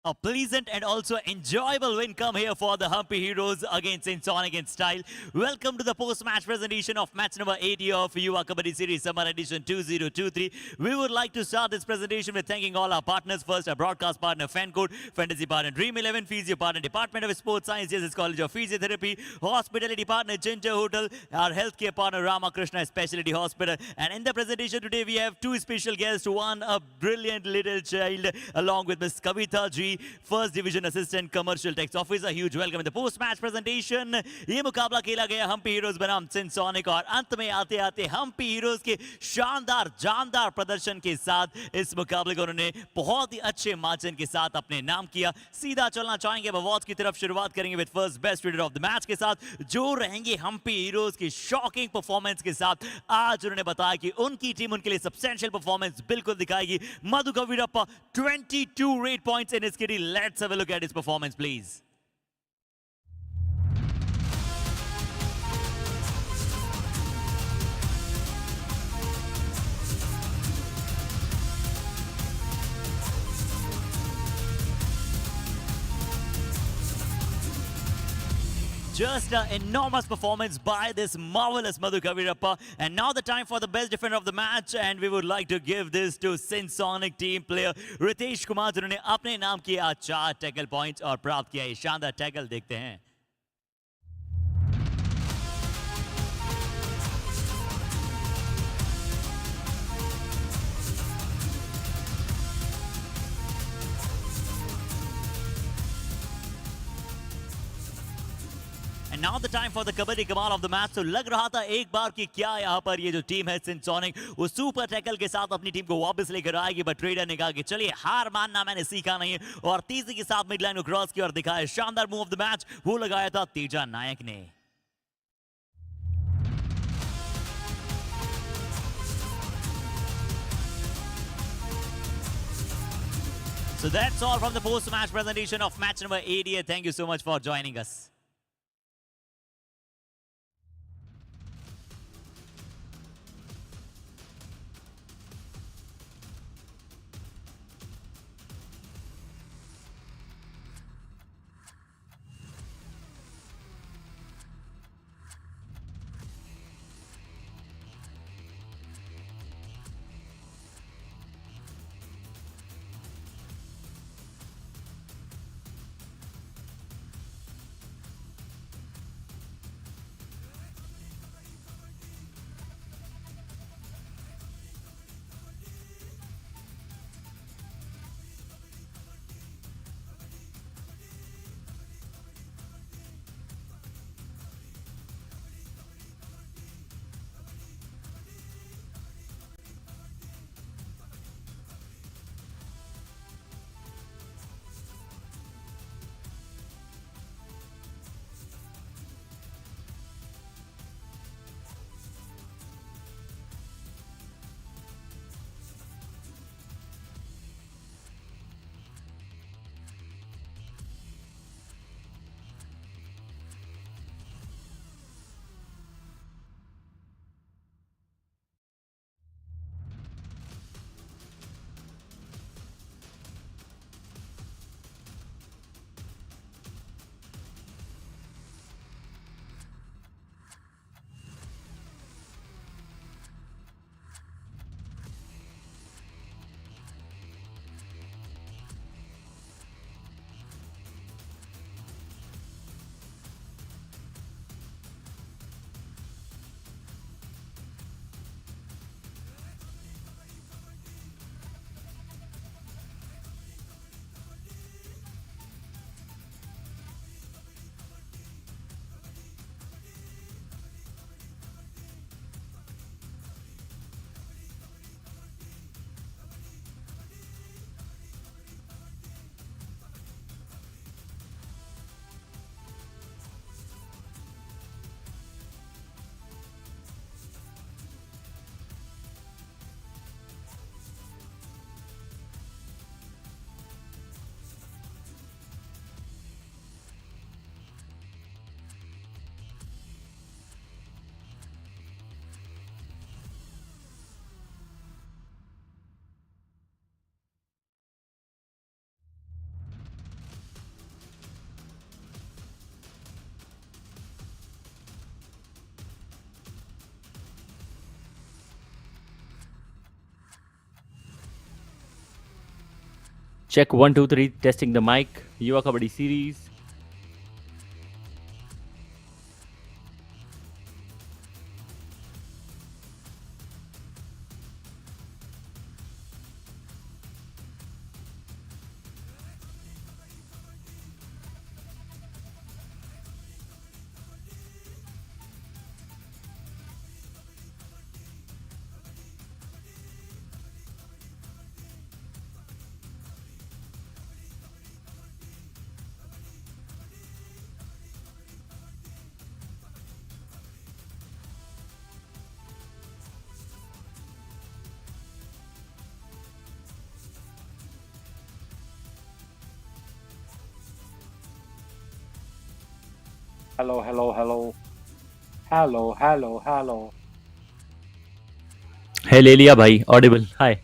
Speaker 1: A pleasant and also enjoyable win come here for the Humpy Heroes against Insonic in style. Welcome to the post-match presentation of match number 80 of Yuva Kabaddi Series Summer Edition 2023. We would like to start this presentation with thanking all our partners. First, our broadcast partner FanCode, fantasy partner Dream 11, physio partner Department of Sports Science, Jesus College of Physiotherapy, hospitality partner Ginger Hotel, our healthcare partner Ramakrishna Specialty Hospital. And in the presentation today, we have two special guests. One, a brilliant little child, along with Miss Kavita G, First Division Assistant Commercial Tax Officer. Huge welcome in the post-match presentation. ये मुकाबला खेला गया Hampi heroes बनाम सिंसोनिक और अंत में आते आते हम्पी हीरोज के शानदार जानदार प्रदर्शन के साथ इस मुकाबले को उन्होंने बहुत ही अच्छे मार्जिन के साथ अपने नाम किया. सीधा चलना चाहेंगे अवार्ड्स की तरफ. शुरुआत करेंगे with first best reader of the match के साथ जो रहेंगे हम्पी हीरोज की शॉकिंग परफॉर्मेंस के साथ. आज उन्होंने बताया कि उनकी टीम उनके लिए सब्सटेंशियल परफॉर्मेंस बिल्कुल दिखाएगी. मधु कवीरप्पा 22 rate points in his kitty. Let's have a look at his performance, please. Just an enormous performance by this marvelous Madhu Kavirappa. And now the time for the best defender of the match. And we would like to give this to Sinsonic team player Ritesh Kumar, जिन्होंने अपने नाम किया 4 tackle points और प्राप्त किया ये शानदार tackle. देखते हैं. And now the time for the Kabaddi Kamal of the match. तो लग रहा था एक बार कि क्या यहाँ पर ये जो टीम है सिंसोनिक वो सुपर टैकल के साथ अपनी टीम को वापस लेकर आएगी. बट ट्रेडर ने कहा कि चलिए हार मानना मैंने सीखा नहीं है और तेजी के साथ मिड लाइन को क्रॉस किया और दिखाया शानदार मूव ऑफ द मैच. वो लगाया था तेजा नायक ने. So that's all from the post-match presentation of match number 80. Thank you so much for joining us.
Speaker 12: Check 1 2 3 testing the mic. Yuva Kabaddi series.
Speaker 13: Hello, hello, hello. Hello, hello, hello.
Speaker 12: Hey Lelia bhai, audible. Hi.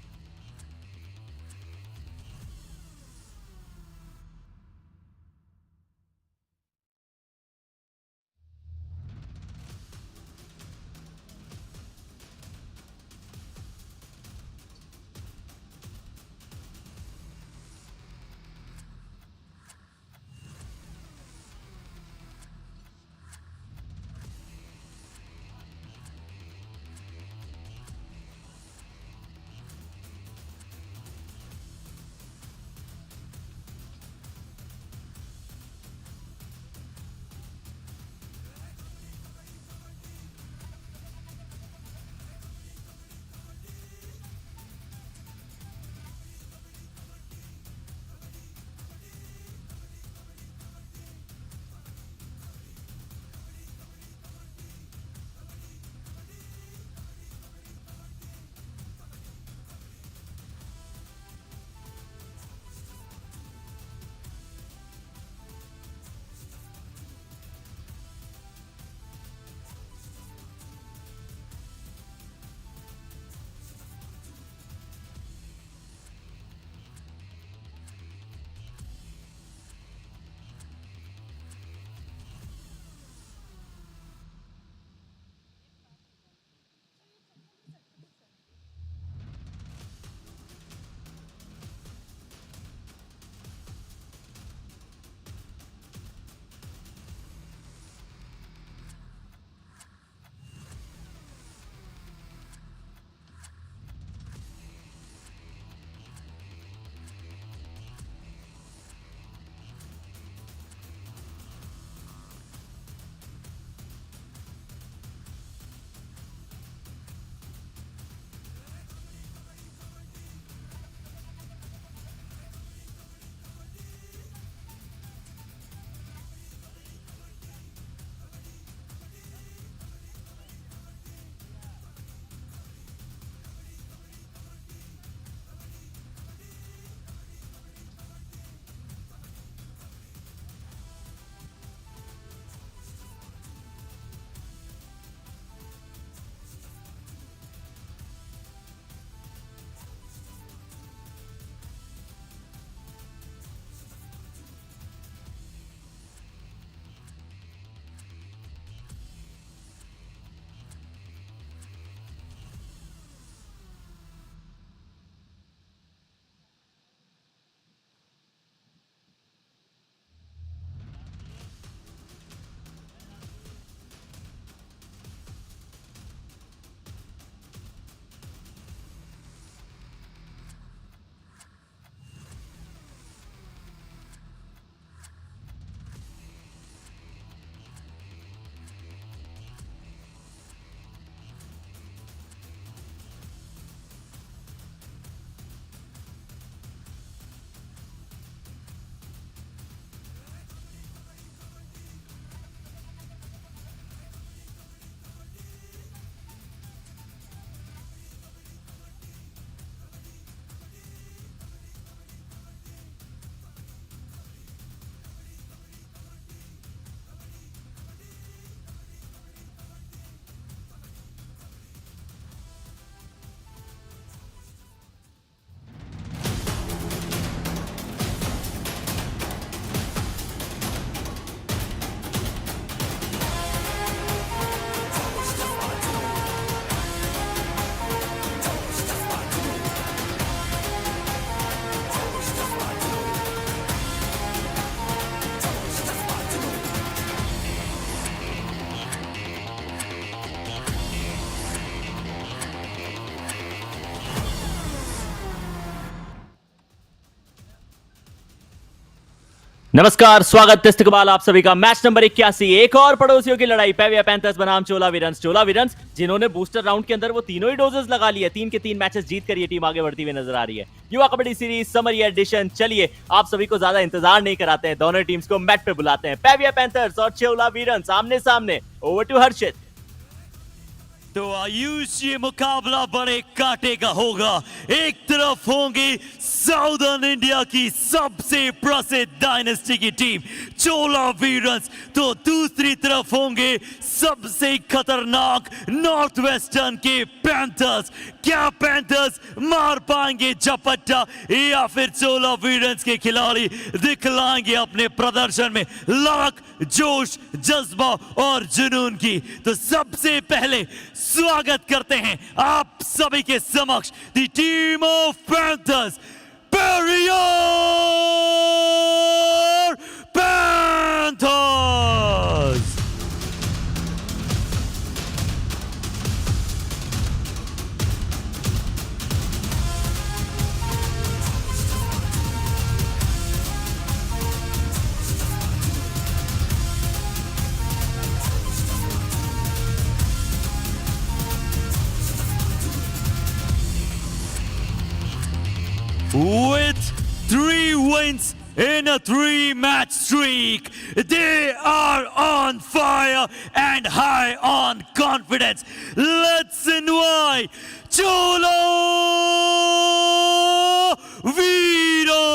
Speaker 12: नमस्कार, स्वागत test कबाल आप सभी का। Match number 81, एक और पड़ोसियों की लड़ाई। पेविया पैंथर्स बनाम चोला वीरन्स जिन्होंने बूस्टर राउंड के अंदर वो तीनों ही डोजेस लगा लिए, 3 के 3 मैचेस जीत कर ये टीम आगे बढ़ती हुई नजर आ रही है। युवा कबड्डी सीरीज समर एडिशन। चलिए आप सभी को ज्यादा इंतजार नहीं कराते हैं, दोनों टीम्स को मैच पे बुलाते हैं। पेविया पैंथर्स और चोला वीरन्स आमने सामने। ओवर टू हर्षित।
Speaker 1: तो आयुष, ये मुकाबला बड़े कांटे का होगा। एक तरफ होंगे साउदर्न इंडिया की सबसे प्रसिद्ध डायनेस्टी की टीम चोला वीरन्स, तो दूसरी तरफ होंगे सबसे खतरनाक नॉर्थ वेस्टर्न के पैंथर्स। क्या पैंथर्स मार पाएंगे झपट्टा, या फिर चोला वीरन्स के खिलाड़ी दिखलाएंगे अपने प्रदर्शन में लाख जोश, जज्बा और जुनून की। तो सबसे पहले स्वागत करते हैं आप सभी के समक्ष the team of panthers, Periyar panthers. With 3 wins in a 3-match streak, they are on fire and high on confidence. Let's invite Chola Veerans.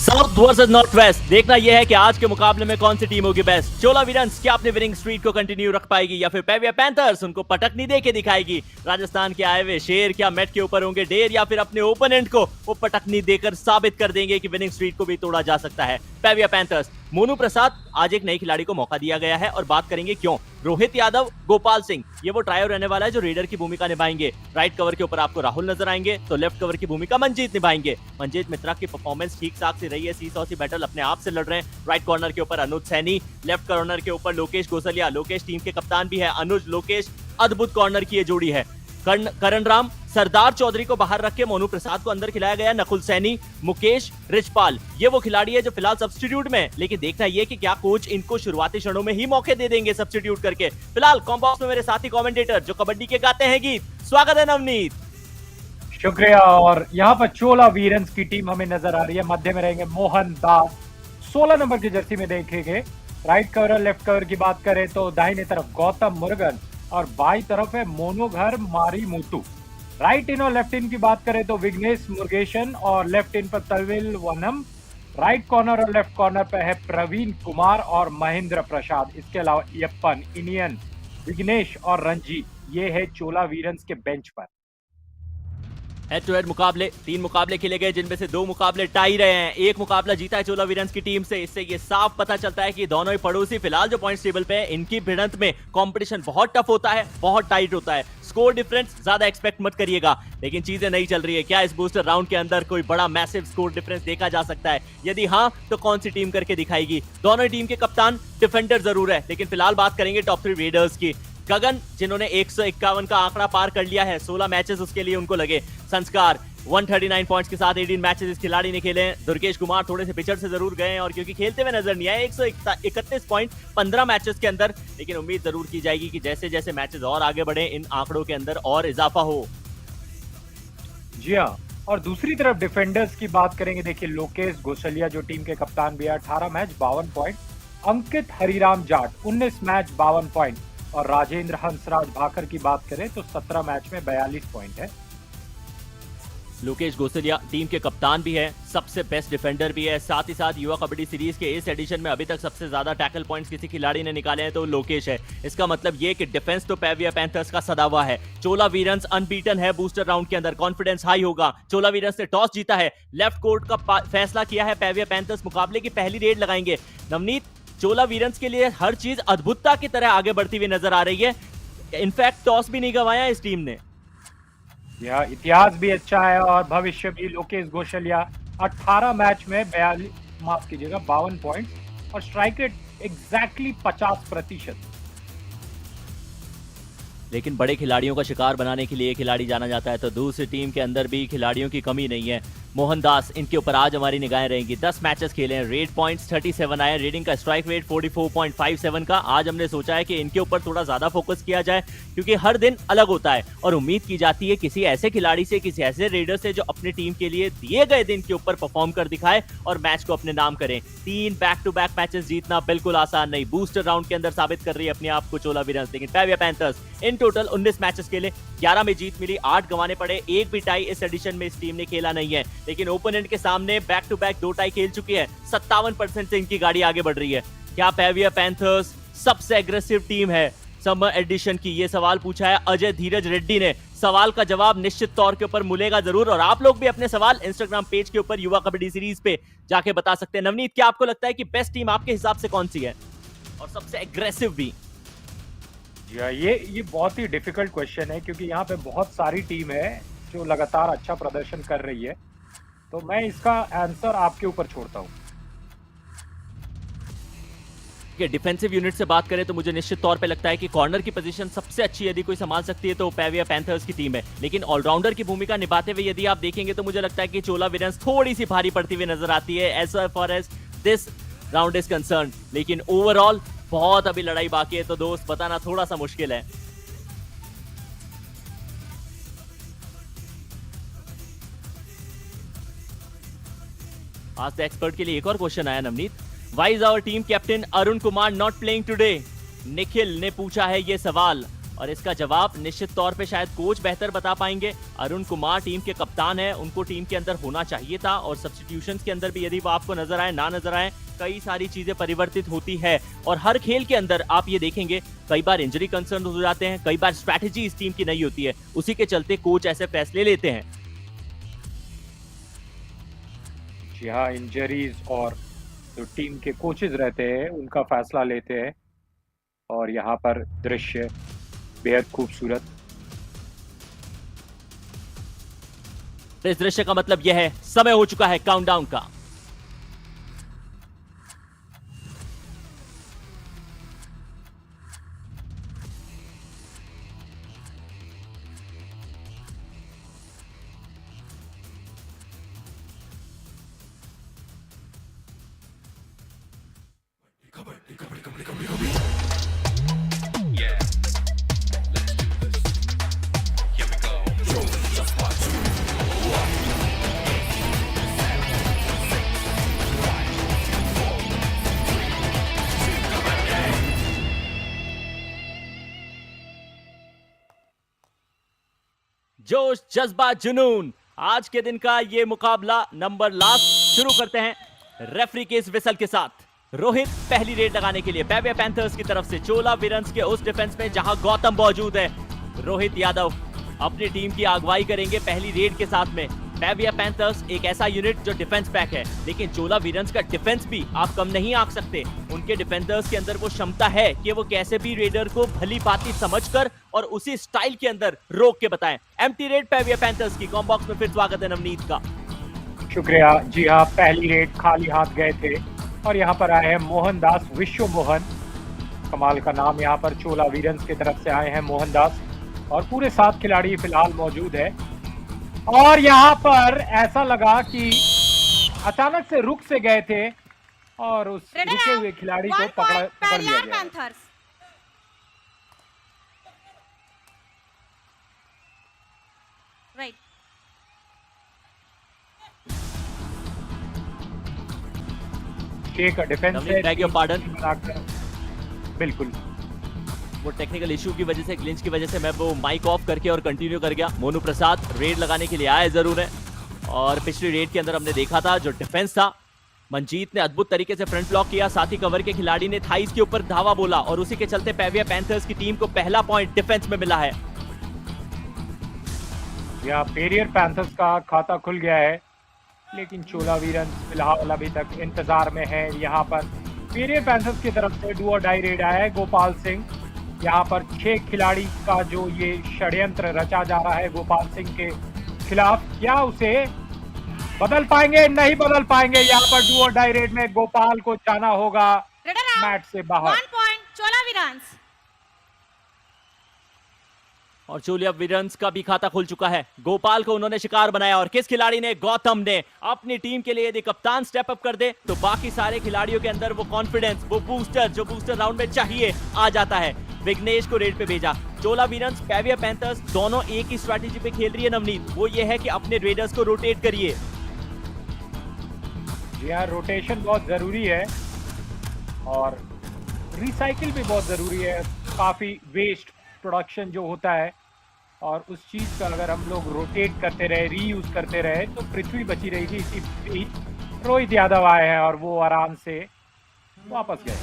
Speaker 12: South versus north west. देखना यह है कि आज के मुकाबले में कौन सी टीम होगी बेस्ट। चोला वीरन्स क्या अपने विनिंग स्ट्रीक को कंटिन्यू रख पाएगी, या फिर पेविया पैंथर्स उनको पटकनी दे के दिखाएगी। राजस्थान के आए हुए शेर क्या मैट के ऊपर होंगे ढेर, या फिर अपने ओपोनेंट को वो पटकनी देकर साबित कर देंगे कि विनिंग स्ट्रीक को भी तोड़ा जा सकता है। पेविया पैंथर्स मोनू प्रसाद, आज एक नई खिलाड़ी को मौका दिया गया है और बात करेंगे क्यों। रोहित यादव, गोपाल सिंह, ये वो ट्रायो रहने वाला है जो रेडर की भूमिका निभाएंगे। राइट कवर के ऊपर आपको राहुल नजर आएंगे, तो लेफ्ट कवर की भूमिका मंजीत निभाएंगे। मंजीत मित्रा की परफॉर्मेंस ठीक ठाक से रही है, सीसॉसी बैटल अपने आप से लड़ रहे हैं। राइट कॉर्नर के ऊपर अनुज सैनी, लेफ्ट कॉर्नर के ऊपर लोकेश गोसलिया। लोकेश टीम के कप्तान भी है। अनुज लोकेश अद्भुत कॉर्नर की ये जोड़ी है। करण राम, सरदार चौधरी को बाहर रख के मोनू प्रसाद को अंदर खिलाया गया। नकुल सैनी, मुकेश, रिचपाल, ये वो खिलाड़ी है जो फिलहाल सब्स्टिट्यूट में, लेकिन देखना ये कि क्या कोच इनको शुरुआती क्षणों में ही मौके दे देंगे सब्स्टिट्यूट करके। फिलहाल कॉम्बॉक्स में मेरे साथी कमेंटेटर जो कबड्डी के गाते हैं गीत, स्वागत है नवनीत।
Speaker 13: शुक्रिया। और यहाँ पर चोला वीरन्स की टीम हमें नजर आ रही है। मध्य में रहेंगे मोहन दास, 16 नंबर की जर्सी में देखेंगे। राइट कवर और लेफ्ट कवर की बात करें तो दाहिने तरफ गौतम मुरुगन और बाई तरफ है मोनोघर मारी मुतु। राइट इन और लेफ्ट इन की बात करें तो विघ्नेश मुरुगेशन और लेफ्ट इन पर तविल वनम। राइट कॉर्नर और लेफ्ट कॉर्नर पे है प्रवीण कुमार और महेंद्र प्रसाद। इसके अलावा यप्पन, इनियन, विघ्नेश और रंजीत, ये है चोला वीरन्स के बेंच पर।
Speaker 12: हेड टू हेड मुकाबले, 3 मुकाबले खेले गए जिनमें से 2 मुकाबले टाई रहे हैं। एक मुकाबला जीता है चोला वीरन्स की टीम से। इससे ये साफ पता चलता है कि दोनों ही पड़ोसी फिलहाल जो पॉइंट्स टेबल पे है, इनकी भिड़ंत में कंपटीशन बहुत टफ होता है, बहुत टाइट होता है। स्कोर डिफरेंस ज्यादा एक्सपेक्ट मत करिएगा, लेकिन चीजें नहीं चल रही है। क्या इस बूस्टर राउंड के अंदर कोई बड़ा मैसिव स्कोर डिफरेंस देखा जा सकता है? यदि हाँ, तो कौन सी टीम करके दिखाएगी? दोनों टीम के कप्तान डिफेंडर जरूर है, लेकिन फिलहाल बात करेंगे टॉप 3 रेडर्स की। गगन, जिन्होंने 151 का आंकड़ा पार कर लिया है, 16 मैचेस उसके लिए उनको लगे। संस्कार 139 पॉइंट्स के साथ 18 मैचेस इस खिलाड़ी ने खेले हैं। दुर्गेश कुमार थोड़े से पिचड़ से जरूर गए हैं और क्योंकि खेलते हुए नजर नहीं आए, 131 पॉइंट 15 मैचेस के अंदर, लेकिन उम्मीद जरूर की जाएगी कि जैसे जैसे मैचेस और आगे बढ़े इन आंकड़ों के अंदर और इजाफा हो।
Speaker 13: जी हाँ, और दूसरी तरफ डिफेंडर्स की बात करेंगे। देखिए लोकेश गोसलिया जो टीम के कप्तान भी है, 18 मैच 52 पॉइंट। अंकित हरिराम जाट 19 मैच 52 पॉइंट। और राजेंद्र हंसराज भाकर की बात करें तो 17 मैच में 42 पॉइंट है।
Speaker 12: लोकेश गोसलिया टीम के कप्तान भी है, सबसे बेस्ट डिफेंडर भी है। साथ ही साथ युवा कबड्डी सीरीज के इस एडिशन में अभी तक सबसे ज्यादा टैकल पॉइंट्स किसी खिलाड़ी ने निकाले हैं तो लोकेश है। इसका मतलब ये कि डिफेंस तो पेविया पैंथर्स का सदा हुआ है। चोला वीरन्स अनबीटन है बूस्टर राउंड के अंदर, कॉन्फिडेंस हाई होगा। चोला वीरन्स ने टॉस जीता है, लेफ्ट कोर्ट का फैसला किया है। पेविया पैंथर्स मुकाबले की पहली रेड लगाएंगे। नवनीत, चोला वीरन्स के लिए हर चीज अद्भुतता की तरह आगे बढ़ती हुई नजर आ रही है। इनफैक्ट टॉस भी नहीं गंवाया इस टीम ने।
Speaker 13: यह इतिहास भी अच्छा है और भविष्य भी। लोकेश गोशलिया 18 मैच में 52 पॉइंट्स और स्ट्राइक रेट एग्जैक्टली 50%।
Speaker 12: लेकिन बड़े खिलाड़ियों का शिकार बनाने के लिए खिलाड़ी जाना जाता है, तो दूसरी टीम के अंदर भी खिलाड़ियों की कमी नहीं है। मोहनदास, इनके ऊपर आज हमारी निगाहें रहेंगी। 10 मैचेस खेले हैं, रेड पॉइंट्स 37 आए, रेडिंग का स्ट्राइक रेट 44.57 का। आज हमने सोचा है कि इनके ऊपर थोड़ा ज्यादा फोकस किया जाए, क्योंकि हर दिन अलग होता है और उम्मीद की जाती है किसी ऐसे खिलाड़ी से, किसी ऐसे रेडर से जो अपनी टीम के लिए दिए गए दिन के ऊपर परफॉर्म कर दिखाए और मैच को अपने नाम करें। 3 बैक टू बैक मैचेस जीतना बिल्कुल आसान नहीं। बूस्टर राउंड के अंदर साबित कर रही है अपने आप को चोला वीरन्स। लेकिन पैविया पैंथर्स इन टोटल 19 मैचेस खेले, 11 में जीत मिली, 8 गंवाने पड़े, एक भी टाई इस एडिशन में इस टीम ने खेला नहीं है। लेकिन ओपोनेंट के सामने बैक टू बैक 2 टाई खेल चुकी है। 57% से इनकी गाड़ी आगे बढ़ रही है। क्या पैविया पैंथर्स सबसे एग्रेसिव टीम है समर एडिशन की? ये सवाल पूछा है अजय धीरज रेड्डी ने। सवाल का जवाब निश्चित तौर के ऊपर मिलेगा जरूर, और आप लोग भी अपने सवाल इंस्टाग्राम पेज के ऊपर युवा कबड्डी सीरीज पे जाके बता सकते हैं। नवनीत, क्या आपको लगता है कि बेस्ट टीम आपके हिसाब से कौन सी है और सबसे एग्रेसिव भी?
Speaker 13: ये बहुत ही डिफिकल्ट क्वेश्चन है, क्योंकि यहाँ पे बहुत सारी टीम है जो लगातार अच्छा प्रदर्शन कर रही है, तो मैं इसका आंसर आपके ऊपर छोड़ता हूँ।
Speaker 12: डिफेंसिव यूनिट से बात करें तो मुझे निश्चित तौर पे लगता है कि कॉर्नर की पोजीशन सबसे अच्छी यदि कोई संभाल सकती है तो पैविया पैंथर्स की टीम है। लेकिन ऑलराउंडर की भूमिका निभाते हुए यदि आप देखेंगे तो मुझे लगता है कि चोला वीरन्स थोड़ी सी भारी पड़ती हुई नजर आती है as far as this round is concern. लेकिन ओवरऑल बहुत अभी लड़ाई बाकी है, तो दोस्त बताना थोड़ा सा मुश्किल है। आज द एक्सपर्ट के लिए एक और क्वेश्चन आया Navneet. Why is our team captain Arun Kumar not playing today? Nikhil ने पूछा है ये सवाल, और इसका जवाब निश्चित तौर पे शायद कोच बेहतर बता पाएंगे। अरुण कुमार टीम के कप्तान है, उनको टीम के अंदर होना चाहिए था, और सब्स्टिट्यूशंस के अंदर भी यदि वो आपको नजर आए ना नजर आए, कई सारी चीजें परिवर्तित होती है। और हर खेल के अंदर आप ये देखेंगे कई बार इंजरी कंसर्न हो जाते हैं, कई बार स्ट्रैटेजी इस टीम की नहीं होती है, उसी के चलते कोच ऐसे फैसले लेते हैं।
Speaker 13: जी हाँ, इंजरीज और जो टीम के कोचेज रहते हैं उनका फैसला लेते हैं, और यहाँ पर दृश्य बेहद खूबसूरत।
Speaker 12: इस दृश्य का मतलब यह है समय हो चुका है काउंटडाउन का। जोश, जज्बा, जुनून, आज के दिन का ये मुकाबला नंबर लास्ट शुरू करते हैं रेफरी के इस विसल के साथ। रोहित पहली रेड लगाने के लिए पैविया पैंथर्स की तरफ से चोला वीरन्स के उस डिफेंस में जहां गौतम मौजूद है। रोहित यादव अपनी टीम की अगुवाई करेंगे पहली रेड के साथ में। पैविया पैंथर्स एक ऐसा यूनिट जो डिफेंस पैक है, लेकिन चोला वीरन्स का डिफेंस भी आप कम नहीं आंक सकते। उनके डिफेंडर्स के अंदर वो क्षमता है कि वो कैसे भी रेडर को भली भांति समझकर और उसी स्टाइल के अंदर रोक के बताएं। एम्प्टी रेड पैविया पैंथर्स की कॉम बॉक्स में फिर स्वागत है नवनीत का।
Speaker 13: शुक्रिया। जी हाँ, पहली रेड खाली हाथ गए थे और यहाँ पर आए हैं मोहनदास, विश्व मोहन, कमाल का नाम। यहाँ पर चोला वीरन्स की तरफ से आए हैं मोहनदास, और पूरे 7 खिलाड़ी फिलहाल मौजूद है। और यहाँ पर ऐसा लगा कि अचानक से रुक से गए थे और उस रुके हुए खिलाड़ी को पकड़ लिया गया।
Speaker 14: राइट।
Speaker 13: डिफेंस बिल्कुल,
Speaker 12: वो टेक्निकल इशू की वजह से, ग्लिच की वजह से मैं वो माइक ऑफ करके और कंटिन्यू कर गया। मोनू प्रसाद रेड लगाने के लिए आए जरूर है, और पिछली रेड के अंदर हमने देखा था जो डिफेंस था, मंजीत ने अद्भुत तरीके से फ्रंट ब्लॉक किया, साथ ही कवर के खिलाड़ी ने थाइस के ऊपर धावा बोला, और उसी के चलते पैविया पैंथर्स की टीम को पहला पॉइंट डिफेंस में मिला है।
Speaker 13: यहाँ पेरियर पैंथर्स का खाता खुल गया है, लेकिन चोला वीरन्स फिलहाल अभी तक इंतजार में है। यहाँ पर पेरियर पैंथर्स की तरफ से डू और डाई रेड आया है। गोपाल सिंह यहाँ पर 6 खिलाड़ी का जो ये षड्यंत्र रचा जा रहा है गोपाल सिंह के खिलाफ, क्या उसे बदल पाएंगे? नहीं बदल पाएंगे। यहाँ पर डू और डाई रेड में गोपाल को जाना होगा मैच से बाहर।
Speaker 14: 1 पॉइंट चोला वीरन्स।
Speaker 12: और चोला वीरन्स का भी खाता खुल चुका है। गोपाल को उन्होंने शिकार बनाया और किस खिलाड़ी ने? गौतम ने। अपनी टीम के लिए यदि कप्तान स्टेप अप कर दे तो बाकी सारे खिलाड़ियों के अंदर वो कॉन्फिडेंस, वो बूस्टर जो बूस्टर राउंड में चाहिए आ जाता है। विघ्नेश को रेड पे भेजा। चोला वीरन्स, पैविया पैंथर्स दोनों एक ही स्ट्रैटेजी पे खेल रही है नवनीत, वो ये है कि अपने रेडर्स को रोटेट करिए।
Speaker 13: यहाँ रोटेशन बहुत जरूरी है और रिसाइकिल भी बहुत जरूरी है। काफी वेस्ट प्रोडक्शन जो होता है और उस चीज का अगर हम लोग रोटेट करते रहे, रीयूज करते रहे तो पृथ्वी बची रहेगी। इसी बीच रोहित यादव आए हैं और वो आराम से वापस गए,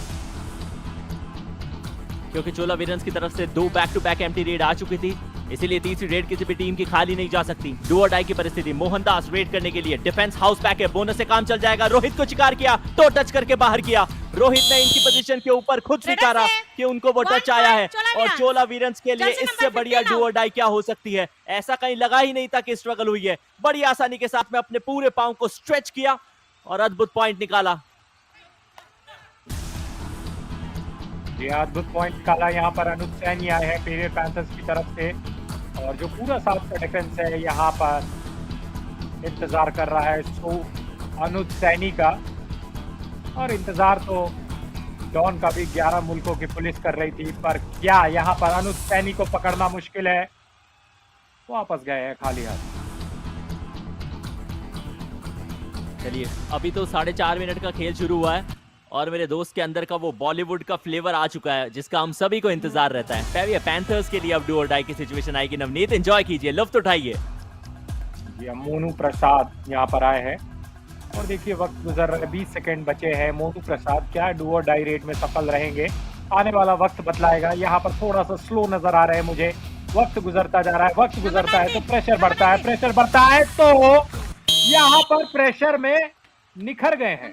Speaker 12: क्योंकि चोला वीरन्स की तरफ से 2 back to back empty raid आ चुकी थी, इसीलिए तीसरी रेड किसी भी टीम की खाली नहीं जा सकती। डू और डाई की परिस्थिति। मोहनदास रेड करने के लिए डिफेंस हाउस पैक है, बोनस से काम चल जाएगा। रोहित को शिकार किया तो टच करके बाहर किया। रोहित ने इनकी पोजीशन के ऊपर खुद स्वीकारा कि उनको वो टच आया है और चोला वीरन्स के लिए इससे बढ़िया डू और डाई क्या हो सकती है। ऐसा कहीं लगा ही नहीं था कि स्ट्रगल हुई है। बड़ी आसानी के साथ में अपने पूरे पांव को स्ट्रेच किया और अद्भुत पॉइंट निकाला।
Speaker 13: ये अद्भुत पॉइंट निकाला। यहाँ पर अनुज सैनी आए हैं पेरियर पैंथर्स की तरफ से और जो पूरा साउथ का डिफेंस है यहाँ पर इंतजार कर रहा है सो अनुज सैनी का। और इंतजार तो डॉन का भी 11 मुल्कों की पुलिस कर रही थी, पर क्या यहाँ पर अनुज सैनी को पकड़ना मुश्किल है। वापस गए हैं खाली हाथ।
Speaker 12: चलिए अभी तो 4.5 मिनट का खेल शुरू हुआ है और मेरे दोस्त के अंदर का वो बॉलीवुड का फ्लेवर आ चुका है जिसका हम सभी को इंतजार रहता है। पैविया पैंथर्स के लिए अब डू और डाई की सिचुएशन आएगी। नवनीत एंजॉय कीजिए, लुत्फ उठाइए।
Speaker 13: मोनू प्रसाद यहाँ पर आए हैं और देखिए वक्त गुजर रहा है, 20 सेकंड बचे हैं। मोनू प्रसाद क्या डू और डाई रेड में सफल रहेंगे? आने वाला वक्त बतलाएगा। यहाँ पर थोड़ा सा स्लो नजर आ रहा है मुझे। वक्त गुजरता जा रहा है, वक्त गुजरता है तो प्रेशर बढ़ता है, प्रेशर बढ़ता है तो यहाँ पर प्रेशर में निखर गए हैं।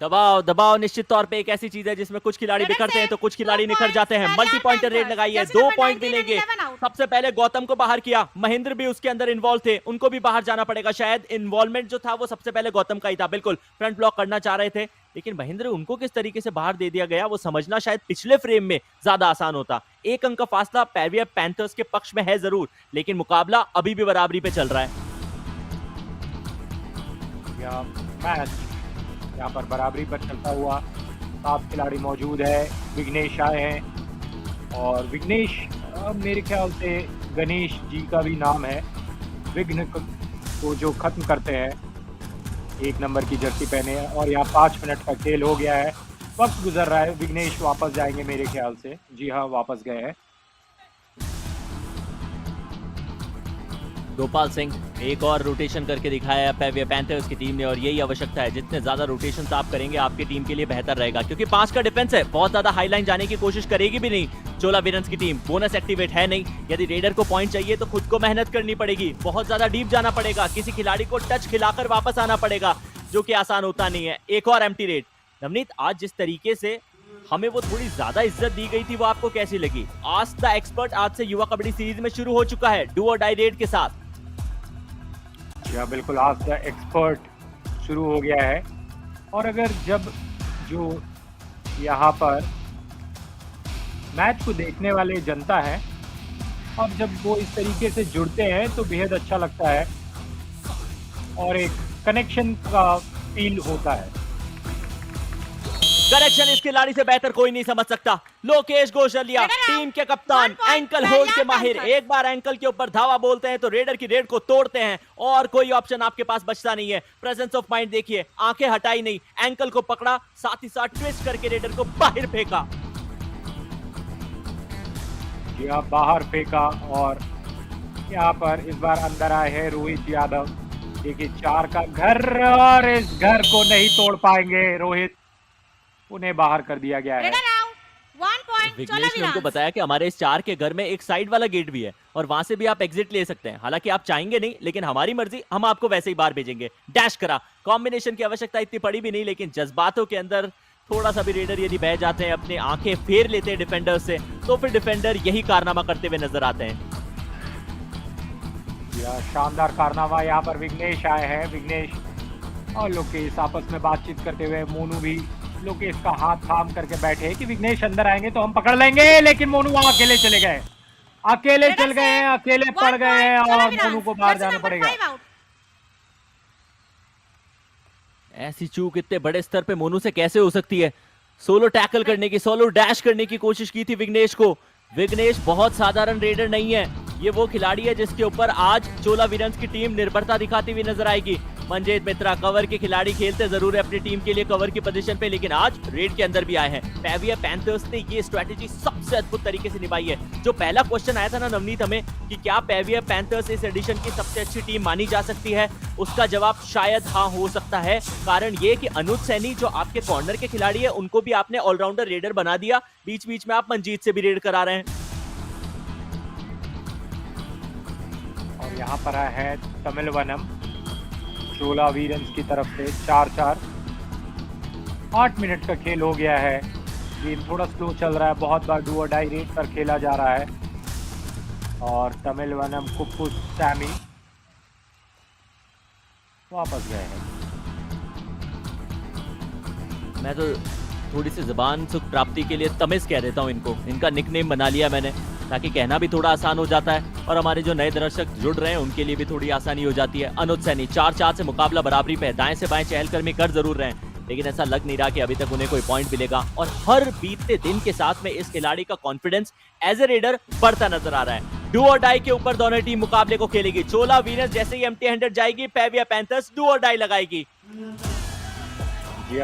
Speaker 12: दबाव दबाव निश्चित तौर पे एक ऐसी चीज है जिसमें कुछ खिलाड़ी बिखरते हैं तो कुछ खिलाड़ी निखर जाते हैं। मल्टी पॉइंटर रेड लगाई है, 2 पॉइंट मिलेंगे। सबसे पहले गौतम को बाहर किया, महेंद्र भी उसके अंदर इन्वॉल्व थे, उनको भी बाहर जाना पड़ेगा। शायद इन्वॉल्वमेंट जो था वो सबसे पहले गौतम का ही था। बिल्कुल फ्रंट ब्लॉक करना चाह रहे थे लेकिन महेंद्र उनको किस तरीके से बाहर दे दिया गया वो समझना शायद पिछले फ्रेम में ज्यादा आसान होता। 1 अंक का फासला पैविया पैंथर्स के पक्ष में है जरूर, लेकिन मुकाबला अभी भी बराबरी पे चल रहा है।
Speaker 13: यहाँ पर बराबरी पर चलता हुआ 7 खिलाड़ी मौजूद है। विघ्नेश आए हैं और विघ्नेश मेरे ख्याल से गणेश जी का भी नाम है। विघ्न को जो खत्म करते हैं 1 नंबर की जर्सी पहने और यहाँ 5 मिनट का खेल हो गया है, वक्त गुजर रहा है। विघ्नेश वापस जाएंगे मेरे ख्याल से। जी हाँ, वापस गए हैं।
Speaker 12: गोपाल सिंह एक और रोटेशन करके दिखाया पैविया पैंथर्स की टीम ने और यही आवश्यकता है। जितने ज्यादा रोटेशन आप करेंगे आपकी टीम के लिए बेहतर रहेगा, क्योंकि 5 का डिफेंस है। बहुत ज्यादा हाई लाइन जाने की कोशिश करेगी भी नहीं चोला वीरन्स की टीम। बोनस एक्टिवेट है नहीं। यदि रेडर को पॉइंट चाहिए तो खुद को मेहनत करनी पड़ेगी, बहुत ज्यादा डीप जाना पड़ेगा, किसी खिलाड़ी को टच खिलाकर वापस आना पड़ेगा, जो कि आसान होता नहीं है। एक और एम्प्टी रेड। नवनीत, आज जिस तरीके से हमें वो थोड़ी ज्यादा इज्जत दी गई थी वो आपको कैसी लगी? आज द एक्सपर्ट आज से युवा कबड्डी सीरीज में शुरू हो चुका है डू और डाई रेड के साथ।
Speaker 13: बिल्कुल, आज द एक्सपर्ट शुरू हो गया है और अगर जब जो यहाँ पर मैच को देखने वाले जनता है और जब वो इस तरीके से जुड़ते हैं तो बेहद अच्छा लगता है और एक कनेक्शन का फील होता है।
Speaker 12: कनेक्शन इस खिलाड़ी से बेहतर कोई नहीं समझ सकता। लोकेश गोशलिया टीम के कप्तान, एंकल होल्ड के माहिर। एक बार एंकल के ऊपर धावा बोलते हैं तो रेडर की रेड को तोड़ते हैं और कोई ऑप्शन आपके पास बचता नहीं है। प्रेजेंस ऑफ माइंड देखिए, आंखें हटाई नहीं, एंकल को पकड़ा, साथ ही साथ ट्विस्ट करके रेडर को बाहर फेंका।
Speaker 13: बाहर फेंका और यहाँ पर इस बार अंदर आए हैं रोहित यादव। देखिए 4 का घर और इस घर को नहीं तोड़ पाएंगे रोहित, उन्हें बाहर कर दिया गया है।
Speaker 12: विघ्नेश ने उनको बताया कि हमारे इस 4 के घर में एक साइड वाला गेट भी है और वहां से भी आप एग्जिट ले सकते हैं। हालांकि आप चाहेंगे नहीं, लेकिन हमारी मर्जी, हम आपको वैसे ही बाहर भेजेंगे। डैश करा, कॉम्बिनेशन की आवश्यकता इतनी पड़ी भी नहीं, लेकिन जज्बातों के अंदर थोड़ा सा भी रेडर यदि बह जाते हैं, अपने आंखें फेर लेते हैं डिफेंडर से, तो फिर डिफेंडर यही कारनामा करते हुए नजर आते हैं।
Speaker 13: यह शानदार कारनामा यहाँ पर विघ्नेश आए हैं। विघ्नेश और लोकेश आपस में बातचीत करते हुए, मोनू भी लोकेश का हाथ थाम करके बैठे कि विघ्नेश अंदर आएंगे तो हम पकड़ लेंगे, लेकिन मोनू वहां अकेले चले गए, अकेले चल गए हैं, अकेले पड़ गए हैं और मोनू को बाहर जाना पड़ेगा।
Speaker 12: ऐसी चूक इतने बड़े स्तर पे मोनू से कैसे हो सकती है? सोलो टैकल करने की, सोलो डैश करने की कोशिश की थी विघ्नेश को। विघ्नेश बहुत साधारण रेडर नहीं है, ये वो खिलाड़ी है जिसके ऊपर आज चोला वीरन्स की टीम निर्भरता दिखाती हुई नजर आएगी। मंजीत मित्रा कवर के खिलाड़ी खेलते जरूर है अपनी टीम के लिए कवर की पोजीशन पे, लेकिन आज रेड के अंदर भी आए हैं। पेविया पैंथर्स ने ये स्ट्रेटेजी सबसे अद्भुत तरीके से निभाई है। जो पहला क्वेश्चन आया था ना नवनीत हमें कि क्या पेविया पैंथर्स इस एडिशन की सबसे अच्छी टीम मानी जा सकती है, उसका जवाब शायद हाँ हो सकता है। कारण ये कि अनुज सैनी जो आपके कॉर्नर के खिलाड़ी है, उनको भी आपने ऑलराउंडर रेडर बना दिया, बीच बीच में आप मंजीत से भी रेड करा रहे हैं।
Speaker 13: और यहाँ पर है तमिल वनम चोला वीरन्स की तरफ से 4-4। 8 मिनट का खेल हो गया है, गेम थोड़ा स्लो चल रहा है, बहुत बार डू और डाई रेट पर खेला जा रहा है। और तमिल वनम कुप्पू सैमी वापस गए हैं।
Speaker 12: मैं तो थोड़ी सी जुबान सुख प्राप्ति के लिए तमिज कह देता हूँ इनको, इनका निकनेम बना लिया मैंने, ताकि कहना भी थोड़ा आसान हो जाता है और हमारे जो नए दर्शक जुड़ रहे हैं उनके लिए भी थोड़ी आसानी हो जाती है। अनुज सैनी 4-4 से मुकाबला बराबरी पे है, दाएं से बाएं चहलकदमी कर जरूर रहे हैं, लेकिन ऐसा लग नहीं रहा कि अभी तक उन्हें कोई पॉइंट मिलेगा। और हर बीतते दिन के साथ में इस खिलाड़ी का कॉन्फिडेंस एज ए रेडर बढ़ता नजर आ रहा है। डू और डाई के ऊपर दोनों टीम मुकाबले को खेलेगी। चोला वीरन्स जैसे ही एम्प्टी हैंडेड जाएगी, पेविया पैंथर्स डू और डाई लगाएगी।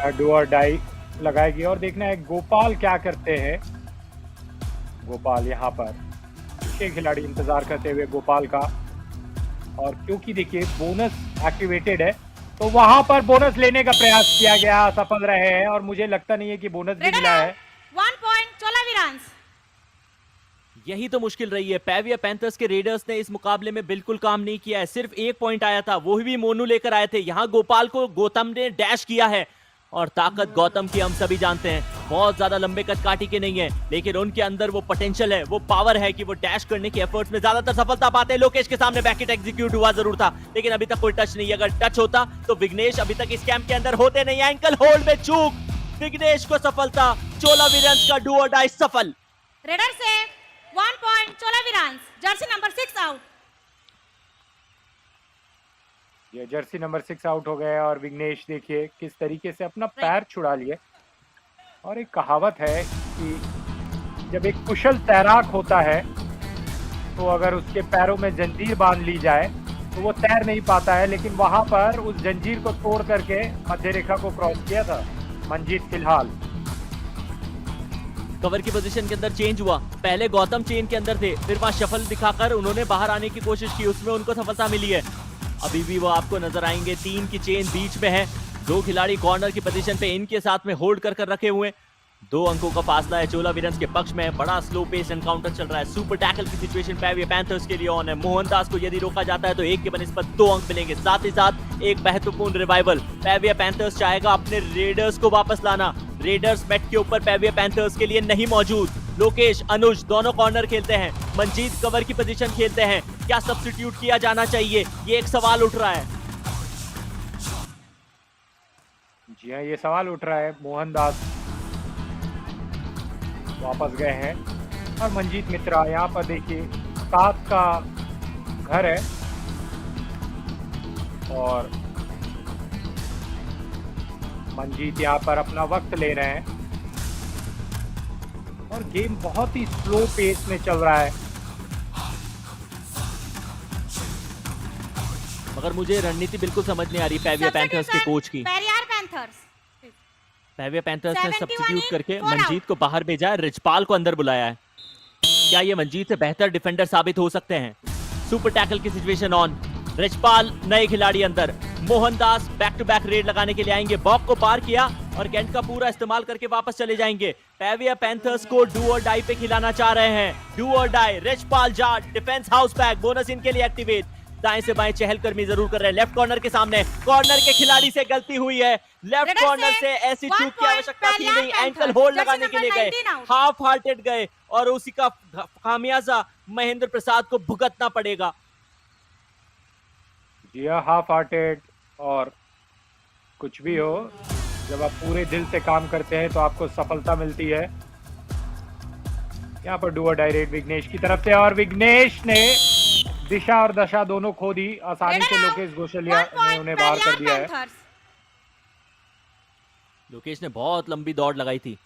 Speaker 13: डू और डाई लगाएगी और देखना है गोपाल क्या करते हैं। गोपाल यहाँ पर 6 खिलाड़ी इंतजार करते हुए गोपाल का, और क्योंकि देखिए बोनस एक्टिवेटेड है तो वहां पर बोनस लेने का प्रयास किया गया, सफल रहे हैं और मुझे लगता नहीं है कि बोनस भी मिला है।
Speaker 14: 1 पॉइंट चोला वीरन्स।
Speaker 12: यही तो मुश्किल रही है। पेविया पैंथर्स के रेडर्स ने इस मुकाबले में बिल्कुल काम नहीं किया है, सिर्फ 1 पॉइंट आया था, वो भी मोनू लेकर आए थे। यहाँ गोपाल को गौतम ने डैश किया है और ताकत गौतम की हम सभी जानते हैं, बहुत ज्यादा लंबे कद काटी के नहीं है, लेकिन उनके अंदर वो पोटेंशियल है, वो पावर है कि वो डैश करने के एफर्ट्स में ज्यादातर सफलता पाते हैं। लोकेश के सामने बैकेट एग्जीक्यूट हुआ जरूर था, लेकिन अभी तक कोई टच नहीं। अगर टच होता तो विघ्नेश अभी तक इस कैंप के अंदर होते नहीं। एंकल होल्ड में चूक, विघ्नेश को सफलता, चोला वीरन्स का डू और डाई सफल।
Speaker 14: रेडर से 1 point Chola Veerans. Jersey number 6 out.
Speaker 13: ये जर्सी नंबर 6 आउट हो गए और विघ्नेश देखिए किस तरीके से अपना पैर छुड़ा लिए। और एक कहावत है कि जब एक कुशल तैराक होता है तो अगर उसके पैरों में जंजीर बांध ली जाए तो वो तैर नहीं पाता है, लेकिन वहां पर उस जंजीर को तोड़ करके मध्य रेखा को क्रॉस किया था मंजीत। फिलहाल
Speaker 12: कवर की पोजीशन के अंदर चेंज हुआ, पहले गौतम चेन के अंदर थे, फिर वहां शफल दिखाकर उन्होंने बाहर आने की कोशिश की, उसमें उनको सफलता मिली है। अभी भी वो आपको नजर आएंगे, 3 की चेन बीच में है, 2 खिलाड़ी कॉर्नर की पोजीशन पे इनके साथ में होल्ड कर रखे हुए, 2 अंकों का फासला है चोला वीरन्स के पक्ष में। बड़ा स्लो पेस एनकाउंटर चल रहा है, सुपर टैकल की सिचुएशन पेविया पैंथर्स के लिए ऑन है। मोहनदास को यदि रोका जाता है तो 1 के बनिस्बत 2 अंक मिलेंगे, साथ ही साथ एक महत्वपूर्ण रिवाइवल। पेविया पैंथर्स चाहेगा अपने रेडर्स को वापस लाना, रेडर्स मैट के ऊपर पेविया पैंथर्स के लिए नहीं मौजूद। लोकेश अनुज दोनों कॉर्नर खेलते हैं, मंजीत कवर की पोजीशन खेलते हैं, क्या सब्स्टिट्यूट किया जाना चाहिए, ये एक सवाल उठ रहा है।
Speaker 13: जी हाँ, ये सवाल उठ रहा है। मोहनदास वापस गए हैं और मंजीत मित्रा यहाँ पर देखिए 7 का घर है और मंजीत यहाँ पर अपना वक्त ले रहे हैं और गेम बहुत ही स्लो पेस में चल रहा है।
Speaker 12: मगर मुझे रणनीति बिल्कुल समझ नहीं आ रही पेविया पैंथर्स के कोच की। पेविया पैंथर्स ने सब्स्टिट्यूट करके मंजीत को बाहर भेजा है, रिजपाल को अंदर बुलाया है। क्या ये मंजीत से बेहतर डिफेंडर साबित हो सकते हैं? सुपर टैकल की सिचुएशन ऑन, रिजपाल नए खिलाड़ी अंदर, Mohandas back to back raid लगाने के लिए आएंगे, बॉक को पार किया और कैंट का पूरा इस्तेमाल करके वापस चले जाएंगे। पेविया पैंथर्स को डू और डाई पे खिलाना चाह रहे हैं, डू और die, Rijpal Jat, defence house pack, bonus इनके लिए एक्टिवेट। दाएं से बाएं चहलकदमी जरूर कर रहे हैं। लेफ्ट कॉर्नर के सामने कॉर्नर के खिलाड़ी से गलती हुई है। लेफ्ट कॉर्नर से ऐसी चूक की आवश्यकता थी नहीं, एंकल होल्ड लगाने के लिए गए, हाफ हार्टेड गए और उसी का खामियाजा महेंद्र प्रसाद को भुगतना पड़ेगा।
Speaker 13: जी हाँ, हाफ हार्टेड और कुछ भी हो, जब आप पूरे दिल से काम करते हैं तो आपको सफलता मिलती है। यहाँ पर डुअर डायरेक्ट विघ्नेश की तरफ से और विघ्नेश ने दिशा और दशा दोनों खो दी। आसानी से लोकेश गोशलिया ने उन्हें बाहर कर दिया है।
Speaker 12: लोकेश ने बहुत लंबी दौड़ लगाई थी,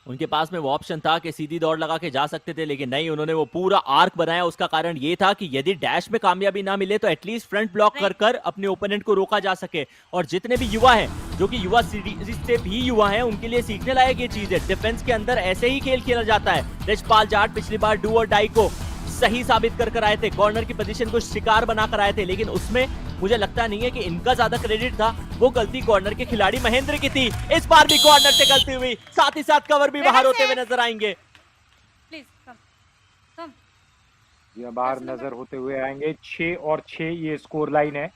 Speaker 12: उनके पास में वो ऑप्शन था कि सीधी दौड़ लगा के जा सकते थे, लेकिन नहीं, उन्होंने वो पूरा आर्क बनाया। उसका कारण ये था कि यदि डैश में कामयाबी ना मिले तो एटलीस्ट फ्रंट ब्लॉक कर अपने ओपोनेंट को रोका जा सके। और जितने भी युवा हैं, जो कि युवा सीरीज से भी युवा हैं, उनके लिए सीखने लायक ये चीज है। डिफेंस के अंदर ऐसे ही खेल खेला जाता है। रिचपाल जाट पिछली बार डू और डाई को सही साबित कर आए थे, कॉर्नर की पोजीशन को शिकार बनाकर आए थे, लेकिन उसमें मुझे लगता नहीं है कि इनका ज्यादा क्रेडिट था। वो गलती कॉर्नर के खिलाड़ी महेंद्र की थी। इस बार भी कॉर्नर से गलती हुई, साथ ही साथ कवर भी बाहर होते हुए नजर आएंगे।
Speaker 14: प्लीज कम
Speaker 13: ये बाहर नजर होते हुए आएंगे। 6 और 6 ये स्कोर लाइन है।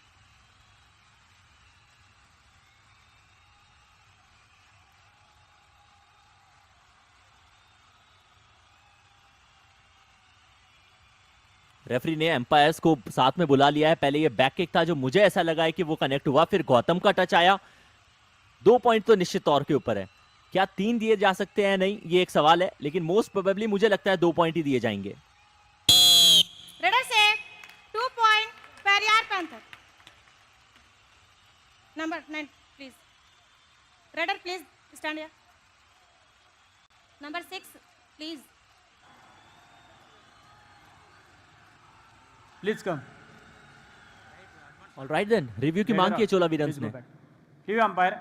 Speaker 12: रेफरी ने एम्पायर्स को साथ में बुला लिया है। पहले ये बैक किक था जो मुझे ऐसा लगा है कि वो कनेक्ट हुआ, फिर गौतम का टच आया। 2 पॉइंट तो निश्चित तौर के ऊपर है। क्या 3 दिए जा सकते हैं नहीं, ये एक सवाल है, लेकिन मोस्ट प्रोबेबली मुझे लगता है 2 पॉइंट ही दिए जाएंगे।
Speaker 14: रेडर से 2 point Periyar panther. Number 9 please. Raider please stand here. Number 6 please.
Speaker 5: Please come.
Speaker 12: Alright then, review की मांग की है चोला वीरन्स ने।
Speaker 5: Review umpire,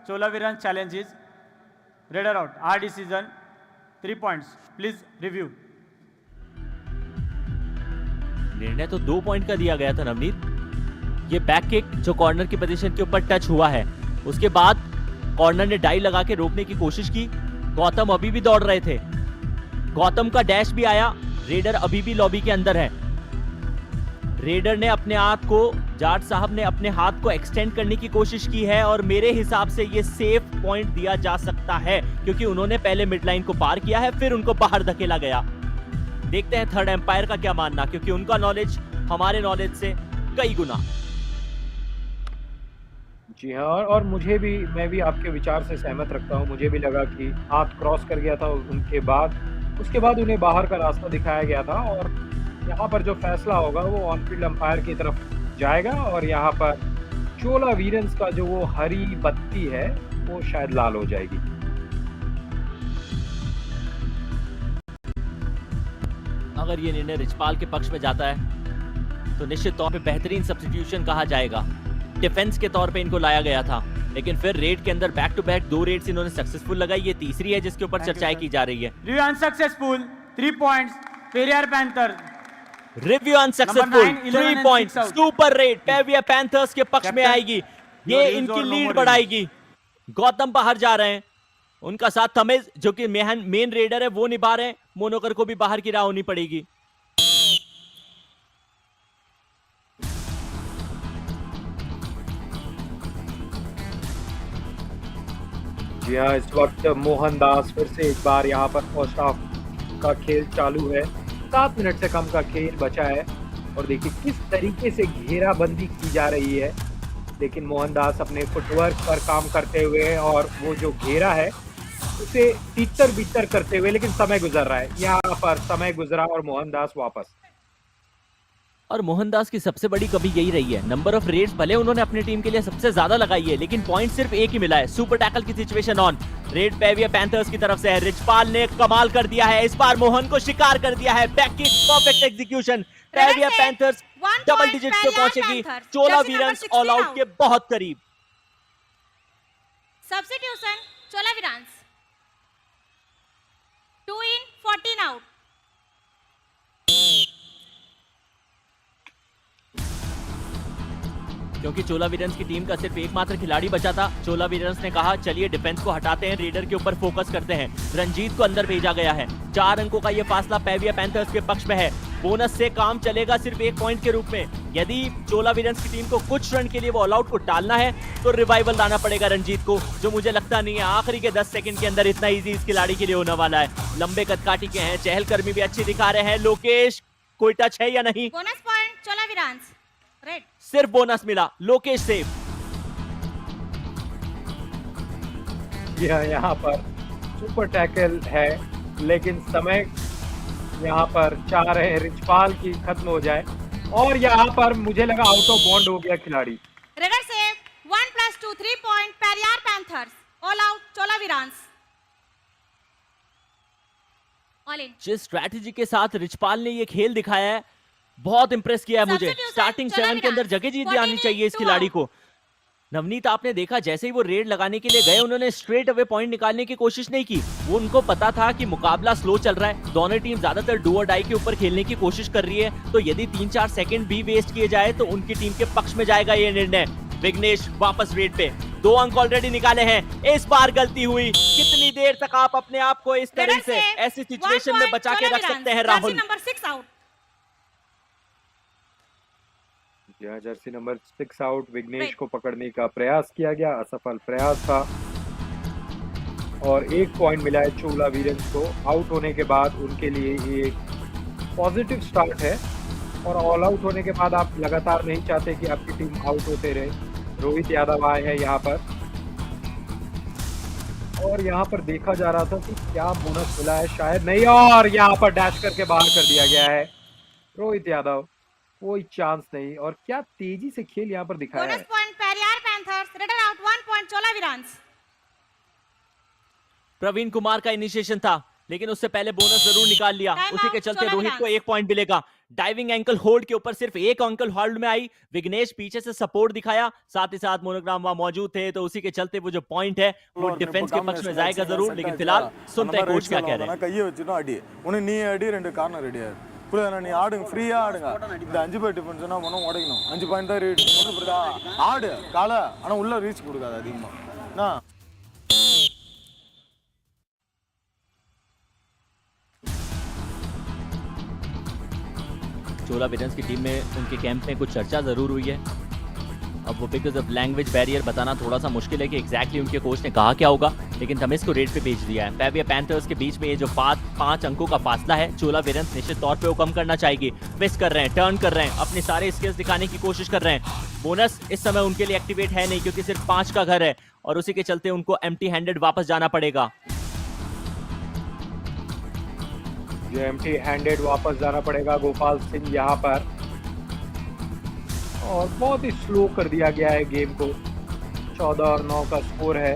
Speaker 5: Chola Veerans challenges raider out, our decision 3 points, please review.
Speaker 12: निर्णय तो 2 पॉइंट का दिया गया था नवनीत। ये बैक किक जो कॉर्नर की पोजीशन के ऊपर टच हुआ है, उसके बाद कॉर्नर ने डाई लगा के रोकने की कोशिश की। गौतम अभी भी दौड़ रहे थे, गौतम का डैश भी आया। रेडर अभी भी लॉबी के अंदर है। रेडर ने अपने हाथ को, जाट साहब ने अपने हाथ को एक्सटेंड करने की कोशिश की है और मेरे हिसाब से ये सेफ पॉइंट दिया जा सकता है, क्योंकि उन्होंने पहले मिड लाइन को पार किया है, फिर उनको बाहर धकेला गया। देखते हैं थर्ड एम्पायर का क्या मानना, क्योंकि उनका नॉलेज हमारे नॉलेज से कई गुना।
Speaker 13: जी हाँ, और मुझे भी, मैं भी आपके विचार से सहमत रखता हूँ। मुझे भी लगा कि हाथ क्रॉस कर गया था उसके बाद उन्हें बाहर का रास्ता दिखाया गया था और यहाँ पर जो फैसला होगा वो ऑन फील्ड अंपायर की तरफ जाएगा और यहाँ पर चोला वीरन्स का जो वो हरी बत्ती है वो शायद लाल हो जाएगी।
Speaker 12: अगर ये निर्णय रिचपाल के पक्ष में जाता है तो निश्चित तौर पे बेहतरीन सब्स्टिट्यूशन कहा जाएगा। डिफेंस के तौर पे इनको लाया गया था, लेकिन फिर रेड के अंदर बैक टू बैक 2 रेड्स इन्होंने सक्सेसफुल लगाई। ये तीसरी है जिसके ऊपर चर्चाएं की जा रही है।
Speaker 5: Review unsuccessful 3 points Periyar panther.
Speaker 12: Review unsuccessful 3 points, super raid Periyar panthers के पक्ष में आएगी। ये इनकी लीड बढ़ाएगी। गौतम बाहर जा रहे हैं, उनका साथ तमिज जो कि मेन रेडर है वो निभा रहे हैं। मोनोकर को भी बाहर की राह होनी पड़ेगी।
Speaker 13: जी हाँ, इस वक्त मोहन दास फिर से एक बार यहाँ पर फर्स्ट हाफ का खेल चालू है। 7 मिनट से कम का खेल बचा है और देखिए किस तरीके से घेराबंदी की जा रही है। लेकिन मोहन दास अपने फुटवर्क पर काम करते हुए और वो जो घेरा है उसे तीतर बीतर करते हुए, लेकिन समय गुजर रहा है। यहाँ पर समय गुजरा और मोहन दास वापस।
Speaker 12: और मोहनदास की सबसे बड़ी कमी यही रही है, नंबर ऑफ रेड्स भले उन्होंने अपनी टीम के लिए सबसे ज्यादा लगाई है, लेकिन पॉइंट सिर्फ एक ही मिला है। सुपर टैकल की situation on, red Periyar panthers की तरफ से है। रिचपाल ने कमाल कर दिया है, इस बार मोहन को शिकार कर दिया है। Back kick, perfect execution. Periyar panthers double digit पे पहुंचेगी। चोला वीरन्स ऑल आउट के बहुत करीब।
Speaker 14: Substitution Chola Veerans 2 in 14 out.
Speaker 12: क्योंकि चोला वीरन्स की टीम का सिर्फ एकमात्र खिलाड़ी बचा था, चोला वीरन्स ने कहा चलिए डिफेंस को हटाते हैं, रेडर के ऊपर फोकस करते हैं। रंजीत को अंदर भेजा गया है। 4 अंकों का ये फासला पेविया पैंथर्स के पक्ष में है। बोनस से काम चलेगा सिर्फ 1 पॉइंट के रूप में। यदि चोला वीरन्स की टीम को कुछ रन के लिए वो ऑल आउट को टालना है तो रिवाइवल लाना पड़ेगा रंजीत को, जो मुझे लगता नहीं है आखिरी के 10 सेकंड के अंदर इतना इजी इस खिलाड़ी के लिए होने वाला है। लंबे कदकाठी के हैं, चहलकर्मी भी अच्छी दिखा रहे हैं। लोकेश कोई टच है या नहीं?
Speaker 14: Bonus point Chola Veerans red.
Speaker 12: सिर्फ बोनस मिला, लोकेश सेफ।
Speaker 13: यहाँ पर सुपर टैकल है, लेकिन समय यहाँ पर चाह रहे हैं रिचपाल की खत्म हो जाए, और यहाँ पर मुझे लगा आउट ऑफ बॉन्ड हो गया खिलाड़ी।
Speaker 14: Raider save 1+2 3 point Periyar panthers all out Chola Veerans all in.
Speaker 12: जिस स्ट्रैटेजी के साथ रिचपाल ने ये खेल दिखाया है बहुत इंप्रेस किया है मुझे। स्टार्टिंग 7 के अंदर जगह जीत आनी चाहिए इस खिलाड़ी को। नवनीत आपने देखा जैसे ही वो रेड लगाने के लिए गए उन्होंने स्ट्रेट अवे पॉइंट निकालने की कोशिश नहीं की। वो उनको पता था कि मुकाबला स्लो चल रहा है, दोनों टीम ज्यादातर डू और डाई के ऊपर खेलने की कोशिश कर रही है, तो यदि 3-4 सेकंड भी वेस्ट किए जाए तो उनकी टीम के पक्ष में जाएगा ये निर्णय। विघ्नेश वापस रेड पे 2 अंक ऑलरेडी निकाले हैं, इस बार गलती हुई। कितनी देर तक आप अपने आप को इस तरह से ऐसी सिचुएशन में बचा के रख सकते हैं राहुल?
Speaker 14: Number 6 out.
Speaker 13: यह जर्सी नंबर 6 आउट। विघ्नेश को पकड़ने का प्रयास किया गया, असफल प्रयास था, और 1 पॉइंट मिला है चोला वीरन्स को। आउट होने के बाद उनके लिए ये एक पॉजिटिव स्टार्ट है, और ऑल आउट होने के बाद आप लगातार नहीं चाहते कि आपकी टीम आउट होते रहे। रोहित यादव आए हैं यहाँ पर, और यहाँ पर देखा जा रहा था कि क्या बोनस मिला है, शायद नहीं, और यहाँ पर डैश करके बाहर कर दिया गया है रोहित यादव। कोई चांस नहीं, और क्या तेजी से खेल यहाँ पर दिखाया है।
Speaker 14: Bonus point Periyar panthers raider out 1 point Chola Veerans.
Speaker 12: Praveen Kumar का इनिशिएशन था, लेकिन उससे पहले बोनस जरूर निकाल लिया। उसी के चलते रोहित को 1 पॉइंट मिलेगा। डाइविंग एंकल होल्ड के ऊपर सिर्फ 1 एंकल होल्ड में आई। विघ्नेश पीछे से सपोर्ट दिखाया, साथ ही साथ मोनोग्राम वहां मौजूद थे, तो उसी के चलते वो जो पॉइंट है वो डिफेंस के पक्ष में जाएगा जरूर। लेकिन फिलहाल सुनते हैं कोच क्या कह रहे हैं।
Speaker 9: கையை வச்சுனா அடி உனக்கு நீ அடி 2 கார்னர் ரெடியா புரியல நீ ஆடுங்க ஃப்ரீயா ஆடுங்க இந்த 5 பாயிண்ட் டிஃபென்ஸ்னா மனம் உடைக்கணும் 5 பாயிண்ட் தான் ரேட் ஒண்ணு புரியதா ஆடு கால ஆனா உள்ள ரீச் கொடுக்காத அதிகமா நான்
Speaker 12: चोला वीरन्स की टीम में उनके कैंप में कुछ चर्चा जरूर हुई है। अब वो बिकॉज ऑफ लैंग्वेज बैरियर बताना थोड़ा सा मुश्किल है कि एग्जैक्टली उनके कोच ने कहा क्या होगा, लेकिन तमिस को रेड पे भेज दिया है। पेविया पैंथर्स के बीच में ये जो 5 अंकों का फासला है, चोला वीरन्स निश्चित तौर पे वो कम करना चाहेगी। मिस कर रहे हैं, टर्न कर रहे हैं, अपने सारे स्किल्स दिखाने की कोशिश कर रहे हैं। बोनस इस समय उनके लिए एक्टिवेट है नहीं, क्योंकि सिर्फ 5 का घर है, और उसी के चलते उनको एम्प्टी हैंडेड वापस जाना पड़ेगा।
Speaker 13: ये एम्प्टी हैंडेड वापस जाना पड़ेगा गोपाल सिंह यहाँ पर, और बहुत ही स्लो कर दिया गया है गेम को। 14 और 9 का स्कोर है।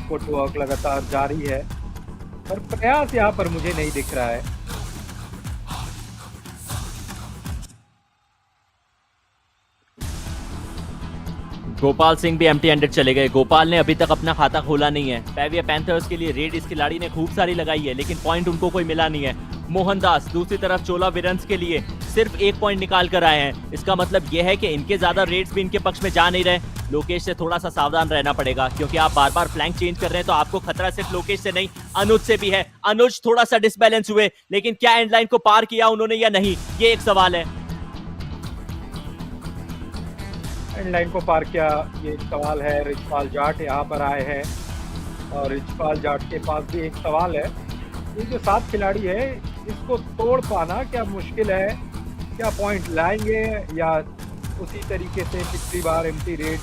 Speaker 13: फुटवर्क लगातार जारी है, पर प्रयास यहाँ पर मुझे नहीं दिख रहा है।
Speaker 12: गोपाल सिंह भी एम्प्टी हैंडेड चले गए। गोपाल ने अभी तक अपना खाता खोला नहीं है। पेविया पैंथर्स के लिए रेड इस खिलाड़ी ने खूब सारी लगाई है, लेकिन पॉइंट उनको कोई मिला नहीं है। मोहनदास दूसरी तरफ चोला वीरन्स के लिए सिर्फ 1 पॉइंट निकाल कर आए हैं। इसका मतलब यह है कि इनके ज्यादा रेड्स भी इनके पक्ष में जा नहीं रहे। लोकेश से थोड़ा सा सावधान रहना पड़ेगा, क्योंकि आप बार बार फ्लैंक चेंज कर रहे हैं, तो आपको खतरा सिर्फ लोकेश से नहीं अनुज से भी है। अनुज थोड़ा सा डिसबैलेंस हुए, लेकिन क्या एंड लाइन को पार किया उन्होंने या नहीं, ये एक सवाल है।
Speaker 13: एंड लाइन को पार किया, ये एक सवाल है। रिचपाल जाट यहाँ पर आए हैं, और रिचपाल जाट के पास भी एक सवाल है। ये जो 7 खिलाड़ी है, इसको तोड़ पाना क्या मुश्किल है? क्या पॉइंट लाएंगे, या उसी तरीके से पिछली बार एम्प्टी रेड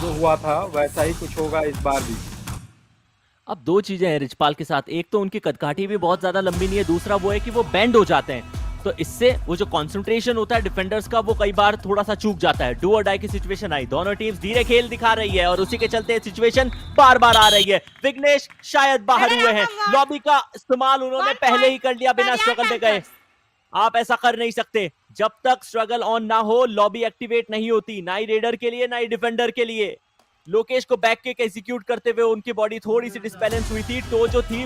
Speaker 13: जो हुआ था वैसा ही कुछ होगा इस बार भी?
Speaker 12: अब 2 चीजें हैं रिचपाल के साथ। एक तो उनकी कदकाठी भी बहुत ज्यादा लंबी नहीं है, दूसरा वो है कि वो बेंड हो जाते हैं, तो इससे वो जो कंसंट्रेशन होता है डिफेंडर्स का वो कई बार थोड़ा सा चूक जाता है। डू और डाई की सिचुएशन आई, दोनों टीम्स धीरे खेल दिखा रही है, और उसी के चलते सिचुएशन बार बार आ रही है। विघ्नेश शायद बाहर हुए हैं, लॉबी का इस्तेमाल उन्होंने पहले ही कर लिया बिना स्ट्रगल में गए। आप ऐसा कर नहीं सकते, जब तक स्ट्रगल ऑन ना हो लॉबी एक्टिवेट नहीं होती, ना ही रेडर के लिए ना ही डिफेंडर के लिए। लोकेश को बैक किक एग्जीक्यूट करते हुए उनकी बॉडी थोड़ी सी डिसबैलेंस हुई थी, तो जो थी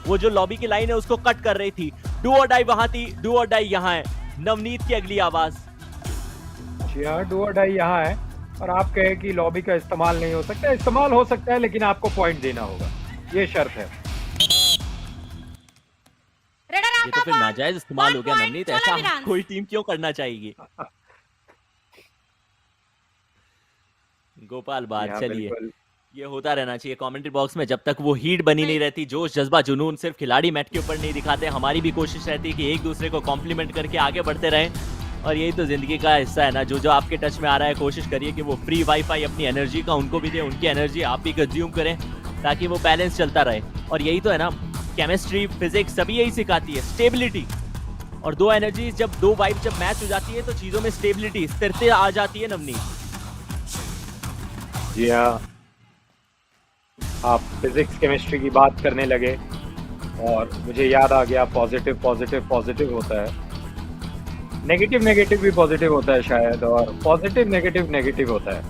Speaker 12: वो जो लॉबी की लाइन है उसको कट कर रही थी। डू और डाई वहां थी, डू और डाई यहाँ है। नवनीत की अगली आवाज।
Speaker 13: जी हाँ, डू और डाई यहाँ है, और आप कहें कि लॉबी का इस्तेमाल नहीं हो सकता। इस्तेमाल हो सकता है, लेकिन आपको पॉइंट देना होगा, ये शर्त है।
Speaker 14: रेडर
Speaker 12: ये तो फिर नाजायज इस्तेमाल हो गया नवनीत, ऐसा
Speaker 14: Viran.
Speaker 12: कोई टीम क्यों करना चाहेगी? गोपाल बात, चलिए ये होता रहना चाहिए कमेंट्री बॉक्स में, जब तक वो हीट बनी नहीं रहती, जोश जज्बा जुनून सिर्फ खिलाड़ी मैट के ऊपर नहीं दिखाते, हमारी भी कोशिश रहती है कि एक दूसरे को कॉम्प्लीमेंट करके आगे बढ़ते रहें, और यही तो जिंदगी का हिस्सा है ना। जो जो आपके टच में आ रहा है कोशिश करिए कि वो फ्री वाईफाई अपनी एनर्जी का उनको भी दे, उनकी एनर्जी आप भी कंज्यूम करें, ताकि वो बैलेंस चलता रहे। और यही तो है ना, केमिस्ट्री फिजिक्स सभी यही सिखाती है, स्टेबिलिटी। और दो एनर्जीज जब दो वाइब जब मैच हो जाती है तो चीजों में स्टेबिलिटी स्थिरता आ जाती है नवनीत।
Speaker 13: जी हाँ, आप फिजिक्स केमिस्ट्री की बात करने लगे और मुझे याद आ गया पॉजिटिव पॉजिटिव पॉजिटिव होता है, नेगेटिव नेगेटिव भी पॉजिटिव होता है शायद, और पॉजिटिव नेगेटिव नेगेटिव होता है।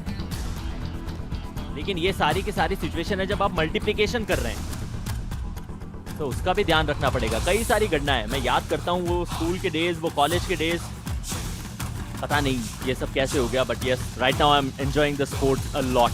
Speaker 12: लेकिन ये सारी की सारी सिचुएशन है जब आप मल्टीप्लिकेशन कर रहे हैं, तो उसका भी ध्यान रखना पड़ेगा। कई सारी घटना है, मैं याद करता हूँ वो स्कूल के डेज, वो कॉलेज के डेज, पता नहीं ये सब कैसे हो गया, but yes right now I am enjoying the sports a lot.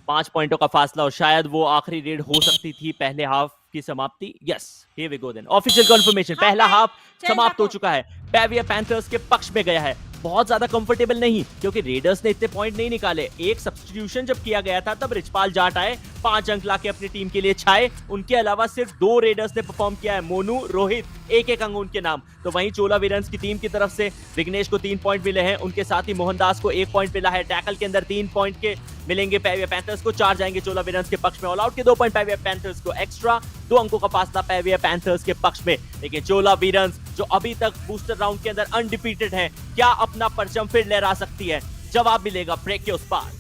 Speaker 12: 5 पॉइंटों का फासला और शायद वो आखिरी रेड हो सकती थी पहले हाफ की समाप्ति। Yes here we go then, official confirmation, पहला हाफ समाप्त हो चुका है, पेविया पैंथर्स के पक्ष में गया है। बहुत ज्यादा कंफर्टेबल नहीं, क्योंकि रेडर्स ने इतने पॉइंट नहीं निकाले। एक सब्स्टिट्यूशन जब किया गया था तब रिचपाल जाट आए, 5 अंक लाके अपनी टीम के लिए छाए। उनके अलावा सिर्फ 2 रेडर्स ने परफॉर्म किया है, मोनू, रोहित, एक अंक उनके नाम। तो वहीं चोला वीरन्स की टीम की तरफ से विघ्नेश को 3 पॉइंट मिले हैं, उनके साथ ही मोहनदास को 1 पॉइंट मिला है। टैकल के अंदर 3 पॉइंट के मिलेंगे पेविया पैंथर्स को, 4 जाएंगे चोला वीरन्स के पक्ष में। ऑल आउट के 2 पॉइंट पेविया पैंथर्स को, एक्स्ट्रा 2 अंकों का फासला पेविया पैंथर्स के पक्ष में। लेकिन चोला वीरन्स जो अभी तक बूस्टर राउंड के अंदर अनडिफीटेड है, क्या अपना परचम फिर लहरा सकती है? जवाब मिलेगा ब्रेक के उस पार।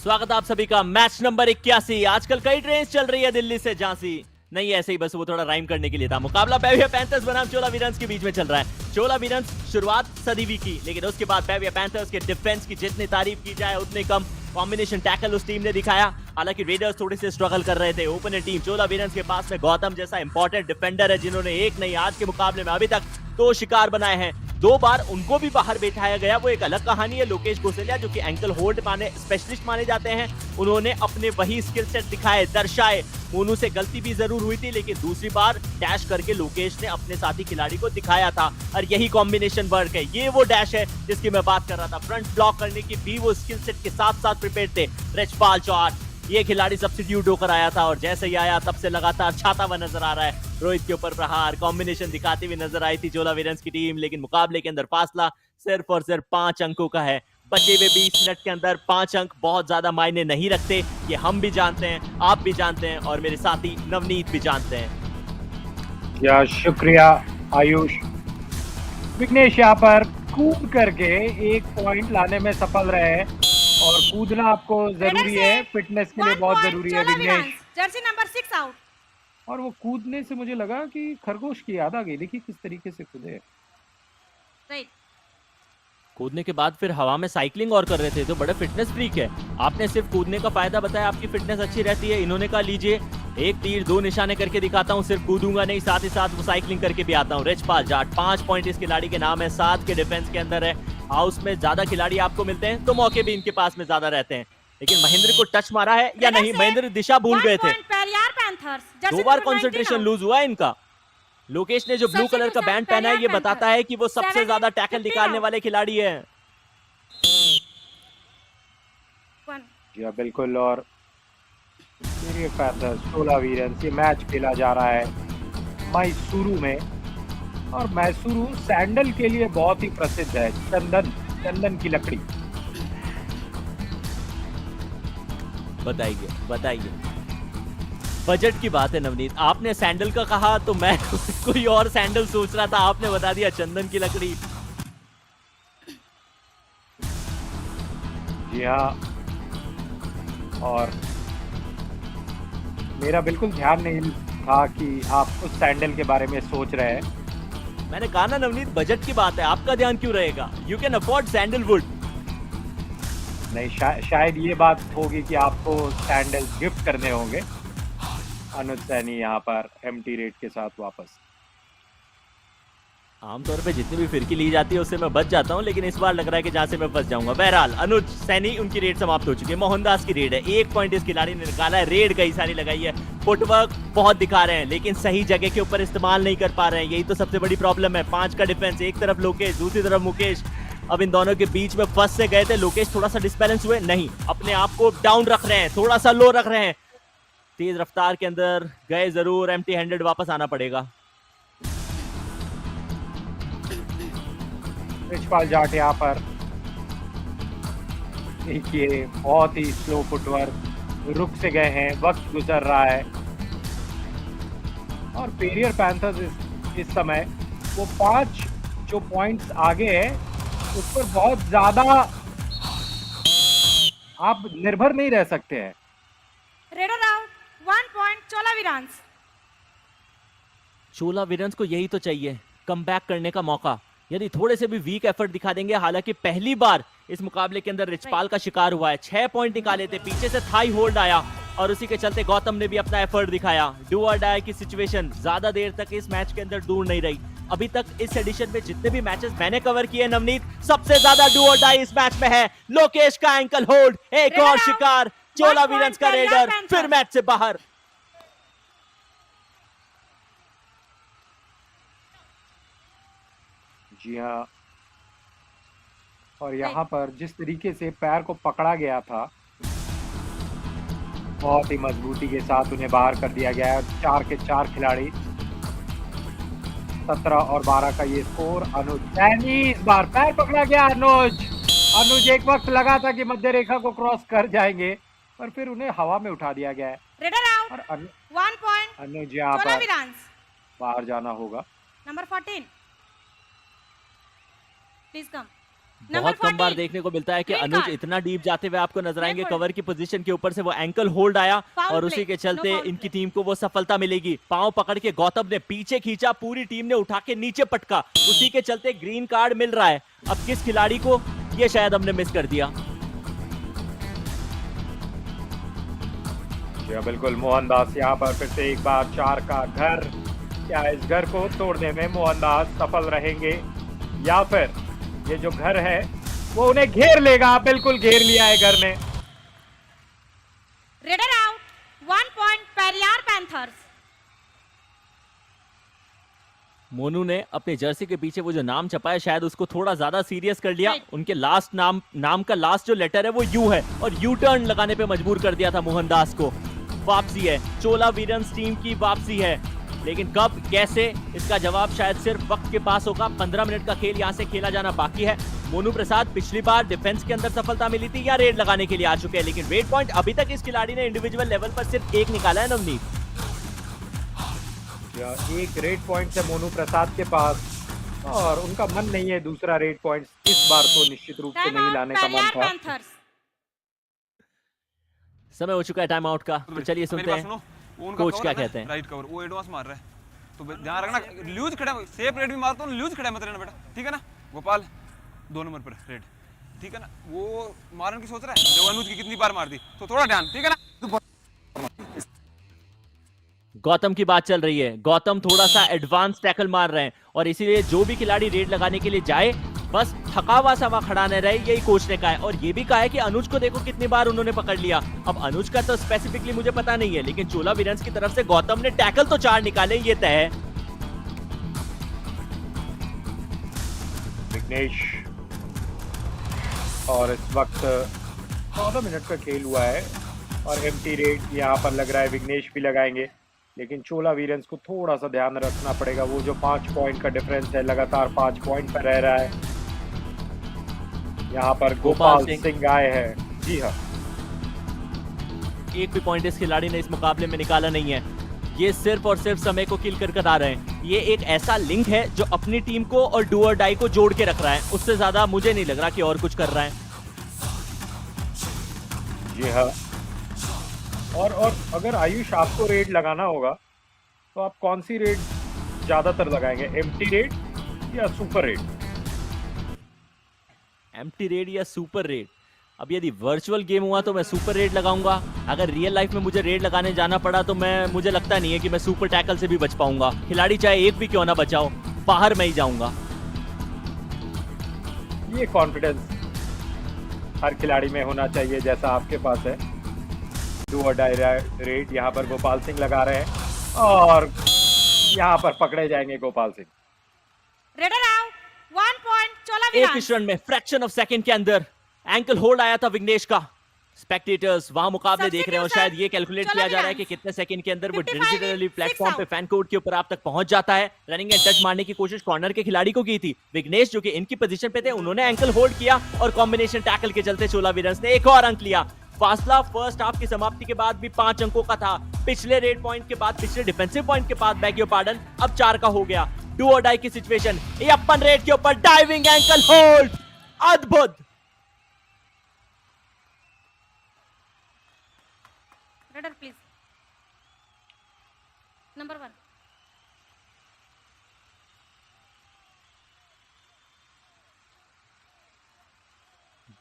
Speaker 12: स्वागत आप सभी का मैच नंबर 81। आजकल कई ट्रेन चल रही है दिल्ली से झांसी, नहीं ऐसे ही बस वो थोड़ा राइम करने के लिए था। मुकाबला पेविया पैंथर्स बनाम चोला वीरन्स के बीच में चल रहा है। चोला वीरन्स शुरुआत सदीवी की, लेकिन उसके बाद पेविया पैंथर्स के डिफेंस की जितनी तारीफ की जाए उतनी कम। कॉम्बिनेशन टैकल उस टीम ने दिखाया, हालांकि रेडर्स थोड़े से स्ट्रगल कर रहे थे। ओपनर टीम चोला वीरन्स के पास में गौतम जैसा इंपॉर्टेंट डिफेंडर है, जिन्होंने एक नहीं आज के मुकाबले में अभी तक 2 शिकार बनाए हैं। 2 बार उनको भी बाहर बैठाया गया, वो एक अलग कहानी है। लोकेश गोसेलिया जो कि एंकल होल्ड स्पेशलिस्ट माने जाते हैं, उन्होंने अपने वही स्किल सेट दिखाए, दर्शाए। मोनू से गलती भी जरूर हुई थी, लेकिन दूसरी बार डैश करके लोकेश ने अपने साथी खिलाड़ी को दिखाया था, और यही कॉम्बिनेशन वर्क है। ये वो डैश है जिसकी मैं बात कर रहा था। फ्रंट ब्लॉक करने की भी वो स्किल सेट के साथ साथ प्रिपेयर थे। रिचपाल जाट ये खिलाड़ी सब्स्टिट्यूट होकर आया था, और जैसे ही आया तब से लगातार छाता हुआ नजर आ रहा है। रोहित के ऊपर प्रहार, कॉम्बिनेशन दिखाती हुई नजर आई थी चोला वीरन्स की टीम, लेकिन मुकाबले के अंदर फासला सिर्फ और सिर्फ 5 अंकों का है। बचे हुए 20 मिनट के अंदर 5 अंक बहुत ज्यादा मायने नहीं रखते, ये हम भी जानते हैं, आप भी जानते हैं, और मेरे साथी नवनीत भी जानते हैं।
Speaker 13: क्या शुक्रिया आयुष। विघ्नेश यहाँ पर कूद करके 1 पॉइंट लाने में सफल रहे, और कूदना आपको जरूरी है, फिटनेस के लिए बहुत जरूरी है विघ्नेश।
Speaker 14: Jersey number 6 out.
Speaker 13: और वो कूदने से मुझे लगा कि खरगोश की याद आ गई, देखिए किस तरीके से कूदे।
Speaker 14: राइट,
Speaker 12: कूदने के बाद फिर हवा में साइकिलिंग और कर रहे थे, तो बड़े फिटनेस फ्रीक है। आपने सिर्फ कूदने का फायदा बताया, आपकी फिटनेस अच्छी रहती है। इन्होंने कहा लीजिए 1 तीर 2 निशाने करके दिखाता हूँ, सिर्फ कूदूंगा नहीं, साथ ही साथ वो साइकिलिंग करके भी आता हूँ। रिचपाल जाट 5 पॉइंट इस खिलाड़ी के नाम है, 7 के डिफेंस के अंदर है। हाउस में ज्यादा खिलाड़ी आपको मिलते हैं तो मौके भी इनके पास में ज्यादा रहते हैं। लेकिन महेंद्र को टच मारा है या नहीं, महेंद्र दिशा भूल गए थे। 2 बार कंसंट्रेशन लूज हुआ है इनका। लोकेश ने जो ब्लू कलर का बैंड पहना है, ये बताता है कि वो सबसे ज्यादा टैकल निकालने वाले खिलाड़ी है।
Speaker 13: जी बिल्कुल, और चोला वीरन्स ये मैच खेला जा रहा है मैसूरू में, और मैसूरू सैंडल के लिए बहुत ही प्रसिद्ध है। चंदन की लकड़ी,
Speaker 12: बताइए बताइए। बजट की बात है नवनीत, आपने सैंडल का कहा तो मैं कोई और सैंडल सोच रहा था, आपने बता दिया चंदन की लकड़ी।
Speaker 13: जी हाँ, और मेरा बिल्कुल ध्यान नहीं था कि आप उस सैंडल के बारे में सोच रहे हैं।
Speaker 12: मैंने कहा ना नवनीत, बजट की बात है, आपका ध्यान क्यों रहेगा? You can afford sandalwood.
Speaker 13: नहीं, शायद ये बात होगी कि आपको सैंडल गिफ्ट करने होंगे। अनुज सैनी यहाँ पर एम्प्टी रेट के साथ वापस।
Speaker 12: आमतौर पे जितनी भी फिरकी ली जाती है उससे मैं बच जाता हूं, लेकिन इस बार लग रहा है कि जहां से मैं फंस जाऊंगा। बहरहाल अनुज सैनी, उनकी रेड समाप्त हो चुकी है। मोहनदास की रेड है, 1 पॉइंट इस खिलाड़ी ने निकाला है। रेड कई सारी लगाई है, फुटवर्क बहुत दिखा रहे हैं, लेकिन सही जगह के ऊपर इस्तेमाल नहीं कर पा रहे हैं। यही तो सबसे बड़ी प्रॉब्लम है। 5 का डिफेंस, एक तरफ लोकेश, दूसरी तरफ मुकेश। अब इन दोनों के बीच में फंस से गए थे। लोकेश थोड़ा सा डिस्बैलेंस हुए, नहीं, अपने आप को डाउन रख रहे हैं, थोड़ा सा लो रख रहे हैं। तेज रफ्तार के अंदर गए जरूर, एम्प्टी हैंडेड वापस आना पड़ेगा।
Speaker 13: रिचपाल जाट यहाँ पर देखिए बहुत ही स्लो फुटवर्क, रुक से गए हैं, वक्त गुजर रहा है। और पेरियर पैंथर्स इस समय वो 5 जो पॉइंट्स आगे है उस पर बहुत ज्यादा आप निर्भर नहीं रह सकते हैं।
Speaker 14: रेडर आउट, 1 पॉइंट चोला वीरांस।
Speaker 12: चोला वीरन्स को यही तो चाहिए, कमबैक करने का मौका। यदि थोड़े से भी वीक एफर्ट दिखा देंगे, हालांकि पहली बार इस मुकाबले के अंदर रिचपाल का शिकार हुआ है। 6 पॉइंट निकाले थे, पीछे से थाई होल्ड आया और उसी के चलते गौतम ने भी अपना एफर्ट दिखाया। डू और डाई की सिचुएशन ज्यादा देर तक इस मैच के अंदर दूर नहीं रही। अभी तक इस एडिशन में जितने भी मैचेस मैंने कवर किए नवनीत, सबसे ज्यादा डू और डाई इस मैच में है। लोकेश का एंकल होल्ड, एक और शिकार, चोला वीरन्स का रेडर फिर मैच से बाहर।
Speaker 13: जी हाँ, और यहाँ पर जिस तरीके से पैर को पकड़ा गया था, बहुत ही मजबूती के साथ उन्हें बाहर कर दिया गया है। 4 के 4 खिलाड़ी, 17 और 12 का ये स्कोर। अनुज सैनी, इस बार पैर पकड़ा गया। अनुज एक वक्त लगा था कि मध्य रेखा को क्रॉस कर जाएंगे, पर फिर उन्हें हवा में उठा दिया गया है।
Speaker 14: रेडर आउट,
Speaker 13: और
Speaker 14: 1 पॉइंट
Speaker 13: अनुज यहाँ
Speaker 14: चोला
Speaker 13: पर
Speaker 14: वीरांस।
Speaker 13: बाहर जाना होगा।
Speaker 14: Number 14 please come.
Speaker 12: बहुत कम बार देखने को मिलता है कि अनुज इतना डीप जाते हुए आपको नजर आएंगे। कवर की पोजीशन के ऊपर से वो एंकल होल्ड आया और उसी के चलते इनकी टीम को वो सफलता मिलेगी। पांव पकड़ के गौतम ने पीछे खींचा, पूरी टीम ने उठा के नीचे पटका, उसी के चलते ग्रीन कार्ड मिल रहा है। अब किस खिलाड़ी को, ये शायद हमने मिस कर दिया।
Speaker 13: बिल्कुल, मोहनदास यहाँ पर फिर से एक बार 4 का घर। क्या इस घर को तोड़ने में मोहनदास सफल रहेंगे या फिर ये जो घर है वो उन्हें घेर लेगा? बिल्कुल घेर लिया है घर ने।
Speaker 14: Raider out, 1 point Periyar panthers.
Speaker 12: Monu ने अपने जर्सी के पीछे वो जो नाम छपा है, शायद उसको थोड़ा ज्यादा सीरियस कर लिया। उनके लास्ट नाम का लास्ट जो लेटर है वो यू है, और यू टर्न लगाने पे मजबूर कर दिया था मोहनदास को। वापसी है, चोला वीरन्स टीम की वापसी है, लेकिन कब, कैसे, इसका जवाब शायद सिर्फ वक्त के पास होगा। 15 मिनट का खेल यहाँ से खेला जाना बाकी है। मोनू प्रसाद पिछली बार डिफेंस के अंदर सफलता मिली थी या रेड लगाने के लिए आ चुके हैं, लेकिन रेड पॉइंट अभी तक इस खिलाड़ी ने इंडिविजुअल लेवल पर सिर्फ 1 निकाला है नवनीत।
Speaker 13: एक रेड पॉइंट है मोनू प्रसाद के पास, और उनका मन नहीं है दूसरा रेड पॉइंट इस बार तो निश्चित रूप से नहीं लाने का मन था।
Speaker 12: समय हो चुका है टाइम आउट का, तो चलिए सुनते हैं कोच क्या कहते हैं।
Speaker 11: राइट कवर वो एडवांस मार रहा है, तो ध्यान रखना, लूज खड़ा, सेफ रेड भी मारता हूँ, लूज खड़ा मत रहना बेटा, ठीक है ना। गोपाल 2 नंबर पर रेड, ठीक है ना। वो मारने की सोच रहा है, जो अनुज की कितनी बार मार दी, तो थोड़ा ध्यान, ठीक है ना।
Speaker 12: गौतम की बात चल रही है, गौतम थोड़ा सा एडवांस टैकल मार रहे हैं, और इसीलिए जो भी खिलाड़ी रेड लगाने के लिए जाए बस थका हुआ सा वहां खड़ा न रहे, यही कोच ने कहा है। और ये भी कहा है कि अनुज को देखो कितनी बार उन्होंने पकड़ लिया। अब अनुज का तो स्पेसिफिकली मुझे पता नहीं है, लेकिन चोला वीरन्स की तरफ से गौतम ने टैकल तो 4 निकाले, ये तय है।
Speaker 13: विघ्नेश, और इस वक्त 14 मिनट का खेल हुआ है और एम्प्टी रेड यहाँ पर लग रहा है विघ्नेश भी लगाएंगे, लेकिन चोला वीरन्स को थोड़ा सा ध्यान रखना पड़ेगा। वो जो 5 पॉइंट का डिफरेंस है, लगातार 5 पॉइंट पर रह रहा है। यहाँ पर गोपाल सिंह आए हैं। जी हाँ,
Speaker 12: एक भी पॉइंट इस खिलाड़ी ने इस मुकाबले में निकाला नहीं है। ये सिर्फ और सिर्फ समय को किल कर आ रहे हैं। ये एक ऐसा लिंक है जो अपनी टीम को और डू और डाई को जोड़ के रख रहा है, उससे ज्यादा मुझे नहीं लग रहा कि और कुछ कर रहा है।
Speaker 13: जी हाँ, और अगर आयुष आपको रेड लगाना होगा तो आप कौन सी रेड ज्यादातर लगाएंगे, एम्प्टी रेड या सुपर रेड?
Speaker 12: एम्प्टी रेड या सुपर रेड? अब यदि वर्चुअल गेम हुआ तो मैं सुपर रेड लगाऊंगा। अगर रियल लाइफ में मुझे रेड लगाने जाना पड़ा तो मुझे लगता नहीं है कि मैं सुपर टैकल से भी बच पाऊंगा। खिलाड़ी चाहे एक भी क्यों ना बचाओ, बाहर मैं ही जाऊंगा।
Speaker 13: ये कॉन्फिडेंस हर खिलाड़ी में होना चाहिए जैसा आपके पास है। डू और डाई रेड यहाँ पर गोपाल सिंह लगा रहे हैं और यहाँ पर पकड़े जाएंगे Gopal Singh.
Speaker 14: Raider out, 1 point Chola
Speaker 12: एक
Speaker 14: विरांस।
Speaker 12: इस रन में फ्रैक्शन ऑफ सेकंड के अंदर एंकल होल्ड आया था विघ्नेश का। स्पेक्टेटर्स वहां मुकाबले देख रहे हैं और शायद ये कैलकुलेट किया जा रहा है कि कितने सेकंड के अंदर वो डिजिटली प्लेटफॉर्म पे फैन कोड के ऊपर आप तक पहुंच जाता है। रनिंग एंड टच मारने की कोशिश कॉर्नर के खिलाड़ी को की थी। विघ्नेश जो कि इनकी पोजीशन पे थे, उन्होंने एंकल होल्ड किया और कॉम्बिनेशन टैकल के चलते चोला विरन्स ने एक और अंक लिया। फासला फर्स्ट हाफ की समाप्ति के बाद भी 5 अंकों का था। पिछले रेड पॉइंट के बाद, पिछले डिफेंसिव पॉइंट के बाद बैग योर पार्डन अब 4 का हो गया। डू और डाई की सिचुएशन, ये अपन रेड के ऊपर डाइविंग एंकल होल्ड, अद्भुत।
Speaker 14: Raider please, number 1।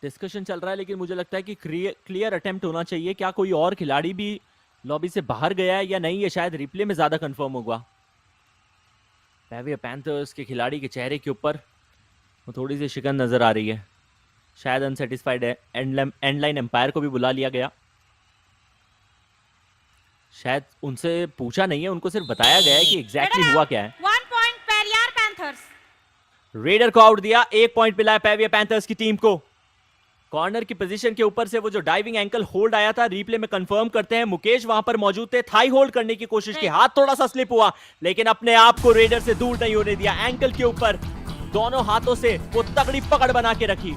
Speaker 12: डिस्कशन चल रहा है लेकिन मुझे लगता है कि क्लियर अटेम्प्ट होना चाहिए। क्या कोई और खिलाड़ी भी लॉबी से बाहर गया है या नहीं, ये शायद रिप्ले में ज्यादा कंफर्म होगा। पैंथर्स के खिलाड़ी के चेहरे के ऊपर वो थोड़ी सी शिकन नजर आ रही है। शायद अनसेटिस्फाइड है। एंड लाइन एम्पायर को भी बुला लिया गया। शायद उनसे पूछा नहीं है, उनको सिर्फ बताया गया है कि एग्जैक्टली हुआ क्या है।
Speaker 14: 1 पॉइंट पेरियार पैंथर्स।
Speaker 12: रेडर को आउट दिया, 1 पॉइंट मिला है पेवियर पैंथर्स की टीम को। कॉर्नर की पोजीशन के ऊपर से वो जो डाइविंग एंकल होल्ड आया था, रिप्ले में कंफर्म करते हैं। मुकेश वहां पर मौजूद थे, थाई होल्ड करने की कोशिश की, हाथ थोड़ा सा स्लिप हुआ लेकिन अपने आप को रेडर से दूर नहीं होने दिया। एंकल के ऊपर दोनों हाथों से वो तगड़ी पकड़ बना के रखी।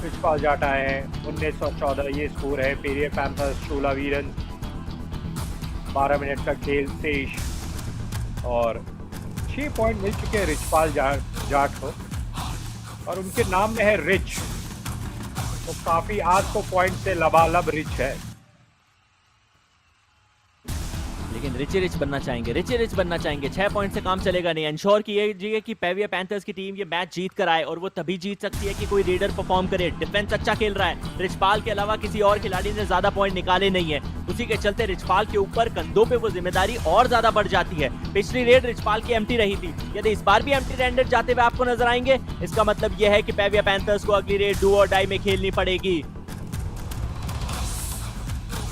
Speaker 13: रिचपाल जाट आए हैं। 1914 ये स्कोर है। पेरियर पैंथर्स चोला वीरन्स। 12 मिनट का खेल शेष और 6 पॉइंट मिल चुके हैं रिचपाल जाट को और उनके नाम में है रिच, तो काफी आज को पॉइंट से लबालब रिच है।
Speaker 12: लेकिन रिच बनना चाहेंगे। 6 पॉइंट से काम चलेगा नहीं। इंश्योर कीजिए कि पेवियर पैंथर्स की टीम ये मैच जीत कर आए और वो तभी जीत सकती है कि कोई रेडर परफॉर्म करे। डिफेंस अच्छा खेल रहा है। रिचपाल के अलावा किसी और खिलाड़ी ने ज्यादा पॉइंट निकाले नहीं है, उसी के चलते रिचपाल के ऊपर कंधों पे वो जिम्मेदारी और ज्यादा बढ़ जाती है। पिछली रेड रिचपाल की एम्प्टी रही थी, यदि इस बार भी एम्प्टी रेंडर जाते हुए आपको नजर आएंगे, इसका मतलब यह है कि पेवियर पैंथर्स को अगली रेड डू और डाई में खेलनी पड़ेगी।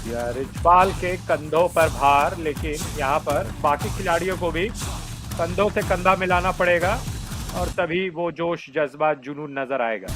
Speaker 13: रिचपाल के कंधों पर भार, लेकिन यहाँ पर बाकी खिलाड़ियों को भी कंधों से कंधा मिलाना पड़ेगा और तभी वो जोश, जज्बा, जुनून नजर आएगा।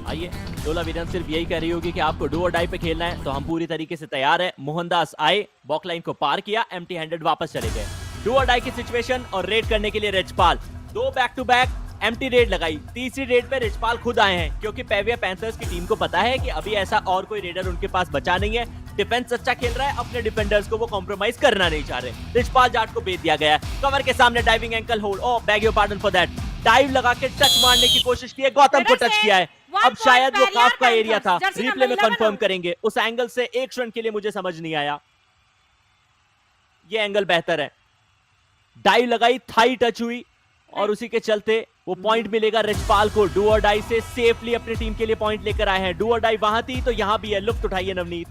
Speaker 12: आइए, चोला वीरन्स सिर्फ यही कह रही होगी कि आपको डू और डाई पे खेलना है तो हम पूरी तरीके से तैयार है। मोहनदास आए, बॉक लाइन को पार किया, एम्प्टी हैंडेड वापस चले गए। डू और डाई की सिचुएशन और रेड करने के लिए Richpal 2 back to back empty raid लगाई। तीसरी रेड पे रिचपाल खुद आए हैं क्योंकि पेवियर पैंथर्स की टीम को पता है कि अभी ऐसा और कोई रेडर उनके पास बचा नहीं है। डिफेंस अच्छा खेल रहा है, अपने डिफेंडर्स को वो कॉम्प्रोमाइज करना नहीं चाह रहे। रिचपाल जाट को भेज दिया गया है। कवर के सामने diving ankle hold, oh bag your pardon for that. Dive लगा के टच मारने की कोशिश की है, गौतम को टच किया है। अब शायद वो काफ का एरिया था, रिप्ले में कंफर्म करेंगे। उस एंगल से एक क्षण के लिए मुझे समझ नहीं आया। ये एंगल बेहतर है। डाइव लगाई, थाई टच हुई और उसी के चलते वो पॉइंट मिलेगा रिचपाल को। डू और डाई से सेफली अपनी टीम के लिए पॉइंट लेकर आए हैं। डू और डाई वहां थी तो यहां भी है, लुफ्त उठाइए नवनीत।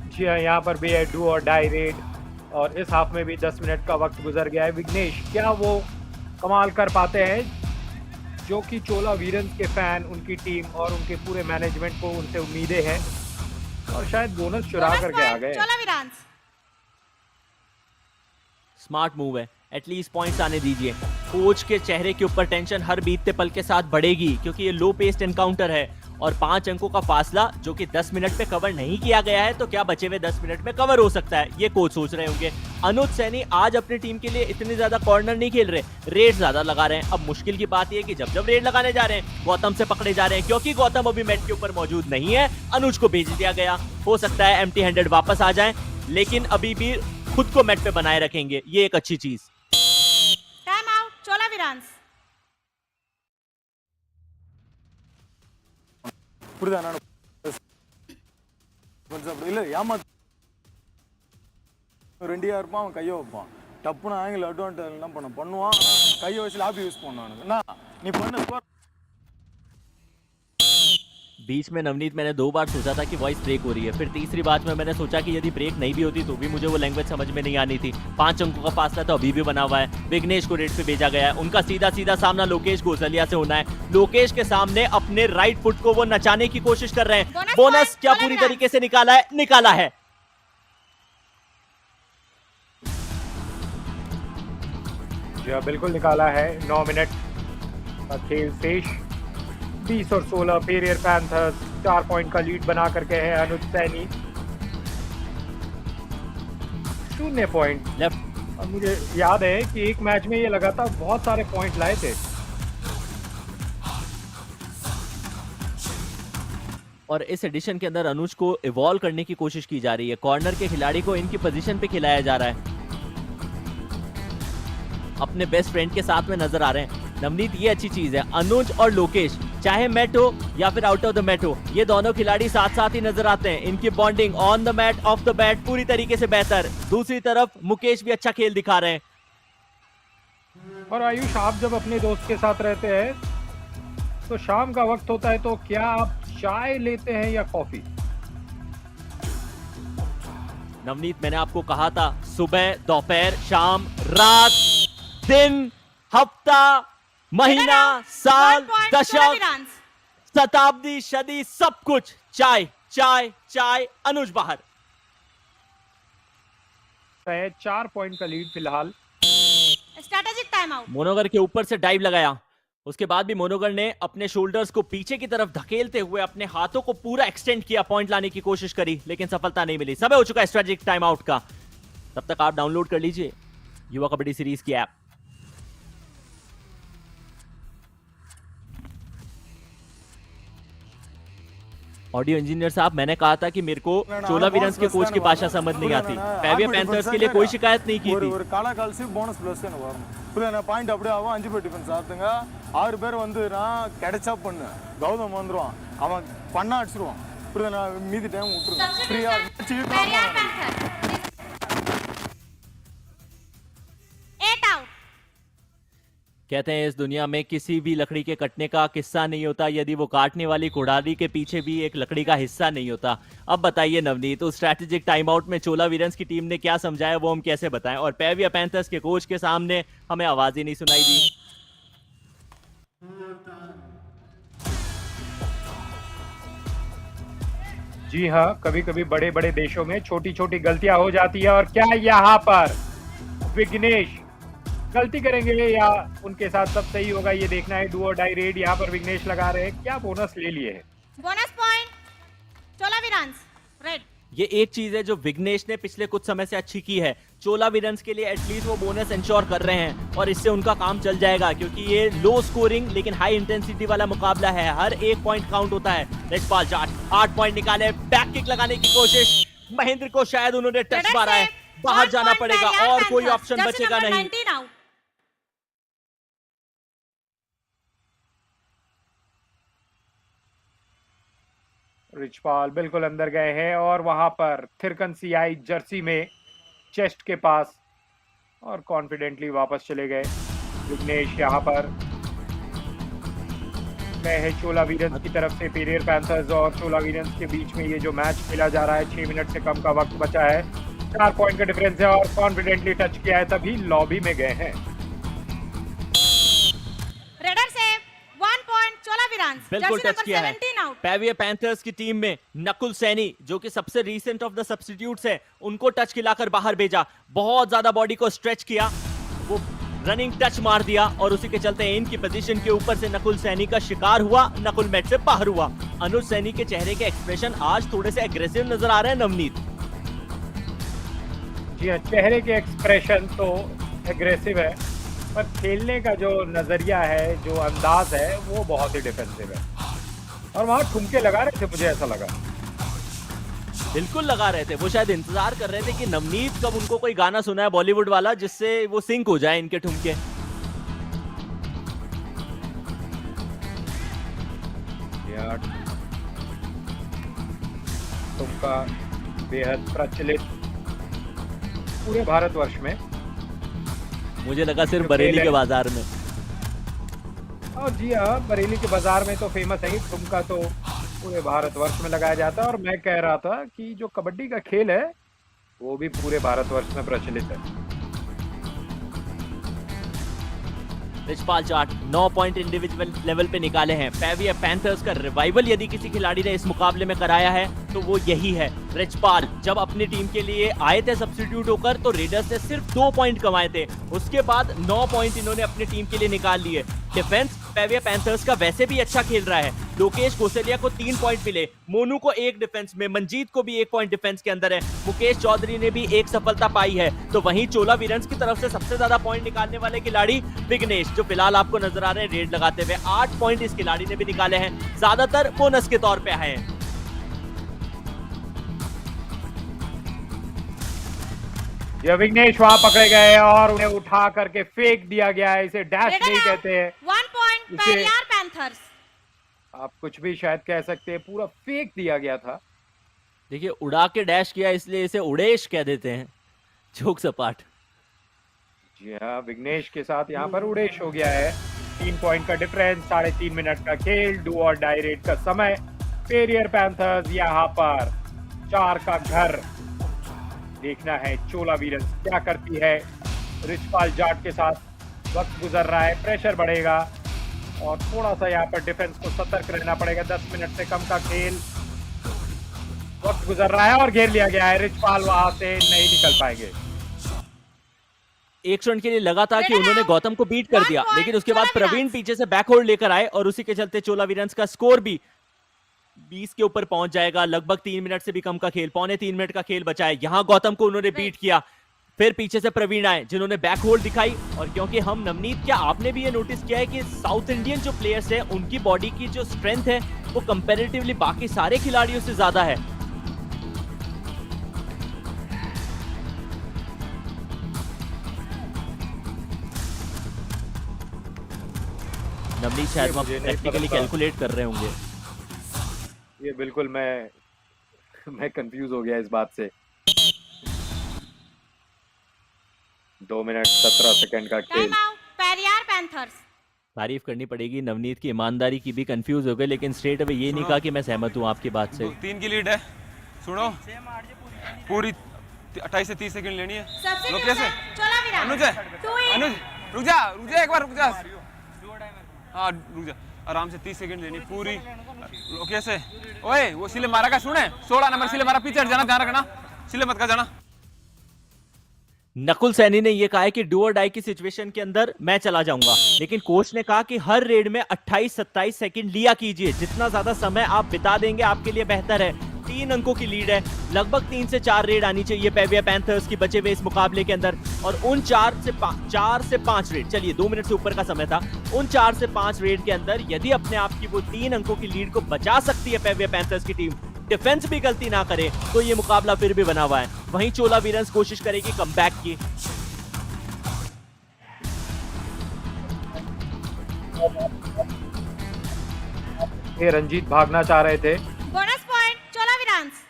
Speaker 13: जी हाँ, यहाँ पर भी है डू और डाई रेड और इस हाफ में भी 10 मिनट का वक्त गुजर गया है। विघ्नेश, क्या वो कमाल कर पाते हैं जो कि चोला वीरन्स के फैन, उनकी टीम और उनके पूरे मैनेजमेंट को उनसे उम्मीदें हैं और शायद बोनस चुरा करके आ गए।
Speaker 12: स्मार्ट मूव है, एटलीस्ट पॉइंट्स आने दीजिए। कोच के चेहरे के ऊपर टेंशन हर बीतते पल के साथ बढ़ेगी क्योंकि ये लो पेस्ड एनकाउंटर है और 5 अंकों का फासला जो कि 10 मिनट पे कवर नहीं किया गया है, तो क्या बचे हुए 10 मिनट में कवर हो सकता है, ये कोच सोच रहे होंगे। अनुज सैनी आज अपनी टीम के लिए इतने ज्यादा कॉर्नर नहीं खेल रहे, रेड ज्यादा लगा रहे हैं। अब मुश्किल की बात यह है कि जब जब रेड लगाने जा रहे हैं गौतम से पकड़े जा रहे हैं, क्योंकि गौतम अभी मैट के ऊपर मौजूद नहीं है। अनुज को भेज दिया गया, हो सकता है एम्प्टी हैंडेड वापस आ जाएं, लेकिन अभी भी खुद को मैट पे बनाए रखेंगे, ये एक अच्छी चीज।
Speaker 14: टाइम आउट चोला वीरांस।
Speaker 9: புரியுதா? நான் கொஞ்சம் அப்படி இல்லை ஏமாத்து 2 இருப்பான், அவன் கையை வைப்பான், டப்புன்னு ஆங்கிள் அட்வான்டேஜ் என்ன பண்ணுவான், கையை வச்சு லாபி யூஸ் பண்ணுவான். என்ன நீ பண்ண
Speaker 12: बीच में नवनीत मैंने 2 बार सोचा था कि वॉइस ब्रेक हो रही है, फिर तीसरी बात में मैंने सोचा कि यदि ब्रेक नहीं भी होती तो भी मुझे वो लैंग्वेज समझ में नहीं आनी थी। 5 अंकों का फासला तो अभी भी बना हुआ है। विघ्नेश को रेड पे भेजा गया है, उनका सीधा सीधा सामना लोकेश गोसलिया से होना है। लोकेश के सामने अपने राइट फुट को वो नचाने की कोशिश कर रहे हैं। बोनस क्या पूरी तरीके से निकाला है? निकाला है।
Speaker 13: जी बिल्कुल निकाला है। 9 मिनट का खेल शेष। 20 और 16 पेरियर पैंथर्स 4 पॉइंट का लीड बना करके है। अनुज सैनी 0 पॉइंट
Speaker 12: लेफ्ट।
Speaker 13: और मुझे याद है कि एक मैच में ये लगातार बहुत सारे पॉइंट लाए थे।
Speaker 12: और इस एडिशन के अंदर अनुज को इवॉल्व करने की कोशिश की जा रही है। कॉर्नर के खिलाड़ी को इनकी पोजीशन पे खिलाया जा रहा है, अपने बेस्ट फ्रेंड के साथ में नजर आ रहे हैं। नवनीत, ये अच्छी चीज है। अनुज और लोकेश चाहे मैट हो या फिर आउट ऑफ द मैट हो, ये दोनों खिलाड़ी साथ साथ ही नजर आते हैं। इनकी bonding on the mat off the bat पूरी तरीके से बेहतर। दूसरी तरफ मुकेश भी अच्छा खेल दिखा रहे हैं।
Speaker 13: और आयुष, आप जब अपने दोस्त के साथ रहते हैं तो शाम का वक्त होता है, तो क्या आप चाय लेते हैं या कॉफी?
Speaker 12: नवनीत, मैंने आपको कहा था सुबह, दोपहर, शाम, रात, दिन, हफ्ता, महीना, साल, दशक, शताब्दी, सदी, सब कुछ चाय चाय चाय। अनुज बाहर।
Speaker 13: 4 पॉइंट का लीड फिलहाल।
Speaker 14: Strategic time out.
Speaker 12: मोनोगर के ऊपर से डाइव लगाया, उसके बाद भी मोनोगर ने अपने शोल्डर्स को पीछे की तरफ धकेलते हुए अपने हाथों को पूरा एक्सटेंड किया, पॉइंट लाने की कोशिश करी, लेकिन सफलता नहीं मिली। समय हो चुका है स्ट्रैटेजिक टाइम आउट का। तब तक आप डाउनलोड कर लीजिए युवा कबड्डी सीरीज की ऐप। ऑडियो इंजीनियर साहब, मैंने कहा था कि मेरे को चोला वीरंस के कोच की भाषा समझ नहीं आती। पेविया पैंथर्स के लिए कोई शिकायत नहीं की थी।
Speaker 9: ஒரு காலகாலசி போனஸ் பிளஸ் வரும். புரியல, பாயிண்ட் அப்படியே ஆகும். 5 பேர் டிஃபென்ஸ் ஆத்துங்க. 6 பேர் வந்து நான் கிடைச்சா பண்ணு. கௌதம் வந்துருவான், அவன் பண்ணா அடிச்சிருவான். புரியல, மீதி டைம் விட்டுருங்க. ஃப்ரீயா
Speaker 12: कहते हैं इस दुनिया में किसी भी लकड़ी के कटने का किस्सा नहीं होता यदि वो काटने वाली कुड़ाली के पीछे भी एक लकड़ी का हिस्सा नहीं होता। अब बताइए नवनीत, उस स्ट्रैटेजिक टाइम आउट में चोला वीरंस की टीम ने क्या समझाया वो हम कैसे बताएं? और पेविया पैंथर्स के कोच के सामने हमें आवाज ही नहीं सुनाई दी।
Speaker 13: जी हाँ, कभी कभी बड़े बड़े देशों में छोटी छोटी गलतियां हो जाती है। और क्या यहाँ पर विघ्नेश गलती करेंगे या उनके साथ सब सही होगा, ये देखना है। डू और डाई रेड यहाँ पर विघ्नेश लगा रहे हैं। क्या बोनस ले लिए हैं?
Speaker 14: बोनस पॉइंट चोला वीरंस रेड।
Speaker 12: ये एक चीज है जो विघ्नेश ने पिछले कुछ समय से अच्छी की है। चोला वीरंस के लिए एटलीस्ट वो बोनस इंश्योर कर रहे हैं और इससे उनका काम चल जाएगा, क्योंकि ये लो स्कोरिंग लेकिन हाई इंटेंसिटी वाला मुकाबला है। हर एक पॉइंट काउंट होता है। लेट्सपाल 8 पॉइंट निकाले, बैक किक लगाने की कोशिश। महेंद्र को शायद उन्होंने टच मारा है, बाहर जाना पड़ेगा और कोई ऑप्शन बचेगा नहीं।
Speaker 13: रिचपाल बिल्कुल अंदर गए हैं और वहां पर थिरकन सीआई जर्सी में चेस्ट के पास और कॉन्फिडेंटली वापस चले गए। विघ्नेश यहाँ पर मैं है चोला वीरंस की तरफ से। पेरियर पैंथर्स और चोला वीरंस के बीच में ये जो मैच खेला जा रहा है, 6 मिनट से कम का वक्त बचा है। 4 पॉइंट का डिफरेंस है और कॉन्फिडेंटली टच किया है, तभी लॉबी में गए हैं।
Speaker 14: रेडर से 1 पॉइंट चोला वीरंस।
Speaker 12: बिल्कुल टच किया है। पेविया पैंथर्स की टीम में नकुल सैनी, जो कि सबसे रीसेंट ऑफ द सब्स्टिट्यूट्स है, उनको टच खिलाकर बाहर भेजा। बहुत ज्यादा बॉडी को स्ट्रेच किया, वो रनिंग टच मार दिया और उसी के चलते इनकी पोजीशन के ऊपर से नकुल सैनी का शिकार हुआ। नकुल मैच से बाहर हुआ। अनुज सैनी के चेहरे के एक्सप्रेशन आज थोड़े से एग्रेसिव नजर आ रहे हैं नवनीत।
Speaker 13: जी हाँ, चेहरे के एक्सप्रेशन तो एग्रेसिव है, पर खेलने का जो नजरिया है, जो अंदाज है, वो बहुत ही डिफेंसिव है। और वहाँ ठुमके लगा रहे थे, मुझे ऐसा लगा।
Speaker 12: बिल्कुल लगा रहे थे, वो शायद इंतजार कर रहे थे कि नवनीत कब उनको कोई गाना सुनाए बॉलीवुड वाला जिससे वो सिंक हो जाए इनके ठुमके।
Speaker 13: ठुमका बेहद प्रचलित पूरे भारतवर्ष में।
Speaker 12: मुझे लगा सिर्फ बरेली के बाजार में।
Speaker 13: और जी हाँ, बरेली के बाजार में तो फेमस है ही, ठुमका तो पूरे भारतवर्ष में लगाया जाता है। और मैं कह रहा था कि जो कबड्डी का खेल है वो भी पूरे भारतवर्ष में प्रचलित है।
Speaker 12: Richpal Jat 9 point individual level पे निकाले हैं। पेविया पैंथर्स का रिवाइवल यदि किसी खिलाड़ी ने इस मुकाबले में कराया है तो वो यही है रिचपाल। जब अपनी टीम के लिए आए थे सब्स्टिट्यूट होकर तो रेडर्स ने सिर्फ 2 पॉइंट कमाए थे, उसके बाद 9 पॉइंट इन्होंने अपनी टीम के लिए निकाल लिए। डिफेंस पेविया पैंथर्स का वैसे भी अच्छा खेल रहा है। लोकेश कोसेलिया को 3 पॉइंट मिले, मोनू को 1 डिफेंस में, मंजीत को भी 1 पॉइंट डिफेंस के अंदर है, मुकेश चौधरी ने भी 1 सफलता पाई है। तो वहीं चोला वीरन्स की तरफ से सबसे ज्यादा पॉइंट निकालने वाले खिलाड़ी विघ्नेश, जो फिलहाल आपको नजर आ रहे हैं रेड लगाते हुए। 8 पॉइंट इस खिलाड़ी ने भी निकाले हैं, ज्यादातर बोनस के तौर पे आए हैं।
Speaker 13: ये विघ्नेश वहां पकड़े गए और उन्हें उठा करके फेंक दिया गया है। इसे डैश नहीं कहते हैं,
Speaker 14: 1 पॉइंट पेरियार पैंथर्स।
Speaker 13: आप कुछ भी शायद कह सकते हैं, पूरा फेंक दिया गया था।
Speaker 12: देखिए उड़ा के डैश किया इसलिए इसे उड़ेश कह देते हैं, जोक सपाट।
Speaker 13: जी हाँ, विघ्नेश के साथ यहाँ पर उड़ेश हो गया है। 3 पॉइंट का डिफरेंस, 3.5 मिनट का खेल, डू और डाई रेड का समय। पेरियर पैंथर्स यहाँ पर 4 का घर। देखना है चोला वीरन्स क्या करती है। रिचपाल जाट के साथ वक्त गुजर रहा है, प्रेशर बढ़ेगा और थोड़ा सा यहाँ पर डिफेंस को सतर्क रहना पड़ेगा। 10 मिनट से कम का खेल, वक्त गुजर रहा है और घेर लिया गया है। रिचपाल वहां से नहीं निकल पाएंगे।
Speaker 12: एक क्षण के लिए लगा था कि उन्होंने गौतम को बीट कर दिया, लेकिन उसके बाद प्रवीण पीछे से बैक होल्ड लेकर आए और उसी के चलते चोला वीरन्स का स्कोर भी 20 के ऊपर पहुंच जाएगा। लगभग 3 मिनट से भी कम का खेल, 3.25 मिनट का खेल बचा है। यहां गौतम को उन्होंने बीट किया, फिर पीछे से प्रवीण आए जिन्होंने बैक होल्ड दिखाई। और क्योंकि हम नवनीत, क्या आपने भी ये नोटिस किया है कि साउथ इंडियन जो प्लेयर्स हैं उनकी बॉडी की जो स्ट्रेंथ है वो कंपैरेटिवली बाकी सारे खिलाड़ियों से ज्यादा है। नवनीत शायद वहां टेक्निकली कैलकुलेट कर रहे होंगे।
Speaker 13: ये बिल्कुल मैं कंफ्यूज हो गया इस बात से। 2 मिनट 17 सेकंड का खेल।
Speaker 14: पेरियार पैंथर्स।
Speaker 12: तारीफ करनी पड़ेगी नवनीत की ईमानदारी की भी, कंफ्यूज हो गए लेकिन स्ट्रेट अवे ये नहीं कहा कि मैं सहमत हूँ आपकी बात से।
Speaker 11: 3 की लीड है, सुनो पूरी 28 से 30 सेकंड लेनी है। कैसे अनुज रुक जा एक बार रुक जा। हाँ रुक जा, आराम से 30 सेकंड लेनी पूरी। कैसे ओए वो सिले मारा का सुने, 16 नंबर सिले मारा, पीछे हट जाना, ध्यान रखना, सिले मत का जाना।
Speaker 12: नकुल सैनी ने यह कहा है कि डू और डाई की सिचुएशन के अंदर मैं चला जाऊंगा, लेकिन कोच ने कहा कि हर रेड में 28-27 सेकंड लिया कीजिए, जितना ज्यादा समय आप बिता देंगे आपके लिए बेहतर है। 3 अंकों की लीड है, लगभग 3 से 4 रेड आनी चाहिए पेविया पैंथर्स की बचे हुए इस मुकाबले के अंदर। और उन 4 से 5 रेड, चलिए 2 मिनट से ऊपर का समय था, उन 4 से 5 रेड के अंदर यदि अपने आप की वो 3 अंकों की लीड को बचा सकती है पेविया पैंथर्स की टीम, डिफेंस भी गलती ना करे, तो ये मुकाबला फिर भी बना हुआ है। वहीं चोला वीरन्स कोशिश करेगी कमबैक की।
Speaker 13: ये रंजीत भागना चाह रहे थे।
Speaker 14: Bonus point Chola Veerans.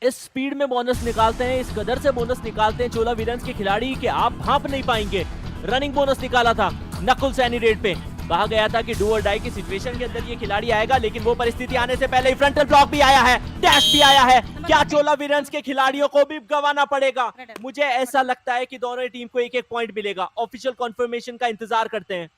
Speaker 12: इस स्पीड में बोनस निकालते हैं, इस कदर से बोनस निकालते हैं चोला वीरन्स के खिलाड़ी कि आप भाप नहीं पाएंगे। रनिंग बोनस निकाला था नकुल सैनी रेड पे, कहा गया था कि डू और डाई की सिचुएशन के अंदर ये खिलाड़ी आएगा, लेकिन वो परिस्थिति आने से पहले ही फ्रंटल ब्लॉक भी आया है, डैश भी आया है। क्या चोला वीरन्स के खिलाड़ियों को भी गंवाना पड़ेगा? मुझे ऐसा लगता है कि दोनों टीम को 1-1 पॉइंट मिलेगा। ऑफिशियल कॉन्फर्मेशन का इंतजार करते हैं।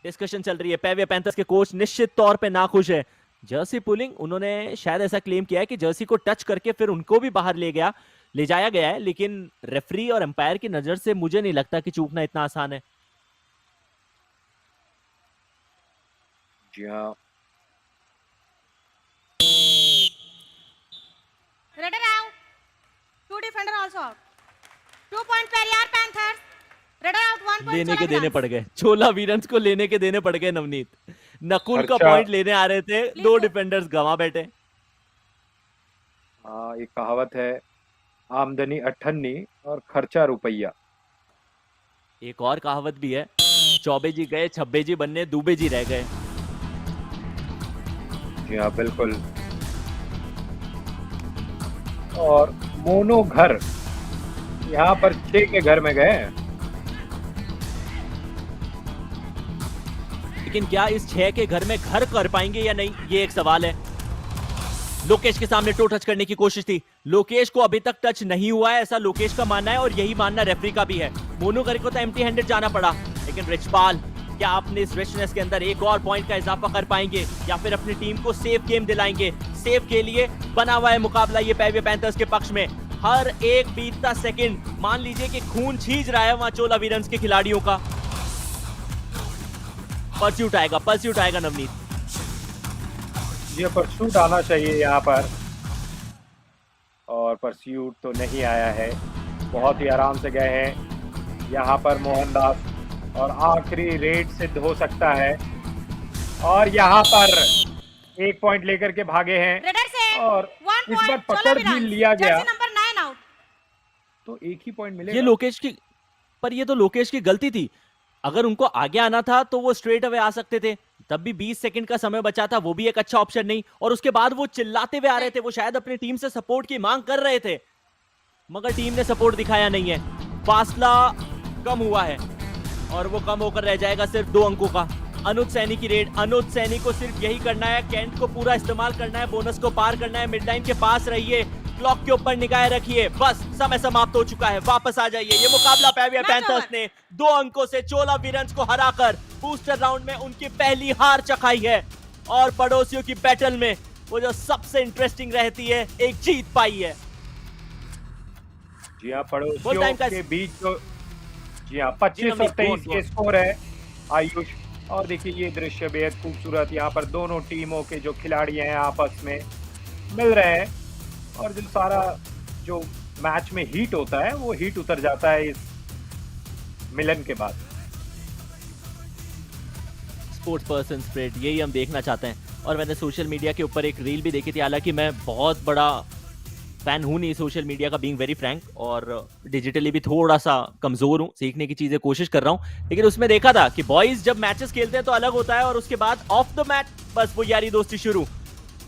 Speaker 12: डिस्कशन चल रही है, पेविया पैंथर्स के कोच निश्चित तौर पे नाखुश है। जर्सी पुलिंग, उन्होंने शायद ऐसा क्लेम किया है कि जर्सी को टच करके फिर उनको भी बाहर ले जाया गया है, लेकिन रेफरी और अंपायर की नजर से मुझे नहीं लगता कि चूकना इतना आसान है।
Speaker 13: जी हाँ,
Speaker 14: Redder out. 2 defender also out. 2 point Periyar Panthers. Redder out. 1 point
Speaker 12: लेने
Speaker 14: Chola
Speaker 12: के देने
Speaker 14: Virans.
Speaker 12: पड़ गए, चोला वीरंस को लेने के देने पड़ गए नवनीत। नकुल का
Speaker 15: खर्चा-
Speaker 12: पॉइंट लेने आ रहे थे, दो डिफेंडर्स गंवा बैठे।
Speaker 15: हाँ, एक कहावत है, आमदनी 98 और खर्चा रुपया।
Speaker 12: एक और कहावत भी है, चौबे जी गए छब्बे जी बनने, दूबे जी रह गए।
Speaker 15: जी हाँ, बिल्कुल। और मोनो घर, यहाँ पर 6 के घर में गए हैं।
Speaker 12: लेकिन क्या इस 6 के घर में घर कर पाएंगे या नहीं, ये एक सवाल है। लोकेश के सामने टो टच करने की कोशिश थी, लोकेश को अभी तक टच नहीं हुआ है, ऐसा लोकेश का मानना है और यही मानना रेफरी का भी है। मोनू घर को तो एम्प्टी हैंडेड जाना पड़ा, लेकिन रिचपाल क्या अपने इस रिचनेस के अंदर एक और पॉइंट का इजाफा कर पाएंगे या फिर अपनी टीम को सेफ गेम दिलाएंगे। सेफ के लिए बना हुआ है मुकाबला ये पेविया पैंथर्स के पक्ष में। हर एक बीतता सेकंड मान लीजिए कि खून छीज रहा है वहां चोला वीरंस के खिलाड़ियों का। परस्यूट आएगा नवनीत।
Speaker 15: ये परस्यूट आना चाहिए यहाँ पर, और परस्यूट तो नहीं आया है। बहुत ही आराम से गए हैं यहाँ पर मोहनदास, और आखिरी रेड सिद्ध हो सकता है, और यहाँ पर 1 पॉइंट लेकर के भागे हैं,
Speaker 14: Redder से
Speaker 15: और
Speaker 14: 1
Speaker 15: इस बार
Speaker 14: point
Speaker 15: पकड़
Speaker 14: Chola
Speaker 15: भी
Speaker 14: Virans.
Speaker 15: लिया गया,
Speaker 14: Jersey number 9 out.
Speaker 15: तो 1 ही पॉइंट मिलेगा।
Speaker 12: ये लोकेश की, पर ये तो लोकेश की गलती थी। अगर उनको आगे आना था तो वो स्ट्रेट अवे आ सकते थे, तब भी 20 सेकंड का समय बचा था, वो भी एक अच्छा ऑप्शन नहीं। और उसके बाद वो चिल्लाते हुए आ रहे थे, वो शायद अपनी टीम से सपोर्ट की मांग कर रहे थे, मगर टीम ने सपोर्ट दिखाया नहीं है। फासला कम हुआ है और वो कम होकर रह जाएगा सिर्फ 2 अंकों का। अनुज सैनी की रेड, अनुज सैनी को सिर्फ यही करना है, कैंट को पूरा इस्तेमाल करना है, बोनस को पार करना है, मिडलाइन के पास रहिए, क्लॉक के ऊपर निगाहें रखिए, बस समय समाप्त हो चुका है, वापस आ जाइए। ये मुकाबला पेविया पैंथर्स ने 2 अंकों से चोला वीरंस को हराकर बूस्टर राउंड में उनकी पहली हार चखाई है, और पड़ोसियों की बैटल में वो जो सबसे इंटरेस्टिंग रहती है, एक जीत पाई है।
Speaker 15: जी हाँ, पड़ोसियों
Speaker 12: Full time का-
Speaker 15: के बीच जो, जी हाँ, 25 और 23 के स्कोर है आयुष। और देखिए ये दृश्य बेहद खूबसूरत, यहाँ पर दोनों टीमों के जो खिलाड़ी हैं आपस में मिल रहे हैं, और जो सारा जो मैच में हीट होता है वो हीट उतर जाता है इस मिलन के बाद।
Speaker 12: स्पोर्ट्स पर्सन स्पिरिट, यही हम देखना चाहते हैं। और मैंने सोशल मीडिया के ऊपर एक रील भी देखी थी, हालांकि मैं बहुत बड़ा फैन हूं नहीं सोशल मीडिया का, बीइंग वेरी फ्रैंक, और डिजिटली भी थोड़ा सा कमजोर हूं, सीखने की चीजें कोशिश कर रहा हूं। लेकिन उसमें देखा था कि बॉयज जब मैचेस खेलते हैं तो अलग होता है, और उसके बाद ऑफ द मैच बस वो यारी दोस्ती शुरू।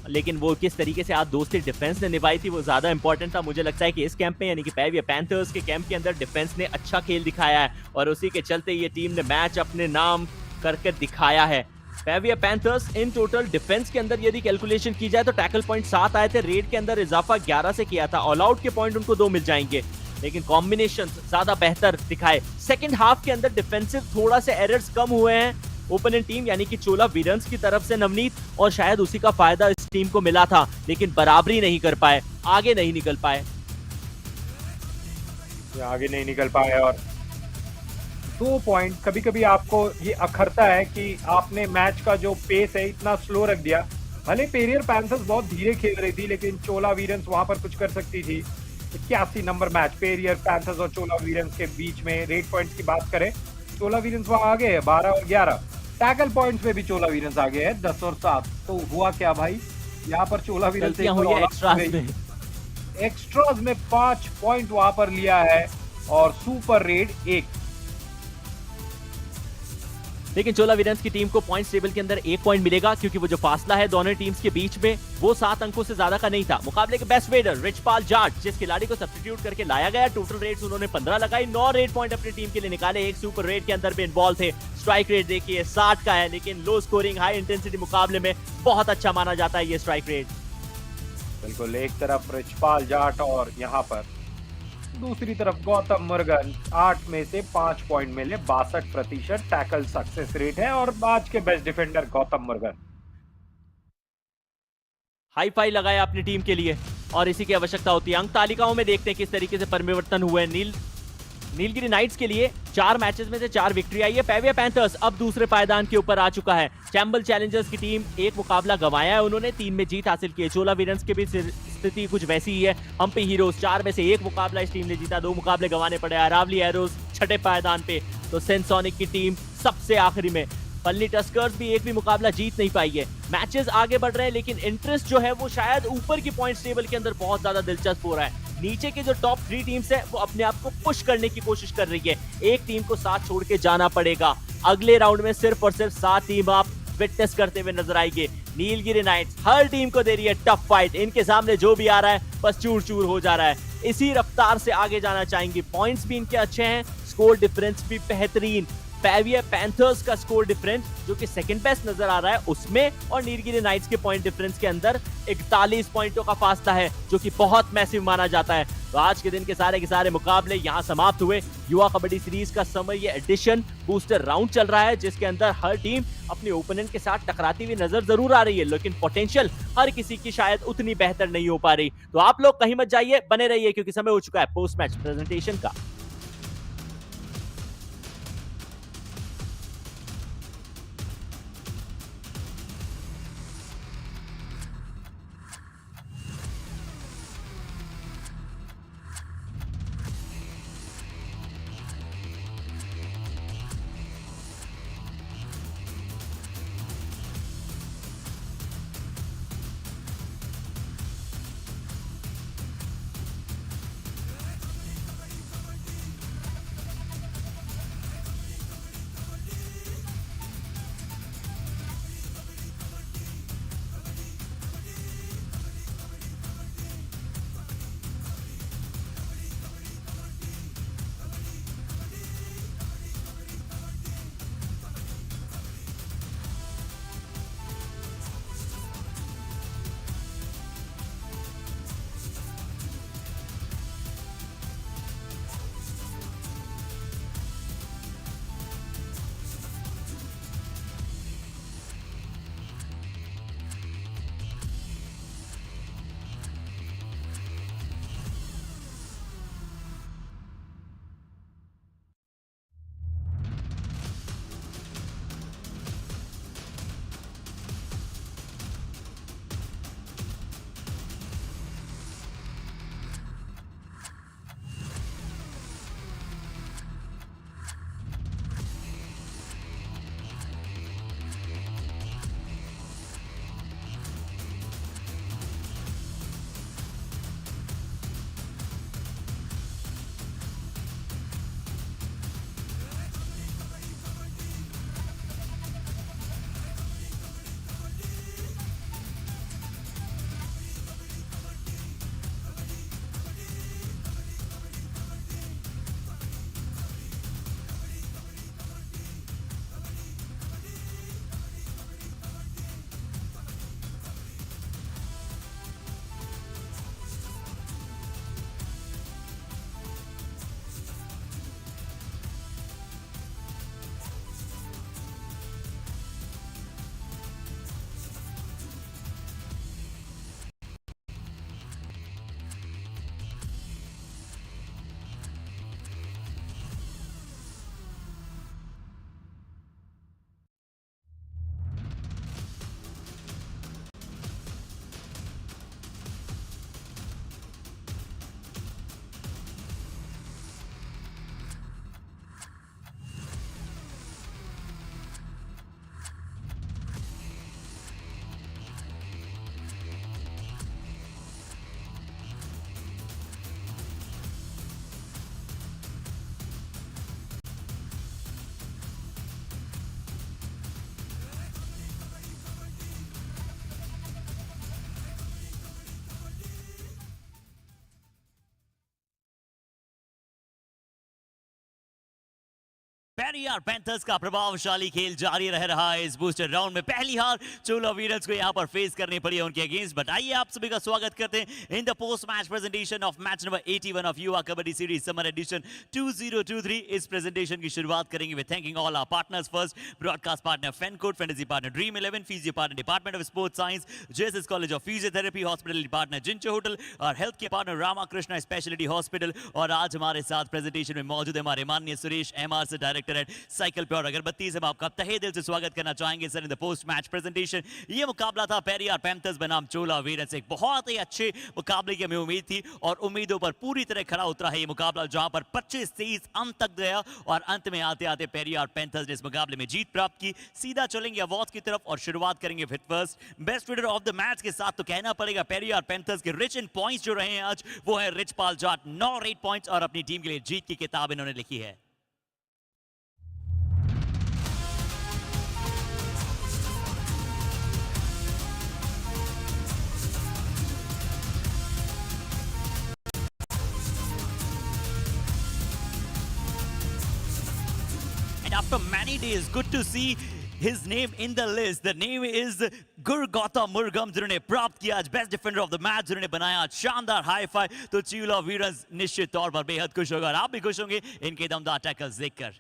Speaker 12: लेकिन वो किस तरीके से आज दोस्ती डिफेंस ने निभाई थी वो ज्यादा इंपॉर्टेंट था। मुझे लगता है कि इस कैंप में, यानी कि पेविया पैंथर्स के कैंप के अंदर डिफेंस ने अच्छा खेल दिखाया है, और उसी के चलते ये टीम ने मैच अपने नाम करके दिखाया है। पेविया पैंथर्स इन टोटल डिफेंस के अंदर यदि कैलकुलेशन की जाए तो टैकल पॉइंट 7 आए थे, रेड के अंदर इजाफा 11 से किया था, ऑल आउट के पॉइंट उनको 2 मिल जाएंगे, लेकिन कॉम्बिनेशन ज्यादा बेहतर दिखाए। सेकंड हाफ के अंदर डिफेंसिव थोड़ा से एरर्स कम हुए हैं ओपोनेंट टीम यानी कि चोला वीरंस की तरफ से नवनीत, और शायद उसी का फायदा इस टीम को मिला था, लेकिन बराबरी नहीं कर पाए, आगे नहीं निकल पाए।
Speaker 15: आगे नहीं निकल पाए, और 2 पॉइंट कभी कभी आपको ये अखरता है कि आपने मैच का जो पेस है इतना स्लो रख दिया। भले पेरियर पैंथर्स बहुत धीरे खेल रही थी, लेकिन चोला वीरंस वहां पर कुछ कर सकती थी। 81 नंबर मैच पेरियर पैंथर्स और चोला वीरंस के बीच में। रेड पॉइंट्स की बात करें, चोला वीरंस वहां आगे है 12 और 11। टैकल पॉइंट्स में भी चोला वीरंस आगे है 10 और 7। तो हुआ क्या भाई, यहाँ पर चोला वीरंस एक्स्ट्राज में 5 पॉइंट वहां पर लिया है, और सुपर रेड 1।
Speaker 12: लेकिन चोला वीरंस की टीम को पॉइंट्स टेबल के अंदर 1 पॉइंट मिलेगा, क्योंकि वो जो फासला है दोनों टीम्स के बीच में वो 7 अंकों से ज्यादा का नहीं था। मुकाबले के बेस्ट रेडर रिचपाल जाट, जिस खिलाड़ी को सब्स्टिट्यूट करके लाया गया, टोटल रेट्स उन्होंने 15 लगाई, 9 रेड पॉइंट अपनी टीम के लिए निकाले, एक सुपर रेड के अंदर भी इन्वॉल्व थे। स्ट्राइक रेट देखिए 60 का है, लेकिन लो स्कोरिंग हाई इंटेंसिटी मुकाबले में बहुत अच्छा माना जाता है ये स्ट्राइक रेट।
Speaker 15: बिल्कुल, एक तरफ रिचपाल जाट और यहाँ पर दूसरी तरफ गौतम मुर्गन। 8 में से 5 पॉइंट मिले, 62% टैकल सक्सेस रेट है, और आज के best defender Gautam Murgan.
Speaker 12: High fi लगाया अपनी टीम के लिए, और इसी की आवश्यकता होती है। अंक तालिकाओं में देखते हैं किस तरीके से परिवर्तन हुए। नीलगिरी नाइट्स के लिए 4 मैचेस में से 4 विक्ट्री आई है। पेविया पैंथर्स अब दूसरे पायदान के ऊपर आ चुका है। चैम्बल चैलेंजर्स की टीम एक मुकाबला गंवाया है, उन्होंने 3 में जीत हासिल की है। चोला वीरन्स की भी स्थिति कुछ वैसी ही है। हम्पी हीरोज 4 में से 1 मुकाबला इस टीम ने जीता, 2 मुकाबले गंवाने पड़े। अरावली एरोज छठे पायदान पे, तो सेंसोनिक की टीम सबसे आखिरी में। पल्ली टस्कर्स भी एक भी मुकाबला जीत नहीं पाई है। मैचेस आगे बढ़ रहे हैं, लेकिन इंटरेस्ट जो है वो शायद ऊपर की पॉइंट्स टेबल के अंदर बहुत ज्यादा दिलचस्प हो रहा है। नीचे के जो टॉप 3 टीम्स है वो अपने आप को पुश करने की कोशिश कर रही है। एक टीम को साथ छोड़ के जाना पड़ेगा। अगले राउंड में सिर्फ और सिर्फ 7 टीम आप विटनेस करते हुए नजर आएंगे। नीलगिरी नाइट्स हर टीम को दे रही है टफ फाइट। इनके सामने जो भी आ रहा है बस चूर चूर हो जा रहा है। इसी रफ्तार से आगे जाना चाहेंगे। पॉइंट्स भी इनके अच्छे हैं, स्कोर डिफरेंस भी बेहतरीन। पेविया पैंथर्स का स्कोर डिफरेंस जो कि सेकंड बेस्ट नजर आ रहा है उसमें, और नीलगिरी नाइट्स के पॉइंट डिफरेंस के अंदर 41 पॉइंटों का फासला है, जो कि बहुत मैसिव माना जाता है। तो आज के दिन के सारे मुकाबले यहां समाप्त हुए। युवा कबड्डी सीरीज का समर ये एडिशन बूस्टर राउंड चल रहा है, जिसके अंदर हर टीम अपने ओपोनेंट के साथ टकराती हुई नजर जरूर आ रही है, लेकिन पोटेंशियल हर किसी की शायद उतनी बेहतर नहीं हो पा रही। तो आप लोग कहीं मत जाइए, बने रहिए, क्योंकि समय हो चुका है पोस्ट मैच प्रेजेंटेशन का।
Speaker 1: पेरियार पैंथर्स का प्रभावशाली खेल जारी रह रहा है इस बूस्टर राउंड में। पहली हार चोला वीरन्स को यहाँ पर फेस करनी पड़ी है उनके अगेंस्ट। बट आइए आप सभी का स्वागत करते हैं in the post match presentation of match number 81 of युवा कबड्डी सीरीज समर एडिशन 2023। इस प्रेजेंटेशन की शुरुआत करेंगे with thanking all our partners. First broadcast partner FanCode, fantasy partner Dream 11, physio partner department of sports science, JSS college of physiotherapy, hospitality partner जिंचो hotel और health care partner Ramakrishna speciality hospital. और आज हमारे साथ presentation में मौजूद है हमारे माननीय सुरेश एमआर से डायरेक्टर एट साइकिल प्योर अगरबत्ती। से हम आपका तहे दिल से स्वागत करना चाहेंगे sir in the post match presentation. ये मुकाबला था पेरियार पैंथर्स बनाम चोला वीरन्स। एक बहुत ही अच्छे मुकाबले की हमें उम्मीद थी और उम्मीदों पर पूरी तरह खरा उतरा है ये मुकाबला, जहां पर 25-23 अंत तक गया और अंत में आते आते पेरियार पैंथर्स ने इस मुकाबले में जीत प्राप्त की। सीधा चलेंगे अवार्ड्स की तरफ और शुरुआत करेंगे with first best reader of the match के साथ। तो कहना पड़ेगा पेरियार पैंथर्स के रिच इन पॉइंट्स जो रहे हैं आज वो है रिचपाल जाट, 9 रेड पॉइंट्स और अपनी टीम के लिए जीत की किताब इन्होंने लिखी है। And after many days, good to see his name in the list. The name is गुरगौता मुर्गम, जिन्होंने प्राप्त किया आज best defender of the match, जिन्होंने बनाया शानदार हाई फाई। तो चोला वीरन्स निश्चित तौर पर बेहद खुश होगा और आप भी खुश होंगे इनके दमदार टैकल्स देखकर।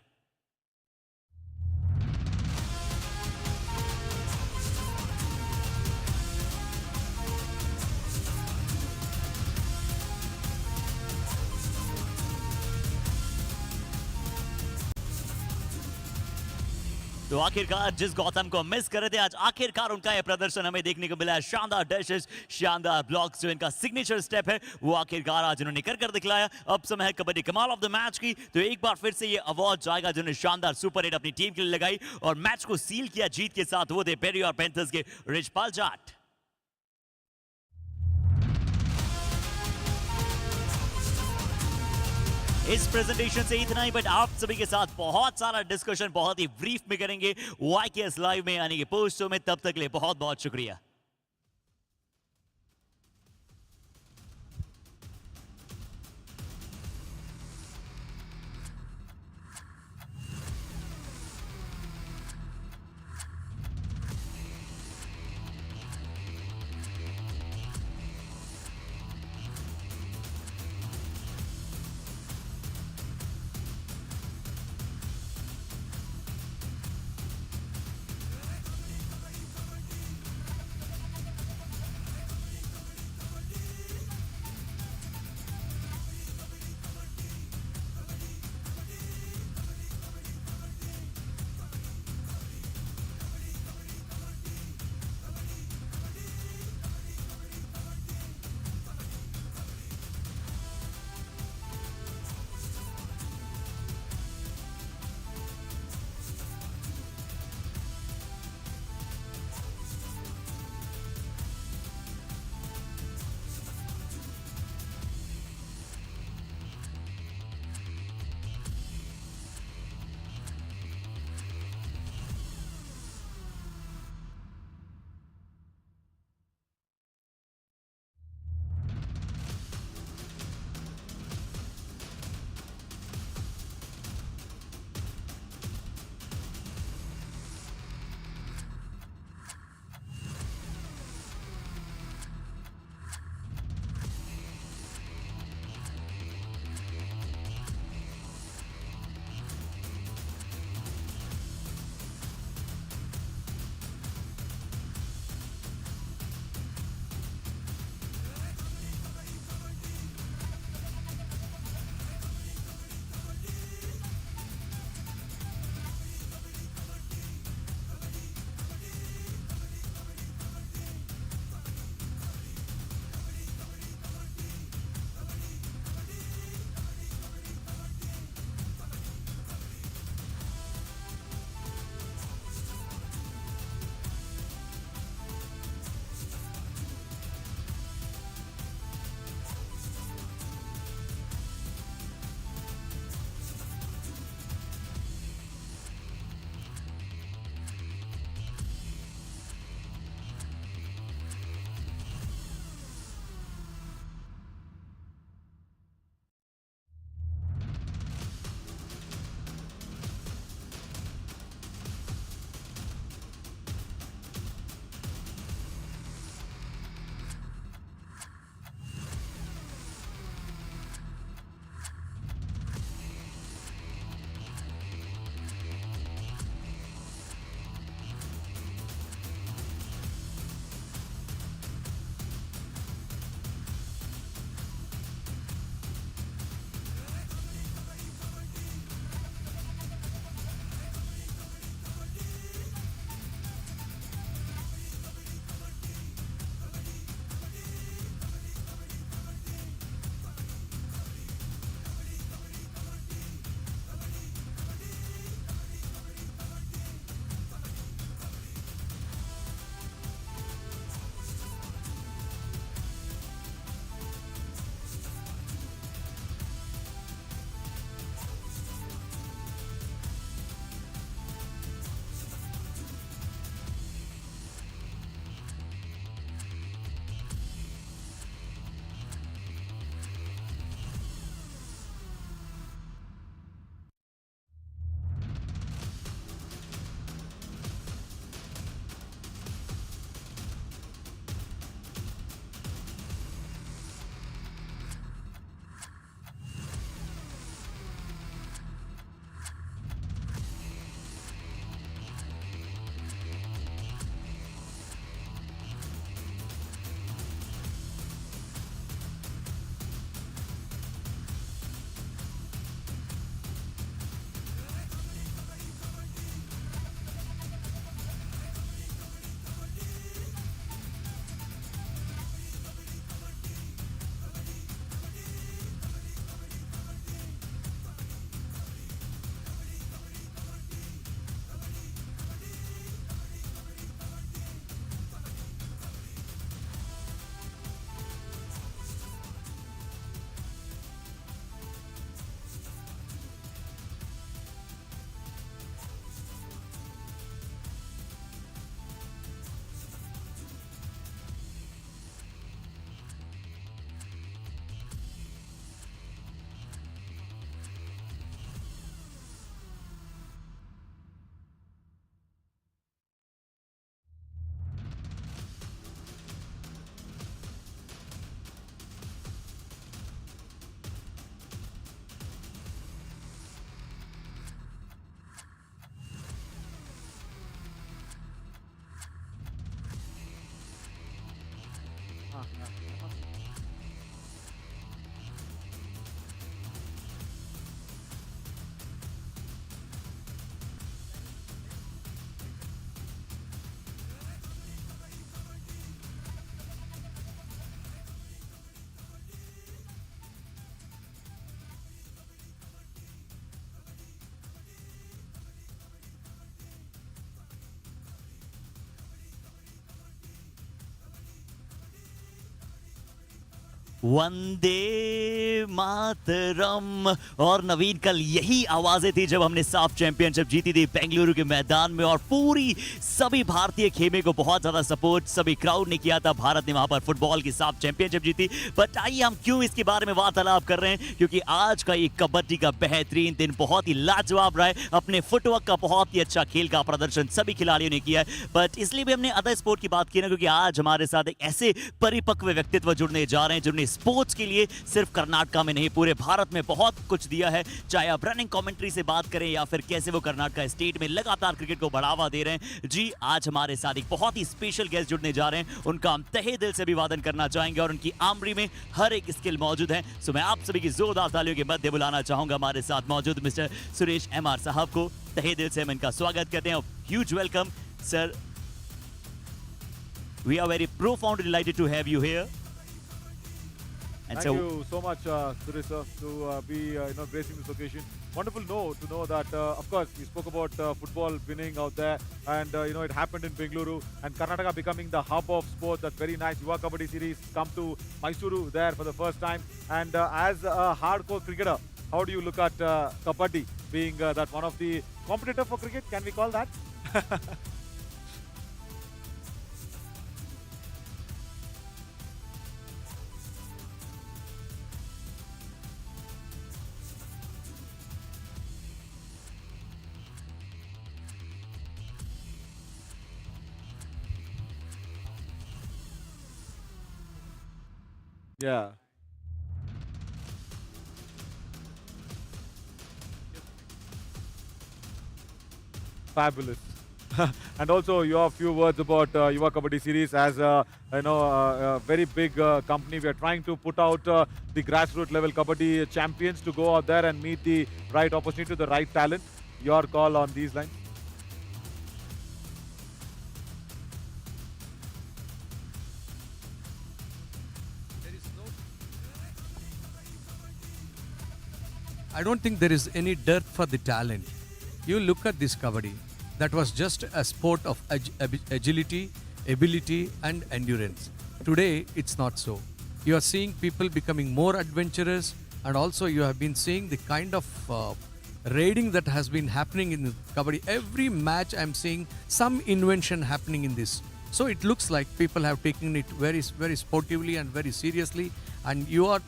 Speaker 1: तो आखिरकार जिस गौतम को मिस कर रहे थे आज आखिरकार उनका यह प्रदर्शन हमें देखने को मिला है। शानदार डैशेस, शानदार ब्लॉक्स, जो इनका सिग्नेचर स्टेप है वो आखिरकार आज इन्होंने कर दिखलाया। अब समय है कबड्डी कमाल ऑफ द मैच की। तो एक बार फिर से ये अवार्ड जाएगा जिन्होंने शानदार सुपर हिट अपनी टीम के लिए लगाई और मैच को सील किया जीत के साथ। वो थे पेरियार पैंथर्स के रिचपाल जाट। इस प्रेजेंटेशन से इतना ही, बट आप सभी के साथ बहुत सारा डिस्कशन बहुत ही ब्रीफ में करेंगे YKS लाइव में यानी कि पोस्टों में। तब तक के लिए बहुत बहुत शुक्रिया। वंदे मातरम। और नवीन, कल यही आवाजें थी जब हमने साफ चैंपियनशिप जीती थी बेंगलुरु के मैदान में, और पूरी सभी भारतीय खेमे को बहुत ज्यादा सपोर्ट सभी क्राउड ने किया था। भारत ने वहां पर फुटबॉल की साफ चैंपियनशिप जीती। बट आइए हम क्यों इसके बारे में वार्तालाप कर रहे हैं, क्योंकि आज का ये कबड्डी का बेहतरीन दिन बहुत ही लाजवाब रहा है। अपने फुटवर्क का बहुत ही अच्छा खेल का प्रदर्शन सभी खिलाड़ियों ने किया है। बट इसलिए भी हमने अदर स्पोर्ट की बात की ना, क्योंकि आज हमारे साथ एक ऐसे परिपक्व व्यक्तित्व जुड़ने जा रहे हैं जिन्होंने स्पोर्ट्स के लिए सिर्फ कर्नाटका में नहीं पूरे भारत में बहुत कुछ दिया है। चाहे आप रनिंग कमेंट्री से बात करें या फिर कैसे वो कर्नाटका स्टेट में लगातार क्रिकेट को बढ़ावा दे रहे हैं। जी, आज हमारे साथ एक बहुत ही स्पेशल गेस्ट जुड़ने जा रहे हैं। उनका हम तहे दिल से अभिवादन करना चाहेंगे और उनकी आमरी में हर एक स्किल मौजूद है। सो मैं आप सभी की जोरदार तालियों के मध्य बुलाना चाहूंगा हमारे साथ मौजूद मिस्टर सुरेश एमआर साहब को। तहे दिल से हम इनका स्वागत करते हैं। Huge welcome sir. We are very profoundly delighted to have you here.
Speaker 2: Thank you so much, Suresh sir, to be gracing this occasion. Wonderful to know that, of course, we spoke about football winning out there, and it happened in Bengaluru, and Karnataka becoming the hub of sport. That's very nice. Yuva Kabaddi series come to Mysuru there for the first time. And as a hardcore cricketer, how do you look at Kabaddi being that one of the competitor for cricket? Can we call that? Yeah. Fabulous. And also, your few words about Yuva Kabaddi series as a very big company. We are trying to put out the grassroots level Kabaddi champions to go out there and meet the right opportunity, the right talent. Your call on these lines.
Speaker 16: I don't think there is any dearth for the talent. You look at this Kabaddi, that was just a sport of agility, ability and endurance. Today, it's not so. You are seeing people becoming more adventurous, and also you have been seeing the kind of raiding that has been happening in Kabaddi. Every match I'm seeing some invention happening in this. So it looks like people have taken it very, very sportively and very seriously, and you are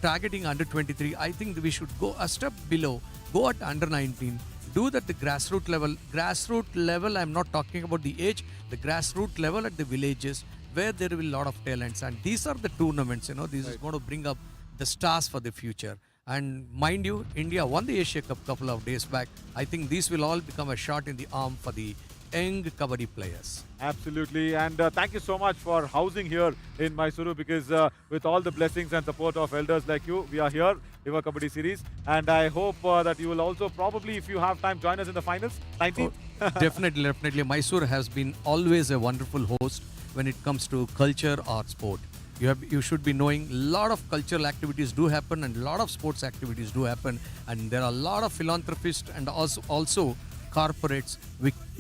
Speaker 16: targeting under 23. I think we should go a step below, go at under 19, do that the grassroots level. Grassroots level, I'm not talking about the age, the grassroots level at the villages where there will be a lot of talents. And these are the tournaments, this is going to bring up the stars for the future. And mind you, India won the Asia Cup couple of days back. I think these will all become a shot in the arm for the young Kabaddi players.
Speaker 2: Absolutely, and thank you so much for housing here in Mysuru, because with all the blessings and support of elders like you, we are here, Yuva Kabaddi series, and I hope that you will also probably, if you have time, join us in the finals, 19.
Speaker 16: Oh, definitely. Mysuru has been always a wonderful host when it comes to culture or sport. You should be knowing a lot of cultural activities do happen and a lot of sports activities do happen, and there are a lot of philanthropists and also corporates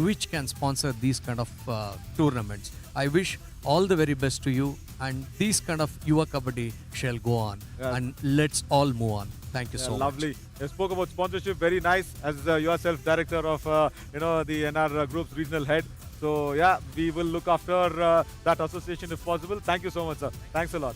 Speaker 16: which can sponsor these kind of tournaments. I wish all the very best to you, and these kind of Yuva Kabaddi shall go on, and let's all move on. Thank you so much.
Speaker 2: Lovely. You spoke about sponsorship, very nice, as yourself director of the NR Group's regional head. So yeah, we will look after that association if possible. Thank you so much, sir. Thanks a lot.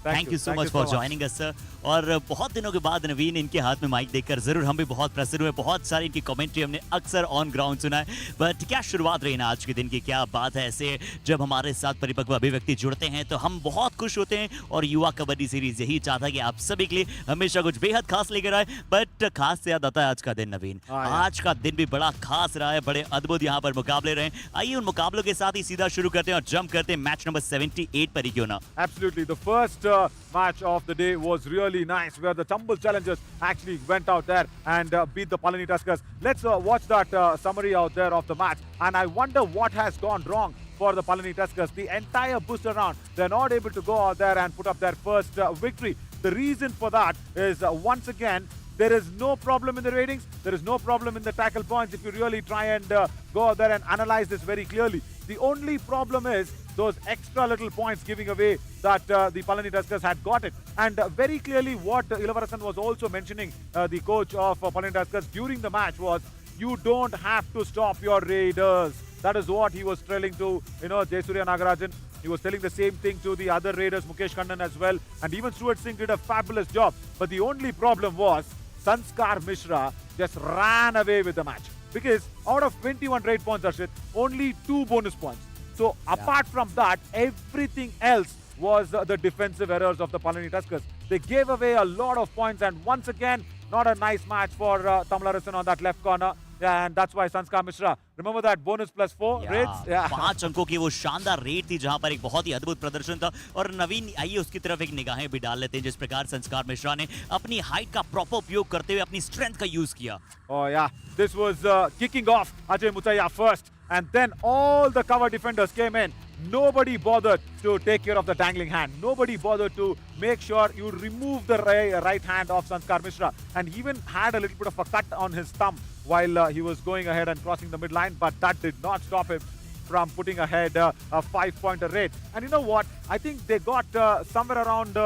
Speaker 1: Thank you so much for joining us sir. और बहुत दिनों के बाद नवीन इनके हाथ में mic देखकर जरूर हम भी बहुत प्रसन्न हुए। बहुत सारी इनकी कमेंट्री हमने अक्सर ऑन ग्राउंड सुना है, बट क्या शुरुआत रही ना आज के दिन की, क्या बात है। ऐसे जब हमारे साथ परिपक्व अभिव्यक्ति जुड़ते हैं तो हम बहुत खुश होते हैं, और युवा कबड्डी सीरीज यही चाहता है कि आप सभी के लिए हमेशा कुछ बेहद खास लेकर आए। बट खास से याद आता है आज का दिन नवीन, आज का दिन भी बड़ा खास रहा है, बड़े अद्भुत यहाँ पर मुकाबले रहे। आइए उन मुकाबलों के साथ ही सीधा शुरू करते हैं और जंप करते हैं मैच नंबर 78 पर ही क्यों ना।
Speaker 2: Absolutely, the first match of the day was really nice, where the Chambal challengers actually went out there and beat the Palani Tuskers. Let's watch that summary out there of the match, and I wonder what has gone wrong for the Palani Tuskers. The entire booster round, they're not able to go out there and put up their first victory. The reason for that is once again, there is no problem in the ratings, there is no problem in the tackle points if you really try and go out there and analyze this very clearly. The only problem is those extra little points giving away that the Palani Tuskers had got it. And very clearly what Ilavarasan was also mentioning, the coach of Palani Tuskers during the match, was you don't have to stop your Raiders. That is what he was telling to, Jayasurya Nagarajan. He was telling the same thing to the other Raiders, Mukesh Kannan as well. And even Stuart Singh did a fabulous job. But the only problem was Sanskar Mishra just ran away with the match. Because out of 21 raid points, Arshit, only 2 bonus points. So apart from that, everything else was the defensive errors of the Palani Tuskers. They gave away a lot of points, and once again, not a nice match for Tamilarasan on that left corner. Yeah, and that's why Sanskar Mishra, remember that bonus +4 raids? Yeah.
Speaker 1: 5 अंकों की वो शानदार red थी जहां पर एक बहुत ही अद्भुत प्रदर्शन था। और नवीन, आइए उसकी तरफ एक निगाहें भी डाल लेते हैं जिस प्रकार संस्कार मिश्रा ने अपनी हाइट का प्रॉपर उपयोग करते हुए अपनी स्ट्रेंथ का यूज किया।
Speaker 2: Oh yeah, this was kicking off Ajay Mutaya first, and then all the cover defenders came in. Nobody bothered to take care of the dangling hand. Nobody bothered to make sure you remove the right hand of Sanskar Mishra, and he even had a little bit of a cut on his thumb while he was going ahead and crossing the midline, but that did not stop him from putting ahead a 5-pointer raid. And you know what? I think they got somewhere around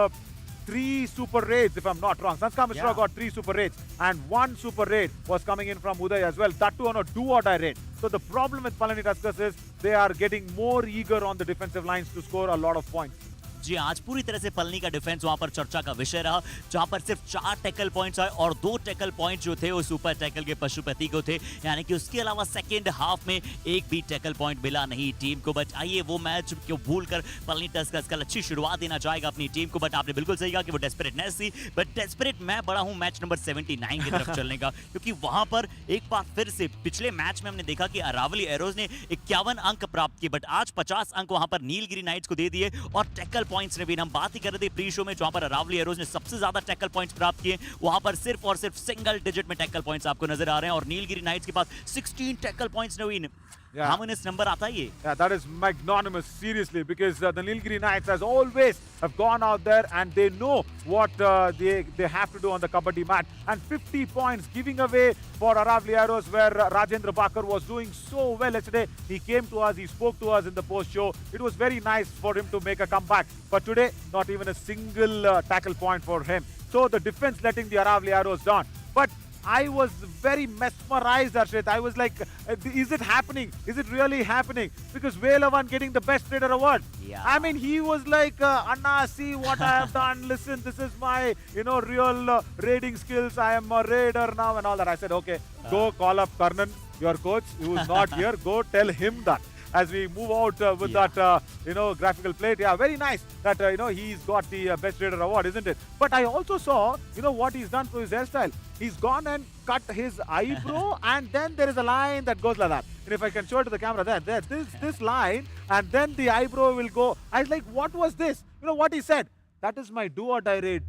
Speaker 2: 3 super raids, if I'm not wrong. Sanskar Mishra got 3 super raids, and 1 super raid was coming in from Uday as well. That too on a do-or-die raid. So the problem with Palani Tuskers is they are getting more eager on the defensive lines to score a lot of points.
Speaker 1: जी आज पूरी तरह से पलनी का defence वहां पर चर्चा का विषय रहा, जहां पर सिर्फ 4 टैकल पॉइंट्स आए और 2 टैकल पॉइंट जो थे वो सुपर टैकल के पशुपति को थे, यानी कि उसके अलावा सेकंड हाफ में एक भी टैकल पॉइंट मिला नहीं टीम को। बट आइए वो मैच को भूलकर पलनी टस्कर्स कल अच्छी शुरुआत देना चाहेगा अपनी टीम को। बट आपने बिल्कुल सही कहा कि वो डेस्परेटनेस थी, बट डेस्परेट मैं बड़ा हूं मैच नंबर 79 की तरफ चलने का, क्योंकि वहां पर एक बार फिर से पिछले मैच में हमने देखा कि अरावली एरोज ने 51 अंक प्राप्त किए, बट आज 50 अंक वहां पर नीलगिरी नाइट्स को दे दिए। और टैकल पॉइंट्स ने भी, हम बात ही कर रहे थे प्री शो में, जहां पर अरावली एरोज ने सबसे ज्यादा टैकल पॉइंट्स प्राप्त किए, वहां पर सिर्फ और सिर्फ सिंगल डिजिट में टैकल पॉइंट्स आपको नजर आ रहे हैं। और नीलगिरी नाइट्स के पास 16 tackle points Naveen. How many number आता है ये?
Speaker 2: Yeah, that is magnanimous, seriously, because the Nilgiri Knights has always have gone out there and they know what they have to do on the Kabaddi mat. And 50 points giving away for Aravali Arrows, where Rajendra Bakar was doing so well yesterday. He came to us, he spoke to us in the post-show. It was very nice for him to make a comeback. But today, not even a single tackle point for him. So the defense letting the Aravali Arrows down. But I was very mesmerized, Arshit. I was like, is it happening? Is it really happening? Because Velavan getting the best trader award.
Speaker 1: Yeah.
Speaker 2: I mean, he was like, Anna, see what I have done. Listen, this is my, real raiding skills. I am a raider now and all that. I said, okay, go call up Karnan, your coach, who is not here. Go tell him that. As we move out with that, graphical plate. Yeah, very nice that, he's got the Best Raider award, isn't it? But I also saw, what he's done to his hairstyle. He's gone and cut his eyebrow, and then there is a line that goes like that. And if I can show it to the camera, this line, and then the eyebrow will go. I was like, what was this? You know what he said? That is my do-or-die raid.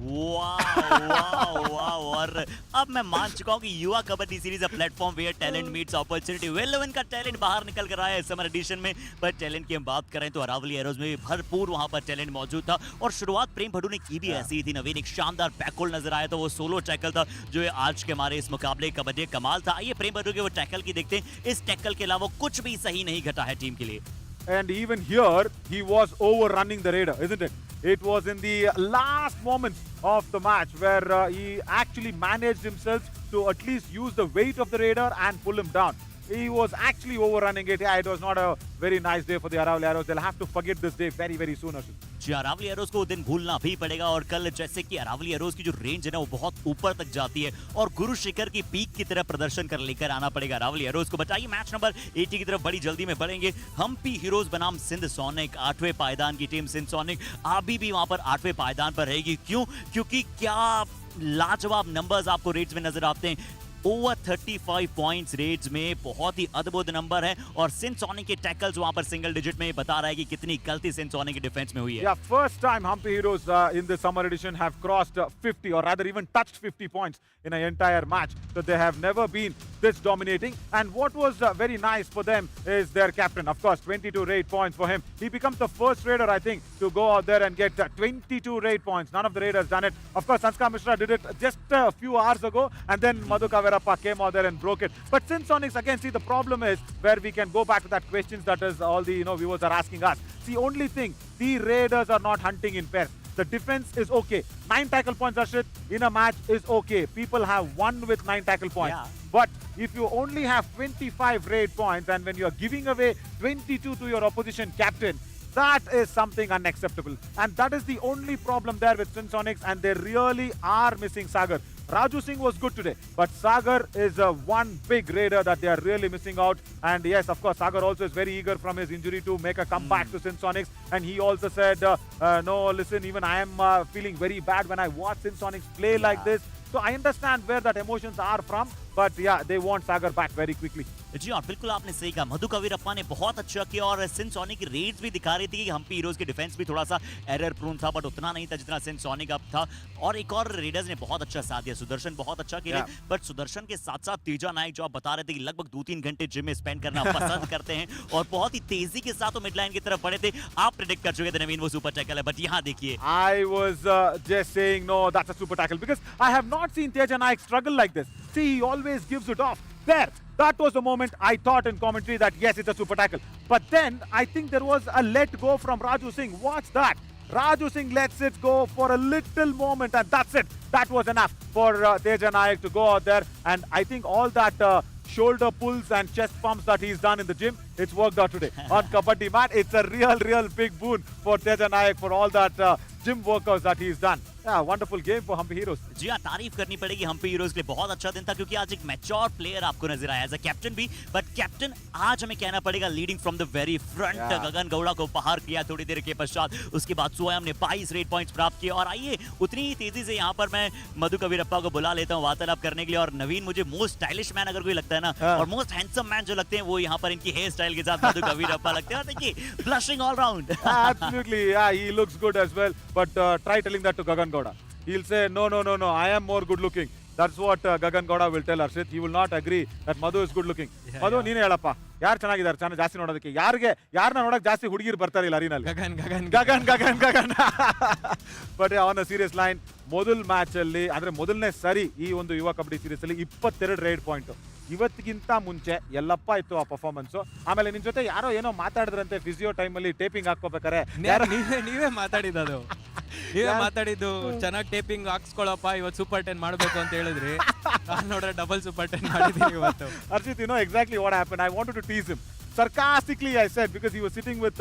Speaker 1: Wow और अब मैं मान चुका हूं कि Yuva Kabaddi series a platform where talent meets opportunity. Well का talent बाहर निकल कर आया है समर एडिशन में, पर टैलेंट की हम बात करें तो अरावली एरोज में भरपूर वहां पर टैलेंट मौजूद था। और शुरुआत प्रेम भडू ने की भी ऐसी थी नवीन, एक शानदार बैकहोल्ड नजर आया था, वो सोलो टैकल था जो आज के हमारे इस मुकाबले कबड्डी कमाल था। आइए प्रेम भडू के वो टैकल की देखते हैं, इस टैकल के अलावा कुछ भी सही नहीं घटा है टीम के लिए।
Speaker 2: And even here, he was overrunning the raider, isn't it? It was in the last moments of the match where he actually managed himself to at least use the weight of the raider and pull him down. He was actually overrunning it. Yeah, it was not a very nice day for the Aravali Arrows. They'll have to forget this day very, very soon.
Speaker 1: Ji Aravalli arrows को वो दिन भूलना भी पड़ेगा। और कल जैसे कि अरावली एरोज की जो रेंज है ना वो बहुत ऊपर तक जाती है और गुरु शिखर की पीक की तरह प्रदर्शन कर लेकर आना पड़ेगा अरावली एरोज को। बताइए मैच नंबर 80 की तरफ बड़ी जल्दी में बढ़ेंगे। हम्पी हीरोज बनाम सिंध सोनिक, 8वें पायदान की टीम सिंध सोनिक अभी भी वहां पर 8वें पायदान पर रहेगी। क्यों? क्योंकि क्या लाजवाब नंबर्स आपको रेट्स में नजर आते हैं। ओवर 35 पॉइंट्स रेड्स में बहुत ही अद्भुत नंबर है और सिंध सोनिक के टैकल्स वहां पर सिंगल डिजिट में बता रहा है कि कितनी गलती सिंध सोनिक की डिफेंस में हुई है।
Speaker 2: Yeah, first time Humpy Heroes in the summer edition have crossed 50 or rather even touched 50 points in an entire match. So they have never been this dominating. And what was very nice for them is their captain. Of course, 22 raid points for him. He becomes the first raider, I think, to go out there and get 22 raid points. None of the raiders done it. Of course, Sanskar Mishra did it just a few hours ago, and then Madhu Kavera Veerappa came out there and broke it. But Sonics again, see, the problem is where we can go back to that questions that is all the viewers are asking us. See, only thing, the Raiders are not hunting in pairs. The defense is okay. 9 tackle points, Arshit, in a match is okay. People have won with 9 tackle points.
Speaker 1: Yeah.
Speaker 2: But if you only have 25 raid points and when you are giving away 22 to your opposition captain, that is something unacceptable. And that is the only problem there with Sonics, and they really are missing Sagar. Raju Singh was good today, but Sagar is one big raider that they are really missing out. And yes, of course, Sagar also is very eager from his injury to make a comeback to Sonics. And he also said, no, listen, even I am feeling very bad when I watch Sonics play like this. So I understand where that emotions are from, but yeah, they want Sagar back very quickly.
Speaker 1: जी हाँ, बिल्कुल आपने सही कहा। मधु कवीरप्पा ने बहुत अच्छा किया और सिंसोनिक की रेड्स भी दिखा रही थी कि हम्पी हीरोज के डिफेंस भी थोड़ा सा एरर प्रोन था, बट उतना नहीं था जितना सिंसोनिक अब था। और एक और रेडर्स ने बहुत अच्छा साथ दिया, सुदर्शन बहुत अच्छा खेले, बट सुदर्शन के साथ साथ तेजा नायक जो आप बता रहे थे कि लगभग 2-3 घंटे जिम में स्पेंड करना पसंद करते हैं और बहुत ही तेजी के साथ वो मिड लाइन की तरफ बढ़े थे। आप प्रेडिक्ट कर चुके थे नवीन वो सुपर टैकल है, बट यहाँ देखिए।
Speaker 2: I was just saying no, that's a super tackle because I have not seen Teja Naik struggle like this. See, he always gives it off. There, that was the moment I thought in commentary that yes, it's a super tackle. But then I think there was a let go from Raju Singh. Watch that. Raju Singh lets it go for a little moment and that's it. That was enough for Teja Naik to go out there. And I think all that shoulder pulls and chest pumps that he's done in the gym, it's worked out today on Kabaddi mat. It's a real big boon for Teja Naik for all that gym workouts that he's done. Yeah, wonderful game for Humpy Heroes.
Speaker 1: जी हाँ, तारीफ करनी पड़ेगी Hampi heroes के लिए। बहुत अच्छा दिन था क्योंकि आज एक मैच्योर प्लेयर आपको नजर आया एज अ कैप्टन भी, बट कैप्टन आज हमें कहना पड़ेगा leading from the very front. Gagan Gowda को उपहार किया थोड़ी देर के पश्चात, उसके बाद सोयम ने 22 रेड पॉइंट्स प्राप्त किए। और आइए उतनी ही तेजी से यहाँ पर मैं मधु कवीरप्पा को बुला लेता हूँ वार्तालाप करने के लिए। और नवीन, मुझे मोस्ट स्टाइलिश मैन अगर कोई लगता है ना और मोस्ट हैंडसम मैन जो लगते हैं वो यहाँ पर इनकी हेयर स्टाइल के साथ मधु कवीरप्पा लगते हैं। और देखिए, blushing all round.
Speaker 2: Absolutely, yeah, he looks good as well. But try telling that to Gagan Gowda. He'll say, no, I am more good looking. That's what Gagan Gowda will tell Arshit. He will not agree that Madhu is good looking. Madhu, ನೀನೇ ಹೇಳಪ್ಪ, ಯಾರು ಚೆನ್ನಾಗಿದ್ದಾರೆ ಜಾಸ್ತಿ ನೋಡೋದಕ್ಕೆ? ಯಾರನ್ನ ನೋಡಕ್ ಜಾಸ್ತಿ ಹುಡುಗಿರು ಬರ್ತಾರೆ ಇಲ್ಲ ಅರಿನಲ್ಲಿ? Gagan. But on a serious line, ಮೊದಲ ಮ್ಯಾಚ್ ಅಲ್ಲಿ ಅಂದ್ರೆ ಮೊದಲನೇ ಸರಿ ಈ ಒಂದು ಯುವ ಕಬಡ್ಡಿ ಸೀರೀಸ್ ಅಲ್ಲಿ 22 ರೈಡ್ ಪಾಯಿಂಟ್. ಇವತ್ತಿಗಿಂತ ಮುಂಚೆ ಎಲ್ಲಪ್ಪ ಇತ್ತು ಆ ಪರ್ಫಾರ್ಮೆನ್ಸ್. ಆಮೇಲೆ ನಿನ್ ಜೊತೆ ಯಾರೋ ಏನೋ ಮಾತಾಡಿದ್ರಂತೆ ಫಿಸಿಯೋ ಟೈಮ್ ಅಲ್ಲಿ ಟೇಪಿಂಗ್ ಹಾಕೋಬೇಕಾರೆ.
Speaker 17: ನೀವೇ ಮಾತಾಡಿದ್ದು ನೀವೇ ಮಾತಾಡಿದ್ದು ಚೆನ್ನಾಗಿ ಟೇಪಿಂಗ್ ಹಾಕ್ಸ್ಕೊಳ್ಳಪ್ಪ ಇವತ್ತು ಸೂಪರ್ 10 ಮಾಡಬೇಕು ಅಂತ ಹೇಳಿದ್ರಿ. ನಾನು ನೋಡ್ರೆ ಡಬಲ್ ಸೂಪರ್ 10 ಮಾಡಿದೀನಿ ಇವತ್ತು.
Speaker 2: Arshit, you know exactly what happened. I wanted to tease him. Sarcastically, I said, because he was sitting with,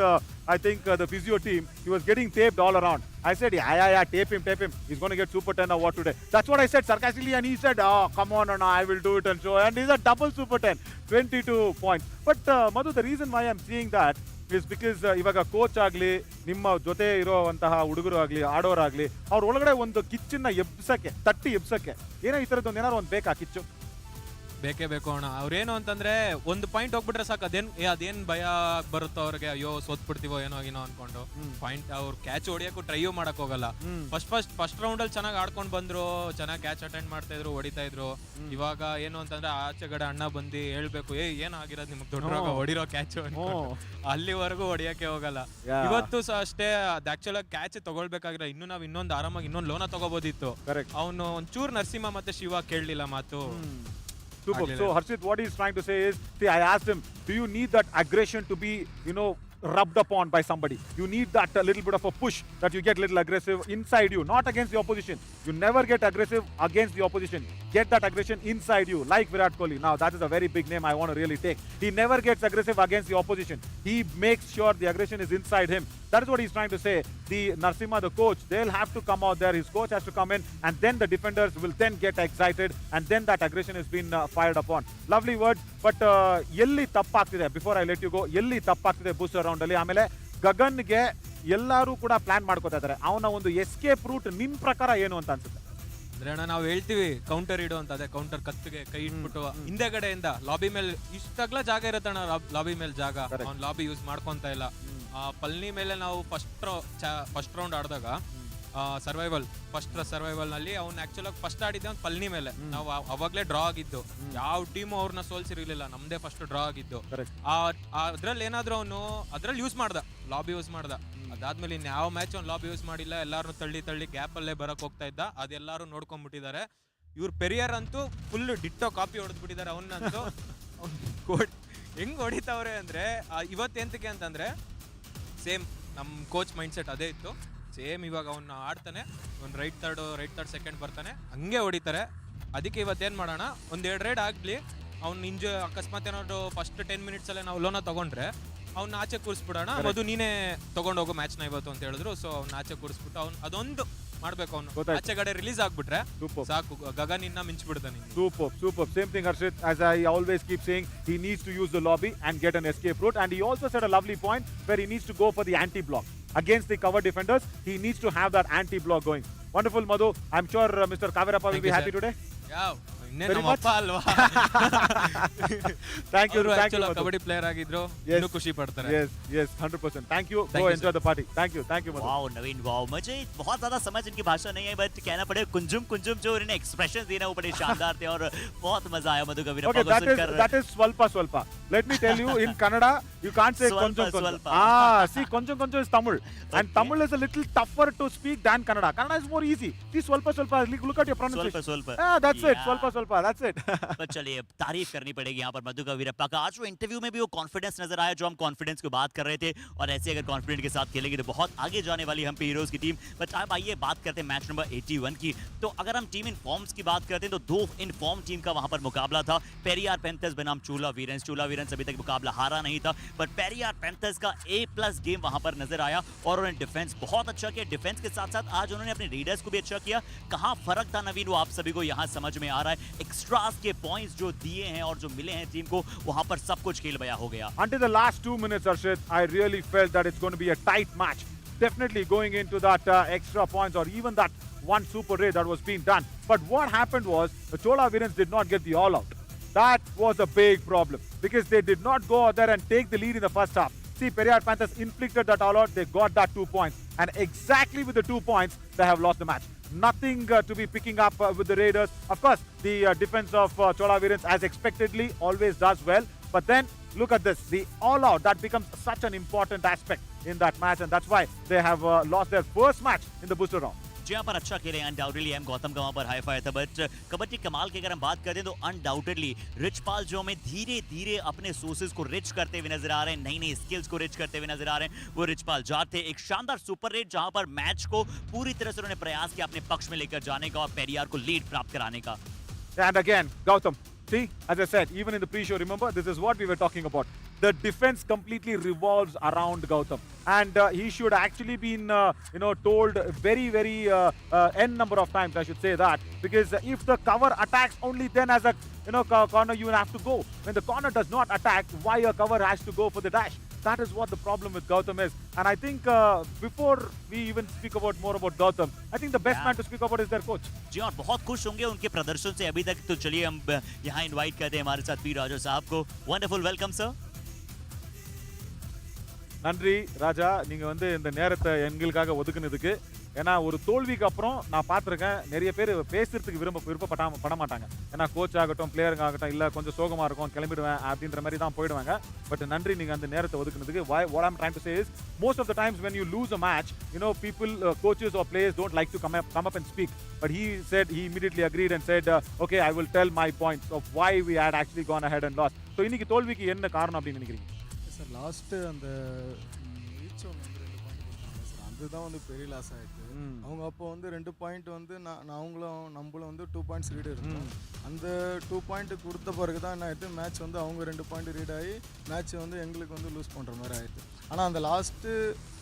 Speaker 2: I think, the physio team, he was getting taped all around. I said, yeah, tape him. He's going to get Super 10 or what today. That's what I said sarcastically, and he said, oh, come on, I will do it and show. And he's a double Super 10, 22 points. But, Madhu, the reason why I'm seeing that is because ಇವಾಗ coach ಆಗಲಿ, ನಿಮ್ಮ ಜೊತೆ ಇರೋವಂತಹ ಹುಡುಗರು ಆಗಲಿ, ಆಡೋರಾಗಲಿ, ಅವ್ರ ಒಳಗಡೆ ಒಂದು ಕಿಚ್ಚನ್ನ ತಟ್ಟಿ ಎಬ್ಸಕ್ಕೆ ಏನೋ ಈ ಥರದ್ದು ಏನಾದ್ರು ಒಂದು ಬೇಕಾ ಕಿಚ್ಚು?
Speaker 17: ಬೇಕೇ ಬೇಕು ಅಣ್ಣ. ಅವ್ರೇನು ಅಂತಂದ್ರೆ ಒಂದು ಪಾಯಿಂಟ್ ಹೋಗ್ಬಿಟ್ರೆ ಸಾಕು, ಅದೇನ್ ಭಯ ಬರುತ್ತೋ ಅವ್ರಿಗೆ, ಅಯ್ಯೋ ಸೋತ್ಬಿಡ್ತೀವೋ ಏನೋ ಅನ್ಕೊಂಡು ಪಾಯಿಂಟ್ ಅವ್ರು ಕ್ಯಾಚ್ ಹೊಡಿಯಕ್ಕೂ ಟ್ರೈಯೂ ಮಾಡಕ್ ಹೋಗಲ್ಲ. ಫಸ್ಟ್ ರೌಂಡ್ ಅಲ್ಲಿ ಚೆನ್ನಾಗಿ ಆಡ್ಕೊಂಡ್ ಬಂದ್ರು, ಚೆನ್ನಾಗಿ ಕ್ಯಾಚ್ ಅಟೆಂಡ್ ಮಾಡ್ತಾ ಇದ್ರು, ಹೊಡಿತಾ ಇದ್ರು. ಇವಾಗ ಏನು ಅಂತಂದ್ರೆ ಆಚೆಗಡೆ ಅಣ್ಣ ಬಂದು ಹೇಳ್ಬೇಕು, ಏನಾಗಿರೋದು ನಿಮ್ಗೆ ದೊಡ್ಡ ಹೊಡಿರೋ ಕ್ಯಾಚ್ ಅಲ್ಲಿವರೆಗೂ ಹೊಡಿಯಕ್ಕೆ ಹೋಗಲ್ಲ. ಇವತ್ತು ಅಷ್ಟೇ ಆಕ್ಚುಲ್ ಕ್ಯಾಚ್ ತಗೊಳ್ಬೇಕಾಗಿರೋ, ಇನ್ನು ನಾವ್ ಇನ್ನೊಂದು ಆರಾಮಾಗಿ ಇನ್ನೊಂದು ಲೋನ ತಗೋಬೋದಿತ್ತು. ಅವನು ಒಂಚೂರು ನರಸಿಂಹ ಮತ್ತೆ ಶಿವ ಕೇಳಲಿಲ್ಲ ಮಾತು.
Speaker 2: Super. So Harshit, what he's trying to say is, see, I asked him, do you need that aggression to be, rubbed upon by somebody? You need that a little bit of a push, that you get a little aggressive inside you, not against the opposition. You never get aggressive against the opposition. Get that aggression inside you, like Virat Kohli. Now, that is a very big name I want to really take. He never gets aggressive against the opposition. He makes sure the aggression is inside him. That is what he's trying to say. The Narasimha, the coach, they'll have to come out there. His coach has to come in, and then the defenders will then get excited, and then that aggression has been fired upon. Lovely words, but ಎಲ್ಲಿ ತಪ್ಪಾಗ್ತಿದೆ, before I let you go, ಎಲ್ಲಿ ತಪ್ಪಾಗ್ತಿದೆ booster round ಅಲ್ಲಿ? ಆಮೇಲೆ ಗಗನ್ಗೆ ಎಲ್ಲರೂ ಕೂಡ plan ಮಾಡ್ಕೋತಾ ಇದ್ದಾರೆ. ಅವನ ಒಂದು ಎಸ್ಕೇಪ್ ರೂಟ್ ನಿಮ್ ಪ್ರಕಾರ ಏನು ಅಂತ ಅನ್ಸುತ್ತೆ?
Speaker 17: ಅಂದ್ರೆ ಅಣ್ಣ, ನಾವು ಹೇಳ್ತೀವಿ ಕೌಂಟರ್ ಇಡು ಅಂತ. ಅದೇ ಕೌಂಟರ್ ಕತ್ತಿಗೆ ಕೈ ಇಟ್ಬಿಟ್ಟು ಹಿಂದೆಗಡೆಯಿಂದ ಲಾಬಿ ಮೇಲೆ ಇಷ್ಟಾಗ್ಲ ಜಾಗ ಇರುತ್ತೆ ಅಣ್ಣ, ಲಾಬಿ ಮೇಲೆ ಜಾಗ. ಅವ್ನು ಲಾಬಿ ಯೂಸ್ ಮಾಡ್ಕೊಂತ ಇಲ್ಲ. ಪಲ್ನಿ ಮೇಲೆ ನಾವು ಫಸ್ಟ್ ರೌಂಡ್ ಆಡಿದಾಗ ಸರ್ವೈವಲ್ ನಲ್ಲಿ ಅವ್ನು ಆಕ್ಚುಲ್ ಫಸ್ಟ್ ಆಡಿದ್ದೆ ಅವ್ನು ಪಲ್ನಿ ಮೇಲೆ. ನಾವು ಅವಾಗ್ಲೇ ಡ್ರಾ ಆಗಿದ್ದು, ಯಾವ ಟೀಮು ಅವ್ರನ್ನ ಸೋಲ್ಸಿರ್ಲಿಲ್ಲ, ನಮ್ದೇ ಫಸ್ಟ್ ಡ್ರಾ ಆಗಿದ್ದು. ಅದ್ರಲ್ಲಿ ಏನಾದ್ರು ಅವನು ಅದ್ರಲ್ಲಿ ಯೂಸ್ ಮಾಡ್ದ, ಲಾಬಿ ಯೂಸ್ ಮಾಡ್ದ. ಅದಾದ್ಮೇಲೆ ಇನ್ ಯಾವ ಮ್ಯಾಚ್ ಅವ್ನು ಲಾಬಿ ಯೂಸ್ ಮಾಡಿಲ್ಲ, ಎಲ್ಲಾರು ತಳ್ಳಿ ಗ್ಯಾಪ್ ಅಲ್ಲೇ ಬರಕ್ ಹೋಗ್ತಾ ಇದ್ದ. ಅದೆಲ್ಲಾರು ನೋಡ್ಕೊಂಡ್ಬಿಟ್ಟಿದ್ದಾರೆ. ಇವ್ರು ಪೆರಿಯರ್ ಅಂತೂ ಫುಲ್ ಡಿಟ್ಟೋ ಕಾಪಿ ಹೊಡೆದ್ಬಿಟ್ಟಿದ್ದಾರೆ ಅವನ್ನಂತೂ ಹೆಂಗ್ ಹೊಡಿತಾವ್ರೆ ಅಂದ್ರೆ ಇವತ್ತೆಂತಕ್ಕೆ ಅಂತಂದ್ರೆ ಸೇಮ್ ನಮ್ಮ ಕೋಚ್ ಮೈಂಡ್ ಸೆಟ್ ಅದೇ ಇತ್ತು. ಸೇಮ್ ಇವಾಗ ಅವ್ನ ಆಡ್ತಾನೆ, ಒಂದು ರೈಟ್ ಥರ್ಡ್ ಸೆಕೆಂಡ್ ಬರ್ತಾನೆ, ಹಂಗೆ ಹೊಡಿತಾರೆ. ಅದಕ್ಕೆ ಇವತ್ತೇನು ಮಾಡೋಣ, ಒಂದು 2 ರೈಡ್ ಆಗಲಿ, ಅವ್ನು ಅಕಸ್ಮಾತ್ ಏನಾದ್ರು ಫಸ್ಟ್ 10 ಮಿನಿಟ್ಸಲ್ಲೇ ನಾವು ಲೋನ ತಗೊಂಡ್ರೆ ಅವ್ನ ಆಚೆ ಕೂರಿಸ್ಬಿಡೋಣ, ಅದು ನೀನೇ ತಗೊಂಡೋಗೋ ಮ್ಯಾಚ್ನ ಇವತ್ತು ಅಂತ ಹೇಳಿದ್ರು. ಸೊ ಅವ್ನ ಆಚೆ ಕೂರಿಸ್ಬಿಟ್ಟು ಅವ್ನು ಅದೊಂದು ಮಾಡ್ಬೇಕು, ಅವನು ಆಚೆ ಕಡೆ ರಿಲೀಸ್ ಆಗ್ಬಿಟ್ರೆ ಸಾಕು, ಗಗನ್ ಇನ್ನ ಮಿಂಚ್ಬಿಡ್ತಾನೆ.
Speaker 2: Superb. Same thing, Harshit. As I always keep saying, he needs to use the lobby and get an escape route. And he also said a lovely point where he needs to go for the anti-block against the cover defenders. He needs to have that anti-block going. Wonderful, Madhu. I'm sure Mr. Kavirappa will be happy today.
Speaker 17: Yeah. ನಮ್ಮಪ್ಪ ಅಲ್ವಾ.
Speaker 2: Thank you.
Speaker 17: Kabaddi player ಆಗಿದ್ರು, ಇನ್ನೂ ಖುಷಿ ಪಡ್ತಾರೆ.
Speaker 2: Yes, 100%. Thank you. Go enjoy the party. Thank you, Madhu.
Speaker 1: Wow Naveen, wow. मुझे बहुत ज्यादा समझ इनकी भाषा नहीं है, बट कहना पड़े कुंजुम जो इन्हें एक्सप्रेशन देना वो बड़े शानदार थे और बहुत मजा आया मधु कविरप्पा को सुनकर.
Speaker 2: That is swalpa. Let me tell you, in Kannada you can't say konjam. See, konjam is Tamil, and Tamil is a little tougher to speak than Kannada. Kannada is more easy. See, swalpa. Look at your pronunciation.
Speaker 1: Swalpa.
Speaker 2: That's it. Swalpa. That's it.
Speaker 1: पर चलिए तारीफ करनी पड़ेगी यहाँ पर मधु कविरप्पा का. आज वो इंटरव्यू में भी वो कॉन्फिडेंस नजर आया, जो हम कॉन्फिडेंस की बात कर रहे थे, और ऐसे अगर कॉन्फिडेंस के साथ खेलेंगे तो बहुत आगे जाने वाली हम पे हीरोज की टीम. बट अब आइए बात करते हैं मैच नंबर 81 की. तो अगर हम टीम इन फॉर्म्स की बात करते हैं तो 2 इन फॉर्म टीम का वहां पर मुकाबला था. पेरियार पैंथर्स बनाम चोला वीरेंस अभी तक मुकाबला हारा नहीं था, बट पेरियार पैंथर्स का A+ गेम वहां पर नजर आया और उन्होंने डिफेंस बहुत अच्छा किया. डिफेंस के साथ साथ आज उन्होंने अपने रीडर्स को भी अच्छा किया. कहां फर्क था नवीन, वो आप सभी को यहां समझ में आ रहा है. एक्स्ट्रास के पॉइंट्स जो दिए हैं और जो मिले हैं टीम को, वहां पर सब कुछ खेल बया हो गया.
Speaker 2: Until the last 2 minutes, Arshit, I really felt that it's going to be a tight match. Definitely going into that extra points or even that one super raid that was being done. But what happened was the Chola Virens did not get the all out. That was a big problem because they did not go out there and take the lead in the first half. See, Periyar Panthers inflicted that all out. They got that 2 points. And exactly with the 2 points, they have lost the match. Nothing to be picking up with the Raiders. Of course, the defense of Chola Virens, as expectedly, always does well. But then, look at this. The all-out, that becomes such an important aspect in that match. And that's why they have lost their first match in the booster round.
Speaker 1: जहाँ पर अच्छा खेले undoubtedly M Gautam का वहाँ पर hi fi था. But kabaddi कमाल की अगर हम बात करते हैं तो अनडाउटेडली रिचपाल जो हमें धीरे धीरे अपने सोर्सेज को रिच करते हुए नजर आ रहे हैं, नई नई स्किल्स को रिच करते हुए नजर आ रहे हैं. वो रिचपाल जाट थे, एक शानदार सुपर रेट जहाँ पर मैच को पूरी तरह से उन्होंने प्रयास किया अपने पक्ष में लेकर जाने का और पेरियार को लीड प्राप्त कराने का.
Speaker 2: And again, Gautam, see, as I said, even in the pre-show, remember, this is what we were talking about. The defense completely revolves around Gautam. And he should actually been, told very n number of times, I should say that. Because if the cover attacks, only then as a, corner you will have to go. When the corner does not attack, why a cover has to go for the dash? That is what the problem with Gautam is. And I think before we even speak more about Gautam, I think the best man to speak about is their coach.
Speaker 1: जी और बहुत खुश होंगे उनके प्रदर्शन से अभी तक. तो चलिए हम यहाँ इनवाइट करते हैं हमारे साथ पी राजा साहब को. Wonderful welcome sir.
Speaker 2: நன்றி ராஜா, நீங்க இந்த நேரத்தை எங்களுக்காக ஒதுக்குனதுக்கு. ஏன்னா ஒரு தோல்விக்கு அப்புறம் நான் பார்த்துருக்கேன் நிறைய பேர் பேசுறதுக்கு விருப்பப்பட மாட்டாங்க. ஏன்னா கோச் ஆகட்டும், பிளேயருங்க ஆகட்டும், இல்லை கொஞ்சம் சோகமாக இருக்கும், கிளம்பிடுவேன் அப்படின்ற மாதிரி தான் போயிடுவாங்க. பட் நன்றி நீங்கள் அந்த நேரத்தை ஒதுக்குனதுக்கு. what I'm trying to say is, most of the times when you lose a match, people, coaches or players don't like to come up and speak. But he immediately agreed and said, okay, I will tell my points of why we had actually gone ahead and lost. So இன்னைக்கு தோல்விக்கு என்ன காரணம் அப்படின்னு நினைக்கிறீங்க?
Speaker 18: Sir last அந்த reach ஒன்று 2 point கொடுத்தாங்க sir, அதுதான் பெரிய லாஸ் ஆகிட்டு. அவங்க அப்போ 2 பாயிண்ட் நம்மளும் 2 பாயிண்ட்ஸ் ரீடு இருக்கும். அந்த 2 பாயிண்ட் கொடுத்த பிறகு தான் என்ன ஆகிட்டு, மேட்ச் அவங்க 2 பாயிண்ட் ரீட் ஆகி மேட்ச் எங்களுக்கு லூஸ் பண்ணுற மாதிரி ஆகிட்டு. ஆனால் அந்த லாஸ்ட்டு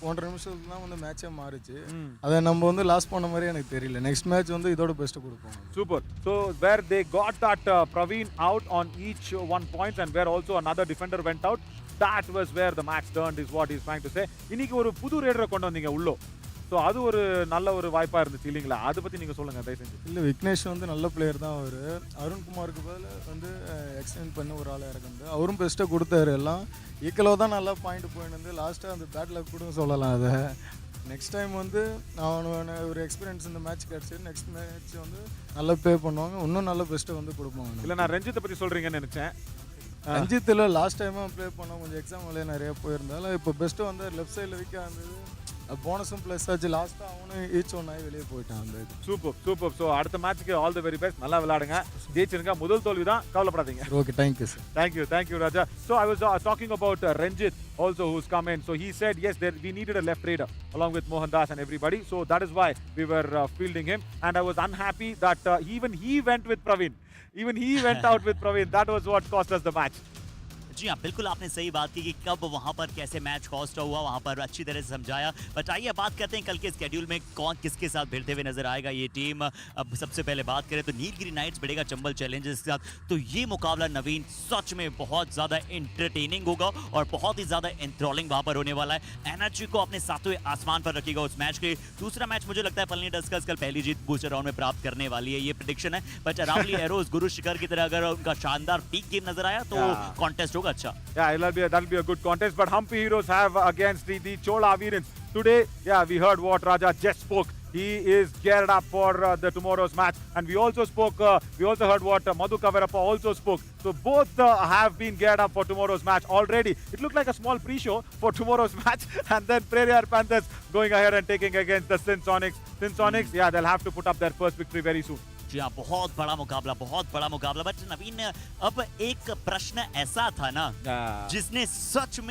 Speaker 18: 1.5 நிமிஷத்துக்கு தான் மேட்சே மாறிச்சு. அதை நம்ம லாஸ் பண்ண மாதிரி எனக்கு தெரியல. நெக்ஸ்ட் மேட்ச் இதோட பெஸ்ட்டு கொடுப்போம்.
Speaker 2: Super. So where they got that Praveen out on each 1 point and where also another defender went out, that was where the match turned is what he's trying to say. இன்னைக்கு ஒரு புது ரேடரை கொண்டு வந்தீங்க உள்ளோ. So அது ஒரு நல்ல ஒரு வாய்ப்பாக இருந்துச்சு இல்லைங்களா? அதை பற்றி நீங்கள் சொல்லுங்கள் தயவு செஞ்சு.
Speaker 18: இல்லை, விக்னேஷ் நல்ல பிளேயர் தான். அவர் அருண்குமாருக்கு பதில் எக்ஸ்டெண்ட் பண்ண ஒரு ஆளாக இறக்குது. அவரும் பெஸ்ட்டாக கொடுத்தாரு. எல்லாம் ஈக்குவலாக தான் நல்லா பாயிண்ட் போயிட்டு லாஸ்ட்டாக அந்த பேட்டில் கூட சொல்லலாம். அதை நெக்ஸ்ட் டைம் அவனு ஒரு எக்ஸ்பீரியன்ஸ் இந்த மேட்ச் கிடச்சி நெக்ஸ்ட் மேட்ச் நல்லா ப்ளே பண்ணுவாங்க, இன்னும் நல்ல பெஸ்ட்டை கொடுப்பாங்க.
Speaker 2: இல்லை, நான் ரஞ்சித்தை பற்றி சொல்கிறீங்கன்னு நினச்சேன்.
Speaker 18: ரஞ்சித்தில் லாஸ்ட் டைமாக ப்ளே பண்ணோம், கொஞ்சம் எக்ஸாம் நிறைய போயிருந்தாலும் இப்போ பெஸ்ட்டு லெஃப்ட் சைடில் வீக்காக இருந்தது. போனஸும் ப்ளஸ் ஆச்சு. லாஸ்ட்டாக அவனும் ஈச் ஒன் ஆகி வெளியே போயிட்டான் அந்த இது.
Speaker 2: சூப்பர். ஸோ அடுத்த மேட்ச்க்கு ஆல் தி வெரி பெஸ்ட். நல்லா விளையாடுங்க, ஜெயிச்சிருங்க. முதல் தோல்வி தான், கவலைப்படாதீங்க.
Speaker 18: Okay, thank you sir.
Speaker 2: Thank you, Raja. So I was talking about Ranjit also, who's come in. So he said yes, we needed a left raider along with Mohan Das and everybody. So that is why we were fielding him. And I was unhappy that even he went with Praveen. Even he went out with Praveen. That was what cost us the match.
Speaker 1: जी हाँ, बिल्कुल आपने सही बात की कि कब वहाँ पर कैसे मैच कॉस्ट हुआ, वहाँ पर अच्छी तरह से समझाया। बट आइए बात करते हैं कल के स्केड्यूल में कौन किसके साथ भिड़ते हुए नजर आएगा ये टीम। अब सबसे पहले बात करें तो नीलगिरी नाइट्स भिड़ेगा चंबल चैलेंजर्स के साथ। तो ये मुकाबला नवीन सच में बहुत ज़्यादा एंटरटेनिंग होगा और बहुत ही ज़्यादा एंथ्रॉलिंग वहाँ पर होने वाला है। एनर्जी को अपने सातवें आसमान पर रखेगा उस मैच के। दूसरा मैच मुझे लगता है पलनी टस्कर्स कल पहली जीत बूस्टर राउंड में प्राप्त करने वाली है, ये प्रेडिक्शन है। बट अरावली एरोज गुरु शिखर की तरह अगर उनका शानदार पीक गेम नजर आया तो कॉन्टेस्ट होगा अच्छा।
Speaker 2: That'll be a good contest. But Humpy Heroes have against the Chola Virans today. Yeah, we heard what Raja just spoke. He is geared up for the tomorrow's match, and we also heard what Madhu Kavirappa also spoke. So both have been geared up for tomorrow's match already. It looked like a small pre-show for tomorrow's match, and then Prairie Panthers going ahead and taking against the Sin Sonics. Yeah, they'll have to put up their first victory very soon.
Speaker 1: जी हाँ, बहुत बड़ा मुकाबला। But नवीन अब एक प्रश्न ऐसा था ना जिसने सच में